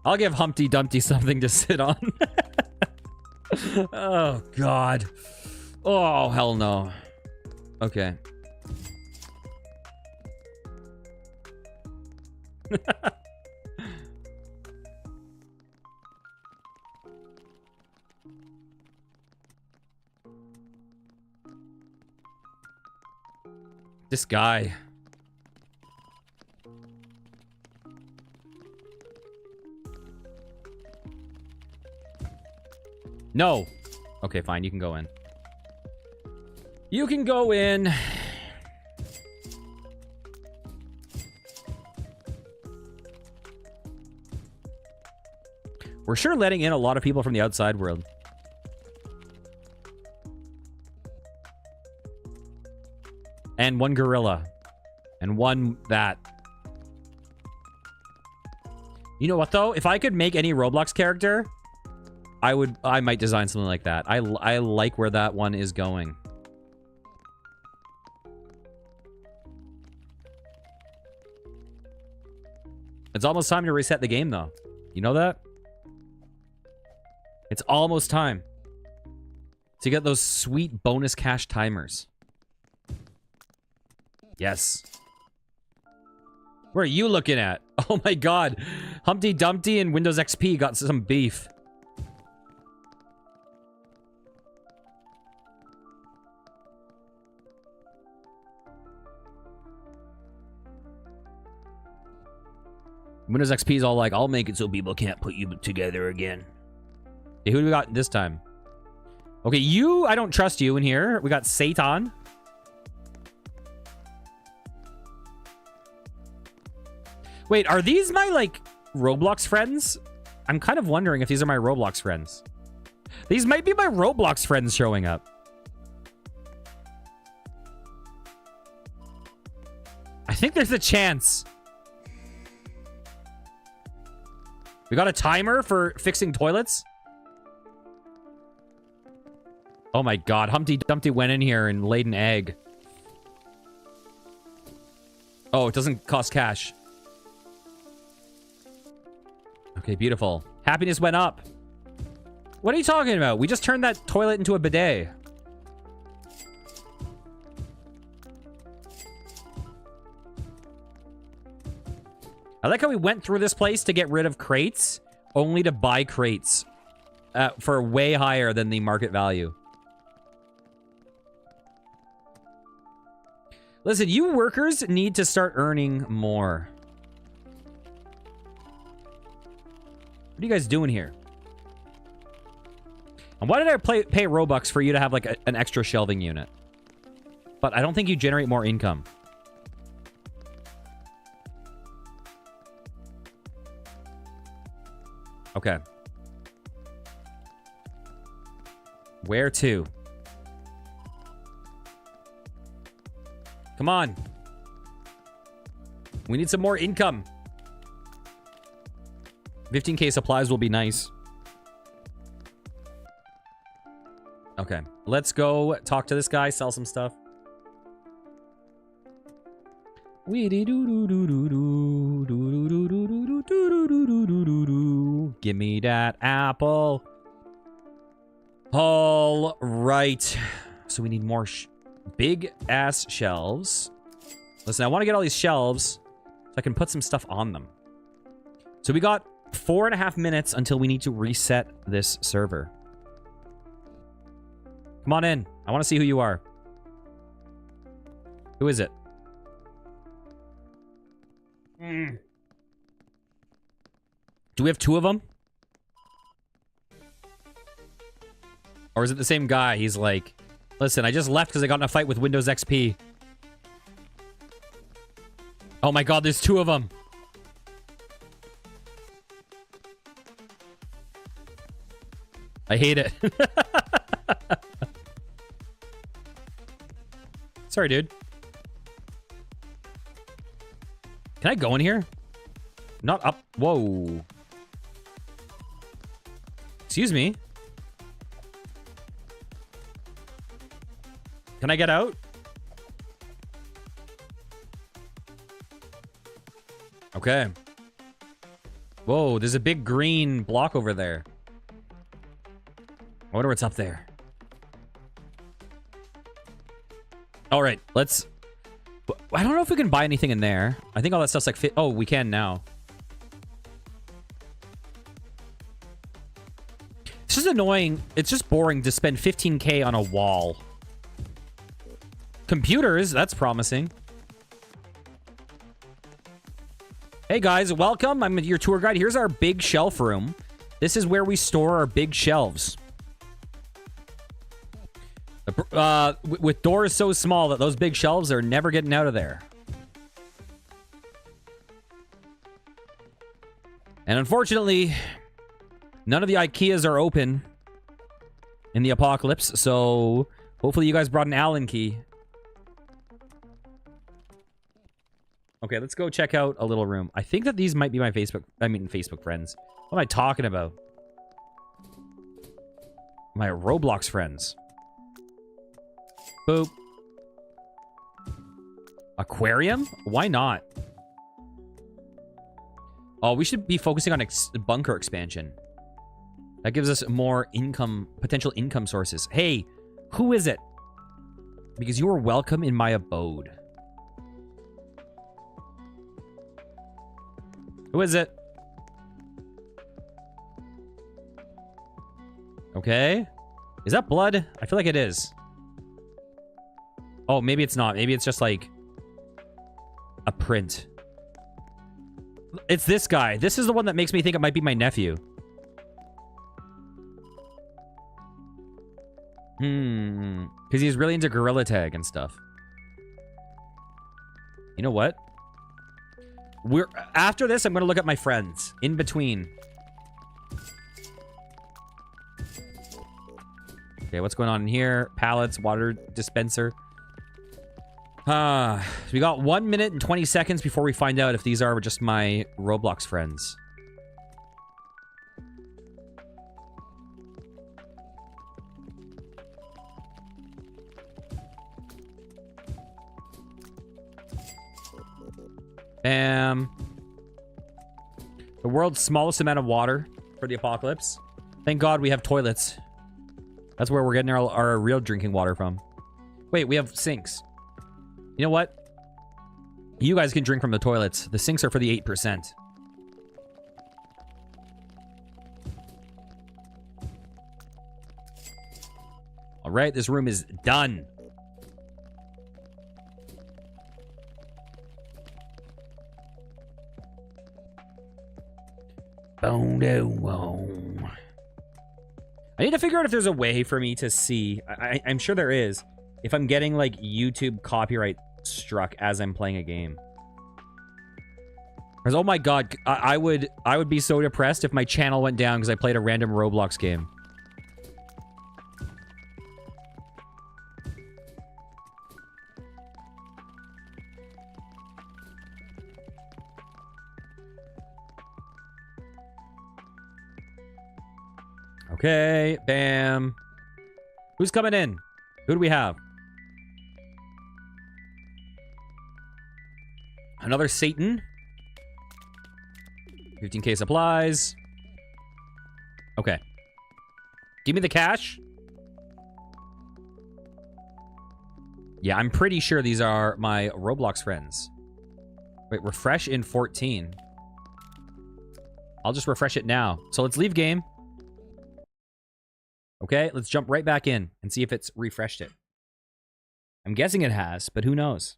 I'll give Humpty Dumpty something to sit on. Oh, God. Oh, hell no. Okay. This guy. No. Okay, fine. You can go in. You can go in. We're sure letting in a lot of people from the outside world. And one gorilla. And one that. You know what, though? If I could make any Roblox character, I might design something like that. I like where that one is going. It's almost time to reset the game, though. You know that? It's almost time to get those sweet bonus cash timers. Yes. Where are you looking at? Oh my god. Humpty Dumpty and Windows XP got some beef. Windows XP is all like, I'll make it so people can't put you together again. Okay, who do we got this time? Okay, you, I don't trust you in here. We got Satan. Wait, are these my, like, Roblox friends? I'm kind of wondering if these are my Roblox friends. These might be my Roblox friends showing up. I think there's a chance. We got a timer for fixing toilets? Oh my god, Humpty Dumpty went in here and laid an egg. Oh, it doesn't cost cash. Okay, beautiful. Happiness went up. What are you talking about? We just turned that toilet into a bidet. I like how we went through this place to get rid of crates, only to buy crates for way higher than the market value. Listen, you workers need to start earning more. What are you guys doing here? And why did I pay Robux for you to have like an extra shelving unit? But I don't think you generate more income. Okay. Where to? Come on. We need some more income. 15k supplies will be nice. Okay. Let's go talk to this guy, sell some stuff. Give me that apple. All right. So we need more big ass shelves. Listen, I want to get all these shelves so I can put some stuff on them. So we got 4.5 minutes until we need to reset this server. Come on in. I want to see who you are. Who is it? Do we have 2 of them? Or is it the same guy? He's like, listen, I just left because I got in a fight with Windows XP. Oh my god, there's 2 of them. I hate it. Sorry, dude. Can I go in here? Not up. Whoa. Excuse me. Can I get out? Okay. Whoa, there's a big green block over there. I wonder what's up there. All right, let's... I don't know if we can buy anything in there. I think all that stuff's like... Oh, we can now. It's just annoying. It's just boring to spend 15k on a wall. Computers, that's promising. Hey guys, welcome. I'm your tour guide. Here's our big shelf room. This is where we store our big shelves. With doors so small that those big shelves are never getting out of there. And unfortunately, None of the IKEAs are open in the apocalypse, so hopefully you guys brought an Allen key. Okay, let's go check out a little room. I think that these might be my Facebook friends. What am I talking about? My Roblox friends. Boop. Aquarium? Why not? Oh, we should be focusing on bunker expansion. That gives us more income, potential income sources. Hey, who is it? Because you are welcome in my abode. Who is it? Okay. Is that blood? I feel like it is. Oh, maybe it's not. Maybe it's just like a print. It's this guy. This is the one that makes me think it might be my nephew. Because he's really into Gorilla Tag and stuff. You know what? After this, I'm going to look at my friends. In between. Okay, what's going on in here? Pallets, water dispenser. So we got 1 minute and 20 seconds before we find out if these are just my Roblox friends. Bam. The world's smallest amount of water for the apocalypse. Thank God we have toilets. That's where we're getting our real drinking water from. Wait, we have sinks. You know what? You guys can drink from the toilets. The sinks are for the 8%. All right, this room is done. I need to figure out if there's a way for me to see. I'm sure there is. If I'm getting like YouTube copyright struck as I'm playing a game. Because oh my god, I would be so depressed if my channel went down because I played a random Roblox game. Okay, bam. Who's coming in? Who do we have? Another Satan. 15k supplies. Okay. Give me the cash. Yeah, I'm pretty sure these are my Roblox friends. Wait, refresh in 14. I'll just refresh it now. So let's leave game. Okay, let's jump right back in and see if it's refreshed it. I'm guessing it has, but who knows?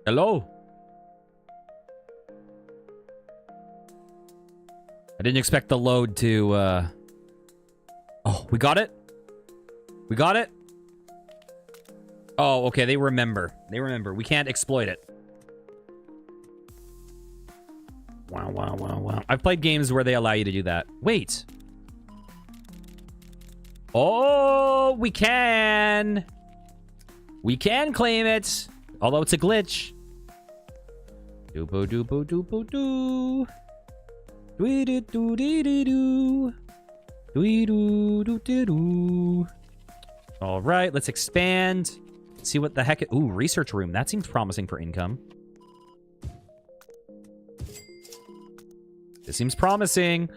Hello? I didn't expect the load to, Oh, we got it? We got it? Oh, okay, they remember. They remember. We can't exploit it. Wow, wow, wow, wow. I've played games where they allow you to do that. Wait. Oh, we can. We can claim it. Although it's a glitch. Doopo doopo doopo doo. Doo doo doo doo doo. Doo doo doo doo doo. All right, let's expand. See what the heck... Ooh, research room. That seems promising for income. This seems promising.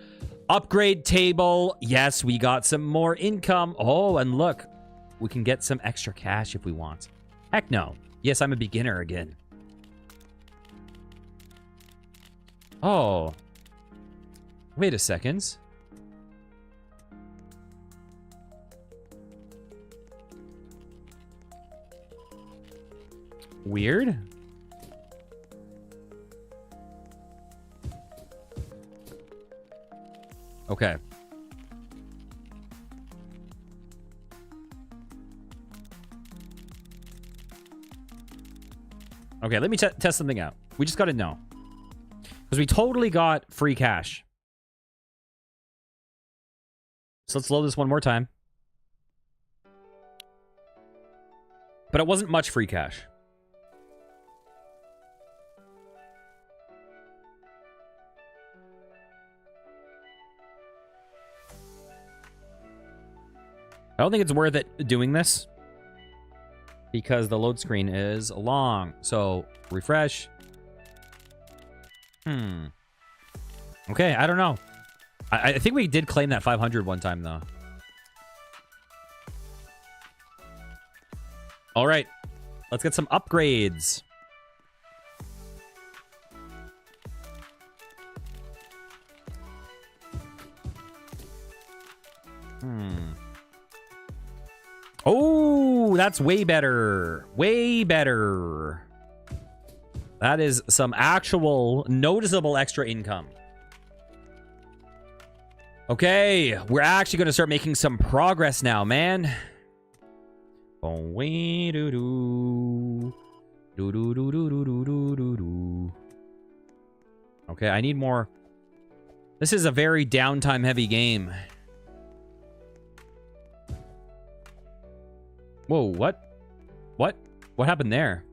Upgrade table. Yes, we got some more income. Oh, and look. We can get some extra cash if we want. Heck no. Yes, I'm a beginner again. Oh. Wait a second. Weird. Okay. Okay, let me test something out. We just got to know. Because we totally got free cash. So let's load this one more time. But it wasn't much free cash. I don't think it's worth it doing this. Because the load screen is long. So, refresh. Okay, I don't know. I think we did claim that 500 one time, though. All right. Let's get some upgrades. Oh, that's way better. Way better. That is some actual noticeable extra income. Okay, we're actually going to start making some progress now, man. Okay, I need more. This is a very downtime heavy game. Whoa, what? What? What happened there?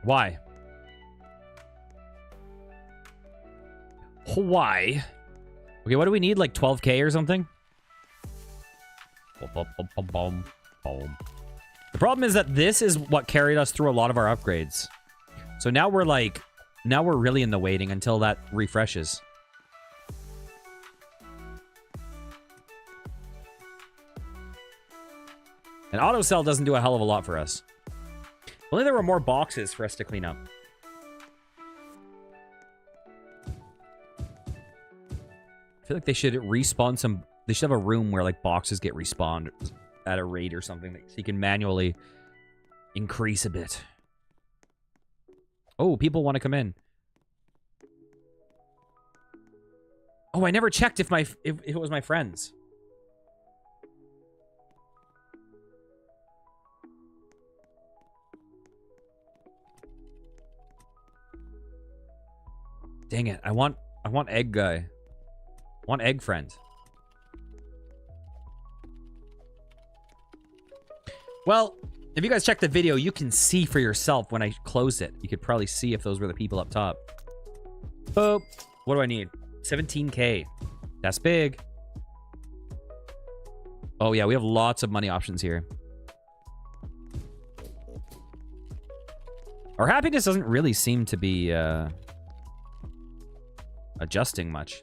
Why? Why? Okay, what do we need? Like 12K or something? The problem is that this is what carried us through a lot of our upgrades. So now we're like, now we're really in the waiting until that refreshes. And autosell doesn't do a hell of a lot for us. Only there were more boxes for us to clean up. I feel like they should respawn some... They should have a room where, like, boxes get respawned at a rate or something, so you can manually increase a bit. Oh, people want to come in. Oh, I never checked if it was my friends. Dang it. I want egg guy. I want egg friend. Well, if you guys check the video, you can see for yourself when I closed it. You could probably see if those were the people up top. Oh, what do I need? 17K. That's big. Oh, yeah, we have lots of money options here. Our happiness doesn't really seem to be adjusting much.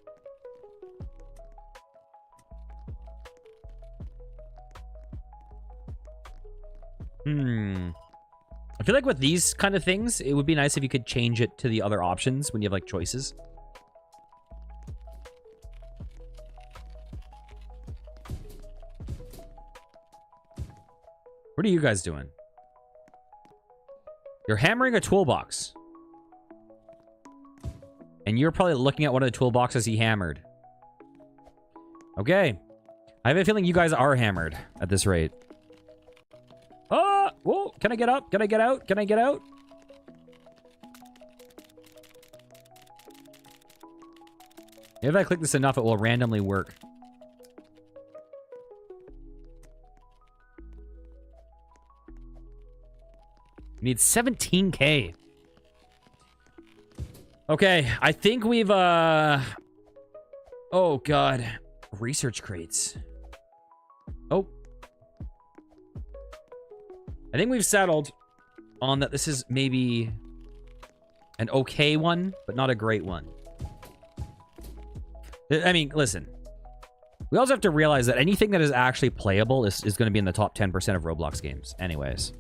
I feel like with these kind of things, it would be nice if you could change it to the other options when you have, like, choices. What are you guys doing? You're hammering a toolbox. And you're probably looking at one of the toolboxes he hammered. Okay. I have a feeling you guys are hammered at this rate. Oh! Whoa! Can I get up? Can I get out? Can I get out? If I click this enough, it will randomly work. We need 17K. Okay, I think we've, oh, God. Research crates. Oh. I think we've settled on that this is maybe an okay one, but not a great one. I mean, listen. We also have to realize that anything that is actually playable is going to be in the top 10% of Roblox games. Anyways.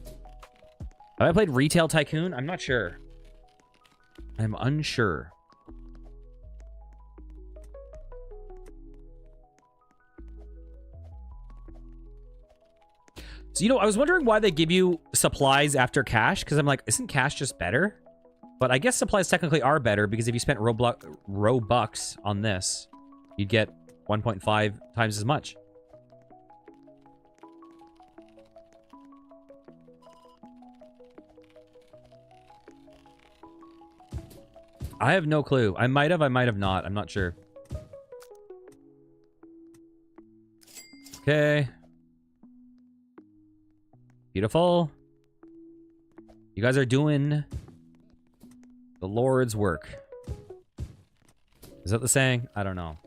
Have I played Retail Tycoon? I'm not sure. I'm unsure. So, you know, I was wondering why they give you supplies after cash, because I'm like, isn't cash just better? But I guess supplies technically are better, because if you spent Robux on this, you'd get 1.5 times as much. I have no clue. I might have not. I'm not sure. Okay. Beautiful. You guys are doing the Lord's work. Is that the saying? I don't know.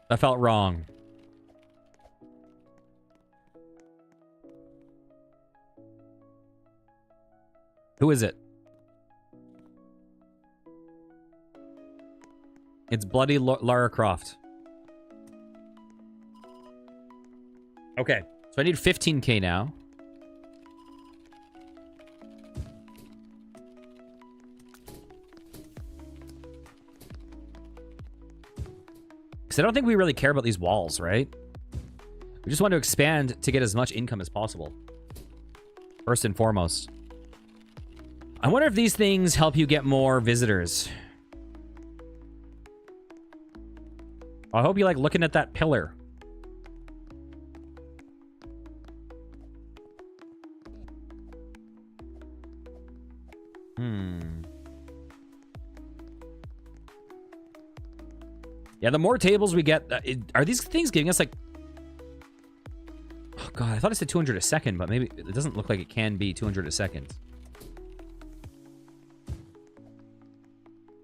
That felt wrong. Who is it? It's bloody Lara Croft. Okay, so I need 15k now. Because I don't think we really care about these walls, right? We just want to expand to get as much income as possible. First and foremost. I wonder if these things help you get more visitors. I hope you like looking at that pillar. Yeah, the more tables we get... are these things giving us like... Oh god, I thought it said 200 a second, but maybe it doesn't look like it can be 200 a second.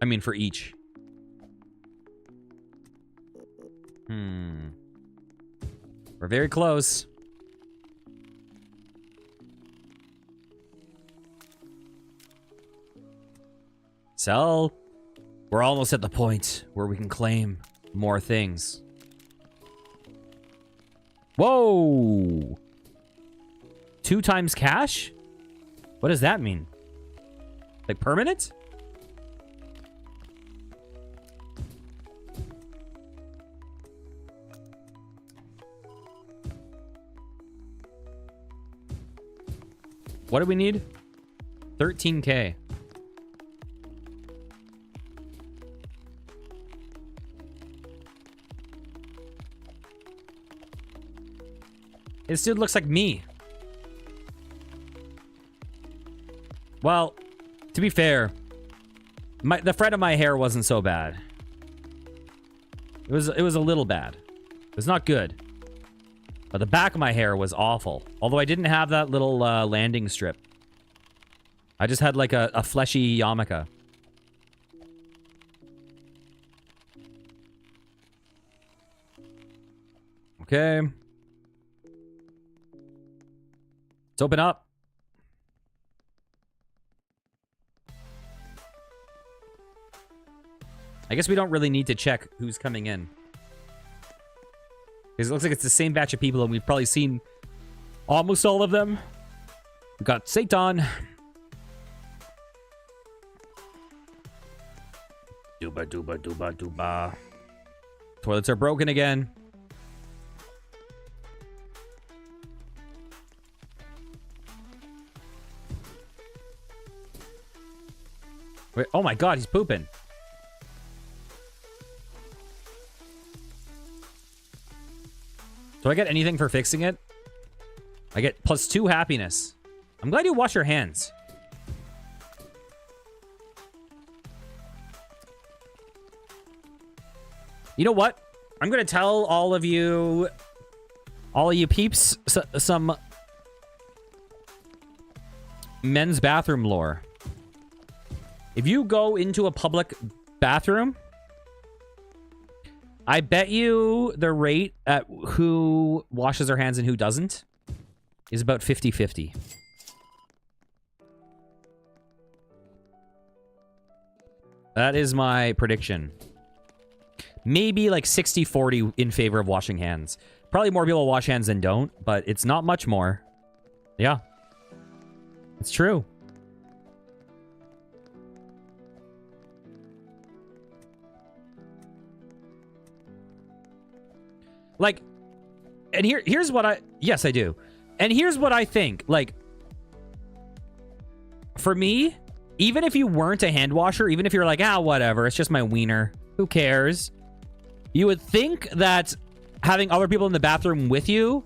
I mean, for each. We're very close. Sell. We're almost at the point where we can claim more things. Whoa! 2 times cash? What does that mean? Like permanent? What do we need? 13k. This dude looks like me. Well, to be fair, the front of my hair wasn't so bad. It was a little bad. It was not good. But the back of my hair was awful. Although I didn't have that little landing strip. I just had like a fleshy yarmulke. Okay. Let's open up. I guess we don't really need to check who's coming in. Because it looks like it's the same batch of people and we've probably seen almost all of them. We've got Satan. Dooba dooba dooba dooba. Toilets are broken again. Wait, oh my god, he's pooping. Do I get anything for fixing it? I get +2 happiness. I'm glad you wash your hands. You know what? I'm gonna tell all of you peeps some men's bathroom lore. If you go into a public bathroom, I bet you the rate at who washes their hands and who doesn't is about 50-50. That is my prediction. Maybe like 60-40 in favor of washing hands. Probably more people wash hands than don't, but it's not much more. Yeah. It's true. Like, and here's what yes, I do. And here's what I think. Like, for me, even if you weren't a hand washer, even if you're like, ah, whatever, it's just my wiener, who cares? You would think that having other people in the bathroom with you,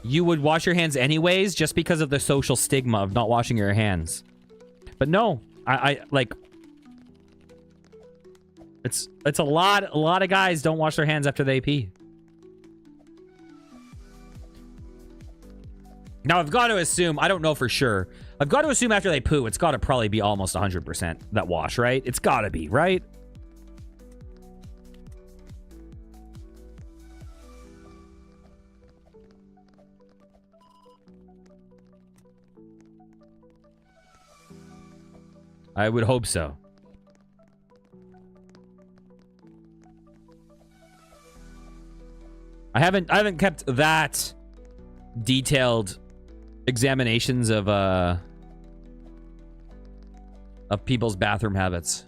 you would wash your hands anyways, just because of the social stigma of not washing your hands. But no, I like, It's a lot of guys don't wash their hands after they pee. Now, I've got to assume, I don't know for sure. I've got to assume after they poo, it's got to probably be almost 100% that wash, right? It's got to be, right? I would hope so. I haven't kept that detailed examinations of people's bathroom habits.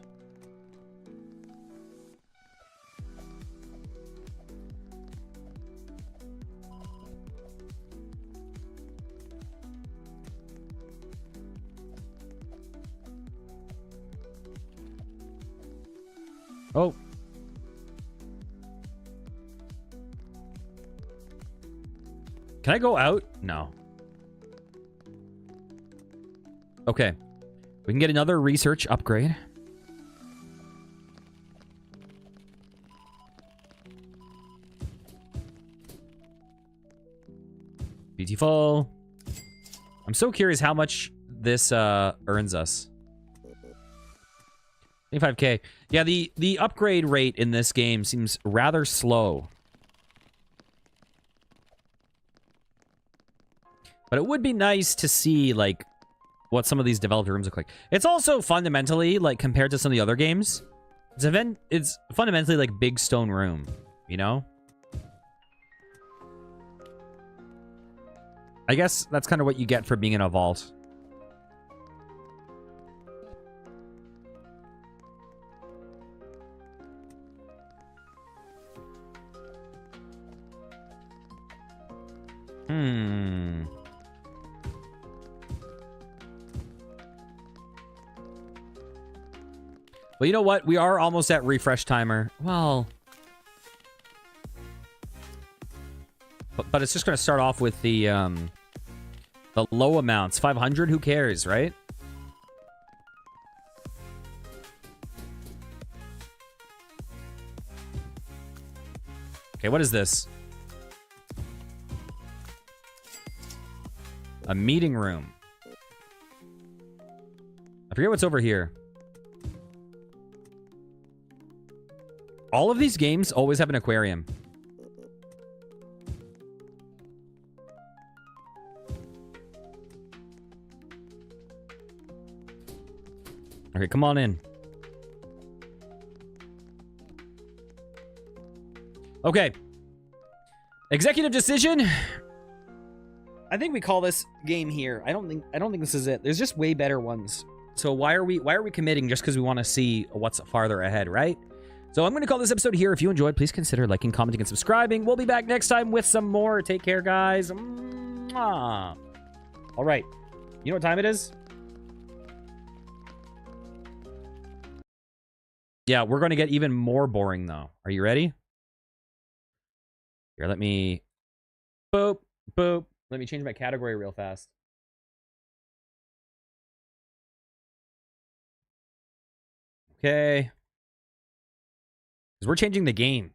Oh. Can I go out? No. Okay. We can get another research upgrade. Beautiful. I'm so curious how much this earns us. 25k. Yeah, the upgrade rate in this game seems rather slow. But it would be nice to see, like, what some of these developed rooms look like. It's also fundamentally, like, compared to some of the other games, it's fundamentally like Big Stone Room, you know? I guess that's kind of what you get for being in a vault. Well, you know what? We are almost at refresh timer. Well, but it's just going to start off with the low amounts. 500, who cares, right? Okay, what is this? A meeting room. I forget what's over here. All of these games always have an aquarium. Okay, come on in. Okay. Executive decision. I think we call this game here. I don't think this is it. There's just way better ones. So why are we committing just because we want to see what's farther ahead, right? So I'm going to call this episode here. If you enjoyed, please consider liking, commenting, and subscribing. We'll be back next time with some more. Take care, guys. Mwah. All right. You know what time it is? Yeah, we're going to get even more boring, though. Are you ready? Here, let me... Boop, boop. Let me change my category real fast. Okay. Because we're changing the game.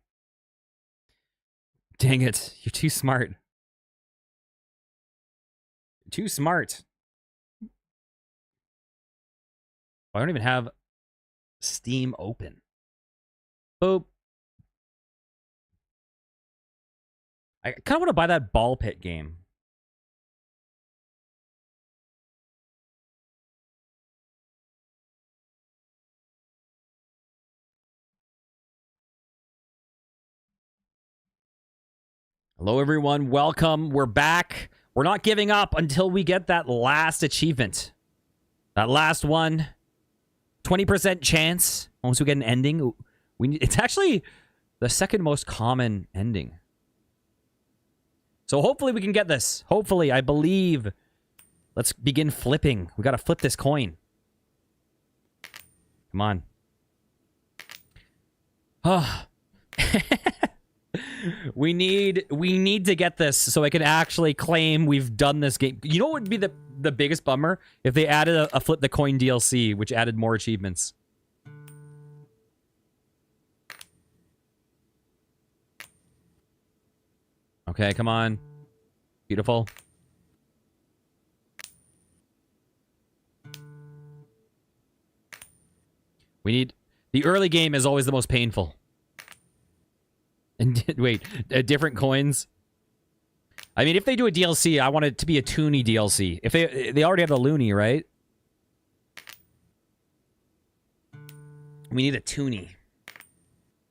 Dang it. You're too smart. You're too smart. I don't even have Steam open. Boop. I kind of want to buy that ball pit game. Hello, everyone. Welcome. We're back. We're not giving up until we get that last achievement. That last one. 20% chance. Once we get an ending. It's actually the second most common ending. So hopefully we can get this. Hopefully, I believe. Let's begin flipping. We got to flip this coin. Come on. Oh. We need to get this so I can actually claim we've done this game. You know what would be the biggest bummer? If they added a Flip the Coin DLC, which added more achievements. Okay, come on. Beautiful. We need... The early game is always the most painful. And wait, different coins? I mean, if they do a DLC, I want it to be a Toonie DLC. If they already have the Looney, right? We need a Toonie.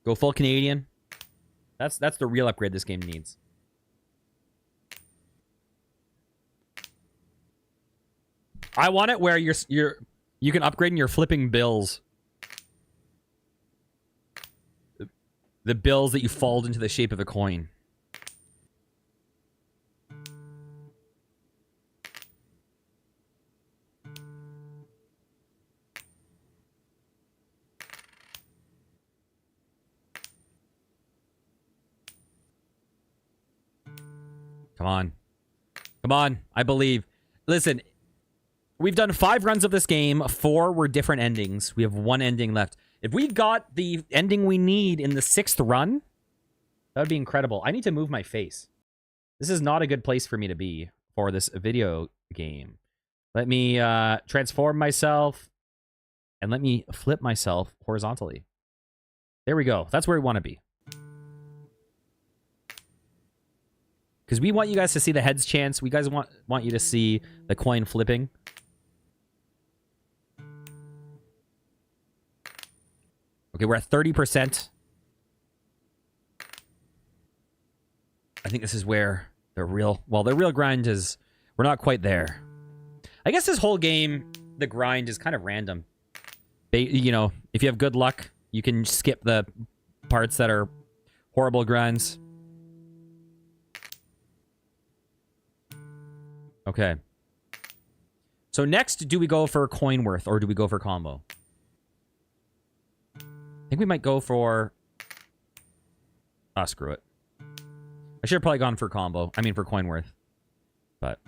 Go full Canadian. That's the real upgrade this game needs. I want it where you can upgrade and you're flipping bills. The bills that you fold into the shape of a coin. Come on. Come on. I believe. Listen, we've done 5 runs of this game. 4 were different endings. We have 1 ending left. If we got the ending we need in the 6th run, that would be incredible. I need to move my face. This is not a good place for me to be for this video game. Let me transform myself, and let me flip myself horizontally. There we go. That's where we want to be. Because we want you guys to see the heads chance. We guys want you to see the coin flipping. Okay, we're at 30%. I think this is where the real grind is. We're not quite there. I guess this whole game, the grind is kind of random. You know, if you have good luck, you can skip the parts that are horrible grinds. Okay. So next, do we go for coin worth or do we go for combo? I think we might go for... Ah, screw it. I should have probably gone for combo. I mean, for coin worth. But...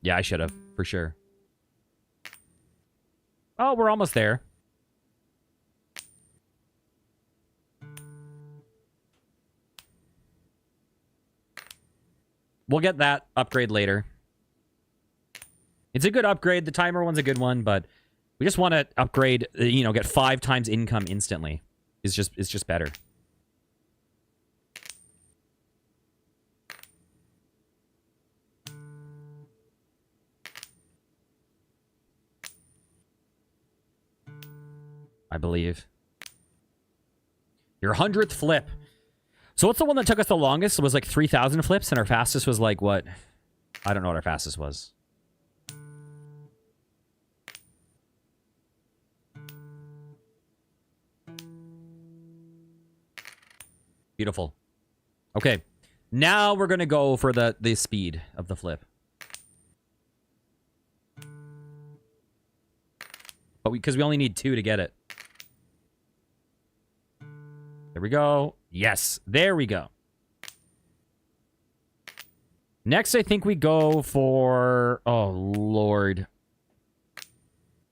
yeah, I should have, for sure. Oh, we're almost there. We'll get that upgrade later. It's a good upgrade. The timer one's a good one, but we just want to upgrade, you know, get 5 times income instantly. It's just better. I believe. Your 100th flip. So what's the one that took us the longest? It was like 3,000 flips, and our fastest was like what? I don't know what our fastest was. Beautiful. Okay. Now we're going to go for the speed of the flip. But because we only need 2 to get it. There we go. Yes. There we go. Next, I think we go for... oh, Lord.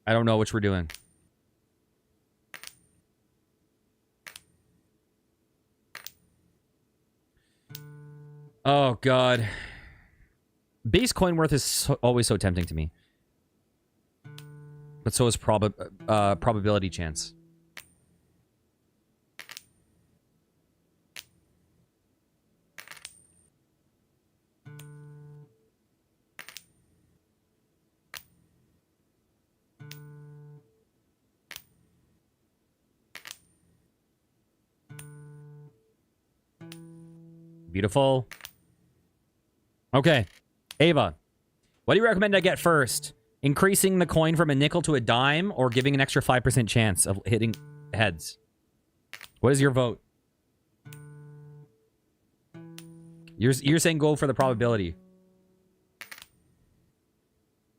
I don't know which we're doing. Oh, God. Base coin worth is always so tempting to me. But so is probability chance. Beautiful. Okay. Ava, what do you recommend I get first? Increasing the coin from a nickel to a dime or giving an extra 5% chance of hitting heads? What is your vote? You're saying go for the probability.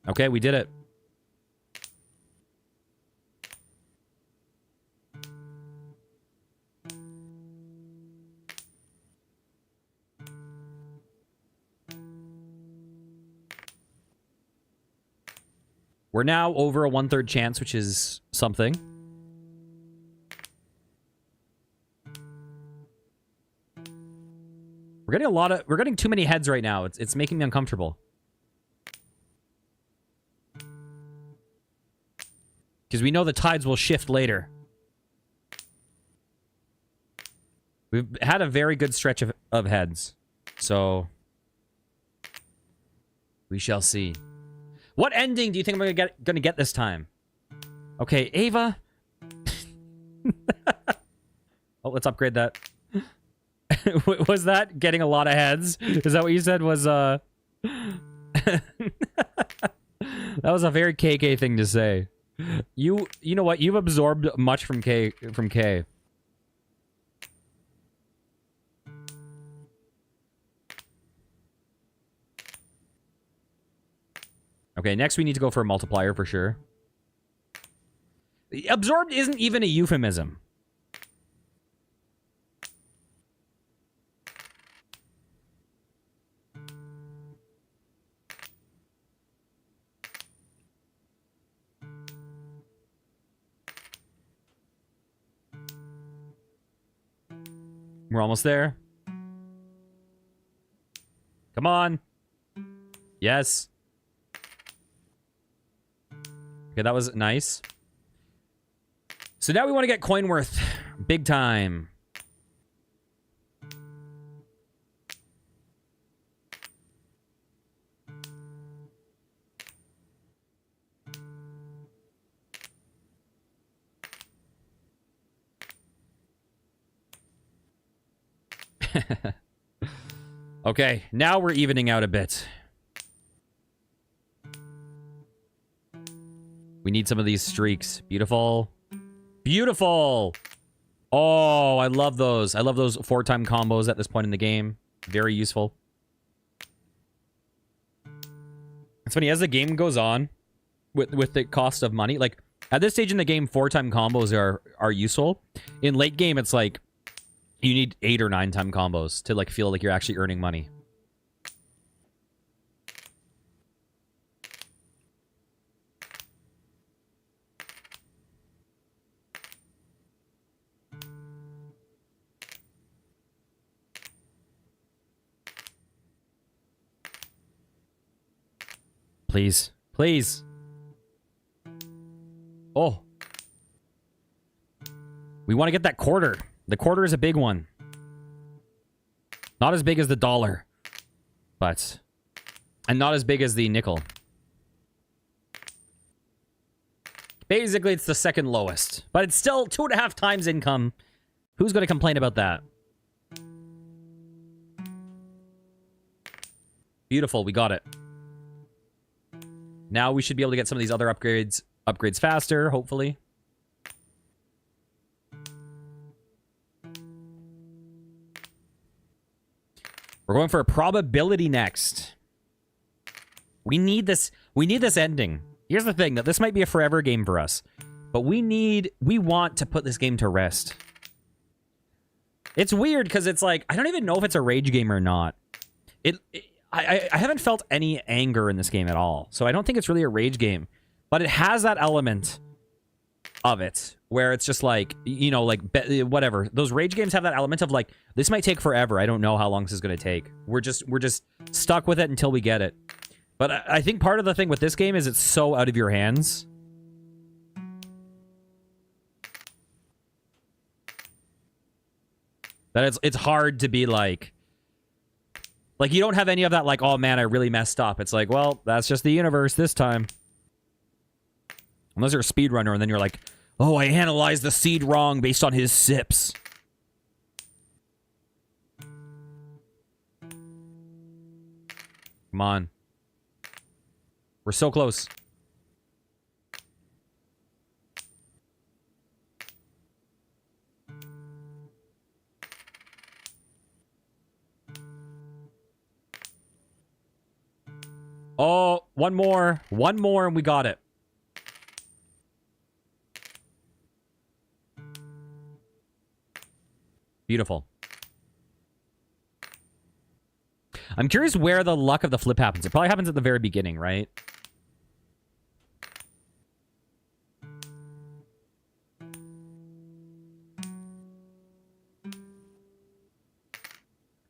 Okay, we did it. We're now over a 1/3 chance, which is something. We're getting too many heads right now. It's making me uncomfortable. Because we know the tides will shift later. We've had a very good stretch of heads. So we shall see. What ending do you think I'm gonna get this time? Okay, Ava. Oh, let's upgrade that. Was that getting a lot of heads? Is that what you said was, That was a very KK thing to say. You know what? You've absorbed much from K. Okay, next we need to go for a multiplier for sure. Absorbed isn't even a euphemism. We're almost there. Come on. Yes. Okay, that was nice. So now we want to get coin worth. Big time. Okay, now we're evening out a bit. We need some of these streaks. Beautiful. Beautiful! Oh, I love those. I love those 4-time combos at this point in the game. Very useful. It's funny, as the game goes on, with the cost of money, like, at this stage in the game, 4-time combos are useful. In late game, it's like, you need 8 or 9-time combos to, like, feel like you're actually earning money. Please. Please. Oh. We want to get that quarter. The quarter is a big one. Not as big as the dollar. But... and not as big as the nickel. Basically, it's the second lowest. But it's still 2.5 times income. Who's going to complain about that? Beautiful, we got it. Now we should be able to get some of these other upgrades faster, hopefully. We're going for a probability next. We need this ending. Here's the thing, that this might be a forever game for us. But we want to put this game to rest. It's weird because it's like, I don't even know if it's a rage game or not. I haven't felt any anger in this game at all. So I don't think it's really a rage game. But it has that element of it where it's just like, you know, like, whatever. Those rage games have that element of like, this might take forever. I don't know how long this is going to take. We're just stuck with it until we get it. But I think part of the thing with this game is it's so out of your hands. That it's hard to be like you don't have any of that like, oh man, I really messed up. It's like, well, that's just the universe this time. Unless you're a speedrunner and then you're like, oh, I analyzed the seed wrong based on his sips. Come on. We're so close. Oh, one more. One more and we got it. Beautiful. I'm curious where the luck of the flip happens. It probably happens at the very beginning, right?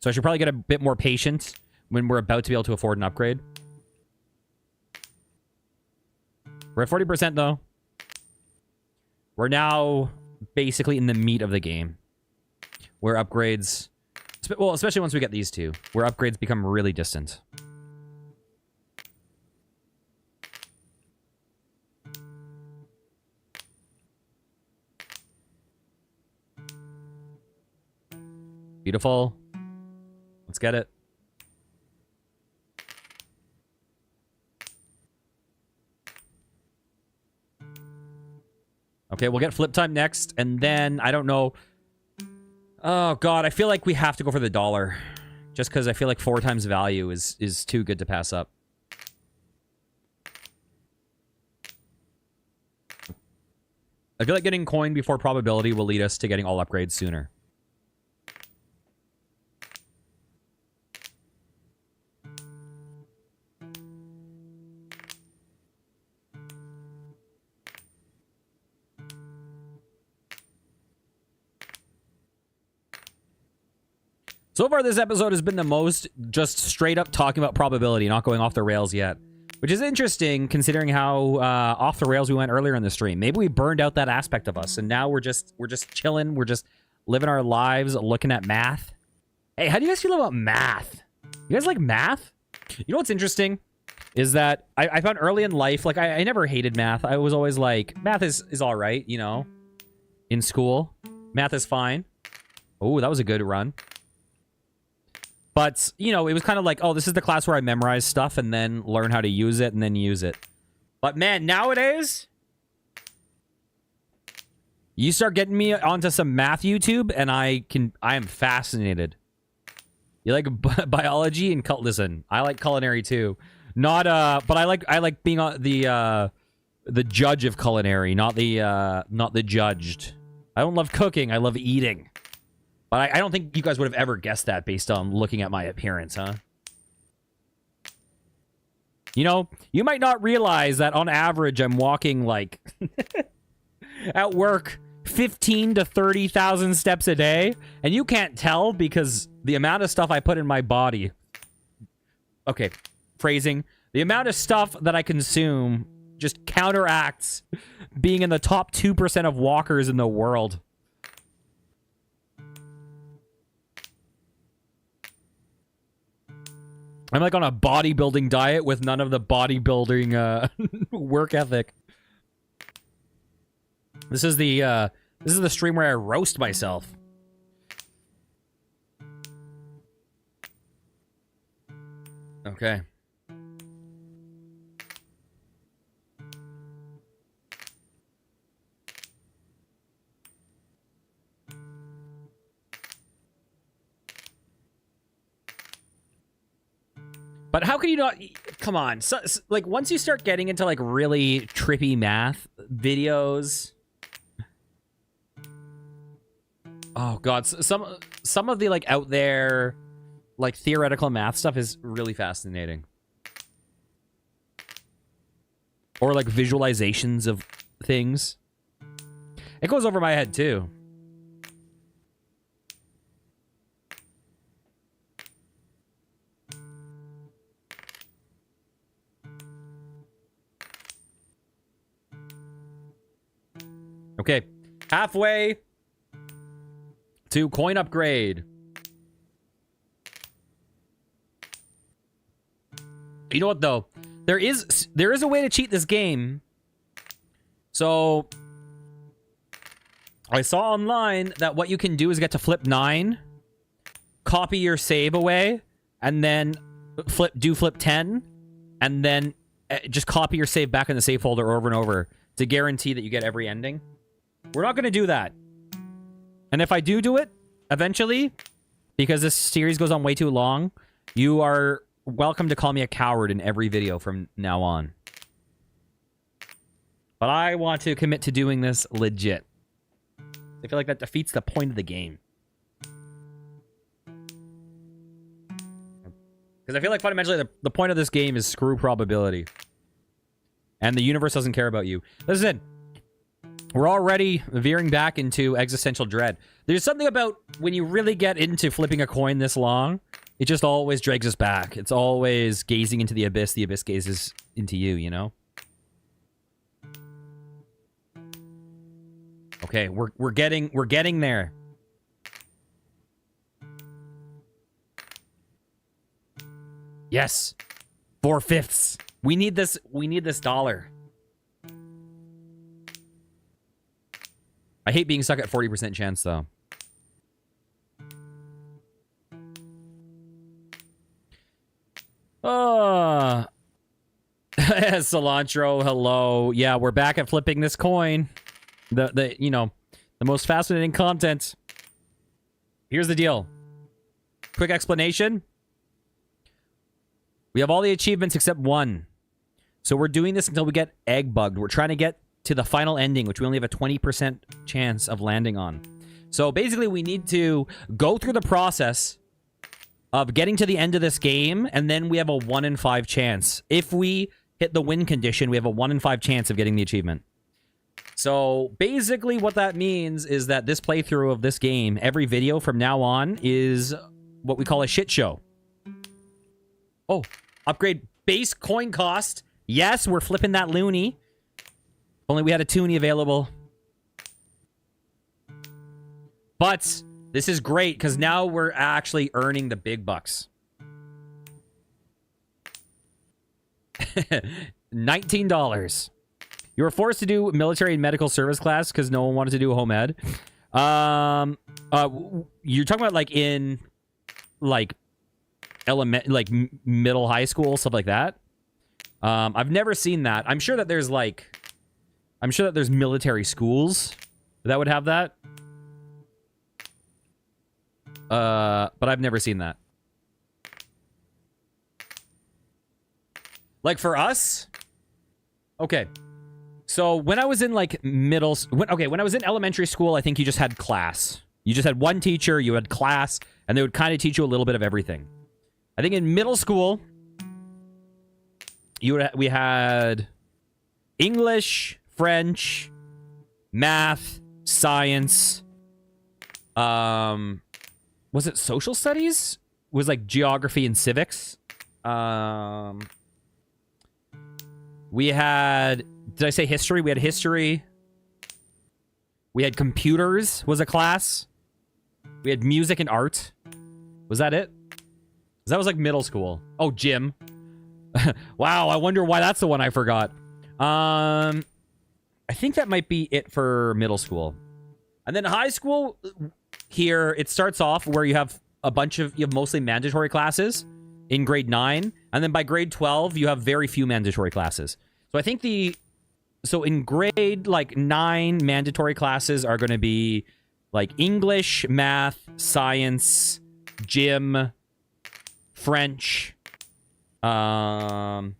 So I should probably get a bit more patient when we're about to be able to afford an upgrade. We're at 40% though. We're now basically in the meat of the game. Where upgrades... Well, especially once we get these two. Where upgrades become really distant. Beautiful. Let's get it. Okay, we'll get flip time next, and then, I don't know. Oh, God, I feel like we have to go for the dollar. Just because I feel like 4 times value is too good to pass up. I feel like getting coin before probability will lead us to getting all upgrades sooner. So far, this episode has been the most just straight up talking about probability, not going off the rails yet. Which is interesting, considering how off the rails we went earlier in the stream. Maybe we burned out that aspect of us, and now we're just chilling. We're just living our lives, looking at math. Hey, how do you guys feel about math? You guys like math? You know what's interesting? Is that I found early in life, like, I never hated math. I was always like, math is all right, you know? In school. Math is fine. Oh, that was a good run. But, you know, it was kind of like, oh, this is the class where I memorize stuff and then learn how to use it and then use it. But, man, nowadays, you start getting me onto some math YouTube and I am fascinated. You like biology and listen, I like culinary too. Not, but I like being the judge of culinary, not the judged. I don't love cooking, I love eating. But I don't think you guys would have ever guessed that based on looking at my appearance, huh? You know, you might not realize that on average I'm walking, like, at work 15 to 30,000 steps a day. And you can't tell because the amount of stuff I put in my body... Okay, phrasing. The amount of stuff that I consume just counteracts being in the top 2% of walkers in the world. I'm like on a bodybuilding diet with none of the bodybuilding work ethic. This is the stream where I roast myself. Okay. But how can you not... Come on. Like, once you start getting into, like, really trippy math videos... Oh, God. Some of the, like, out there, like, theoretical math stuff is really fascinating. Or, like, visualizations of things. It goes over my head, too. Okay, halfway to coin upgrade. You know what, though? There is a way to cheat this game. So, I saw online that what you can do is get to flip 9, copy your save away, and then do flip 10, and then just copy your save back in the save folder over and over to guarantee that you get every ending. We're not going to do that. And if I do it, eventually, because this series goes on way too long, you are welcome to call me a coward in every video from now on. But I want to commit to doing this legit. I feel like that defeats the point of the game. Because I feel like fundamentally the point of this game is screw probability. And the universe doesn't care about you. Listen, We're already veering back into existential dread. There's something about when you really get into flipping a coin this long, it just always drags us back. It's always gazing into the abyss gazes into you, you know? Okay, we're getting there. Yes. 4/5. We need this dollar. I hate being stuck at 40% chance though. Cilantro, hello. Yeah, we're back at flipping this coin. The most fascinating content. Here's the deal. Quick explanation. We have all the achievements except one. So we're doing this until we get egg bugged. We're trying to get to the final ending, which we only have a 20% chance of landing on. So basically we need to go through the process of getting to the end of this game, and then we have a 1 in 5 chance. If we hit the win condition, we have a 1 in 5 chance of getting the achievement. So basically what that means is that this playthrough of this game, every video from now on, is what we call a shit show. Oh, upgrade base coin cost. Yes, we're flipping that loony. Only we had a toonie available. But this is great because now we're actually earning the big bucks. $19. You were forced to do military and medical service class because no one wanted to do home ed. You're talking about like in middle high school, stuff like that. I've never seen that. I'm sure that there's military schools that would have that. But I've never seen that. Like for us, okay. So when I was in like when I was in elementary school, I think you just had class. You just had one teacher, you had class, and they would kind of teach you a little bit of everything. I think in middle school, we had English, French, math, science. Was it social studies? It was like geography and civics. We had, did I say history? We had history. We had computers was a class. We had music and art. Was that it? That was like middle school. Oh, gym. Wow, I wonder why that's the one I forgot. I think that might be it for middle school. And then high school, here, it starts off where you have mostly mandatory classes in grade 9. And then by grade 12, you have very few mandatory classes. So I think in grade like 9, mandatory classes are going to be like English, math, science, gym, French. Is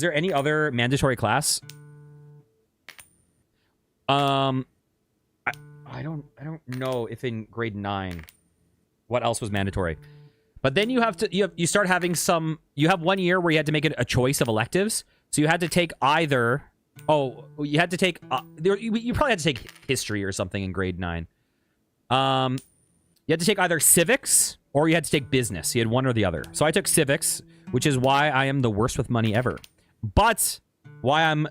there any other mandatory class? I don't know if in grade 9 what else was mandatory. But then you have 1 year where you had to make it a choice of electives. So you had to take either you probably had to take history or something in grade 9. You had to take either civics or you had to take business. You had one or the other. So I took civics, which is why I am the worst with money ever. But why I'm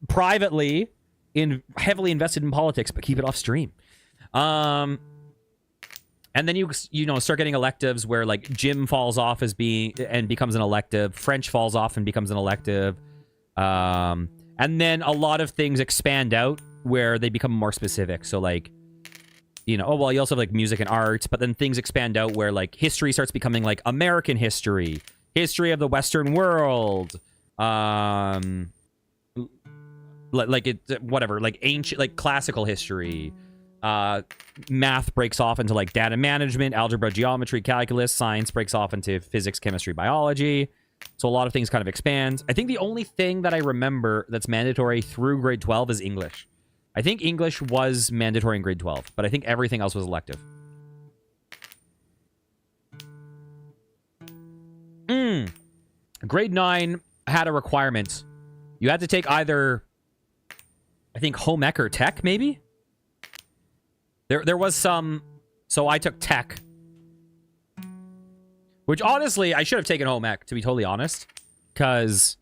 privately heavily invested in politics, but keep it off stream. And then you start getting electives where like gym falls off and becomes an elective. French falls off and becomes an elective. And then a lot of things expand out where they become more specific. So like, you also have like music and art, but then things expand out where like history starts becoming like American history of the Western world. Like ancient, like classical history. Math breaks off into like data management, algebra, geometry, calculus. Science breaks off into physics, chemistry, biology. So a lot of things kind of expand. I think the only thing that I remember that's mandatory through grade 12 is English. I think English was mandatory in grade 12, but I think everything else was elective. Grade 9 had a requirement. You had to take either... I think home ec or tech, maybe? There was some... So I took tech. Which, honestly, I should have taken home ec, to be totally honest. Because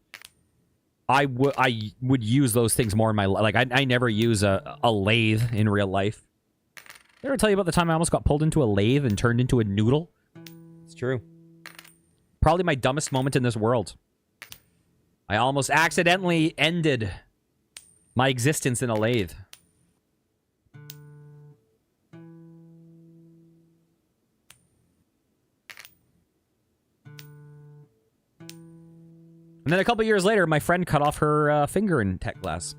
I would use those things more in my... Like, I never use a lathe in real life. Did I ever tell you about the time I almost got pulled into a lathe and turned into a noodle? It's true. Probably my dumbest moment in this world. I almost accidentally ended my existence in a lathe. And then a couple years later, my friend cut off her finger in tech class.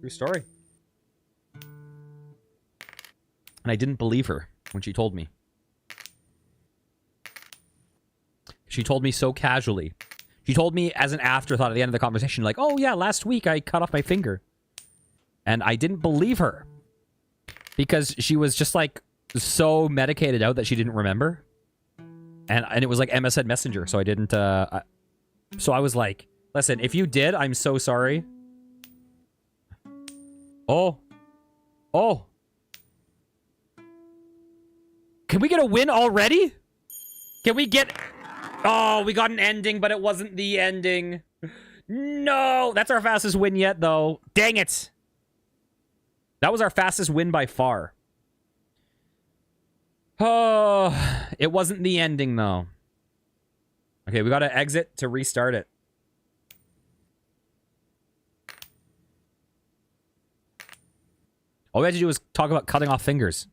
True story. And I didn't believe her when she told me. She told me so casually. She told me as an afterthought at the end of the conversation, like, oh yeah, last week I cut off my finger. And I didn't believe her. Because she was just like so medicated out that she didn't remember. And it was like MSN Messenger, so I didn't, so I was like, listen, if you did, I'm so sorry. Oh. Oh. Can we get a win already? Can we get... Oh, we got an ending, but it wasn't the ending. No! That's our fastest win yet, though. Dang it! That was our fastest win by far. Oh, it wasn't the ending, though. Okay, we gotta exit to restart it. All we had to do was talk about cutting off fingers.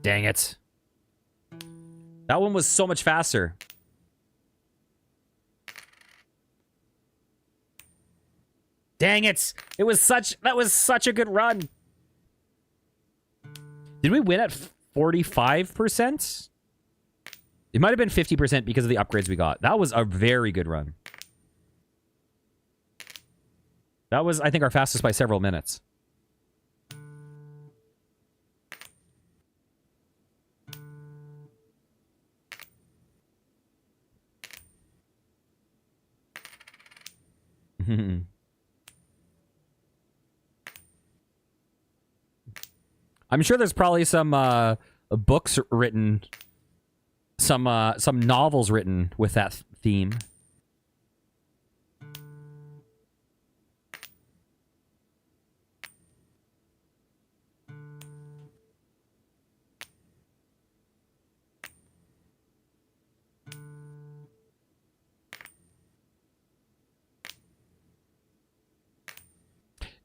Dang it. That one was so much faster. Dang it. That was such a good run. Did we win at 45%? It might have been 50% because of the upgrades we got. That was a very good run. That was, I think, our fastest by several minutes. I'm sure there's probably some books written, some novels written with that theme.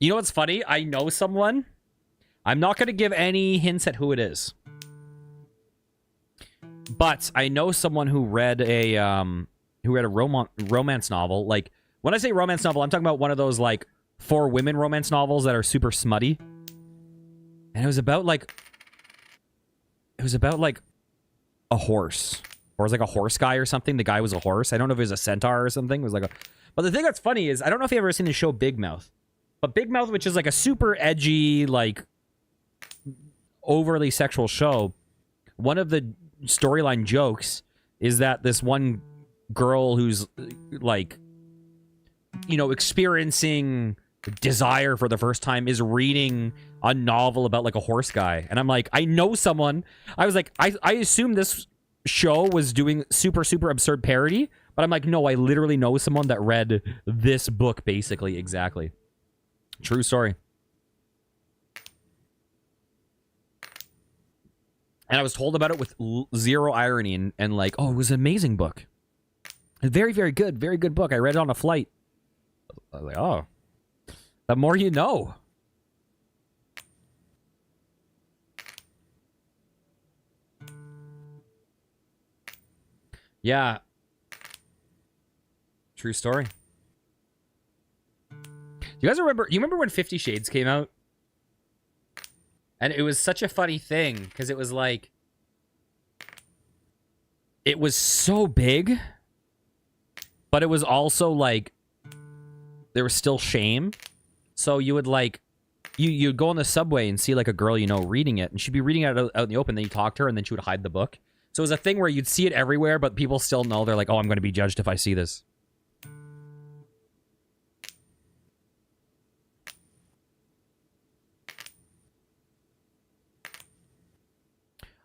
You know what's funny? I know someone. I'm not going to give any hints at who it is. But I know someone who read a romance novel. Like, when I say romance novel, I'm talking about one of those, like, for women romance novels that are super smutty. And it was about, like, a horse. Or it was like a horse guy or something. The guy was a horse. I don't know if it was a centaur or something. It was like a... But the thing that's funny is, I don't know if you've ever seen the show Big Mouth. But Big Mouth, which is like a super edgy, like, overly sexual show, one of the storyline jokes is that this one girl who's, like, you know, experiencing desire for the first time is reading a novel about, like, a horse guy. And I'm like, I know someone. I was like, I assume this show was doing super, super absurd parody. But I'm like, no, I literally know someone that read this book, basically, exactly. True story. And I was told about it with zero irony and like, oh, it was an amazing book. A very, very good book. I read it on a flight. I was like, oh, the more you know. Yeah. True story. You guys remember? You remember when 50 Shades came out? And it was such a funny thing because it was like, it was so big, but it was also like, there was still shame. So you would like, you'd go on the subway and see like a girl you know reading it, and she'd be reading it out in the open. Then you talk to her, and then she would hide the book. So it was a thing where you'd see it everywhere, but people still know. They're like, oh, I'm going to be judged if I see this.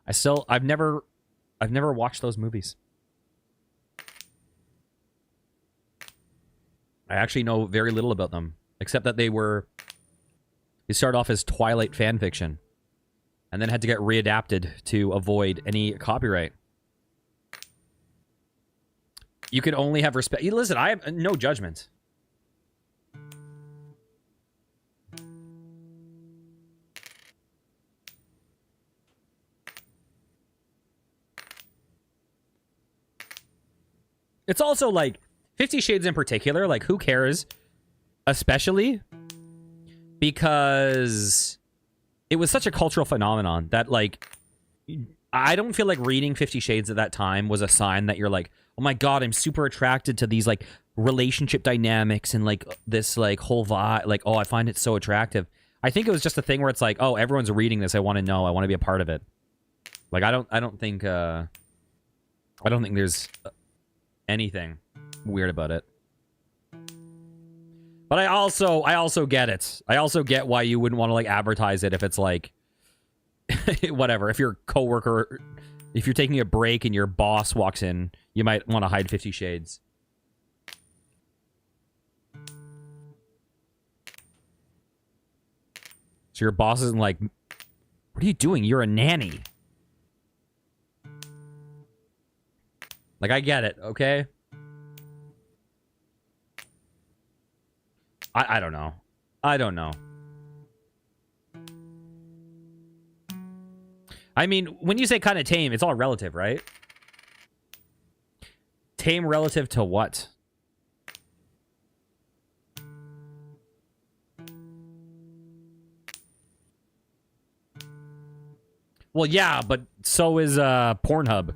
I've never watched those movies. I actually know very little about them, except that they started off as Twilight fan fiction, and then had to get readapted to avoid any copyright. You can only have respect. Listen, I have no judgment. It's also like 50 Shades in particular, like who cares? Especially because it was such a cultural phenomenon that like I don't feel like reading 50 Shades at that time was a sign that you're like, oh my god, I'm super attracted to these like relationship dynamics and like this like whole vibe, like, oh, I find it so attractive. I think it was just a thing where it's like, oh, everyone's reading this, I want to know, I want to be a part of it. Like I don't think there's anything weird about it. But I also get it. I also get why you wouldn't want to like advertise it if it's like whatever. If your coworker, if you're taking a break and your boss walks in, you might want to hide 50 Shades. So your boss isn't like, what are you doing? You're a nanny. Like, I get it, okay? I don't know. I don't know. I mean, when you say kind of tame, it's all relative, right? Tame relative to what? Well, yeah, but so is Pornhub.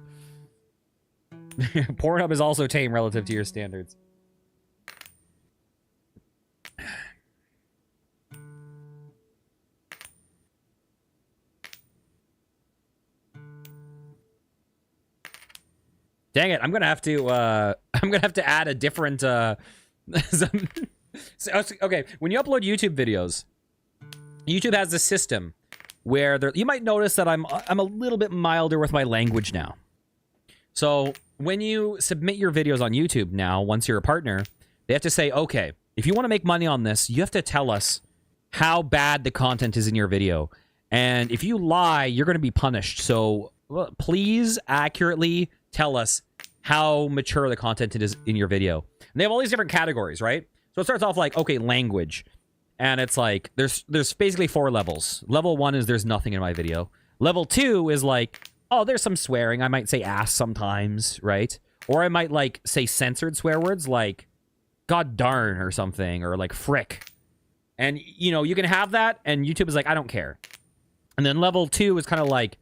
Pornhub is also tame relative to your standards. Dang it! I'm gonna have to add a different. Okay, when you upload YouTube videos, YouTube has this system where you might notice that I'm a little bit milder with my language now. So when you submit your videos on YouTube now, once you're a partner, they have to say, okay, if you want to make money on this, you have to tell us how bad the content is in your video. And if you lie, you're going to be punished. So please accurately tell us how mature the content is in your video. And they have all these different categories, right? So it starts off like, okay, language. And it's like, there's basically 4 levels. Level 1 is there's nothing in my video. Level 2 is like, oh, there's some swearing. I might say ass sometimes, right? Or I might like say censored swear words like god darn or something, or like frick. And, you know, you can have that, and YouTube is like, I don't care. And then level 2 is kind of like,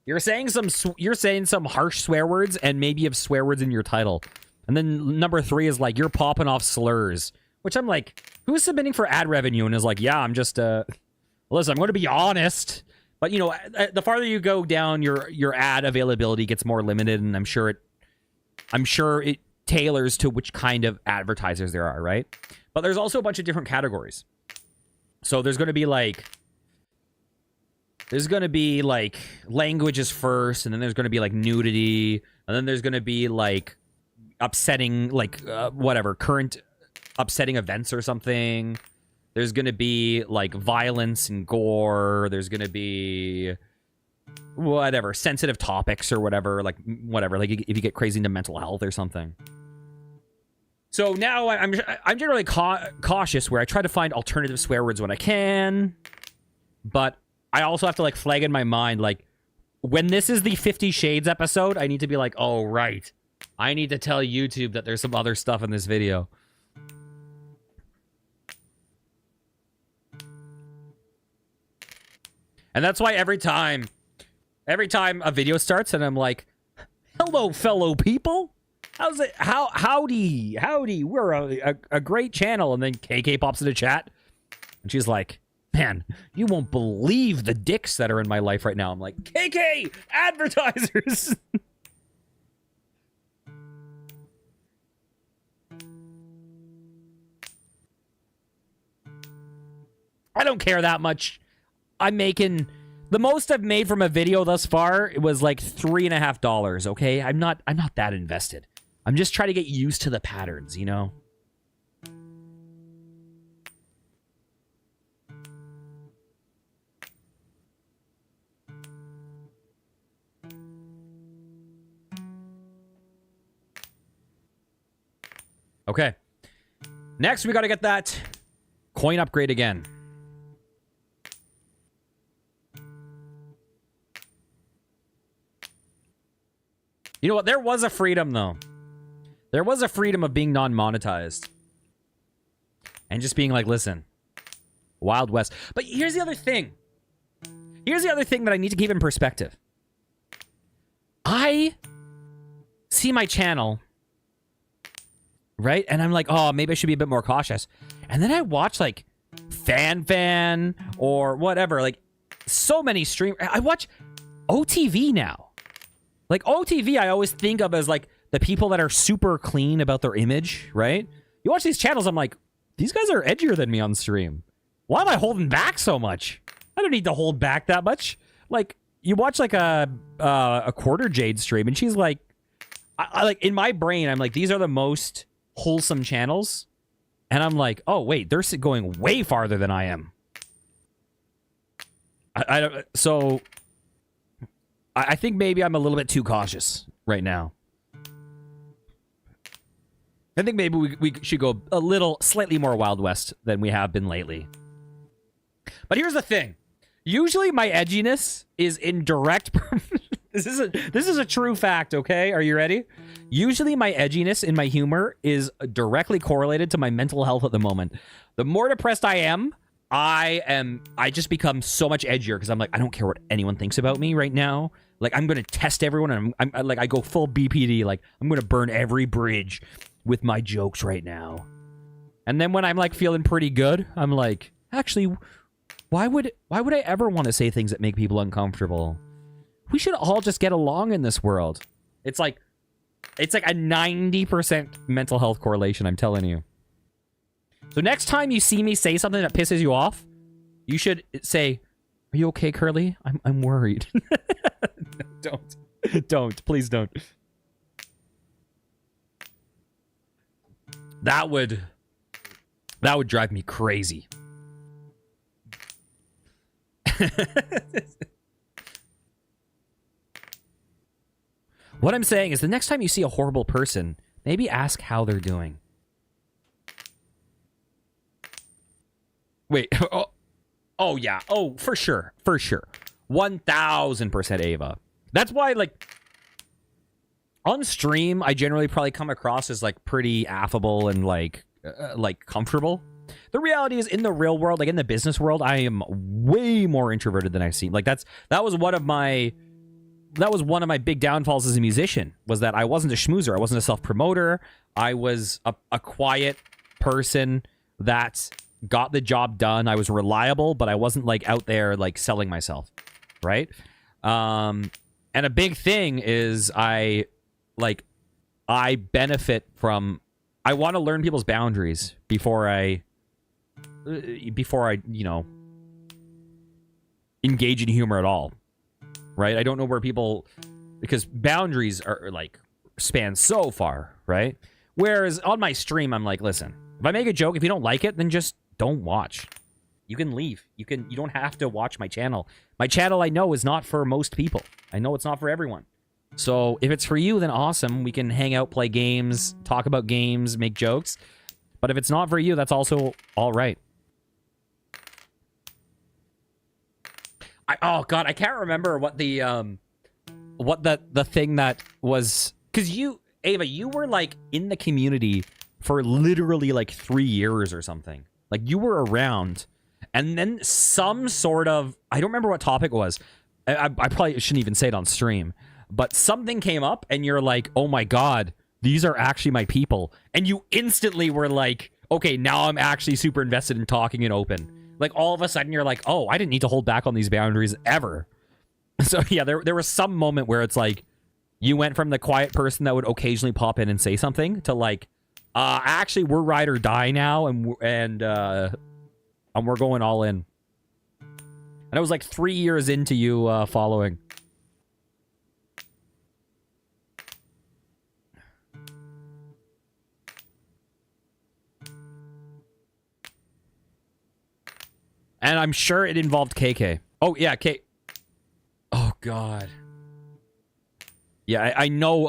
you're saying some harsh swear words, and maybe you have swear words in your title. And then number 3 is like, you're popping off slurs, which I'm like, who's submitting for ad revenue and is like, yeah, I'm just, listen, I'm going to be honest. But, you know, the farther you go down, your ad availability gets more limited, and I'm sure it tailors to which kind of advertisers there are, right? But there's also a bunch of different categories. So there's going to be like languages first, and then there's going to be like nudity, and then there's going to be like upsetting, like whatever, current upsetting events or something. There's going to be like violence and gore. There's going to be whatever, sensitive topics or whatever, like if you get crazy into mental health or something. So now I'm generally cautious where I try to find alternative swear words when I can, but I also have to like flag in my mind, like when this is the 50 Shades episode, I need to be like, oh, right. I need to tell YouTube that there's some other stuff in this video. And that's why every time a video starts and I'm like, hello, fellow people. How's it? Howdy. We're a great channel. And then KK pops in the chat and she's like, Man, you won't believe the dicks that are in my life right now. I'm like, KK, advertisers. I don't care that much. I'm making... The most I've made from a video thus far, it was like $3.50, okay? I'm not that invested. I'm just trying to get used to the patterns, you know? Okay. Next, we got to get that coin upgrade again. You know what? There was a freedom, though. There was a freedom of being non-monetized. And just being like, listen, Wild West. But here's the other thing. Here's the other thing that I need to keep in perspective. I see my channel, right? And I'm like, oh, maybe I should be a bit more cautious. And then I watch, like, Fan or whatever. Like, so many streamers. I watch OTV now. Like, OTV, I always think of as, like, the people that are super clean about their image, right? You watch these channels, I'm like, these guys are edgier than me on stream. Why am I holding back so much? I don't need to hold back that much. Like, you watch, like, a Quarter Jade stream, and she's like... I like, in my brain, I'm like, these are the most wholesome channels. And I'm like, oh, wait, they're going way farther than I am. I don't... So... I think maybe I'm a little bit too cautious right now. I think maybe we should go a little, slightly more Wild West than we have been lately. But here's the thing. Usually my edginess is in direct... This is a true fact, okay? Are you ready? Usually my edginess in my humor is directly correlated to my mental health at the moment. The more depressed I am, I just become so much edgier because I'm like, I don't care what anyone thinks about me right now. Like, I'm going to test everyone, and I'm like, I go full BPD. Like, I'm going to burn every bridge with my jokes right now. And then when I'm, like, feeling pretty good, I'm like, actually, why would I ever want to say things that make people uncomfortable? We should all just get along in this world. It's like a 90% mental health correlation, I'm telling you. So next time you see me say something that pisses you off, you should say, are you okay, Curly? I'm worried. No, don't. Please don't. That would drive me crazy. What I'm saying is the next time you see a horrible person, maybe ask how they're doing. Wait. Oh yeah. Oh, for sure. 1000% Ava. That's why, like, on stream, I generally probably come across as, like, pretty affable and, like comfortable. The reality is, in the real world, like, in the business world, I am way more introverted than I seem. Like, that was one of my big downfalls as a musician, was that I wasn't a schmoozer. I wasn't a self-promoter. I was a quiet person that got the job done. I was reliable, but I wasn't, like, out there, like, selling myself, right? And a big thing is I benefit from... I want to learn people's boundaries before I, you know, engage in humor at all, right? I don't know where people... Because boundaries are, like, span so far, right? Whereas on my stream, I'm like, listen, if I make a joke, if you don't like it, then just don't watch. You can leave. You don't have to watch my channel. My channel, I know, is not for most people. I know it's not for everyone. So if it's for you, then awesome. We can hang out, play games, talk about games, make jokes. But if it's not for you, that's also all right. Oh god, I can't remember what the thing that was, because Ava, you were, like, in the community for literally, like, 3 years or something. Like, you were around, and then some sort of... I don't remember what topic it was. I probably shouldn't even say it on stream. But something came up, and you're like, oh my god, these are actually my people. And you instantly were like, okay, now I'm actually super invested in talking and open. Like, all of a sudden, you're like, oh, I didn't need to hold back on these boundaries ever. So, yeah, there was some moment where it's like, you went from the quiet person that would occasionally pop in and say something to like, actually, we're ride or die now, and we're going all in. And it was like 3 years into you following. And I'm sure it involved KK. Oh, yeah, K. Oh, God. Yeah, I know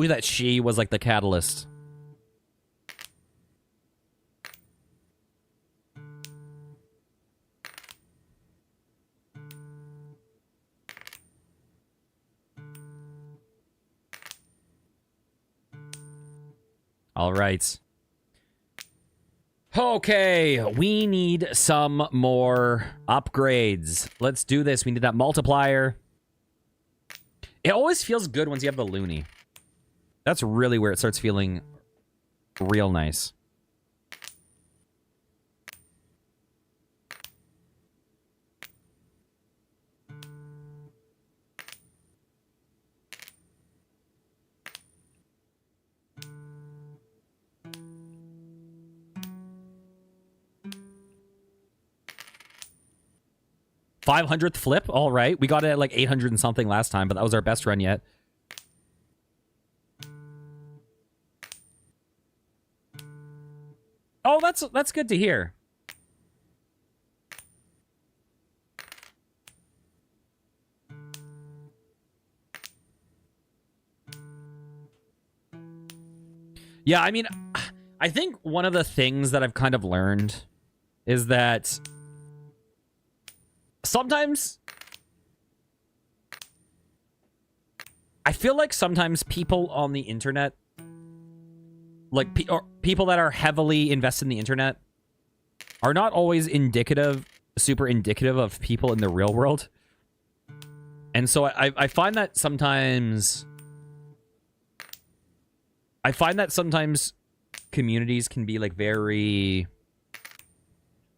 that she was like the catalyst. All right. Okay, we need some more upgrades. Let's do this. We need that multiplier. It always feels good once you have the loony. That's really where it starts feeling real nice. $500th flip. All right. We got it at like 800 and something last time, but that was our best run yet. Oh, that's good to hear. Yeah, I mean, I think one of the things that I've kind of learned is that sometimes I feel like sometimes people on the internet, like people that are heavily invested in the internet, are not always super indicative of people in the real world. And so I find that sometimes communities can be like very,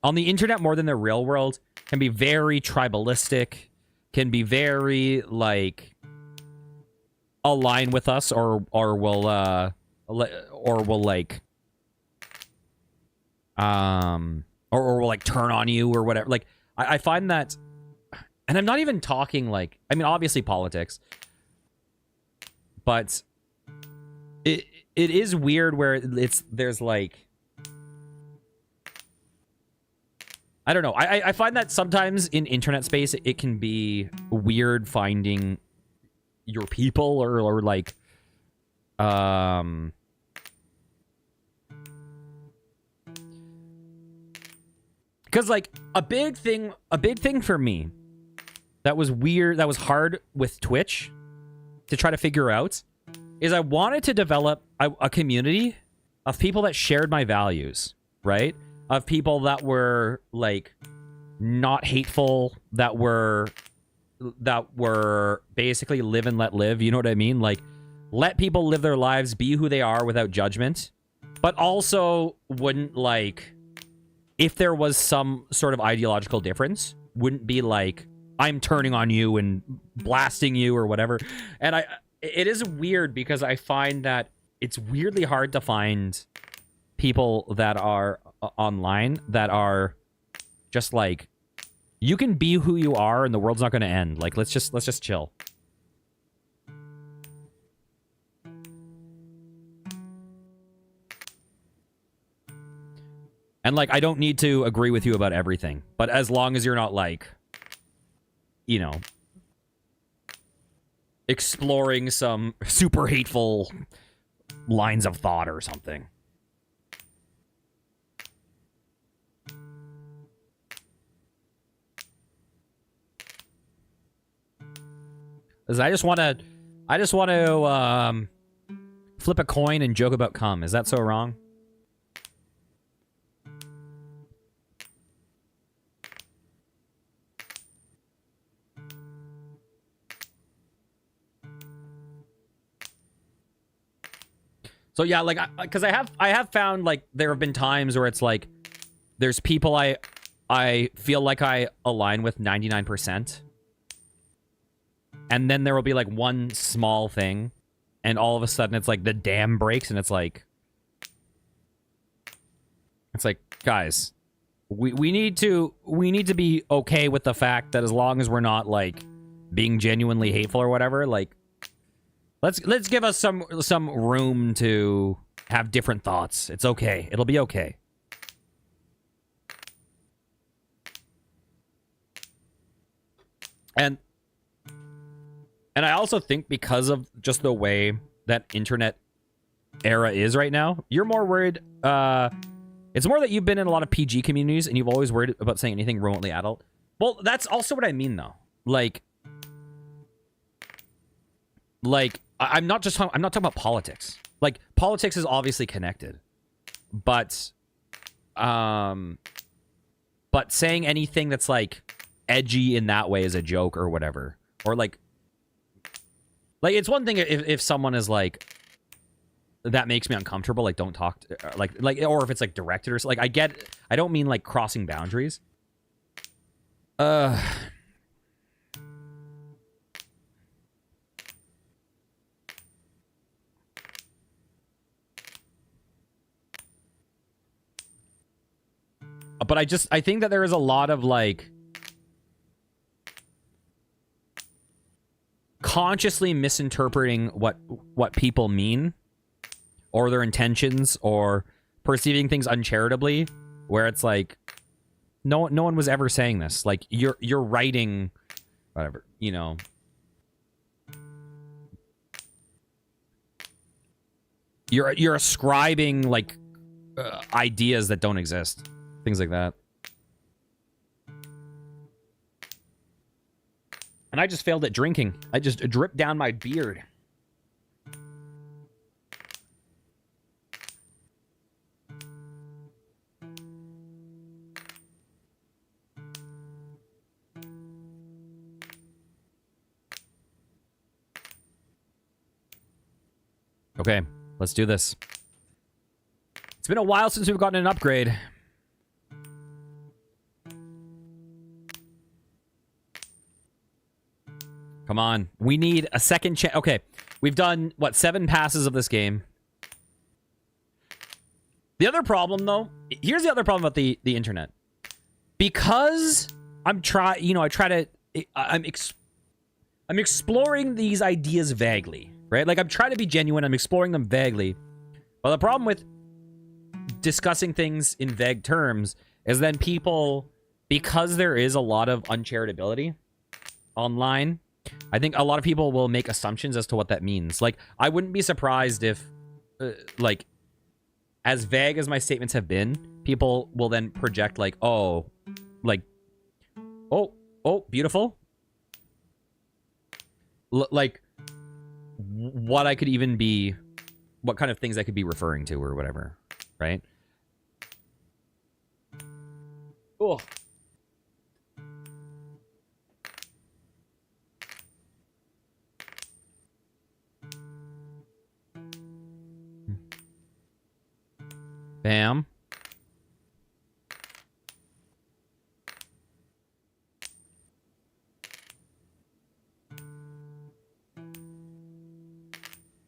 on the internet more than the real world, can be very tribalistic, can be very like align with us, or will like or will like turn on you or whatever. Like I find that, and I'm not even talking like, I mean obviously politics, but it is weird where there's like, I don't know. I find that sometimes in internet space, it can be weird finding your people or like, because like a big thing for me that was weird, that was hard with Twitch to try to figure out, is I wanted to develop a community of people that shared my values, right? Of people that were like not hateful, that were basically live and let live, you know what I mean? Like, let people live their lives, be who they are without judgment, but also wouldn't like, if there was some sort of ideological difference, wouldn't be like, I'm turning on you and blasting you or whatever. And it is weird because I find that it's weirdly hard to find people that are online that are just like, you can be who you are and the world's not going to end. Like, let's just chill. And like, I don't need to agree with you about everything, but as long as you're not like, you know, exploring some super hateful lines of thought or something. I just want to flip a coin and joke about cum. Is that so wrong? So yeah, like, because I have found like there have been times where it's like there's people I I feel like I align with 99%. And then there will be like one small thing, and all of a sudden it's like the dam breaks, and it's like, guys, we need to be okay with the fact that as long as we're not like being genuinely hateful or whatever, like let's give us some room to have different thoughts. It's okay. It'll be okay. And I also think because of just the way that internet era is right now, you're more worried. It's more that you've been in a lot of PG communities and you've always worried about saying anything remotely adult. Well, that's also what I mean, though. Like I'm not talking about politics. Like, politics is obviously connected, but saying anything that's like edgy in that way is a joke or whatever, or like it's one thing if someone is like, that makes me uncomfortable, like don't talk to, like or if it's like directed or like, I don't mean like crossing boundaries. But I think that there is a lot of like consciously misinterpreting what people mean or their intentions or perceiving things uncharitably, where it's like no one was ever saying this. Like you're writing whatever, you know. You're ascribing like ideas that don't exist. Things like that. And I just failed at drinking. I just dripped down my beard. Okay, let's do this. It's been a while since we've gotten an upgrade. Come on. We need a second chance. Okay. We've done, what, 7 passes of this game. The other problem, though, here's the other problem about the internet. Because I'm exploring these ideas vaguely, right? Like, I'm trying to be genuine. I'm exploring them vaguely. But the problem with discussing things in vague terms is then people, because there is a lot of uncharitability online, I think a lot of people will make assumptions as to what that means. Like, I wouldn't be surprised if, like, as vague as my statements have been, people will then project, like, oh, beautiful. Like, what I could even be, what kind of things I could be referring to or whatever, right? Oh. Bam.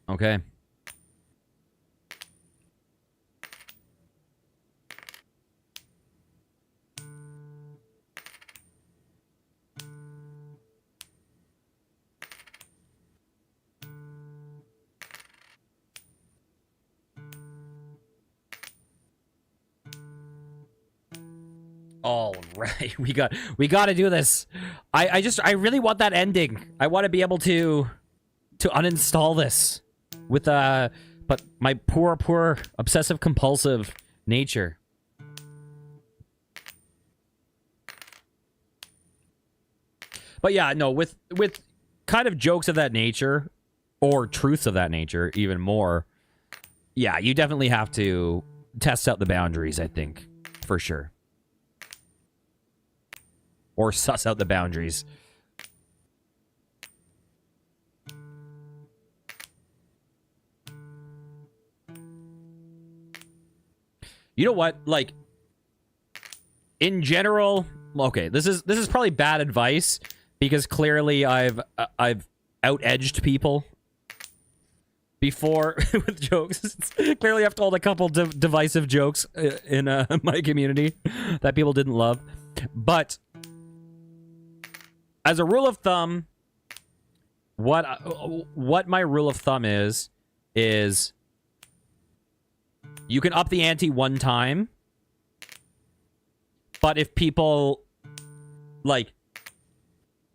Okay. All right, we got to do this. I really want that ending. I want to be able to uninstall this with but my poor obsessive compulsive nature. But yeah, no, with kind of jokes of that nature or truths of that nature even more. Yeah, you definitely have to test out the boundaries, I think, for sure. Or suss out the boundaries. You know what? Like, in general, okay, this is probably bad advice because clearly I've out-edged people before with jokes. Clearly I've told a couple divisive jokes in my community that people didn't love. But as a rule of thumb, what my rule of thumb is you can up the ante one time, but if people like,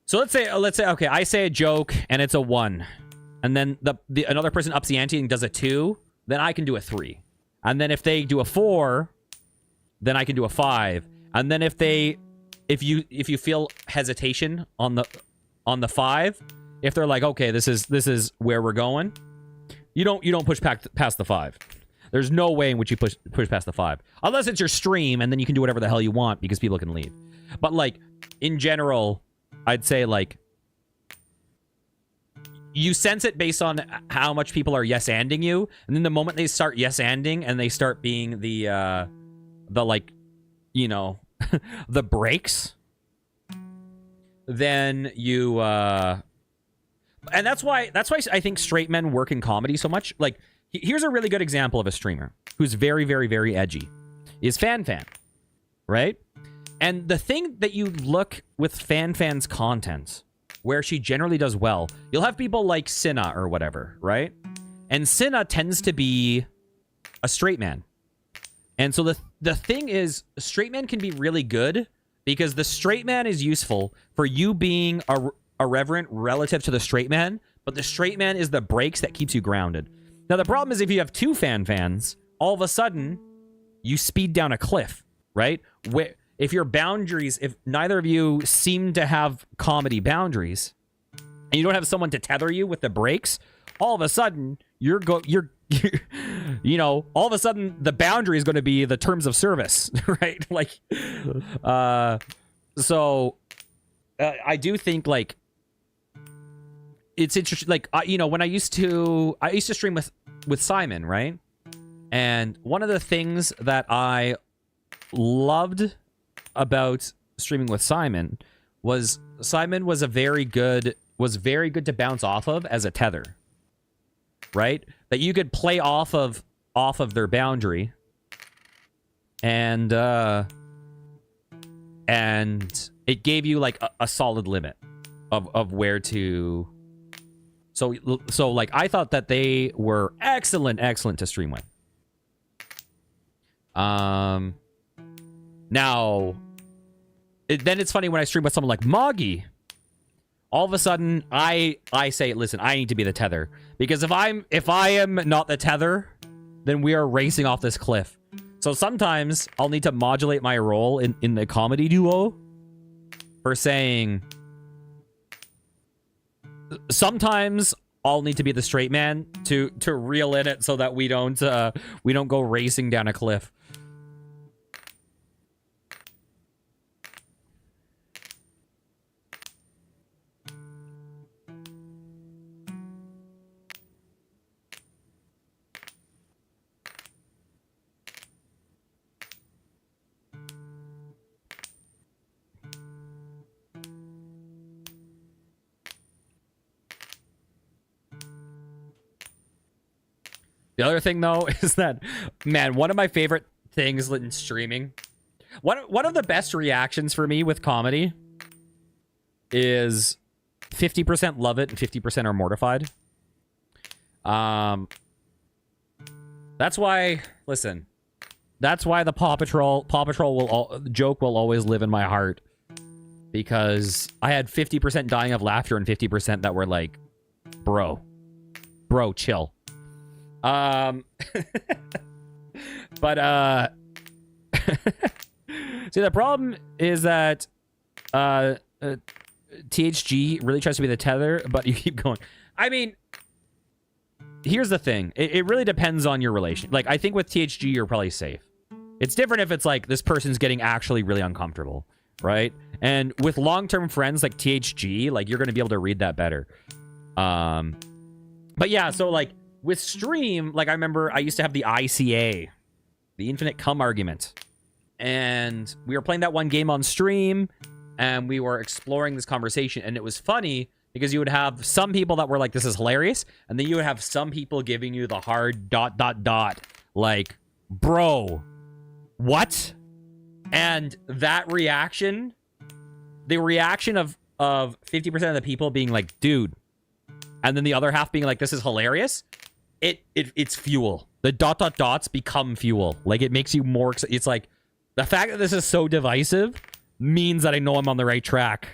so let's say okay, I say a joke and it's a 1, and then the another person ups the ante and does a 2, then I can do a 3, and then if they do a 4, then I can do a 5, and then if you feel hesitation on the 5, if they're like, okay, this is where we're going, you don't push past the 5. There's no way in which you push past the 5. Unless it's your stream, and then you can do whatever the hell you want because people can leave. But, like, in general, I'd say, like, you sense it based on how much people are yes-anding you, and then the moment they start yes-anding and they start being the like, you know, the breaks, then you, and that's why I think straight men work in comedy so much. Like, here's a really good example of a streamer who's very, very, very edgy. Is Fan, right? And the thing that you look with Fan's content, where she generally does well, you'll have people like Cinna or whatever, right? And Cinna tends to be a straight man. And so the thing is, straight man can be really good because the straight man is useful for you being irreverent relative to the straight man, but the straight man is the brakes that keeps you grounded. Now, the problem is if you have two fans, all of a sudden, you speed down a cliff, right? If your boundaries, if neither of you seem to have comedy boundaries, and you don't have someone to tether you with the brakes, all of a sudden, you know, all of a sudden, the boundary is going to be the terms of service, right? Like, so, I do think, like, it's interesting, like, you know, when I used to stream with Simon, right? And one of the things that I loved about streaming with Simon was very good to bounce off of as a tether, right? That you could play off of their boundary, and it gave you like a solid limit of where to. So like, I thought that they were excellent to stream with. Now, then it's funny when I stream with someone like Moggy. All of a sudden, I say, listen, I need to be the tether, because if I am not the tether, then we are racing off this cliff. So sometimes I'll need to modulate my role in the comedy duo for saying. Sometimes I'll need to be the straight man to reel in it so that we don't go racing down a cliff. The other thing, though, is that, man, one of my favorite things in streaming, one of the best reactions for me with comedy is 50% love it and 50% are mortified. That's why, listen, that's why the Paw Patrol joke will always live in my heart, because I had 50% dying of laughter and 50% that were like, bro, chill. But see, the problem is that THG really tries to be the tether, but you keep going. I mean, here's the thing. It really depends on your relation. Like, I think with THG, you're probably safe. It's different if it's like this person's getting actually really uncomfortable, right? And with long-term friends like THG, like, you're going to be able to read that better. But yeah, so like, with stream, like, I remember I used to have the ICA, the infinite cum argument. And we were playing that one game on stream, and we were exploring this conversation, and it was funny because you would have some people that were like, this is hilarious, and then you would have some people giving you the hard ... like, bro, what? And that reaction, the reaction of 50% of the people being like, dude, and then the other half being like, this is hilarious, it's fuel. The ... become fuel. Like, it makes you more, it's like, the fact that this is so divisive means that I know I'm on the right track.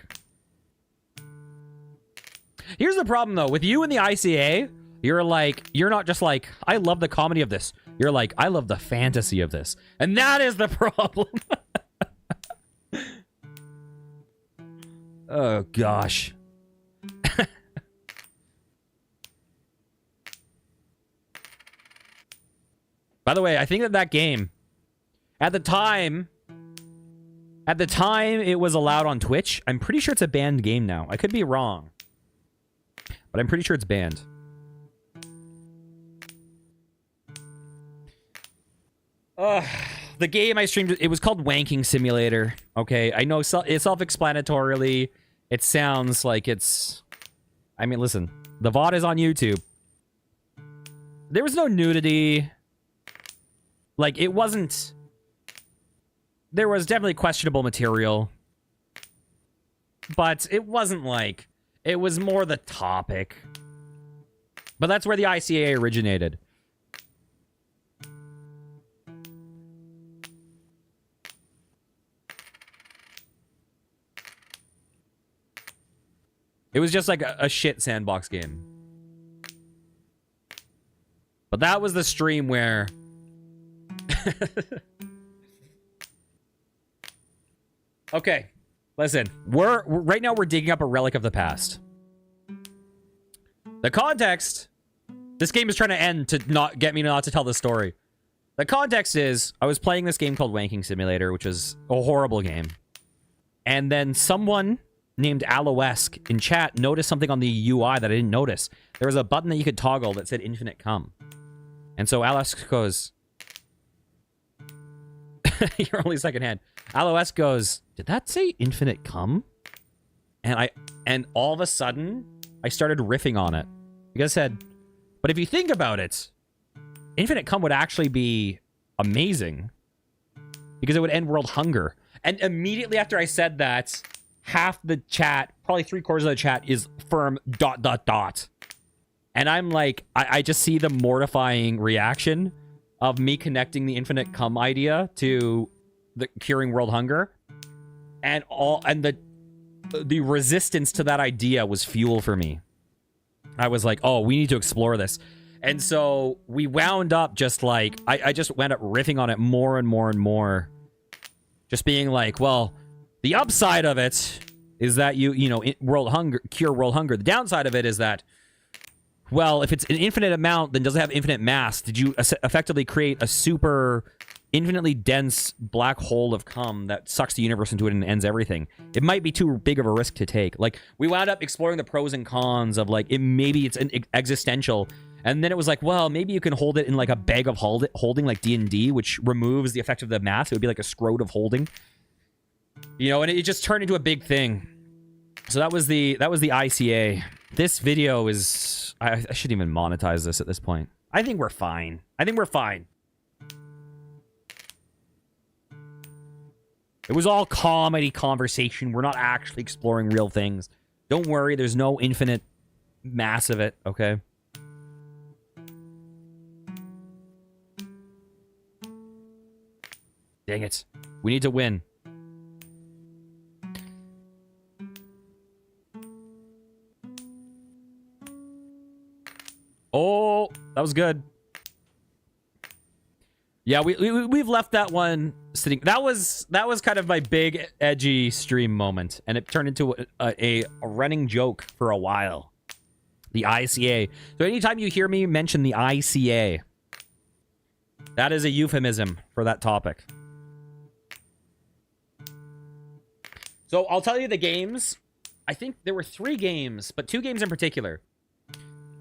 Here's the problem, though. With you and the ICA, you're like, you're not just like, I love the comedy of this. You're like, I love the fantasy of this. And that is the problem. Oh, gosh. By the way, I think that game, at the time, it was allowed on Twitch. I'm pretty sure it's a banned game now. I could be wrong, but I'm pretty sure it's banned. The game I streamed, it was called Wanking Simulator. Okay, I know it's self-explanatorily. It sounds like it's... I mean, listen, the VOD is on YouTube. There was no nudity. Like, it wasn't... There was definitely questionable material. But it wasn't like... It was more the topic. But that's where the ICA originated. It was just like a shit sandbox game. But that was the stream where... Okay, listen. Right now we're digging up a relic of the past. The context... This game is trying to end to not get me not to tell the story. The context is, I was playing this game called Wanking Simulator, which is a horrible game. And then someone named Aloesque in chat noticed something on the UI that I didn't notice. There was a button that you could toggle that said infinite cum. And so Aloesque goes... You're only secondhand. Aloesque goes, did that say infinite cum? And all of a sudden, I started riffing on it. Because I said, but if you think about it, infinite cum would actually be amazing. Because it would end world hunger. And immediately after I said that, half the chat, probably 3/4 of the chat is firm ... And I'm like, I just see the mortifying reaction of me connecting the infinite cum idea to the curing world hunger. And the resistance to that idea was fuel for me. I was like, oh, we need to explore this. And so we wound up just like, I just wound up riffing on it more and more and more. Just being like, well, the upside of it is that you know, cure world hunger. The downside of it is that, well, if it's an infinite amount, then does it have infinite mass? Did you effectively create a super infinitely dense black hole of cum that sucks the universe into it and ends everything? It might be too big of a risk to take. Like, we wound up exploring the pros and cons of, like, maybe it's an existential. And then it was like, well, maybe you can hold it in, like, a bag of holding, like D&D, which removes the effect of the mass. It would be like a scrot of holding. You know, and it just turned into a big thing. So that was the ICA. This video is... I shouldn't even monetize this at this point. I think we're fine. I think we're fine. It was all comedy conversation. We're not actually exploring real things. Don't worry, there's no infinite mass of it, okay? Dang it. We need to win. Oh, that was good. Yeah, we've left that one sitting. That was kind of my big edgy stream moment, and it turned into a running joke for a while. The ICA. So anytime you hear me mention the ICA, that is a euphemism for that topic. So I'll tell you the games. I think there were 3 games, but 2 games in particular.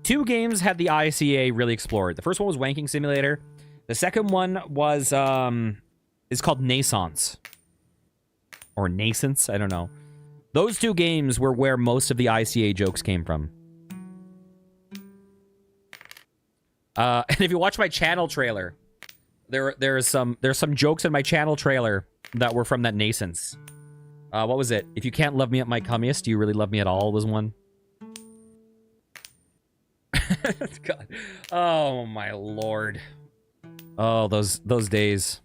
2 games had the ICA really explored. The first one was Wanking Simulator. The second one was is called Naissance. Or Nascence, I don't know. Those two games were where most of the ICA jokes came from. And if you watch my channel trailer, there's some jokes in my channel trailer that were from that Nascence. What was it? If you can't love me at my cummiest, do you really love me at all? Was one. God. Oh my lord. Oh, those days.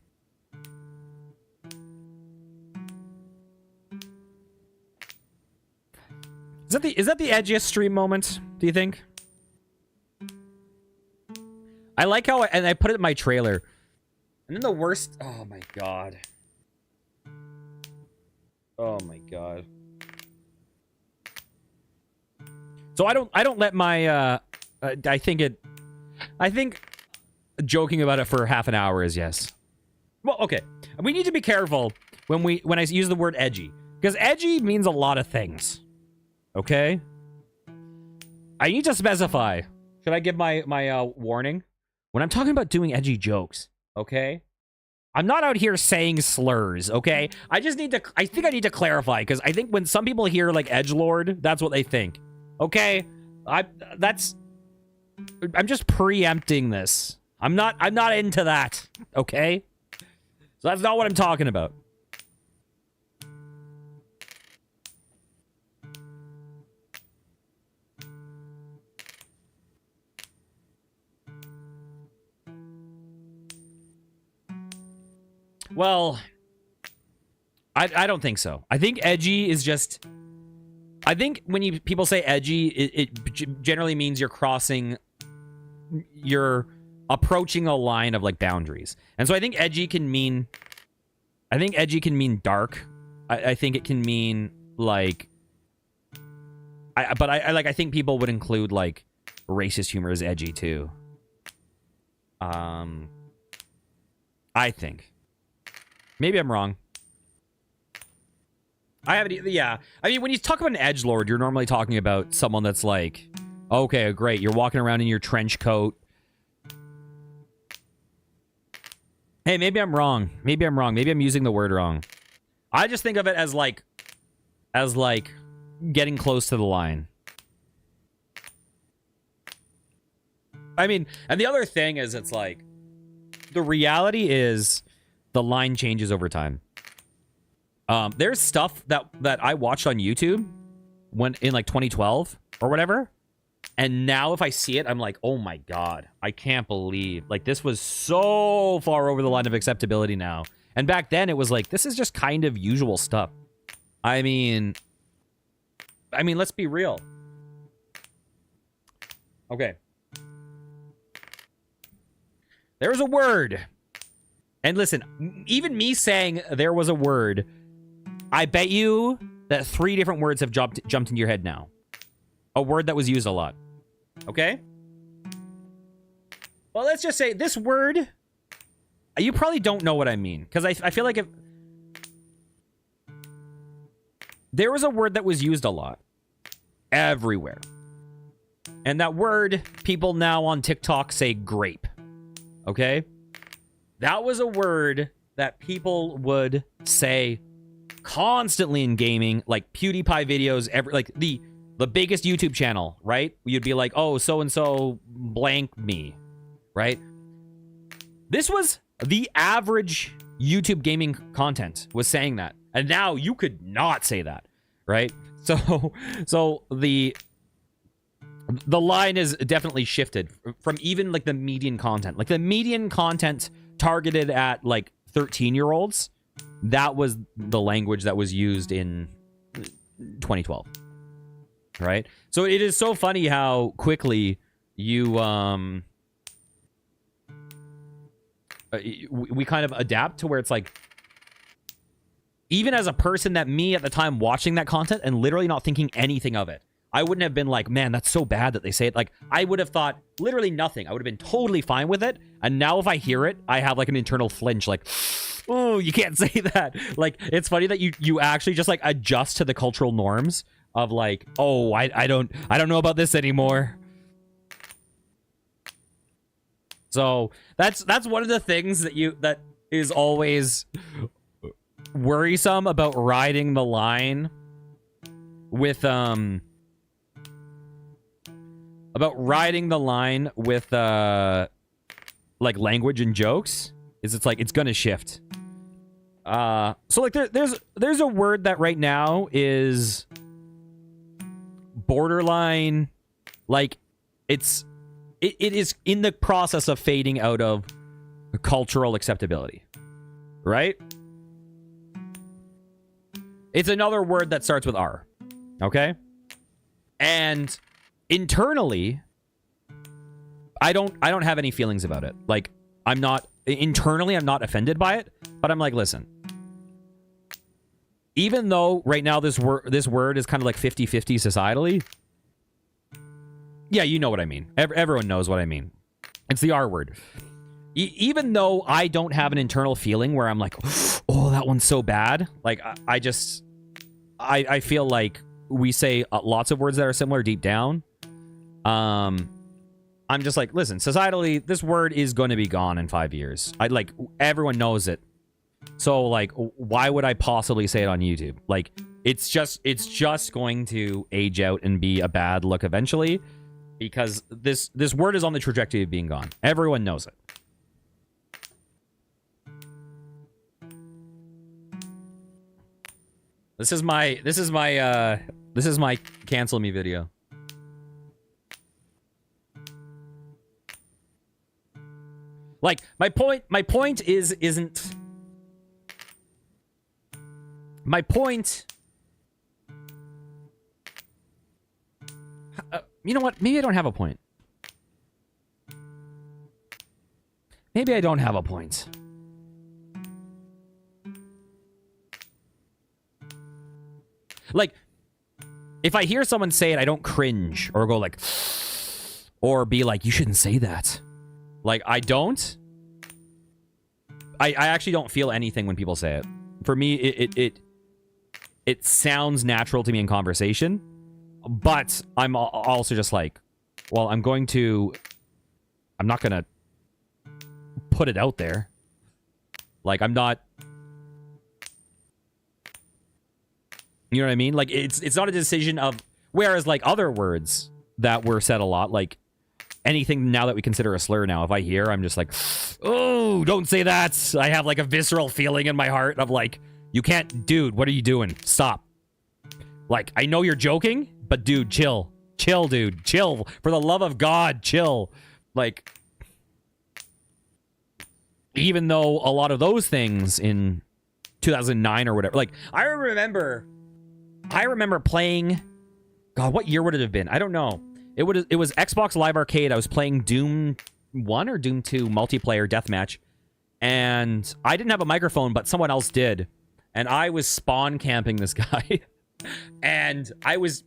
Is that the edgiest stream moment, do you think? I like how I put it in my trailer. And then the worst, oh my god. Oh my god. So I don't let my I think joking about it for half an hour is yes. Well, okay. We need to be careful when I use the word edgy, because edgy means a lot of things. Okay? I need to specify. Should I give my warning? When I'm talking about doing edgy jokes, okay? I'm not out here saying slurs, okay? I think I need to clarify, because I think when some people hear, like, edgelord, that's what they think. Okay? I'm just preempting this. I'm not into that, okay? So that's not what I'm talking about. Well, I don't think so. I think edgy is just... I think when people say edgy, it generally means you're approaching a line of, like, boundaries. And so I think edgy can mean... I think edgy can mean dark. I think it can mean, like... I think people would include, like, racist humor as edgy, too. I think. Maybe I'm wrong. I haven't... Yeah. I mean, when you talk about an edgelord, you're normally talking about someone that's like... Okay, great. You're walking around in your trench coat. Hey, maybe I'm wrong. Maybe I'm wrong. Maybe I'm using the word wrong. I just think of it as like... getting close to the line. I mean, and the other thing is, it's like... The reality is... The line changes over time. There's stuff that I watched on YouTube when in like 2012 or whatever, and now if I see it, I'm like, oh my god, I can't believe, like, this was so far over the line of acceptability now. And back then it was like, this is just kind of usual stuff. I mean, let's be real. Okay. There's a word. And listen, even me saying there was a word, I bet you that 3 different words have jumped into your head now. A word that was used a lot. Okay? Well, let's just say this word, you probably don't know what I mean. Because I feel like if... There was a word that was used a lot. Everywhere. And that word, people now on TikTok say grape. Okay? That was a word that people would say constantly in gaming, like PewDiePie videos, like the biggest YouTube channel, right? You'd be like, oh, so-and-so blank me, right? This was the average YouTube gaming content was saying that. And now you could not say that, right? So the line is definitely shifted from even like the median content. Like the median content targeted at like 13-year-olds, that was the language that was used in 2012, right? So it is so funny how quickly you we kind of adapt to where it's like, even as a person that me at the time watching that content and literally not thinking anything of it, I wouldn't have been like, man, that's so bad that they say it. Like, I would have thought literally nothing. I would have been totally fine with it. And now if I hear it, I have like an internal flinch, like, oh, you can't say that. Like, it's funny that you actually just like adjust to the cultural norms of like, oh, I don't know about this anymore. So that's one of the things that is always worrisome about riding the line with like language and jokes is it's like it's gonna shift. So like there's a word that right now is borderline, like it is in the process of fading out of cultural acceptability, right? It's another word that starts with R, okay? And internally, I don't have any feelings about it. Like, I'm not offended by it, but I'm like, listen, even though right now this word is kind of like 50-50 societally, yeah, you know what I mean. Everyone knows what I mean. It's the R word. Even though I don't have an internal feeling where I'm like, oh, that one's so bad. Like, I feel like we say lots of words that are similar deep down. I'm just like, listen, societally, this word is going to be gone in 5 years. Everyone knows it. So, like, why would I possibly say it on YouTube? Like, it's just going to age out and be a bad look eventually, because this word is on the trajectory of being gone. Everyone knows it. This is my cancel me video. Like, my point isn't my point. You know what? Maybe I don't have a point. Maybe I don't have a point. Like, if I hear someone say it, I don't cringe or go like, or be like, you shouldn't say that. Like, I don't. I actually don't feel anything when people say it. For me, it sounds natural to me in conversation, but I'm also just like, well, I'm not gonna put it out there. Like, I'm not. You know what I mean? Like, it's not a decision of, whereas like other words that were said a lot, like anything now that we consider a slur now, if I hear, I'm just like, oh, don't say that. I have like a visceral feeling in my heart of like, you can't, dude, what are you doing? Stop. Like, I know you're joking, but dude, chill. Chill, dude. Chill. For the love of God, chill. Like, even though a lot of those things in 2009 or whatever, like, I remember playing, God, what year would it have been? I don't know. It was Xbox Live Arcade. I was playing Doom 1 or Doom 2 multiplayer deathmatch, and I didn't have a microphone, but someone else did, and I was spawn camping this guy, and I was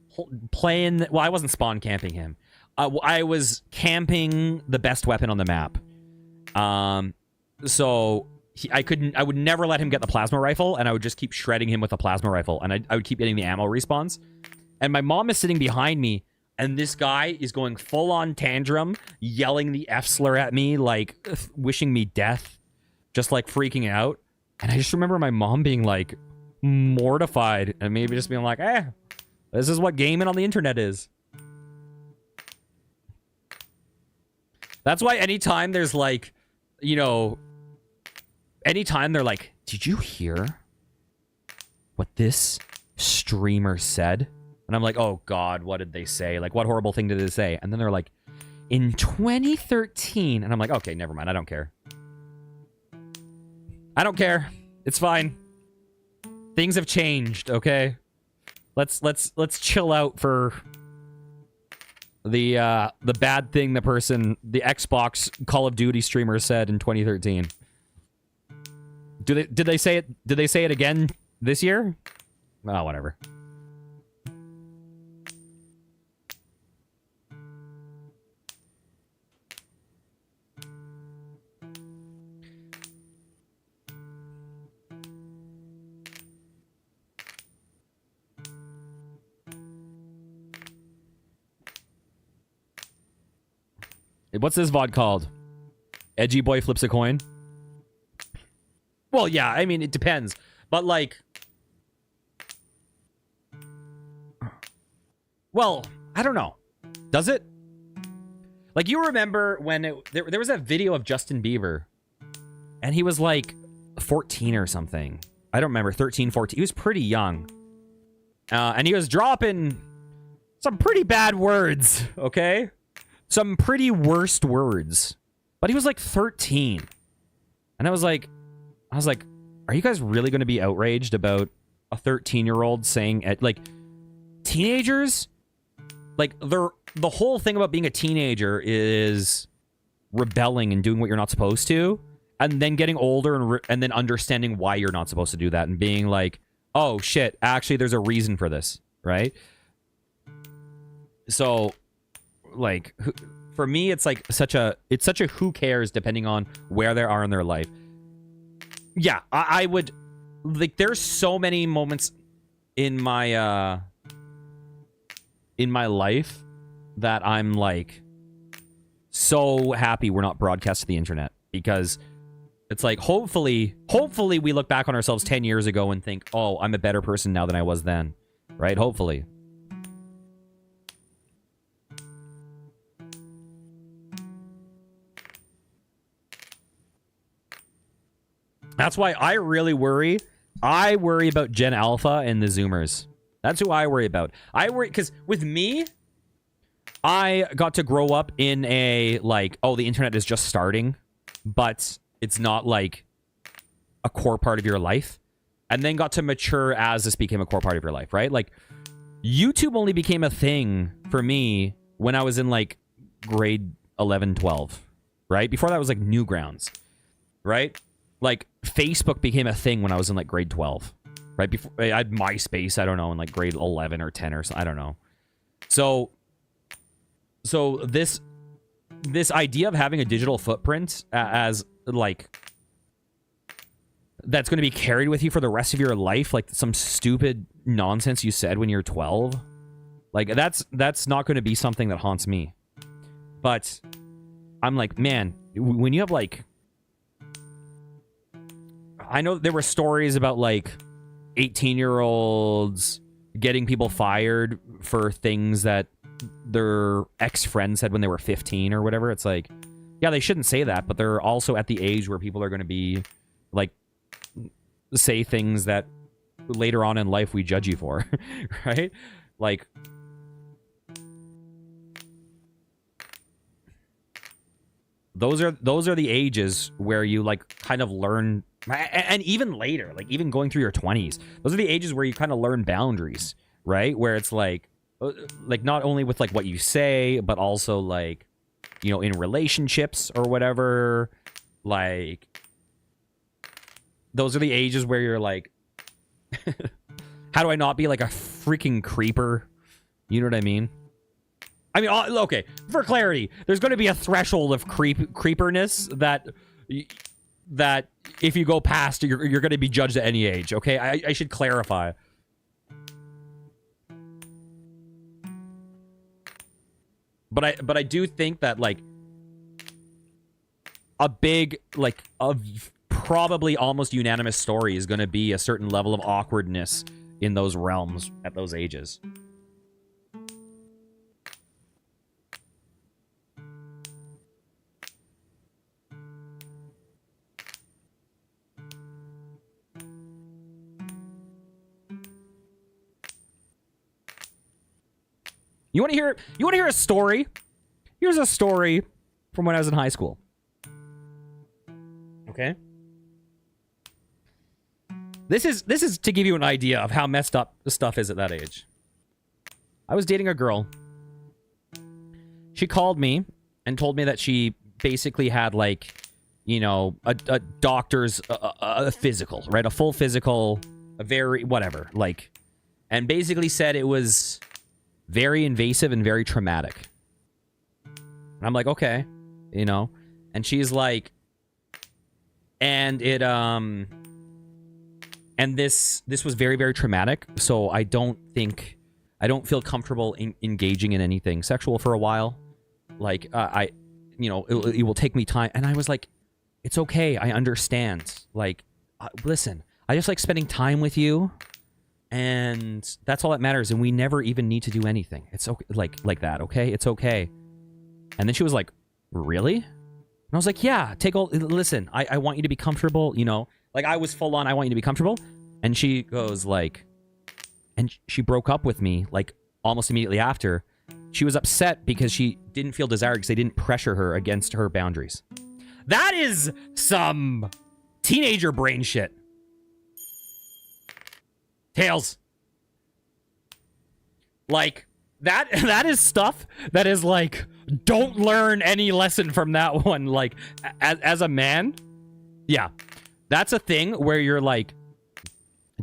playing. Well, I wasn't spawn camping him. I was camping the best weapon on the map. So I would never let him get the plasma rifle, and I would just keep shredding him with the plasma rifle, and I would keep getting the ammo respawns. And my mom is sitting behind me, and this guy is going full-on tantrum, yelling the F-slur at me, like, wishing me death, just, like, freaking out. And I just remember my mom being, like, mortified, and maybe just being like, this is what gaming on the internet is. That's why anytime there's, like, you know, anytime they're like, did you hear what this streamer said? And I'm like, oh God, what did they say? Like, what horrible thing did they say? And then they're like, in 2013. And I'm like, okay, never mind. I don't care. I don't care. It's fine. Things have changed, okay? Let's chill out for the bad thing the Xbox Call of Duty streamer said in 2013. Did they say it? Did they say it again this year? Oh, whatever. What's this VOD called? Edgy Boy Flips a Coin? Well, yeah, I mean, it depends. But, like... Well, I don't know. Does it? Like, you remember when there was that video of Justin Bieber, and he was, like, 14 or something. I don't remember, 13, 14. He was pretty young. And he was dropping some pretty bad words, okay? Some pretty worst words. But he was, like, 13. And I was like, are you guys really going to be outraged about a 13-year-old saying, like, teenagers? Like, the whole thing about being a teenager is rebelling and doing what you're not supposed to, and then getting older and then understanding why you're not supposed to do that and being like, oh, shit, actually, there's a reason for this, right? So, like, for me, it's like such a who cares depending on where they are in their life. Yeah, I would, like, there's so many moments in my life that I'm like so happy we're not broadcast to the internet, because it's like hopefully we look back on ourselves 10 years ago and think, oh, I'm a better person now than I was then, right? Hopefully. That's why I really worry. I worry about Gen Alpha and the Zoomers. That's who I worry about. I worry because with me, I got to grow up in a, like, oh, the internet is just starting, but it's not, like, a core part of your life. And then got to mature as this became a core part of your life, right? Like, YouTube only became a thing for me when I was in, like, grade 11, 12, right? Before that was, like, Newgrounds, right? Like, Facebook became a thing when I was in, like, grade 12. Right before I had MySpace, I don't know, in like grade 11 or 10 or something, I don't know. So this idea of having a digital footprint as like that's going to be carried with you for the rest of your life, like some stupid nonsense you said when you're 12, like that's not going to be something that haunts me. But I'm like, man, when you have like, I know there were stories about like 18-year-olds getting people fired for things that their ex-friends said when they were 15 or whatever. It's like, yeah, they shouldn't say that, but they're also at the age where people are going to be, like, say things that later on in life we judge you for, right? Like, those are the ages where you, like, kind of learn. And even later, like even going through your 20s, those are the ages where you kind of learn boundaries, right? Where it's like not only with like what you say, but also like, you know, in relationships or whatever. Like, those are the ages where you're like, how do I not be like a freaking creeper? You know what I mean? I mean, okay, for clarity, there's going to be a threshold of creeperness that if you go past, you're going to be judged at any age, okay? I should clarify. But I do think that, like, a big, like, probably almost unanimous story is going to be a certain level of awkwardness in those realms at those ages. You want to hear a story? Here's a story from when I was in high school. Okay? This is to give you an idea of how messed up the stuff is at that age. I was dating a girl. She called me and told me that she basically had, like, you know, a doctor's a physical, right? A full physical, a very whatever, like, and basically said it was very invasive and very traumatic. And I'm like, okay, you know, and she's like, and it and this was very, very traumatic, so I don't feel comfortable engaging in anything sexual for a while. Like, you know, it will take me time. And I was like, it's okay, I understand. Like, listen, I just like spending time with you, and that's all that matters. And we never even need to do anything. It's okay, like that, okay? It's okay. And then she was like, really? And I was like, yeah, listen, I want you to be comfortable, you know? Like, I was full on, I want you to be comfortable. And she goes like, and she broke up with me, like, almost immediately after. She was upset because she didn't feel desired because they didn't pressure her against her boundaries. That is some teenager brain shit. Tails. Like, that is stuff that is like, don't learn any lesson from that one. Like, as a man, yeah, that's a thing where you're like,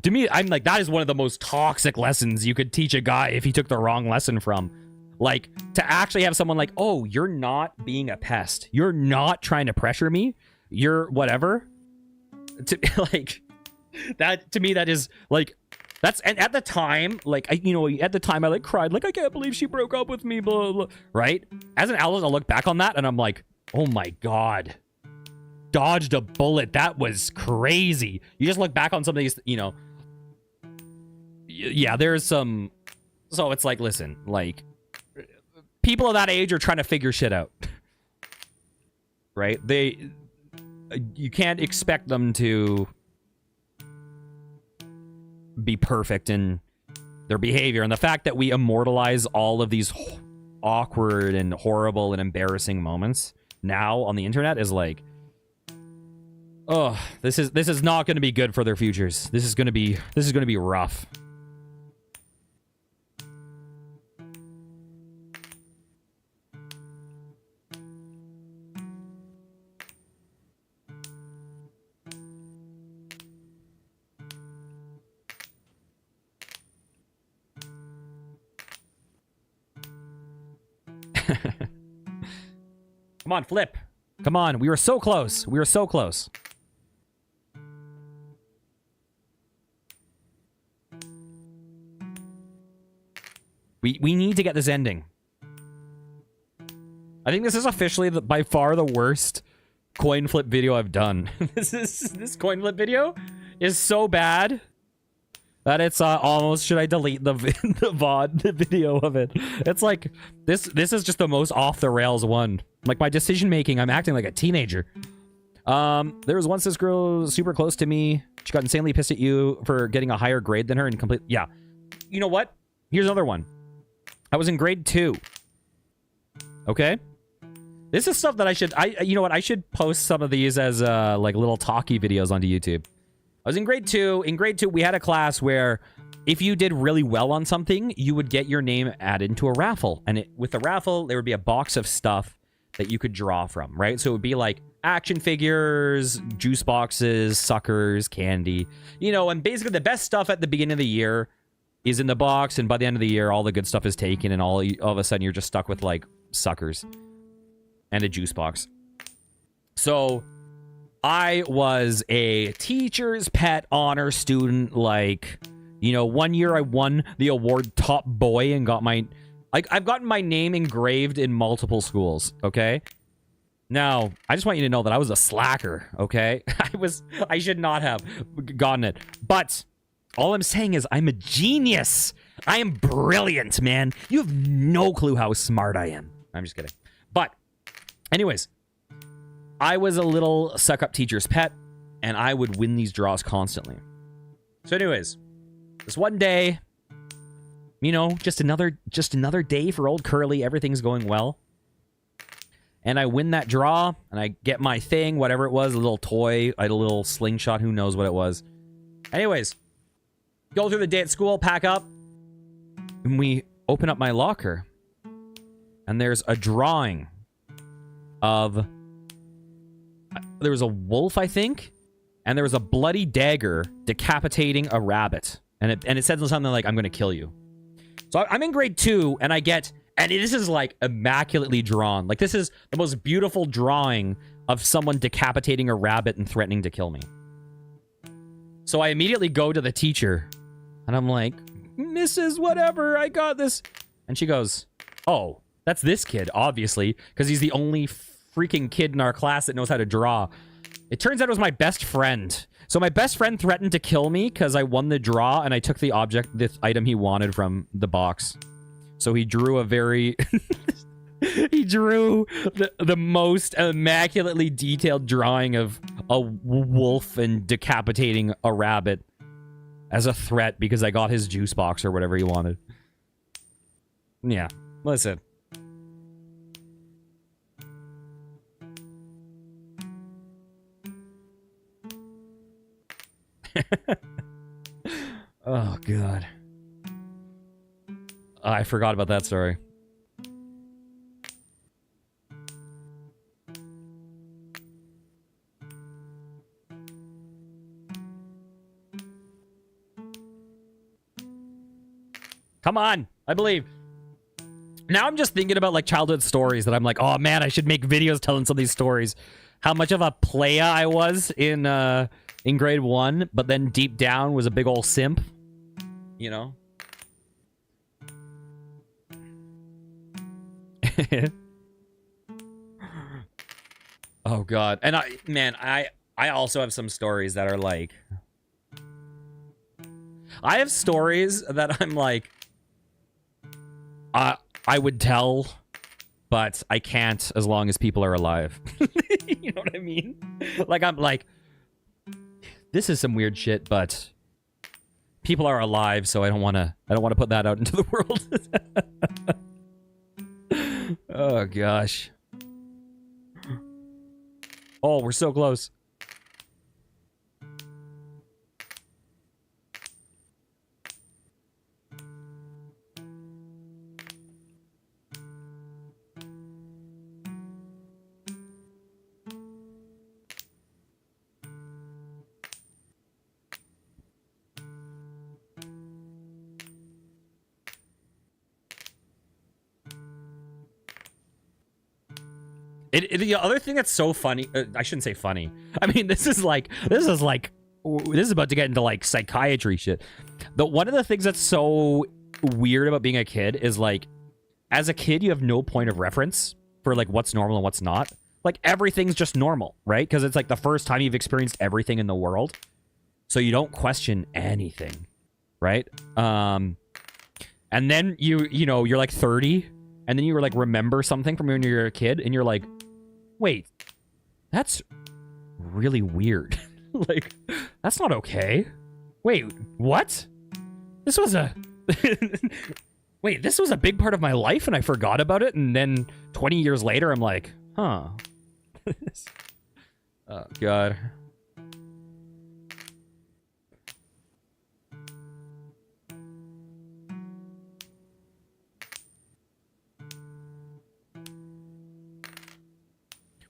to me, I'm like, that is one of the most toxic lessons you could teach a guy if he took the wrong lesson from. Like, to actually have someone like, oh, you're not being a pest. You're not trying to pressure me. You're whatever. Like, that, to me, that is, like, that's, and at the time, like, at the time, I, like, cried, like, I can't believe she broke up with me, blah, blah, right? As an adult, I look back on that, and I'm like, oh, my God. Dodged a bullet. That was crazy. You just look back on some of these, you know. Yeah, there's some, so it's like, listen, like, people of that age are trying to figure shit out. Right? You can't expect them to be perfect in their behavior. And the fact that we immortalize all of these awkward and horrible and embarrassing moments now on the internet is like, oh, this is not going to be good for their futures. This is going to be rough. Come on, flip. Come on. We were so close. We were so close. We need to get this ending. I think this is officially by far the worst coin flip video I've done. This coin flip video is so bad that it's almost, should I delete the the video of it? It's like, this is just the most off the rails one. Like, my decision making, I'm acting like a teenager. There was once this girl super close to me. She got insanely pissed at you for getting a higher grade than her and complete. Yeah. You know what? Here's another one. I was in grade 2. Okay? This is stuff that you know what? I should post some of these as like little talkie videos onto YouTube. I was in grade 2. In grade 2, we had a class where if you did really well on something, you would get your name added into a raffle. And with the raffle, there would be a box of stuff that you could draw from, right? So it would be like action figures, juice boxes, suckers, candy, you know, and basically the best stuff at the beginning of the year is in the box, and by the end of the year, all the good stuff is taken, and all of a sudden you're just stuck with like suckers and a juice box. So I was a teacher's pet honor student. Like, you know, one year I won the award top boy and got my, like, I've gotten my name engraved in multiple schools. Okay. Now, I just want you to know that I was a slacker. Okay. I should not have gotten it, but all I'm saying is I'm a genius. I am brilliant, man. You have no clue how smart I am. I'm just kidding. But anyways, I was a little suck-up teacher's pet, and I would win these draws constantly. So anyways, this one day, you know, just another day for old Curly. Everything's going well. And I win that draw, and I get my thing, whatever it was, a little toy. I had a little slingshot. Who knows what it was. Anyways, go through the day at school, pack up, and we open up my locker. And there's a drawing of... There was a wolf, I think, and there was a bloody dagger decapitating a rabbit. And it said something like, I'm going to kill you. So I'm in grade 2, and I get... And this is, like, immaculately drawn. Like, this is the most beautiful drawing of someone decapitating a rabbit and threatening to kill me. So I immediately go to the teacher, and I'm like, Mrs. Whatever, I got this. And she goes, oh, that's this kid, obviously, because he's the only freaking kid in our class that knows how to draw. It turns out it was my best friend. So my best friend threatened to kill me because I won the draw and I took the item he wanted from the box. So he drew a very... he drew the most immaculately detailed drawing of a wolf and decapitating a rabbit as a threat because I got his juice box or whatever he wanted. Yeah, listen. Oh, God. I forgot about that story. Come on, I believe. Now I'm just thinking about like childhood stories that I'm like, oh man, I should make videos telling some of these stories. How much of a playa I was in grade 1, but then deep down was a big old simp. You know? Oh God. And I also have some stories that are like, I have stories that I'm like, I would tell, but I can't as long as people are alive. You know what I mean? Like, I'm like, this is some weird shit, but people are alive, so I don't want to put that out into the world. Oh gosh. Oh, we're so close. The other thing that's so funny, I shouldn't say funny. I mean, this is about to get into like psychiatry shit. One of the things that's so weird about being a kid is like, as a kid, you have no point of reference for like what's normal and what's not. Like everything's just normal, right? Because it's like the first time you've experienced everything in the world. So you don't question anything, right? And then you're like 30 and then you were like remember something from when you were a kid and you're like, wait, that's really weird. Like, that's not okay. Wait, what? This was a... Wait, this was a big part of my life and I forgot about it, and then 20 years later, I'm like, huh. Oh, God.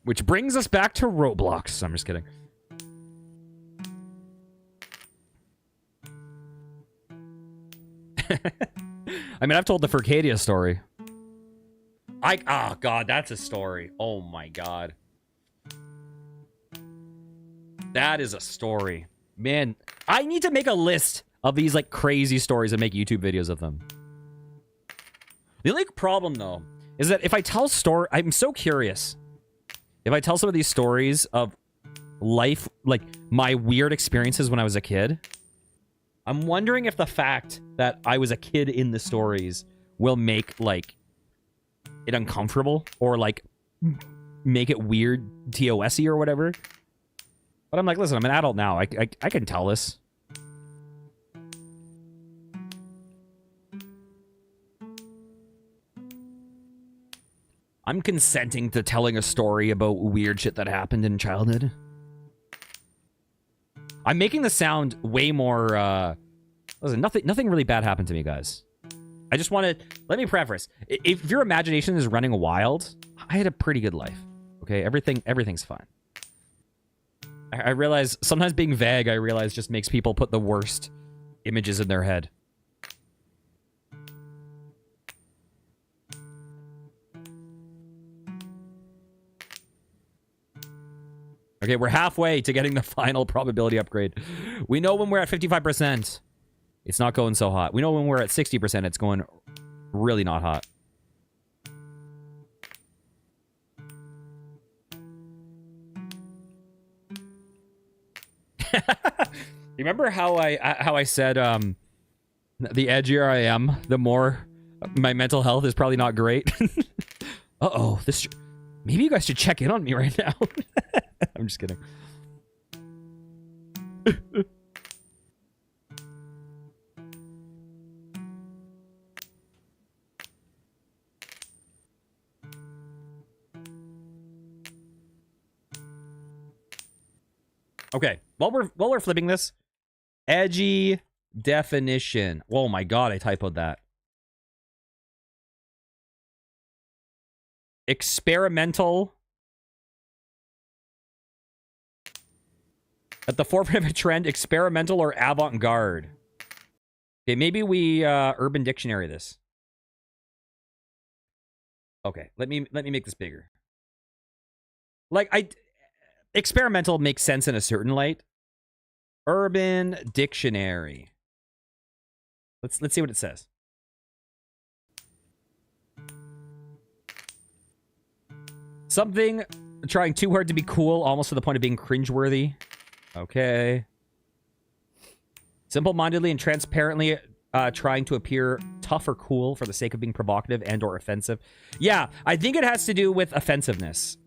Which brings us back to Roblox. I'm just kidding. I mean, I've told the Furcadia story. Oh, God, that's a story. Oh, my God. That is a story. Man, I need to make a list of these, like, crazy stories and make YouTube videos of them. The only problem, though, is that if I tell I'm so curious. If I tell some of these stories of life, like my weird experiences when I was a kid, I'm wondering if the fact that I was a kid in the stories will make, like, it uncomfortable or, like, make it weird TOS-y or whatever. But I'm like, listen, I'm an adult now. I can tell this. I'm consenting to telling a story about weird shit that happened in childhood. I'm making the sound way more, listen, nothing really bad happened to me, guys. I just want to, let me preface. If your imagination is running wild, I had a pretty good life. Okay, everything's fine. I realize, sometimes being vague, I realize just makes people put the worst images in their head. Okay, we're halfway to getting the final probability upgrade. We know when we're at 55%, it's not going so hot. We know when we're at 60%, it's going really not hot. Remember how I said the edgier I am, the more my mental health is probably not great. Uh-oh, this maybe you guys should check in on me right now. I'm just kidding. Okay, while we're flipping this, edgy definition. Oh my god, I typoed that. Experimental. At the forefront of a trend, experimental or avant-garde. Okay, maybe we Urban Dictionary this. Okay, let me make this bigger. Like experimental makes sense in a certain light. Urban Dictionary. Let's see what it says. Something trying too hard to be cool, almost to the point of being cringeworthy. Okay. Simple-mindedly and transparently trying to appear tough or cool for the sake of being provocative and or offensive. Yeah, I think it has to do with offensiveness.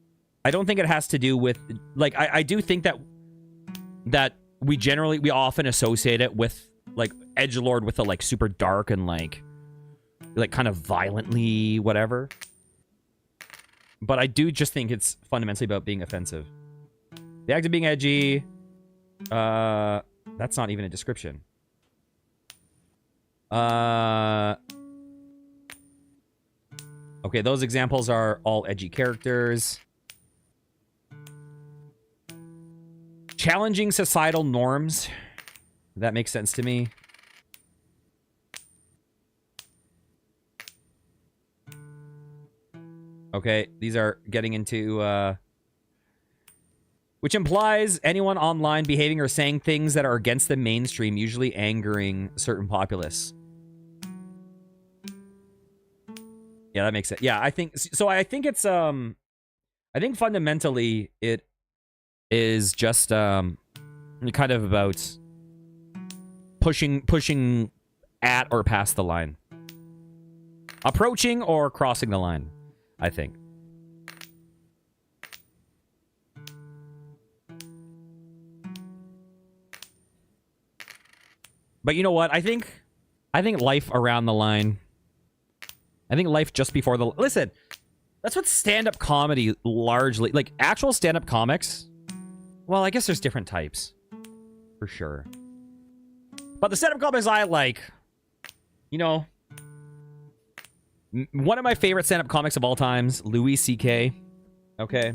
I don't think it has to do with, like, I do think that we often associate it with, like, edgelord with a, like, super dark and, like kind of violently whatever. But I do just think it's fundamentally about being offensive. The act of being edgy, that's not even a description. Okay, those examples are all edgy characters. Challenging societal norms. That makes sense to me. Okay, these are getting into, which implies anyone online behaving or saying things that are against the mainstream, usually angering certain populace. Yeah, that makes sense. Yeah, I think, so I think it's, I think fundamentally it is just, kind of about pushing at or past the line. Approaching or crossing the line, I think. But you know what? I think life around the line. I think life just before the... Listen, that's what stand-up comedy largely... Like, actual stand-up comics... Well, I guess there's different types. For sure. But the stand-up comics I like... You know... One of my favorite stand-up comics of all times, Louis C.K. Okay.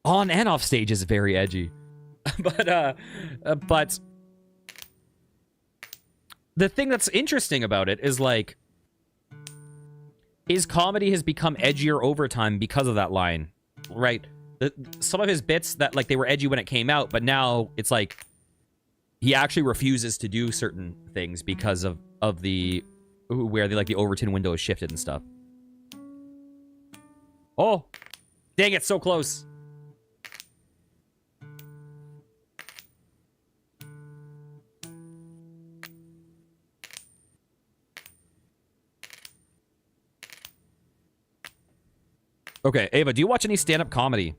On and off stage is very edgy. But the thing that's interesting about it is, like, his comedy has become edgier over time because of that line, right? Some of his bits that, like, they were edgy when it came out, but now it's like he actually refuses to do certain things because of the where the, like, the Overton window is shifted and stuff. Oh, dang it, so close. Okay, Ava, do you watch any stand-up comedy?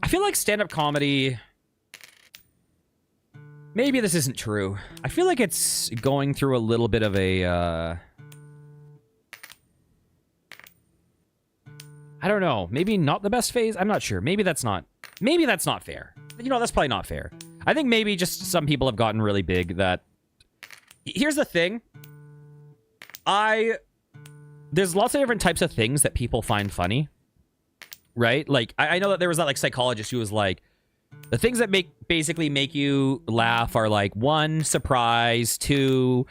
I feel like stand-up comedy... Maybe this isn't true. I feel like it's going through a little bit of a... I don't know. Maybe not the best phase? I'm not sure. Maybe that's not fair. You know, that's probably not fair. I think maybe just some people have gotten really big that... Here's the thing. There's lots of different types of things that people find funny. Right? Like, I know that there was that, like, psychologist who was like, the things that basically make you laugh are, like, 1, surprise, 2,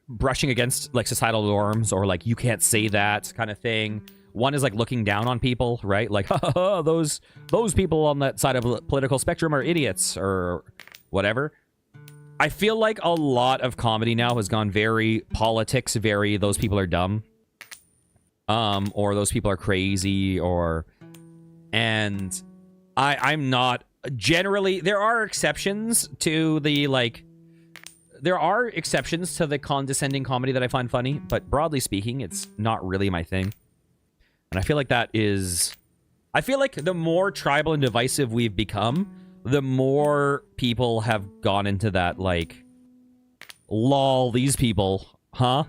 brushing against, like, societal norms, or, like, you can't say that kind of thing. 1 is, like, looking down on people, right? Like, those people on that side of the political spectrum are idiots, or whatever. I feel like a lot of comedy now has gone very politics, very those people are dumb. Or those people are crazy, and I'm not generally, there are exceptions to the condescending comedy that I find funny, but broadly speaking, it's not really my thing. And I feel like I feel like the more tribal and divisive we've become, the more people have gone into that, like, lol, these people, huh?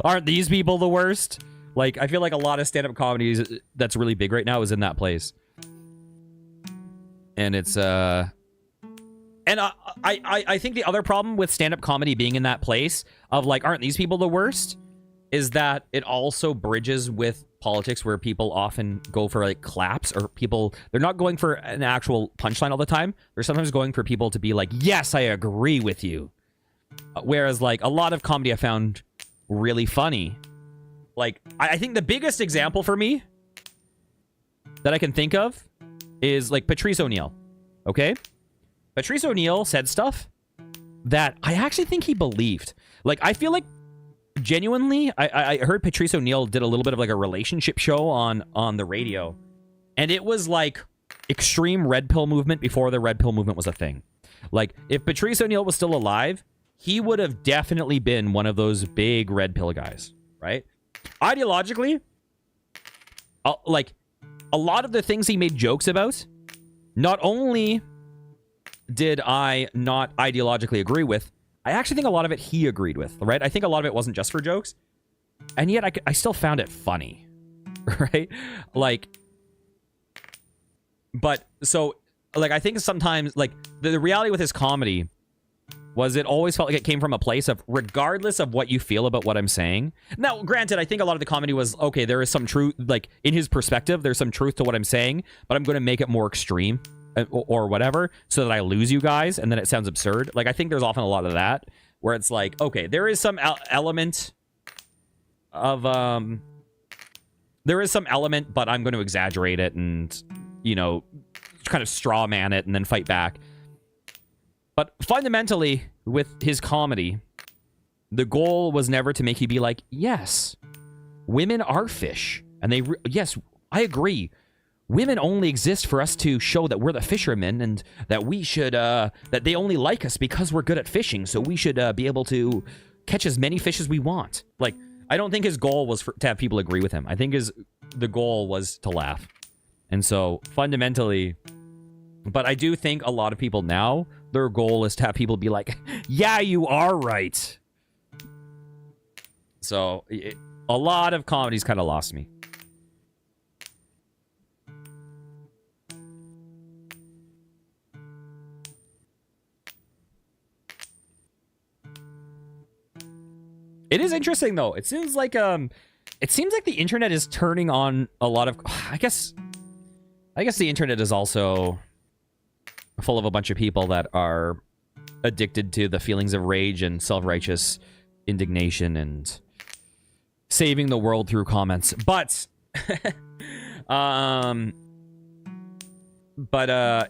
Aren't these people the worst? Like, I feel like a lot of stand-up comedies that's really big right now is in that place. And it's, and I think the other problem with stand-up comedy being in that place of, like, aren't these people the worst? Is that it also bridges with politics where people often go for, like, claps, or people, they're not going for an actual punchline all the time. They're sometimes going for people to be like, yes, I agree with you. Whereas, like, a lot of comedy I found really funny. Like, I think the biggest example for me that I can think of is, like, Patrice O'Neal. Okay? Patrice O'Neal said stuff that I actually think he believed. Like, I feel like, genuinely, I heard Patrice O'Neal did a little bit of, like, a relationship show on the radio. And it was, like, extreme red pill movement before the red pill movement was a thing. Like, if Patrice O'Neal was still alive, he would have definitely been one of those big red pill guys, right? Ideologically, like, a lot of the things he made jokes about, not only did I not ideologically agree with, I actually think a lot of it he agreed with, right? I think a lot of it wasn't just for jokes, and yet I still found it funny, right? Like, but, so, like, I think sometimes, like, the reality with his comedy was it always felt like it came from a place of, regardless of what you feel about what I'm saying. Now, granted, I think a lot of the comedy was, okay, there is some truth, like, in his perspective, there's some truth to what I'm saying, but I'm going to make it more extreme or whatever so that I lose you guys and then it sounds absurd. Like, I think there's often a lot of that where it's like, okay, there is some element of, there is some element, but I'm going to exaggerate it and, you know, kind of straw man it and then fight back. But fundamentally, with his comedy, the goal was never to make you be like, yes, women are fish. And yes, I agree. Women only exist for us to show that we're the fishermen and that we should, that they only like us because we're good at fishing. So we should be able to catch as many fish as we want. Like, I don't think his goal was to have people agree with him. I think the goal was to laugh. And so fundamentally, but I do think a lot of people now, their goal is to have people be like, yeah, you are right. So a lot of comedies kind of lost me. It is interesting though. It seems like the internet is turning on a lot of, I guess the internet is also full of a bunch of people that are addicted to the feelings of rage and self-righteous indignation and saving the world through comments. But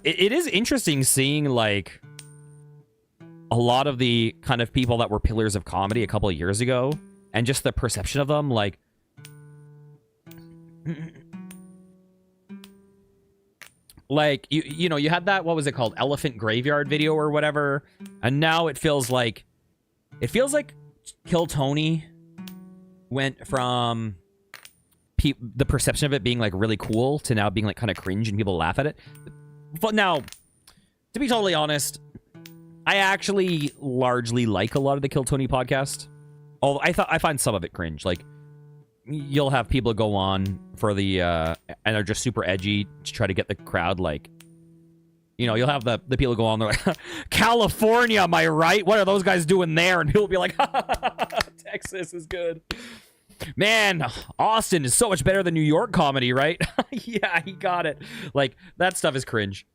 it is interesting seeing, like, a lot of the kind of people that were pillars of comedy a couple of years ago and just the perception of them, like, like, you know, you had that, what was it called? Elephant Graveyard video or whatever. And now it feels like Kill Tony went from the perception of it being, like, really cool to now being, like, kind of cringe and people laugh at it. But now, to be totally honest, I actually largely like a lot of the Kill Tony podcast. Although I find some of it cringe. Like, you'll have people go on for the and are just super edgy to try to get the crowd, like, you know, you'll have the people go on, they're like, California, am I right? What are those guys doing there? And people will be like, Texas is good. Man, Austin is so much better than New York comedy, right? Yeah, he got it. Like, that stuff is cringe.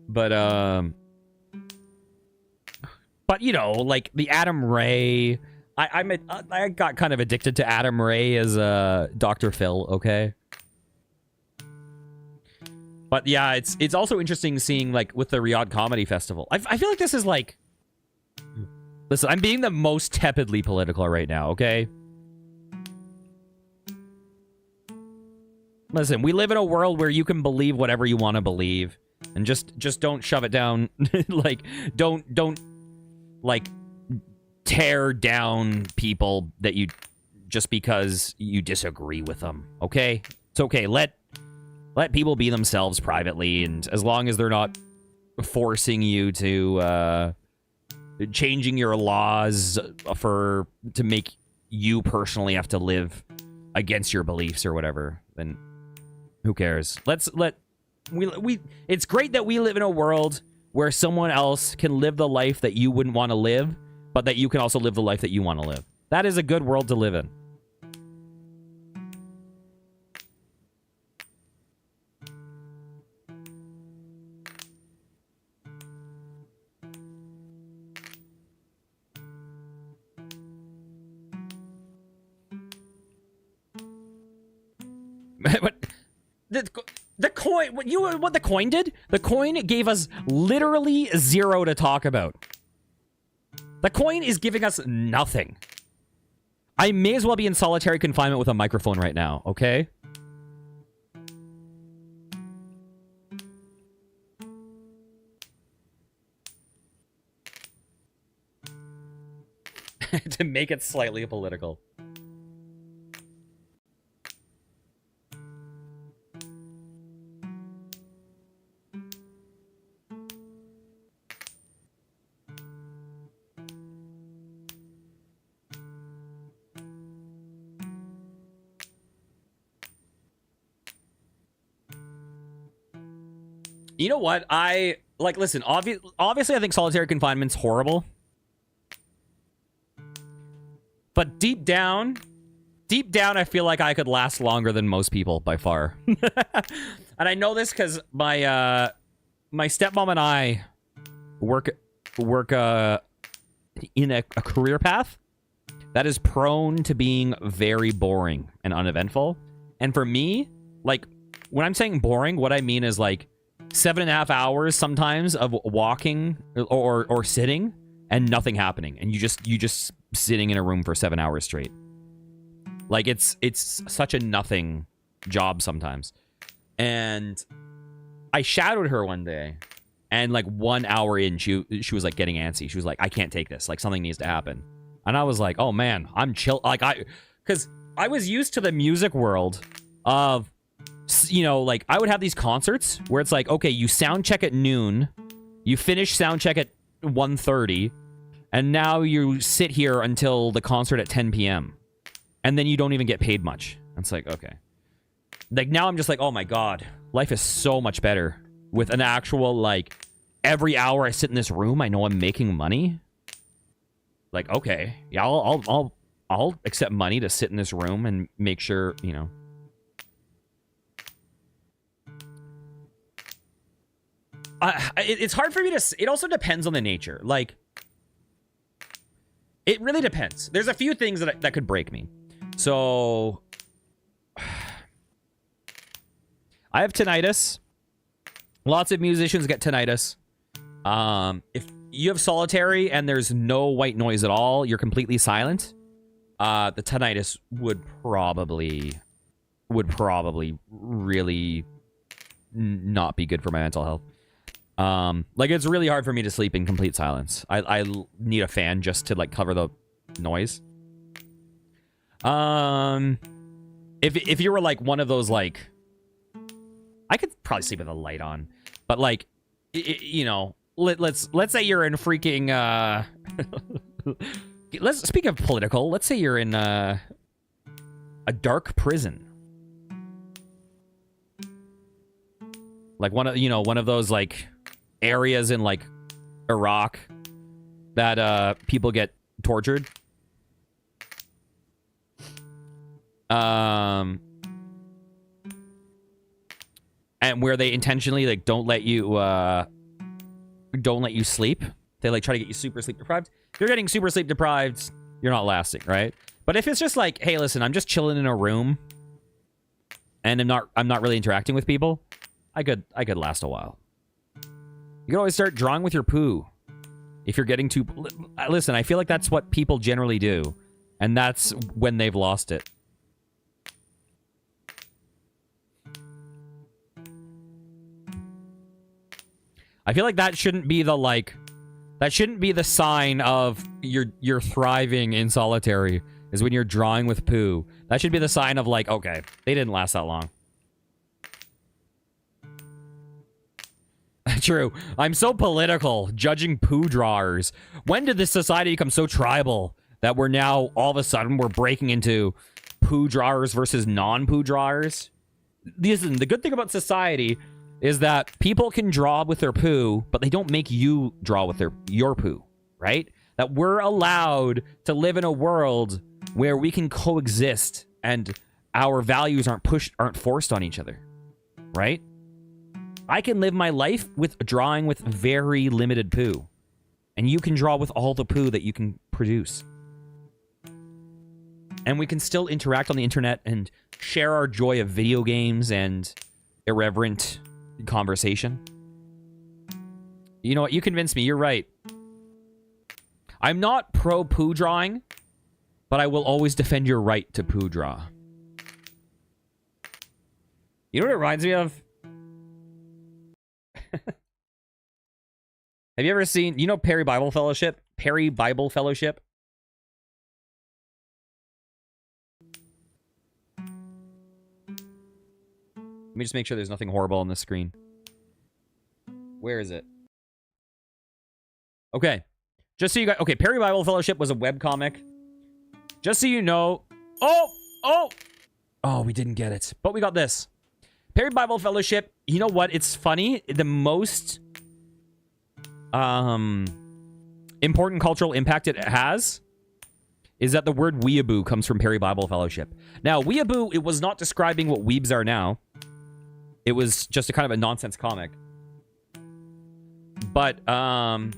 But you know, like the Adam Ray, I got kind of addicted to Adam Ray as Dr. Phil, okay? But yeah, it's also interesting seeing, like, with the Riyadh Comedy Festival. I feel like this is, like, Listen, I'm being the most tepidly political right now, okay? Listen, we live in a world where you can believe whatever you want to believe. And just don't shove it down. Like, don't, like, tear down people that you... just because you disagree with them, okay? It's okay. Let people be themselves privately, and as long as they're not forcing you to... changing your laws to make you personally have to live against your beliefs or whatever, then who cares? It's great that we live in a world where someone else can live the life that you wouldn't want to live, but that you can also live the life that you want to live. That is a good world to live in. But the coin, what the coin did? The coin gave us literally zero to talk about. The coin is giving us nothing. I may as well be in solitary confinement with a microphone right now, okay? To make it slightly political. You know what? Listen, obviously I think solitary confinement's horrible. But deep down, I feel like I could last longer than most people by far. And I know this because my stepmom and I work in a career path that is prone to being very boring and uneventful. And for me, like, when I'm saying boring, what I mean is like 7.5 hours sometimes of walking or sitting and nothing happening, and you just sitting in a room for 7 hours straight. Like, it's such a nothing job sometimes. And I shadowed her one day, and like 1 hour in, she was like getting antsy. She was like, I can't take this. Like, something needs to happen. And I was like, oh man, I'm chill. Like, because I was used to the music world of, you know, like, I would have these concerts where it's like, okay, you sound check at noon, you finish sound check at 1:30, and now you sit here until the concert at 10 p.m. and then you don't even get paid much. It's like, okay. Like, now I'm just like, oh my god, life is so much better with an actual, like, every hour I sit in this room, I know I'm making money. Like, okay, yeah, I'll accept money to sit in this room and make sure, you know. It's hard for me to... It also depends on the nature. Like, it really depends. There's a few things that could break me. So, I have tinnitus. Lots of musicians get tinnitus. If you have solitary and there's no white noise at all, you're completely silent, the tinnitus would probably really not be good for my mental health. Like, it's really hard for me to sleep in complete silence. I need a fan just to, like, cover the noise. If you were, like, one of those, like... I could probably sleep with a light on. But, like, you know, let's say you're in freaking, let's speak of political. Let's say you're in, a dark prison. Like, one of those, like, areas in, like, Iraq that people get tortured. And where they intentionally, like, don't let you sleep. They, like, try to get you super sleep deprived. If you're getting super sleep deprived, you're not lasting, right? But if it's just like, hey, listen, I'm just chilling in a room and I'm not really interacting with people, I could last a while. You can always start drawing with your poo. If you're getting too... Listen, I feel like that's what people generally do. And that's when they've lost it. I feel like that shouldn't be the, like... That shouldn't be the sign of you're thriving in solitary, is when you're drawing with poo. That should be the sign of, like, okay, they didn't last that long. True. I'm so political, judging poo drawers. When did this society become so tribal that we're now, all of a sudden, we're breaking into poo drawers versus non-poo drawers? Listen, the good thing about society is that people can draw with their poo, but they don't make you draw with your poo, right? That we're allowed to live in a world where we can coexist and our values aren't forced on each other, right? I can live my life with drawing with very limited poo, and you can draw with all the poo that you can produce. And we can still interact on the internet and share our joy of video games and irreverent conversation. You know what? You convinced me. You're right. I'm not pro poo drawing, but I will always defend your right to poo draw. You know what it reminds me of? Have you ever seen, you know, Perry Bible Fellowship? Perry Bible Fellowship? Let me just make sure there's nothing horrible on the screen. Where is it? Okay. Just so you guys... Okay, Perry Bible Fellowship was a webcomic. Just so you know... Oh, we didn't get it. But we got this. Perry Bible Fellowship, you know what? It's funny. The most... important cultural impact it has is that the word weeaboo comes from Perry Bible Fellowship. Now, weeaboo, it was not describing what weebs are now. It was just a kind of a nonsense comic. But weeaboo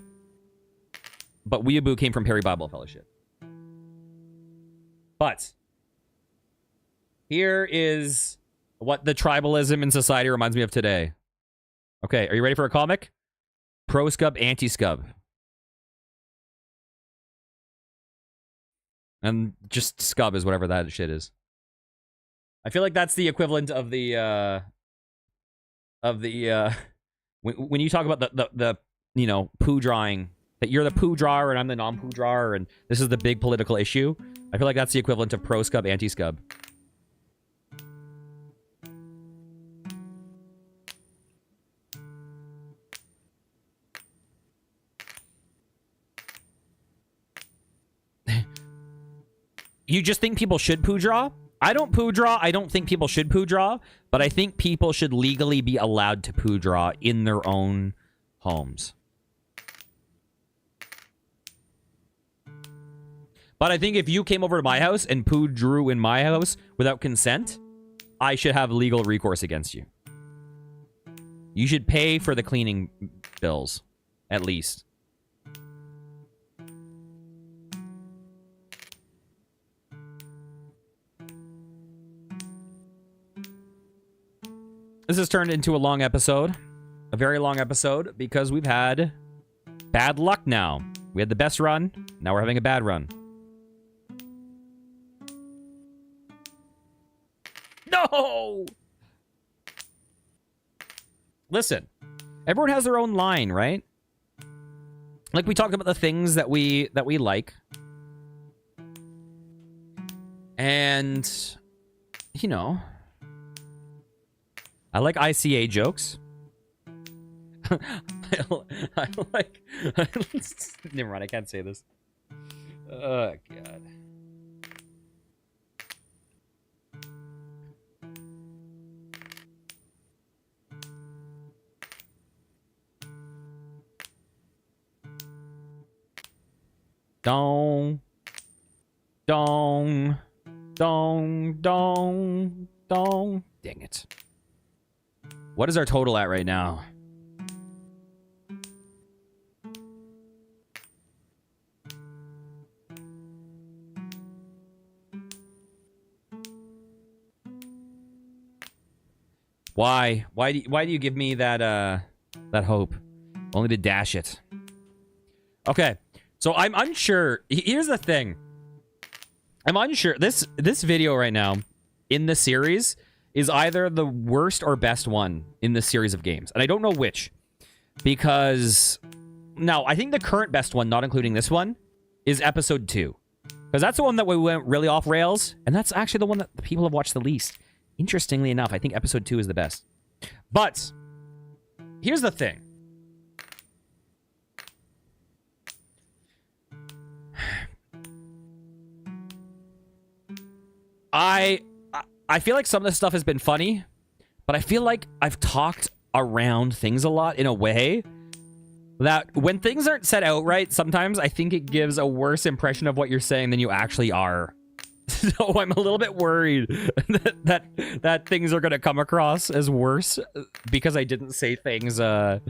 came from Perry Bible Fellowship. But here is what the tribalism in society reminds me of today. Okay, are you ready for a comic? Pro-scub, anti-scub. And just scub is whatever that shit is. I feel like that's the equivalent of the when you talk about the you know, poo drawing, that you're the poo drawer and I'm the non-poo drawer and this is the big political issue. I feel like that's the equivalent of pro-scub, anti-scub. You just think people should poo draw? I don't poo draw. I don't think people should poo draw, but I think people should legally be allowed to poo draw in their own homes. But I think if you came over to my house and poo drew in my house without consent, I should have legal recourse against you. You should pay for the cleaning bills, at least. This has turned into a long episode. A very long episode, because we've had bad luck now. We had the best run, now we're having a bad run. No! Listen, everyone has their own line, right? Like, we talked about the things that we like. And, you know... I like ICA jokes. I like... Never mind, I can't say this. Oh, God. Dong. Dong. Dong. Dong. Dong. Dang it. What is our total at right now? Why? Why do you give me that that hope? Only to dash it. Okay. So I'm unsure. Here's the thing. I'm unsure. This video right now in the series is either the worst or best one in the series of games. And I don't know which. Because... Now, I think the current best one, not including this one, is episode 2. Because that's the one that we went really off rails. And that's actually the one that people have watched the least. Interestingly enough, I think episode 2 is the best. But, here's the thing. I feel like some of this stuff has been funny, but I feel like I've talked around things a lot in a way that when things aren't said outright, sometimes I think it gives a worse impression of what you're saying than you actually are. So I'm a little bit worried that things are going to come across as worse because I didn't say things like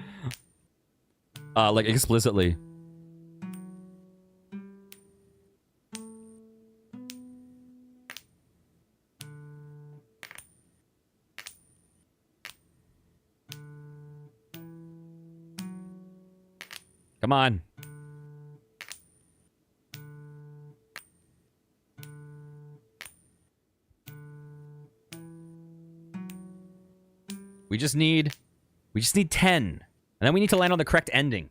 explicitly. Come on. We just need 10. And then we need to land on the correct ending.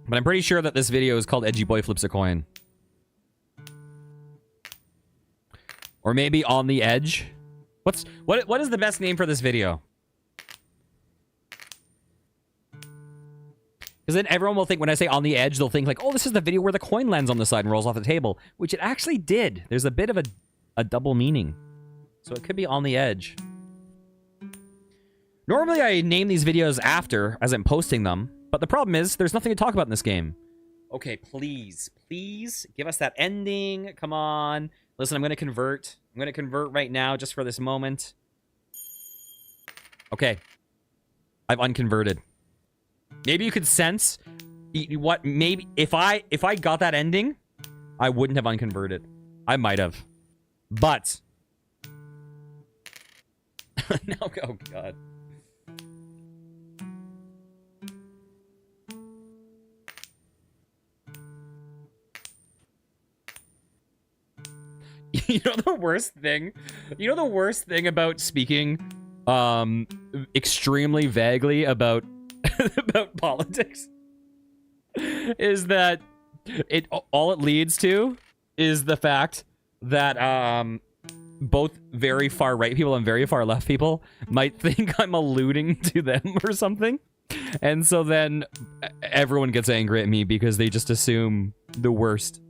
But I'm pretty sure that this video is called Edgy Boy Flips a Coin. Or maybe On the Edge. What is the best name for this video? Because then everyone will think, when I say On the Edge, they'll think like, oh, this is the video where the coin lands on the side and rolls off the table. Which it actually did. There's a bit of a double meaning. So it could be On the Edge. Normally I name these videos after, as I'm posting them. But the problem is, there's nothing to talk about in this game. Okay, please, please, give us that ending. Come on. Listen, I'm going to convert. I'm going to convert right now, just for this moment. Okay. I've unconverted. Maybe you could sense what, maybe, if I got that ending, I wouldn't have unconverted. I might have. But. No, oh, God. You know the worst thing? You know the worst thing about speaking extremely vaguely about about politics is that all it leads to is the fact that both very far right people and very far left people might think I'm alluding to them or something. And so then everyone gets angry at me because they just assume the worst.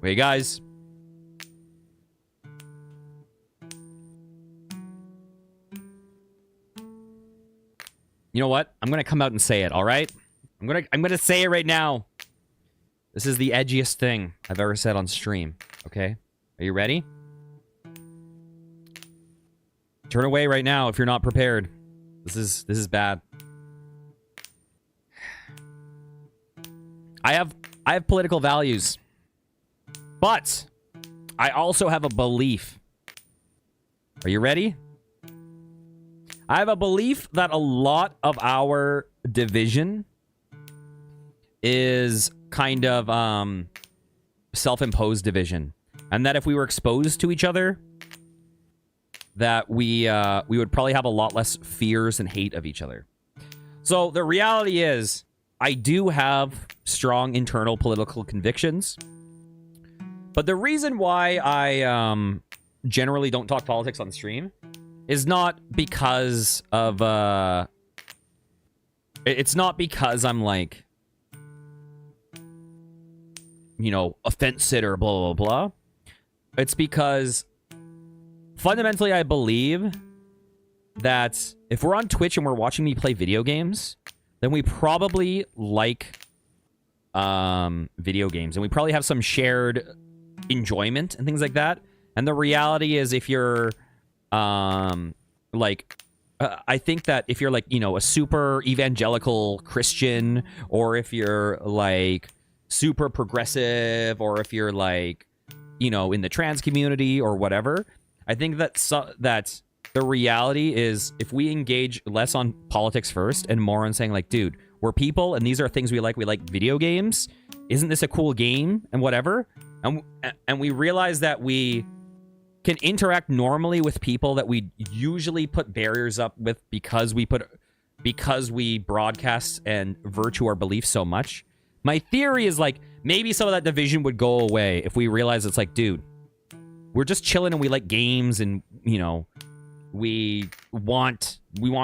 Hey guys. You know what? I'm gonna come out and say it, alright? I'm gonna say it right now. This is the edgiest thing I've ever said on stream, okay? Are you ready? Turn away right now if you're not prepared. This is bad. I have political values. But I also have a belief. Are you ready? I have a belief that a lot of our division is kind of self-imposed division. And that if we were exposed to each other, that we would probably have a lot less fears and hate of each other. So the reality is, I do have strong internal political convictions. But the reason why I generally don't talk politics on stream is not because of it's not because I'm like, you know, a fence sitter, blah blah blah. It's because fundamentally I believe that if we're on Twitch and we're watching me play video games, then we probably like video games, and we probably have some shared enjoyment and things like that. And the reality is, if you're like, I think that if you're like, you know, a super evangelical Christian, or if you're like super progressive, or if you're like, you know, in the trans community or whatever, I think that that the reality is, if we engage less on politics first and more on saying like, dude, we're people and these are things we like video games. Isn't this a cool game and whatever? And we realize that we can interact normally with people that we usually put barriers up with because we broadcast and virtue our beliefs so much. My theory is like, maybe some of that division would go away if we realize it's like, dude, we're just chilling and we like games, and, you know, we want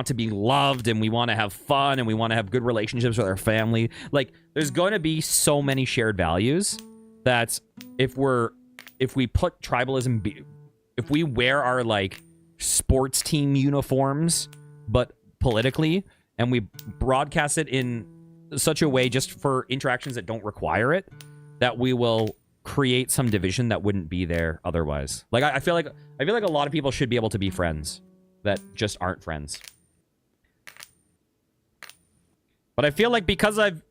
to be loved, and we want to have fun, and we want to have good relationships with our family. Like, there's going to be so many shared values that if we put tribalism, if we wear our like sports team uniforms, but politically, and we broadcast it in such a way just for interactions that don't require it, that we will create some division that wouldn't be there otherwise. Like, I feel like a lot of people should be able to be friends that just aren't friends. But I feel like because I've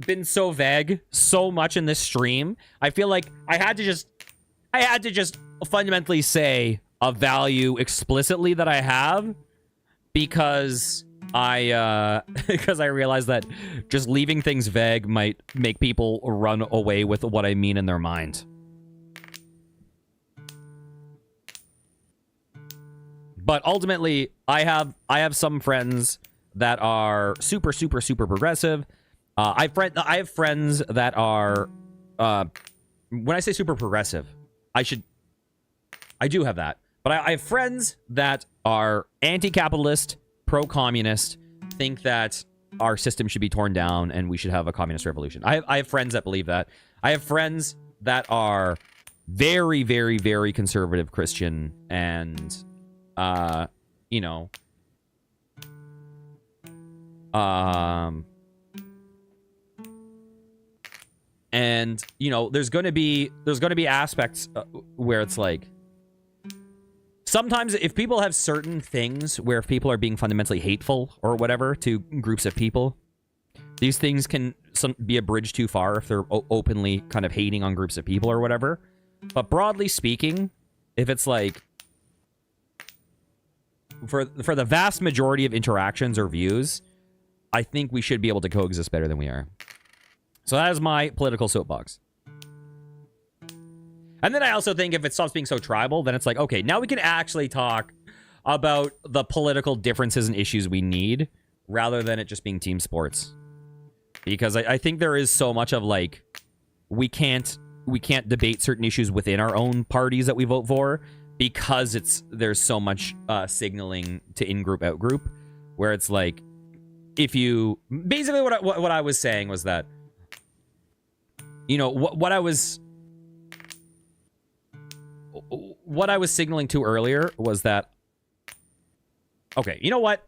been so vague so much in this stream, I feel like I had to just fundamentally say a value explicitly that I have, because I realized that just leaving things vague might make people run away with what I mean in their mind. But ultimately, I have some friends that are super progressive. I have friends that are when I say super progressive, I do have that. But I have friends that are anti-capitalist, pro-communist, think that our system should be torn down and we should have a communist revolution. I have friends that believe that. I have friends that are very conservative Christian, and you know, and you know, there's going to be aspects where it's like, sometimes if people have certain things where if people are being fundamentally hateful or whatever to groups of people, these things can be a bridge too far if they're openly kind of hating on groups of people or whatever. But broadly speaking, if it's like, for the vast majority of interactions or views, I think we should be able to coexist better than we are. So that is my political soapbox. And then I also think if it stops being so tribal, then it's like, okay, now we can actually talk about the political differences and issues we need, rather than it just being team sports. Because I think there is so much of like, we can't debate certain issues within our own parties that we vote for, because there's so much signaling to in-group, out-group, where it's like, if you... Basically what I was saying was that, you know, what I was signaling to earlier was that, okay, you know what?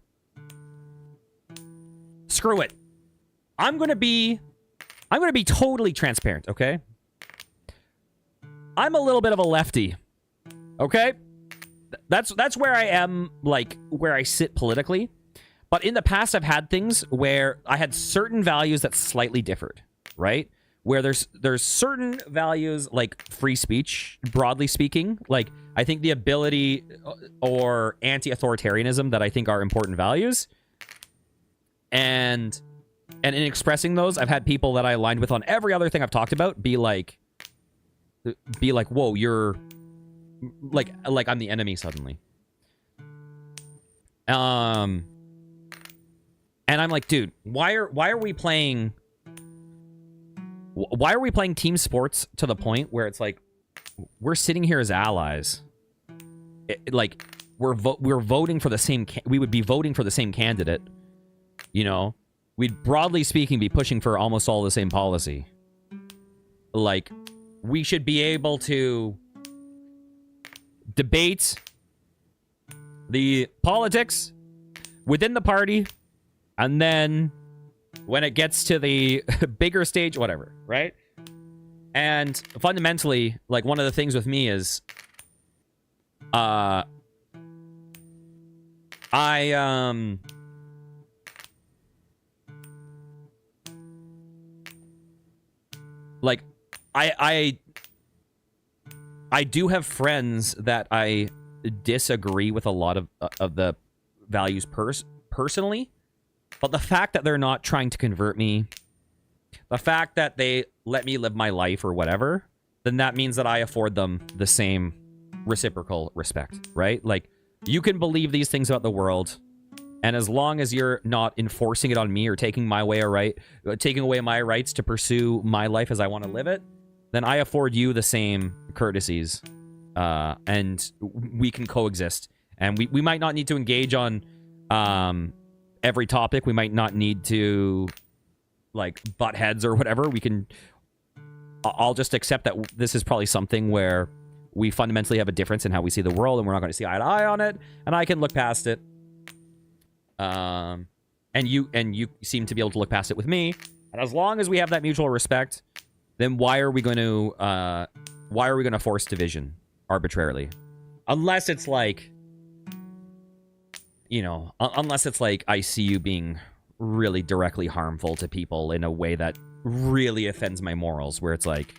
Screw it. I'm gonna be totally transparent, okay? I'm a little bit of a lefty, okay? That's where I am, like, where I sit politically. But in the past, I've had things where I had certain values that slightly differed, right? Where there's certain values like free speech, broadly speaking. Like, I think the ability or anti-authoritarianism that I think are important values. And in expressing those, I've had people that I aligned with on every other thing I've talked about be like, whoa, you're like I'm the enemy suddenly. And I'm like, dude, why are we playing team sports to the point where it's like, we're sitting here as allies? Like, we're voting for the same... we would be voting for the same candidate. You know? We'd, broadly speaking, be pushing for almost all the same policy. Like, we should be able to debate the politics within the party, and then when it gets to the bigger stage, whatever, right? And fundamentally, like, one of the things with me is, like, I do have friends that I disagree with a lot of the values personally, but the fact that they're not trying to convert me, the fact that they let me live my life or whatever, then that means that I afford them the same reciprocal respect, right? Like, you can believe these things about the world, and as long as you're not enforcing it on me or taking away my rights to pursue my life as I want to live it, then I afford you the same courtesies, and we can coexist. And we might not need to engage on every topic. We might not need to, like, butt heads or whatever. I'll just accept that this is probably something where we fundamentally have a difference in how we see the world, and we're not going to see eye to eye on it, and I can look past it. And you seem to be able to look past it with me. And as long as we have that mutual respect, then why are we going to force division arbitrarily? Unless it's like, you know, unless it's like I see you being really directly harmful to people in a way that really offends my morals, where it's like,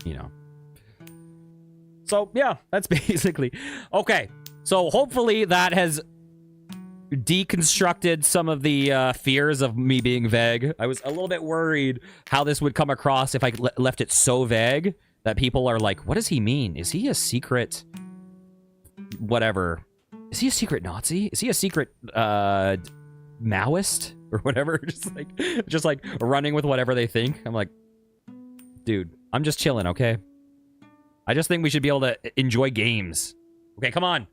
you know. So, yeah, that's basically... Okay, so hopefully that has deconstructed some of the fears of me being vague. I was a little bit worried how this would come across if I left it so vague that people are like, what does he mean? Is he a secret... whatever. Is he a secret Nazi? Is he a secret Maoist? Or whatever? just like running with whatever they think. I'm like, dude, I'm just chilling, okay? I just think we should be able to enjoy games. Okay, come on.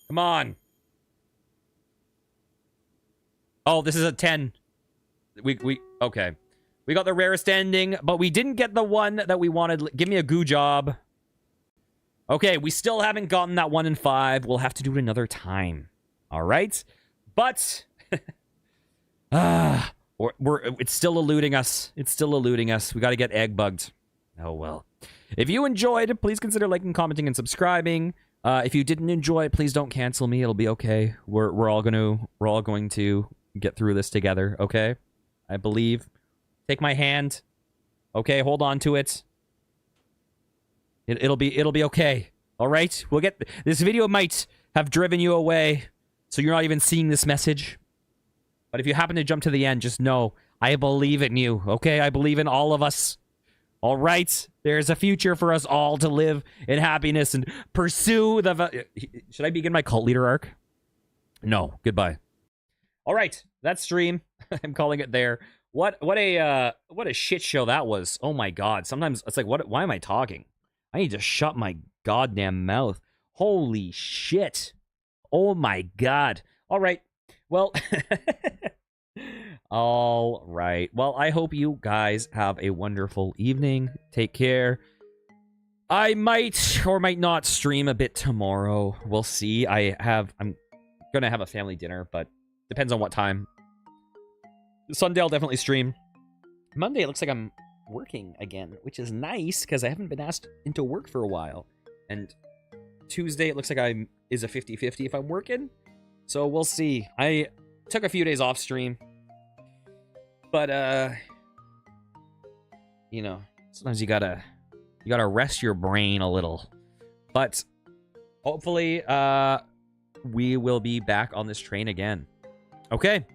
Come on. Oh, this is a 10. Okay. We got the rarest ending, but we didn't get the one that we wanted. Give me a goo job. Okay, we still haven't gotten that 1 in 5. We'll have to do it another time. All right? But... it's still eluding us. It's still eluding us. We got to get egg bugged. Oh, well. If you enjoyed, please consider liking, commenting, and subscribing. If you didn't enjoy, please don't cancel me. It'll be okay. We're all going to get through this together, okay? I believe. Take my hand. Okay, hold on to it. It'll be okay. All right? We'll get this video might have driven you away, so you're not even seeing this message. But if you happen to jump to the end, just know I believe in you, okay? I believe in all of us. All right? There's a future for us all to live in happiness and pursue the... Should I begin my cult leader arc? No. Goodbye. All right. That's stream. I'm calling it there. What a shit show that was. Oh my god. Sometimes it's like, why am I talking? I need to shut my goddamn mouth. Holy shit. Oh my god. All right. Well, all right. Well, I hope you guys have a wonderful evening. Take care. I might or might not stream a bit tomorrow. We'll see. I'm going to have a family dinner, but depends on what time. Sunday, I'll definitely stream. Monday, it looks like I'm working again, which is nice because I haven't been asked into work for a while. And Tuesday, it looks like is a 50-50 if I'm working. So we'll see. I took a few days off stream. But, you know, sometimes you gotta rest your brain a little. But hopefully, we will be back on this train again. Okay.